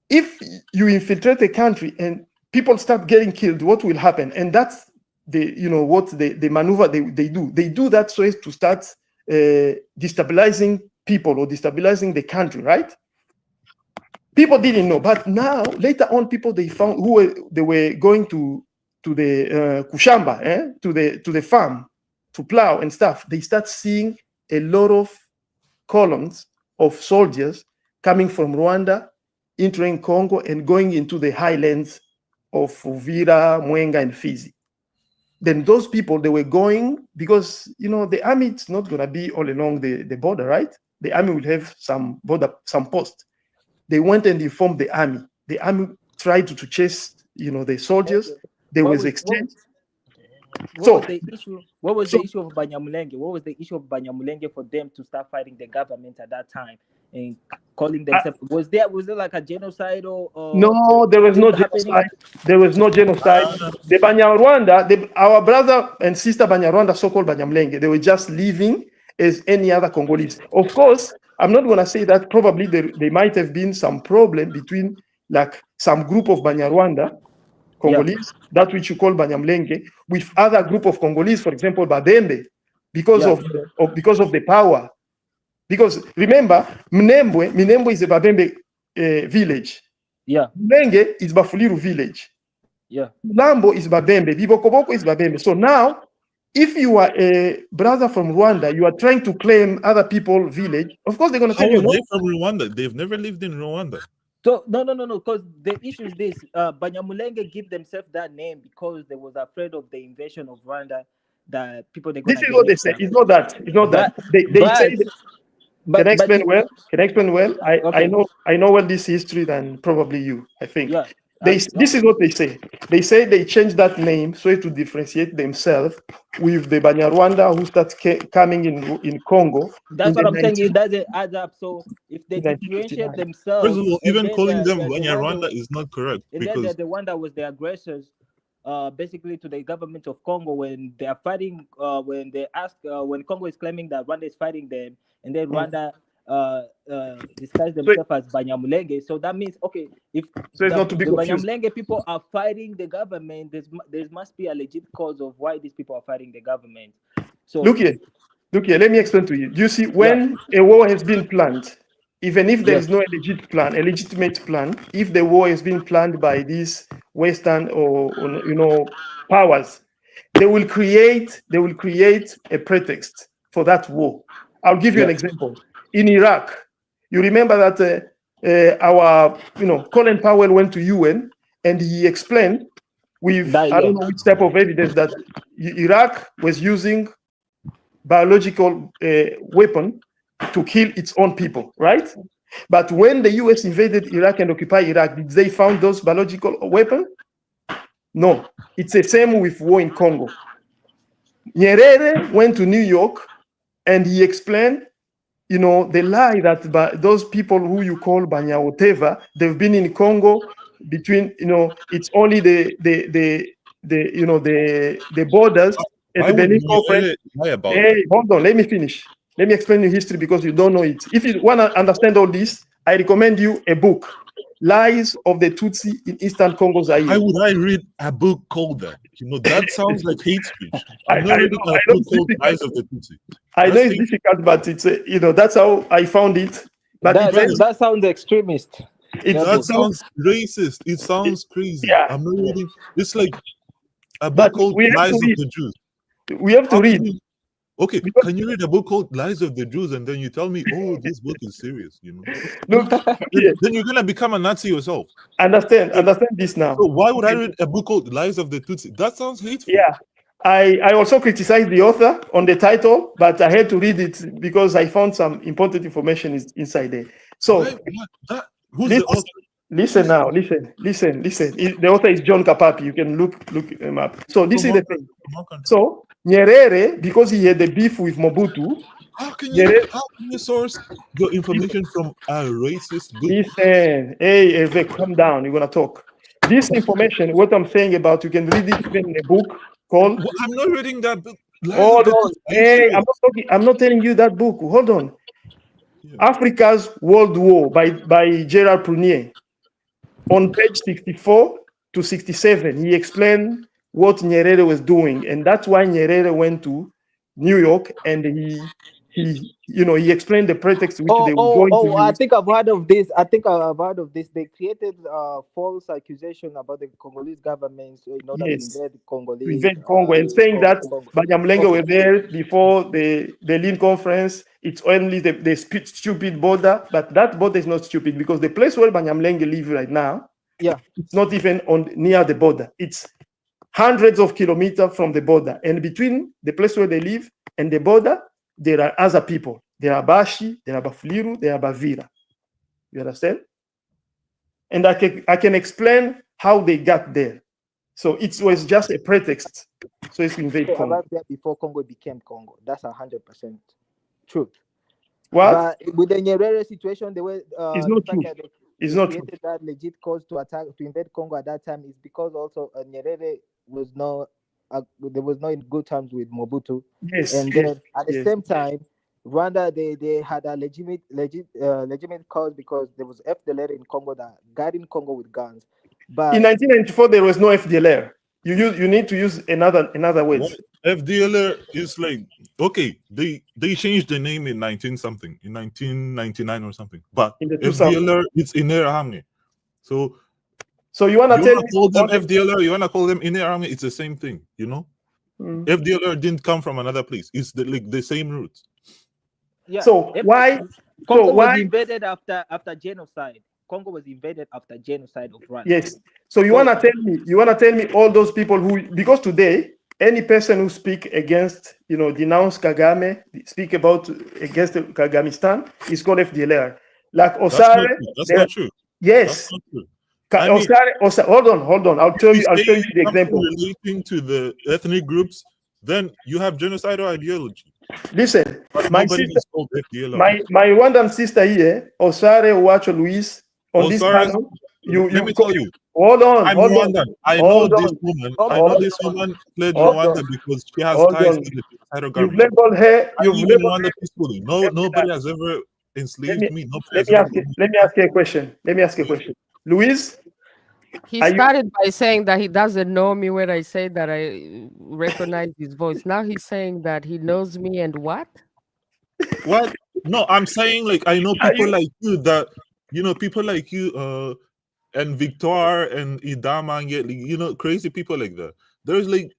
if you infiltrate a country and people start getting killed, what will happen? And that's what the maneuver they do. They do that so as to start destabilizing people or destabilizing the country, right? People didn't know, but now later on, people they found they were going to the kushamba, to the farm to plow and stuff. They start seeing a lot of columns of soldiers coming from Rwanda, entering Congo and going into the highlands of Uvira, Mwenga, and Fizi. Then those people, they were going because, the army is not going to be all along the border, right? The army will have some post. They went and informed the army. The army tried to chase, the soldiers. There was exchange. What was the issue of Banyamulenge? What was the issue of Banyamulenge for them to start fighting the government at that time and calling themselves? Was there like a genocide or no? There was no genocide. There was no genocide. The Banyarwanda, our brother and sister Banyarwanda, so-called Banyamulenge, they were just living as any other Congolese. Of course, I'm not going to say that probably there might have been some problem between like some group of Banyarwanda Congolese, that which you call Banyamulenge, with other group of Congolese, for example, Babembe, because of the power. Because remember, Minembwe is a Babembe village. Yeah. Mulenge is Bafuliru village. Yeah. Lambo is Babembe. Bibokoboko is Babembe. So now, if you are a brother from Rwanda, you are trying to claim other people's village. Of course, they're going to tell you no. They're from Rwanda. They've never lived in Rwanda. So no. Because the issue is this: Banyamulenge give themselves that name because they was afraid of the invasion of Rwanda. That people they're this is what they say. It's not that. It's not that. They say. Can I explain well? Can I explain well? I know well this history than probably you. I think. Yeah. This is what they say. They say they changed that name so to differentiate themselves with the Banyarwanda who start coming in Congo. That's what I'm saying. It doesn't add up. So if they differentiate themselves, first of all, even calling them Banyarwanda is not correct because they're the one that was the aggressors. Basically, to the government of Congo when they are fighting. When they ask, when Congo is claiming that Rwanda is fighting them, and then Rwanda disguise themselves as Banyamulenge. So that means, okay, if the Banyamulenge people are fighting the government, there must be a legit cause of why these people are fighting the government. So look here, let me explain to you. You see, when a war has been planned, even if there is no legitimate plan, if the war has been planned by these Western or powers, they will create a pretext for that war. I'll give you an example. In Iraq, you remember that our Colin Powell went to UN and he explained with I don't know which type of evidence that Iraq was using biological weapon to kill its own people, right? But when the US invaded Iraq and occupied Iraq, did they found those biological weapons? No. It's the same with war in Congo. Nyerere went to New York and he explained, the lie that those people who you call Banyawoteva, they've been in Congo between, it's only the borders. Why would you lie about that? Hold on, let me finish. Let me explain the history because you don't know it. If you want to understand all this, I recommend you a book, Lies of the Tutsi in Eastern Congo Zaire. Why would I read a book called that? That sounds like hate speech. I'm not reading a book called Lies of the Tutsi. I know it's difficult, but it's that's how I found it. But that sounds extremist. That sounds racist. It sounds crazy. Yeah. I'm not reading. It's like a book called Lies of the Jews. We have to read. Okay, can you read a book called Lies of the Jews and then you tell me, oh, this book is serious, Look, then you're gonna become a Nazi yourself. Understand this now. So why would I read a book called Lies of the Tutsi? That sounds hateful. Yeah. I also criticized the author on the title, but I had to read it because I found some important information inside there. So who's the author? Listen now, listen. The author is John Kapapi. You can look him up. So this is the thing. So Nyerere, because he had the beef with Mobutu. How can you source your information from a racist book? Listen, hey, calm down. You're gonna talk. This information, what I'm saying about, you can read it even in a book called. I'm not reading that book. Hold on. Hey, I'm not telling you that book. Hold on. Africa's World War by Gerald Prunier. On page 64 to 67, he explained what Nyerere was doing, and that's why Nyerere went to New York, and he explained the pretext which they were going to I use. think I've heard of this. They created false accusation about the Congolese government in order to Yes, invade to Congolese. invade Congo, and saying that Congo. Banyamulenge Okay. were there before the Berlin Conference. It's only the stupid border, but that border is not stupid because the place where Banyamulenge live right now, it's not even near the border. It's hundreds of kilometers from the border, and between the place where they live and the border, there are other people. There are Bashi, there are Bafuliru, there are Bavira. You understand? And I can explain how they got there. So it was just a pretext. So it's to invade They Congo. arrived there before Congo became Congo. That's 100% truth. What? But with the Nyerere situation, the way It's not the fact true. that It's they not true. created that legit cause to invade Congo at that time is because also Nyerere was not there was no in good terms with Mobutu. Yes, And yes, then at the yes. same time, Rwanda they had a legitimate cause because there was FDLR in Congo that guarding Congo with guns. But In 1994 there was no FDLR. You need to use another words. FDLR is like, okay, they changed the name in 1999 or something, but In the 2000s. FDLR it's Interahamwe. So you want to tell me call them FDLR, you want to call them Interahamwe, it's the same thing, you know. FDLR didn't come from another place. It's the same roots. yeah. So why Congo was invaded after genocide. Congo was invaded after genocide of Rwanda. Yes. So you want to tell me all those people who, because today any person who speak against, denounce Kagame, speak against Kagamistan is called FDLR. Like Osare. That's not true. Yes. That's not true. Osare, hold on. I'll show you the example. Relating to the ethnic groups, then you have genocidal ideology. Listen, my nobody sister, is called FDLR. my Rwandan sister here, Osare Wacho Luis, on this panel. Let me tell you. Hold on. I'm Rwandan. I know this woman. I know this woman fled Rwanda because she has ties to the genocidal government. You've labeled her. I live in Rwanda peacefully. Nobody has ever enslaved me. Let me ask you a question. Louise? He started by saying that he doesn't know me when I say that I recognize his voice. Now he's saying that he knows me and what? What? No, I'm saying like I know people like you that people like you and Victor and Idama and crazy people like that. There's like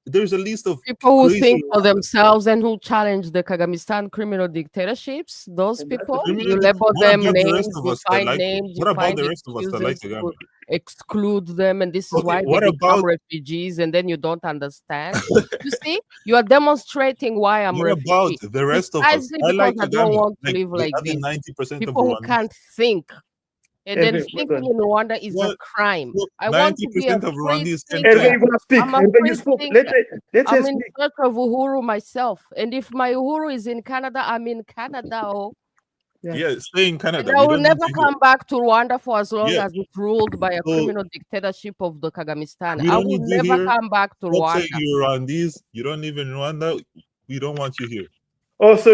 there's a list of people who think for themselves and who challenge the Kagamistan criminal dictatorships. Those people, you label them names, you find names, you find excuses to exclude them, and this is why they become refugees, and then you don't understand. You see, you are demonstrating why I'm refugee. What about the rest of us? I like Kagame. I don't want to live like this. 90% people who can't think. And then thinking in Rwanda is a crime. I want to be a free thinker. I'm a free thinker. I'm in search of Uhuru myself. And if my Uhuru is in Canada, I'm in Canada. Yeah, stay in Canada. And I will never come back to Rwanda for as long as it's ruled by a criminal dictatorship of the Kagamistan. I will never come back to Rwanda. Say you're Rwandese, you don't live in Rwanda, we don't want you here. Oh, so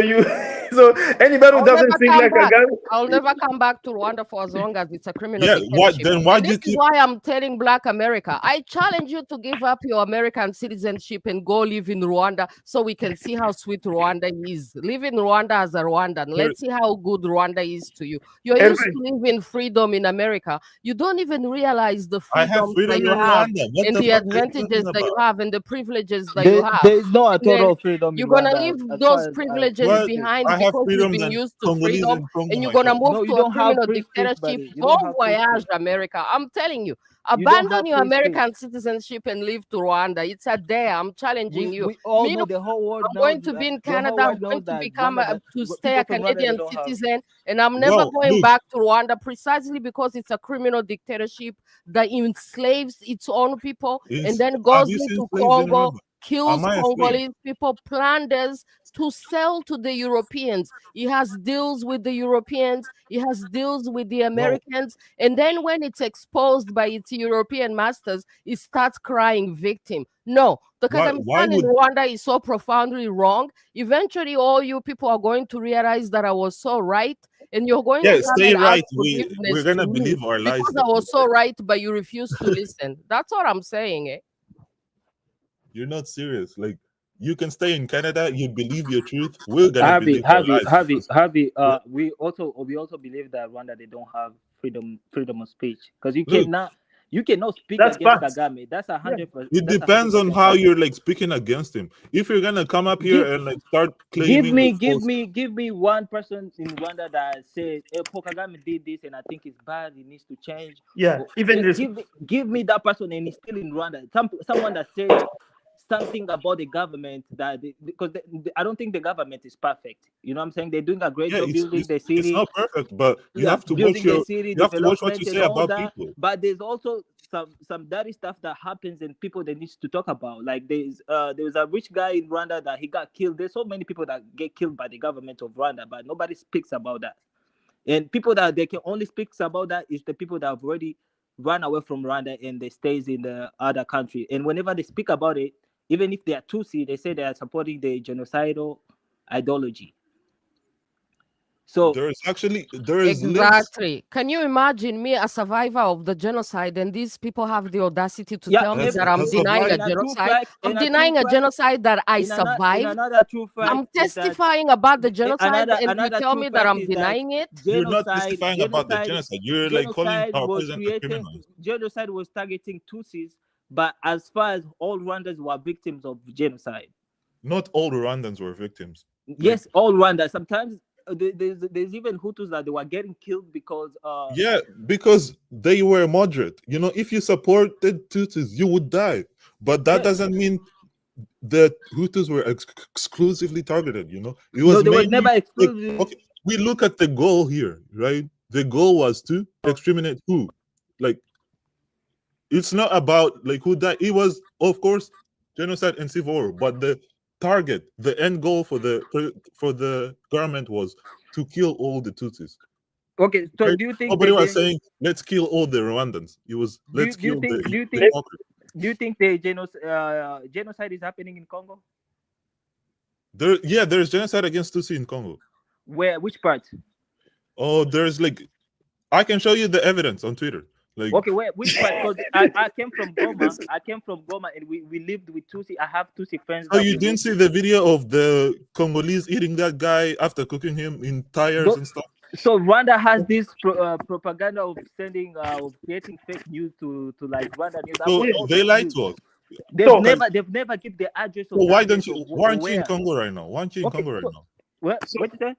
anybody who doesn't think like Kagame, I'll never come back to Rwanda for as long as it's a criminal dictatorship. This is why I'm telling Black America, I challenge you to give up your American citizenship and go live in Rwanda so we can see how sweet Rwanda is. Live in Rwanda as a Rwandan. Let's see how good Rwanda is to you. You're used to live in freedom in America. You don't even realize the freedom that you have and the advantages that you have and the privileges that you have. There is no at all freedom. You're gonna leave those privileges behind because you've been used to freedom, and you're gonna move to a criminal dictatorship. Bon voyage, America. I'm telling you, abandon your American citizenship and leave to Rwanda. It's a day. I'm challenging you. We all know the whole world. I'm going to be in Canada. I'm going to become stay a Canadian citizen, and I'm never going back to Rwanda precisely because it's a criminal dictatorship that enslaves its own people and then goes into Congo, kills Congolese people, plunders to sell to the Europeans. He has deals with the Europeans, he has deals with the Americans, and then when it's exposed by its European masters, it starts crying victim. No, the Kagame in Rwanda is so profoundly wrong. Eventually, all you people are going to realize that I was so right, and you're going to come and ask forgiveness we're gonna to me believe our lies because I was so right, but you refuse to listen. That's what I'm saying. Eh? You're not serious. Like, you can stay in Canada, you believe your truth. We're gonna believe our lies. Harvey. We also believe that Rwanda, they don't have freedom of speech, because you cannot speak against Kagame. That's 100%. It depends on how you're like speaking against him. If you're gonna come up here and like start claiming, give me one person in Rwanda that said, hey, Paul Kagame did this and I think it's bad, it needs to change. Yeah, give me that person and he's still in Rwanda. Someone that says something about the government because I don't think the government is perfect. You know what I'm saying? They're doing a great job building the city. It's not perfect, but you have to watch what you say about people. But there's also some dirty stuff that happens and people that needs to talk about. Like there was a rich guy in Rwanda that he got killed. There's so many people that get killed by the government of Rwanda, but nobody speaks about that. And people that they can only speak about that is the people that have already run away from Rwanda and they stays in the other country. And whenever they speak about it, even if they are Tutsi, they say they are supporting the genocidal ideology. So there is exactly. Can you imagine me, a survivor of the genocide, and these people have the audacity to tell me that I'm denying a genocide? I'm denying a genocide that I survived. I'm testifying about the genocide, and you tell me that I'm denying it. You're not testifying about the genocide. You're like calling our president criminals. Genocide was targeting Tutsis, but as far as all Rwandans were victims of genocide. Not all Rwandans were victims. Yes, all Rwanda. Sometimes there's even Hutus that they were getting killed because because they were moderate. You know, if you supported Tutsis, you would die. But that doesn't mean that Hutus were exclusively targeted. You know, it was they were never exclusively. Like, okay, we look at the goal here, right? The goal was to exterminate who? Like, it's not about like who died. It was, of course, genocide and civil war, but the target, the end goal for the government was to kill all the Tutsis. Okay, so do you think nobody was saying let's kill all the Rwandans? It was let's kill the do you think the genocide is happening in Congo? There's genocide against Tutsi in Congo. Where? Which part? Oh, there's like, I can show you the evidence on Twitter. Like, okay, which part? Because I came from Goma, and we lived with Tutsi. I have Tutsi friends. So you didn't see the video of the Congolese eating that guy after cooking him in tires and stuff? So Rwanda has this propaganda of creating fake news to like Rwanda news. So they lied to us. They've never give the address. So why aren't you in Congo right now? Why aren't you in Congo right now? What did you say?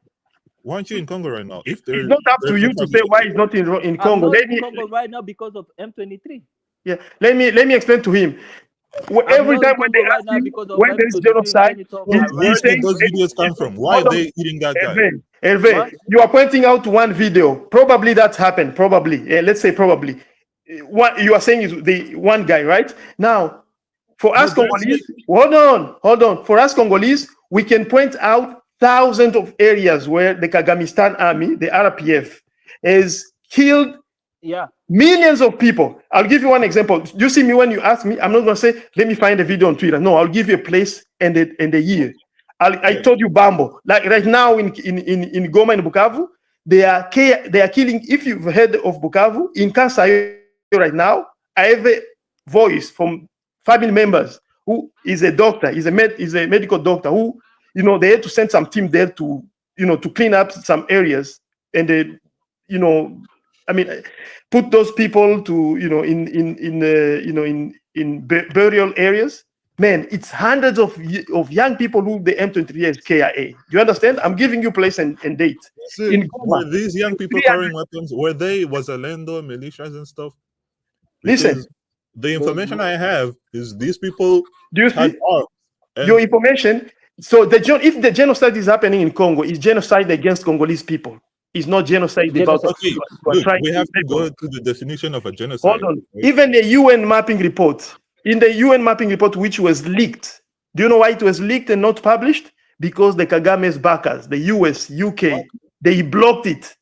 Why aren't you in Congo right now? If it's not up to you to say why he's not in Congo. I'm not in Congo right now because of M23. Yeah, let me explain to him. Every time when they ask him when there is genocide, where did those videos come from? Why are they eating that guy? Hervé, you are pointing out one video. Probably that happened. Probably, let's say probably. What you are saying is the one guy, right? Now, for us Congolese, hold on. For us Congolese, we can point out thousands of areas where the Kagamistan army, the RPF, has killed millions of people. I'll give you one example. You see me when you ask me, I'm not going to say, let me find a video on Twitter. No, I'll give you a place and a year. I told you Bambo. Like right now in Goma and Bukavu, they are killing. If you've heard of Bukavu, in Kansayo right now, I have a voice from family members who is a doctor, is a medical doctor who, you know, they had to send some team there to, you know, to clean up some areas, and they, you know, I mean, put those people to, you know, in burial areas. Man, it's hundreds of young people who the M23 is KIA. Do you understand? I'm giving you place and date. See, were these young people carrying weapons? Were they Wazalendo, militias and stuff? Because listen, the information I have is these people had arms. Your information. So if the genocide is happening in Congo, it's genocide against Congolese people. It's not genocide about. Okay, look, we have to go to the definition of a genocide. Hold on. Right? Even the UN mapping report, which was leaked. Do you know why it was leaked and not published? because the Kagame's backers, the US, UK, they blocked it.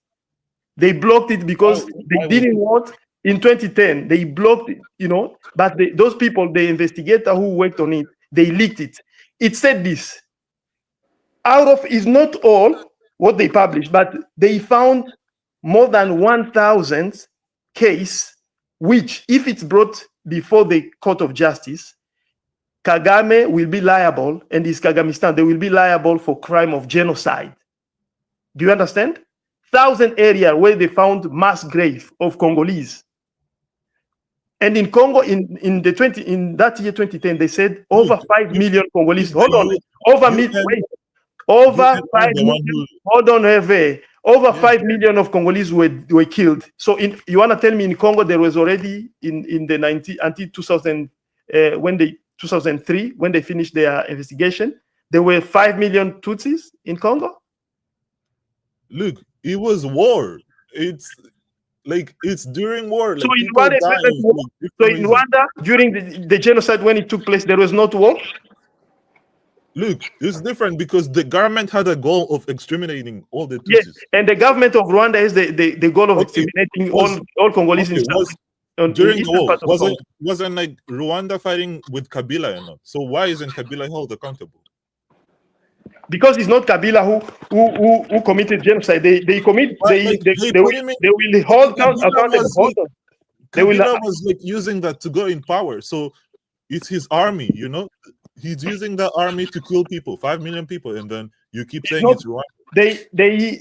They blocked it because they didn't want, in 2010, they blocked it, but those people, the investigator who worked on it, they leaked it. It said this, is not all what they published, but they found more than 1,000 case, which if it's brought before the court of justice, Kagame will be liable, and his Kagamistan, they will be liable for crime of genocide. Do you understand? 1,000 area where they found mass grave of Congolese. And in Congo, in that year 2010, they said over 5 million Congolese. Hold on, over 5 million. Hold on, Hervé. Over 5 million of Congolese were killed. So you want to tell me in Congo there was already in the until 2000 2003 when they finished their investigation, there were 5 million Tutsis in Congo? Look, it was war. It's during war. So in Rwanda, during the genocide when it took place, there was not war? Look, it's different because the government had a goal of exterminating all the Tutsis. Yes, and the government of Rwanda is the goal of exterminating all Congolese during the war. Wasn't like Rwanda fighting with Kabila enough? So why isn't Kabila held accountable? Because it's not Kabila who committed genocide. They will hold accountable. Kabila was like using that to go in power. So it's his army, He's using the army to kill people, 5 million people, and then you keep saying it's Rwanda.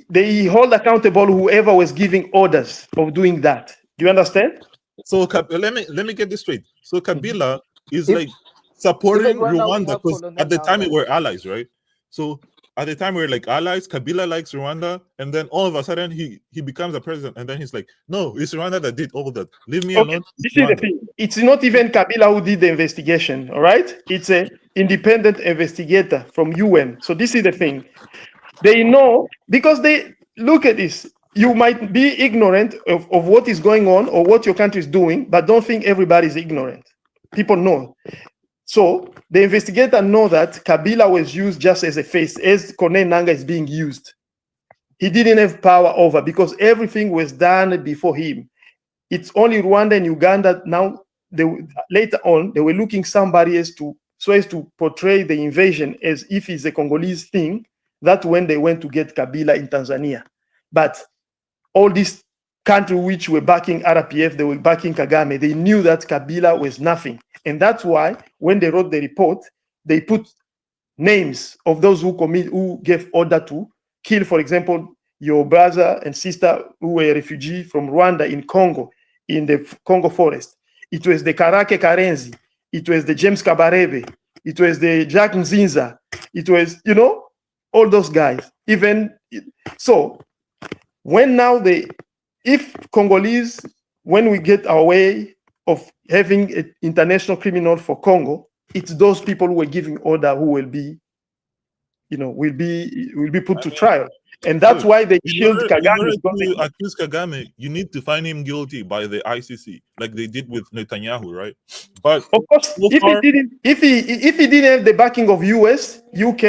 They hold accountable whoever was giving orders of doing that. Do you understand? So let me get this straight. So Kabila is like supporting Rwanda because at the time we were allies, right? So at the time we were like allies, Kabila likes Rwanda, and then all of a sudden he becomes a president, and then he's like, no, it's Rwanda that did all that. Leave me alone. This is the thing. It's not even Kabila who did the investigation, all right? It's an independent investigator from UN. So this is the thing. They know, because they look at this. You might be ignorant of what is going on or what your country is doing, but don't think everybody is ignorant. People know. So the investigator know that Kabila was used just as a face, as Corneille Nangaa is being used. He didn't have power over because everything was done before him. It's only Rwanda and Uganda now. Later on, they were looking somebody else to portray the invasion as if it's a Congolese thing. That's when they went to get Kabila in Tanzania. But all these countries which were backing RPF, they were backing Kagame. They knew that Kabila was nothing. And that's why when they wrote the report, they put names of those who gave order to kill, for example, your brother and sister who were refugees from Rwanda in Congo, in the Congo forest. It was the Karake Karenzi. It was the James Kabarebe. It was the Jack Nzinza. It was, all those guys. So when if Congolese, when we get our way of having an international criminal for Congo, it's those people who were giving order who will be put to trial. And that's why they killed Kagame. In order to accuse Kagame, you need to find him guilty by the ICC, like they did with Netanyahu, right? But of course, if he didn't have the backing of US, UK,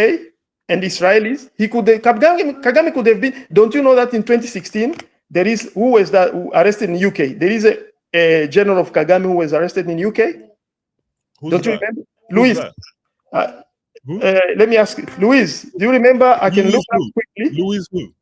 and Israelis, Kagame could have been. Don't you know that in 2016 there is who arrested in UK? There is a general of Kagame who was arrested in UK. Don't you remember? Luis. Let me ask you, Luis. Do you remember? I can look up quickly. Luis who?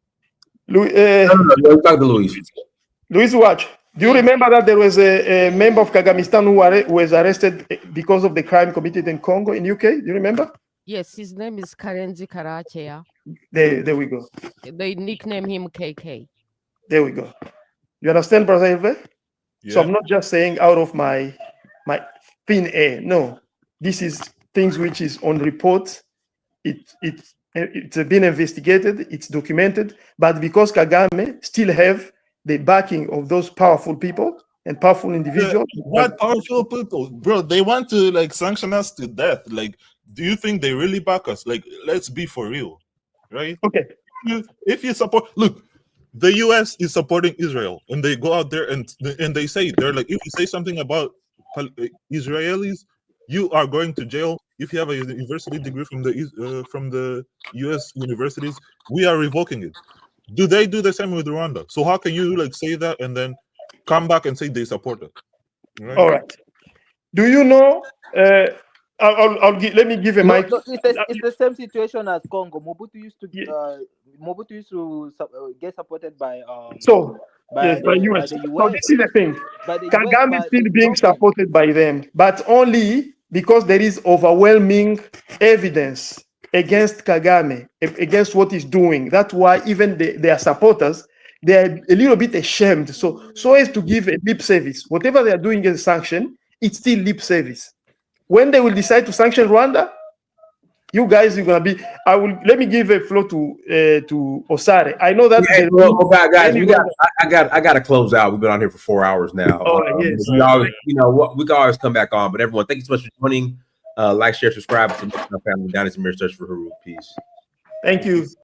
Luis watch. Do you remember that there was a member of Kagamistan who was arrested because of the crime committed in Congo in UK? Do you remember? Yes, his name is Karenzi Karachea. There we go. They nickname him KK. There we go. You understand, Brother Hervé? Yeah. So I'm not just saying out of my thin air. No, this is things which is on report. It's been investigated. It's documented. But because Kagame still have the backing of those powerful people and powerful individuals. What powerful people, bro? They want to sanction us to death. Do you think they really back us? Let's be for real, right? Okay. If you support, look, the US is supporting Israel, and they go out there and they say, they're like, if you say something about Israelis, you are going to jail if you have a university degree from the U.S. universities, we are revoking it. Do they do the same with Rwanda? So how can you like say that and then come back and say they support it? Right? All right. Do you know? Let me give a mic. No, it's the same situation as Congo. Mobutu used to get supported by by US. the So US. this is the thing. By the US, Kagame is by still the being government. supported by them, but only because there is overwhelming evidence against Kagame, against what he's doing. That's why even their supporters, they're a little bit ashamed. So as to give a lip service. Whatever they are doing as a sanction, it's still lip service. When they will decide to sanction Rwanda, you guys are gonna be. Let me give a floor to Osare. I know that. Yeah, guys, I got to close out. We've been on here for 4 hours now. Yes. We always, we can always come back on. But everyone, thank you so much for joining. Like, share, subscribe to the family. Down is Amir Search for Huru. Peace. Thank you.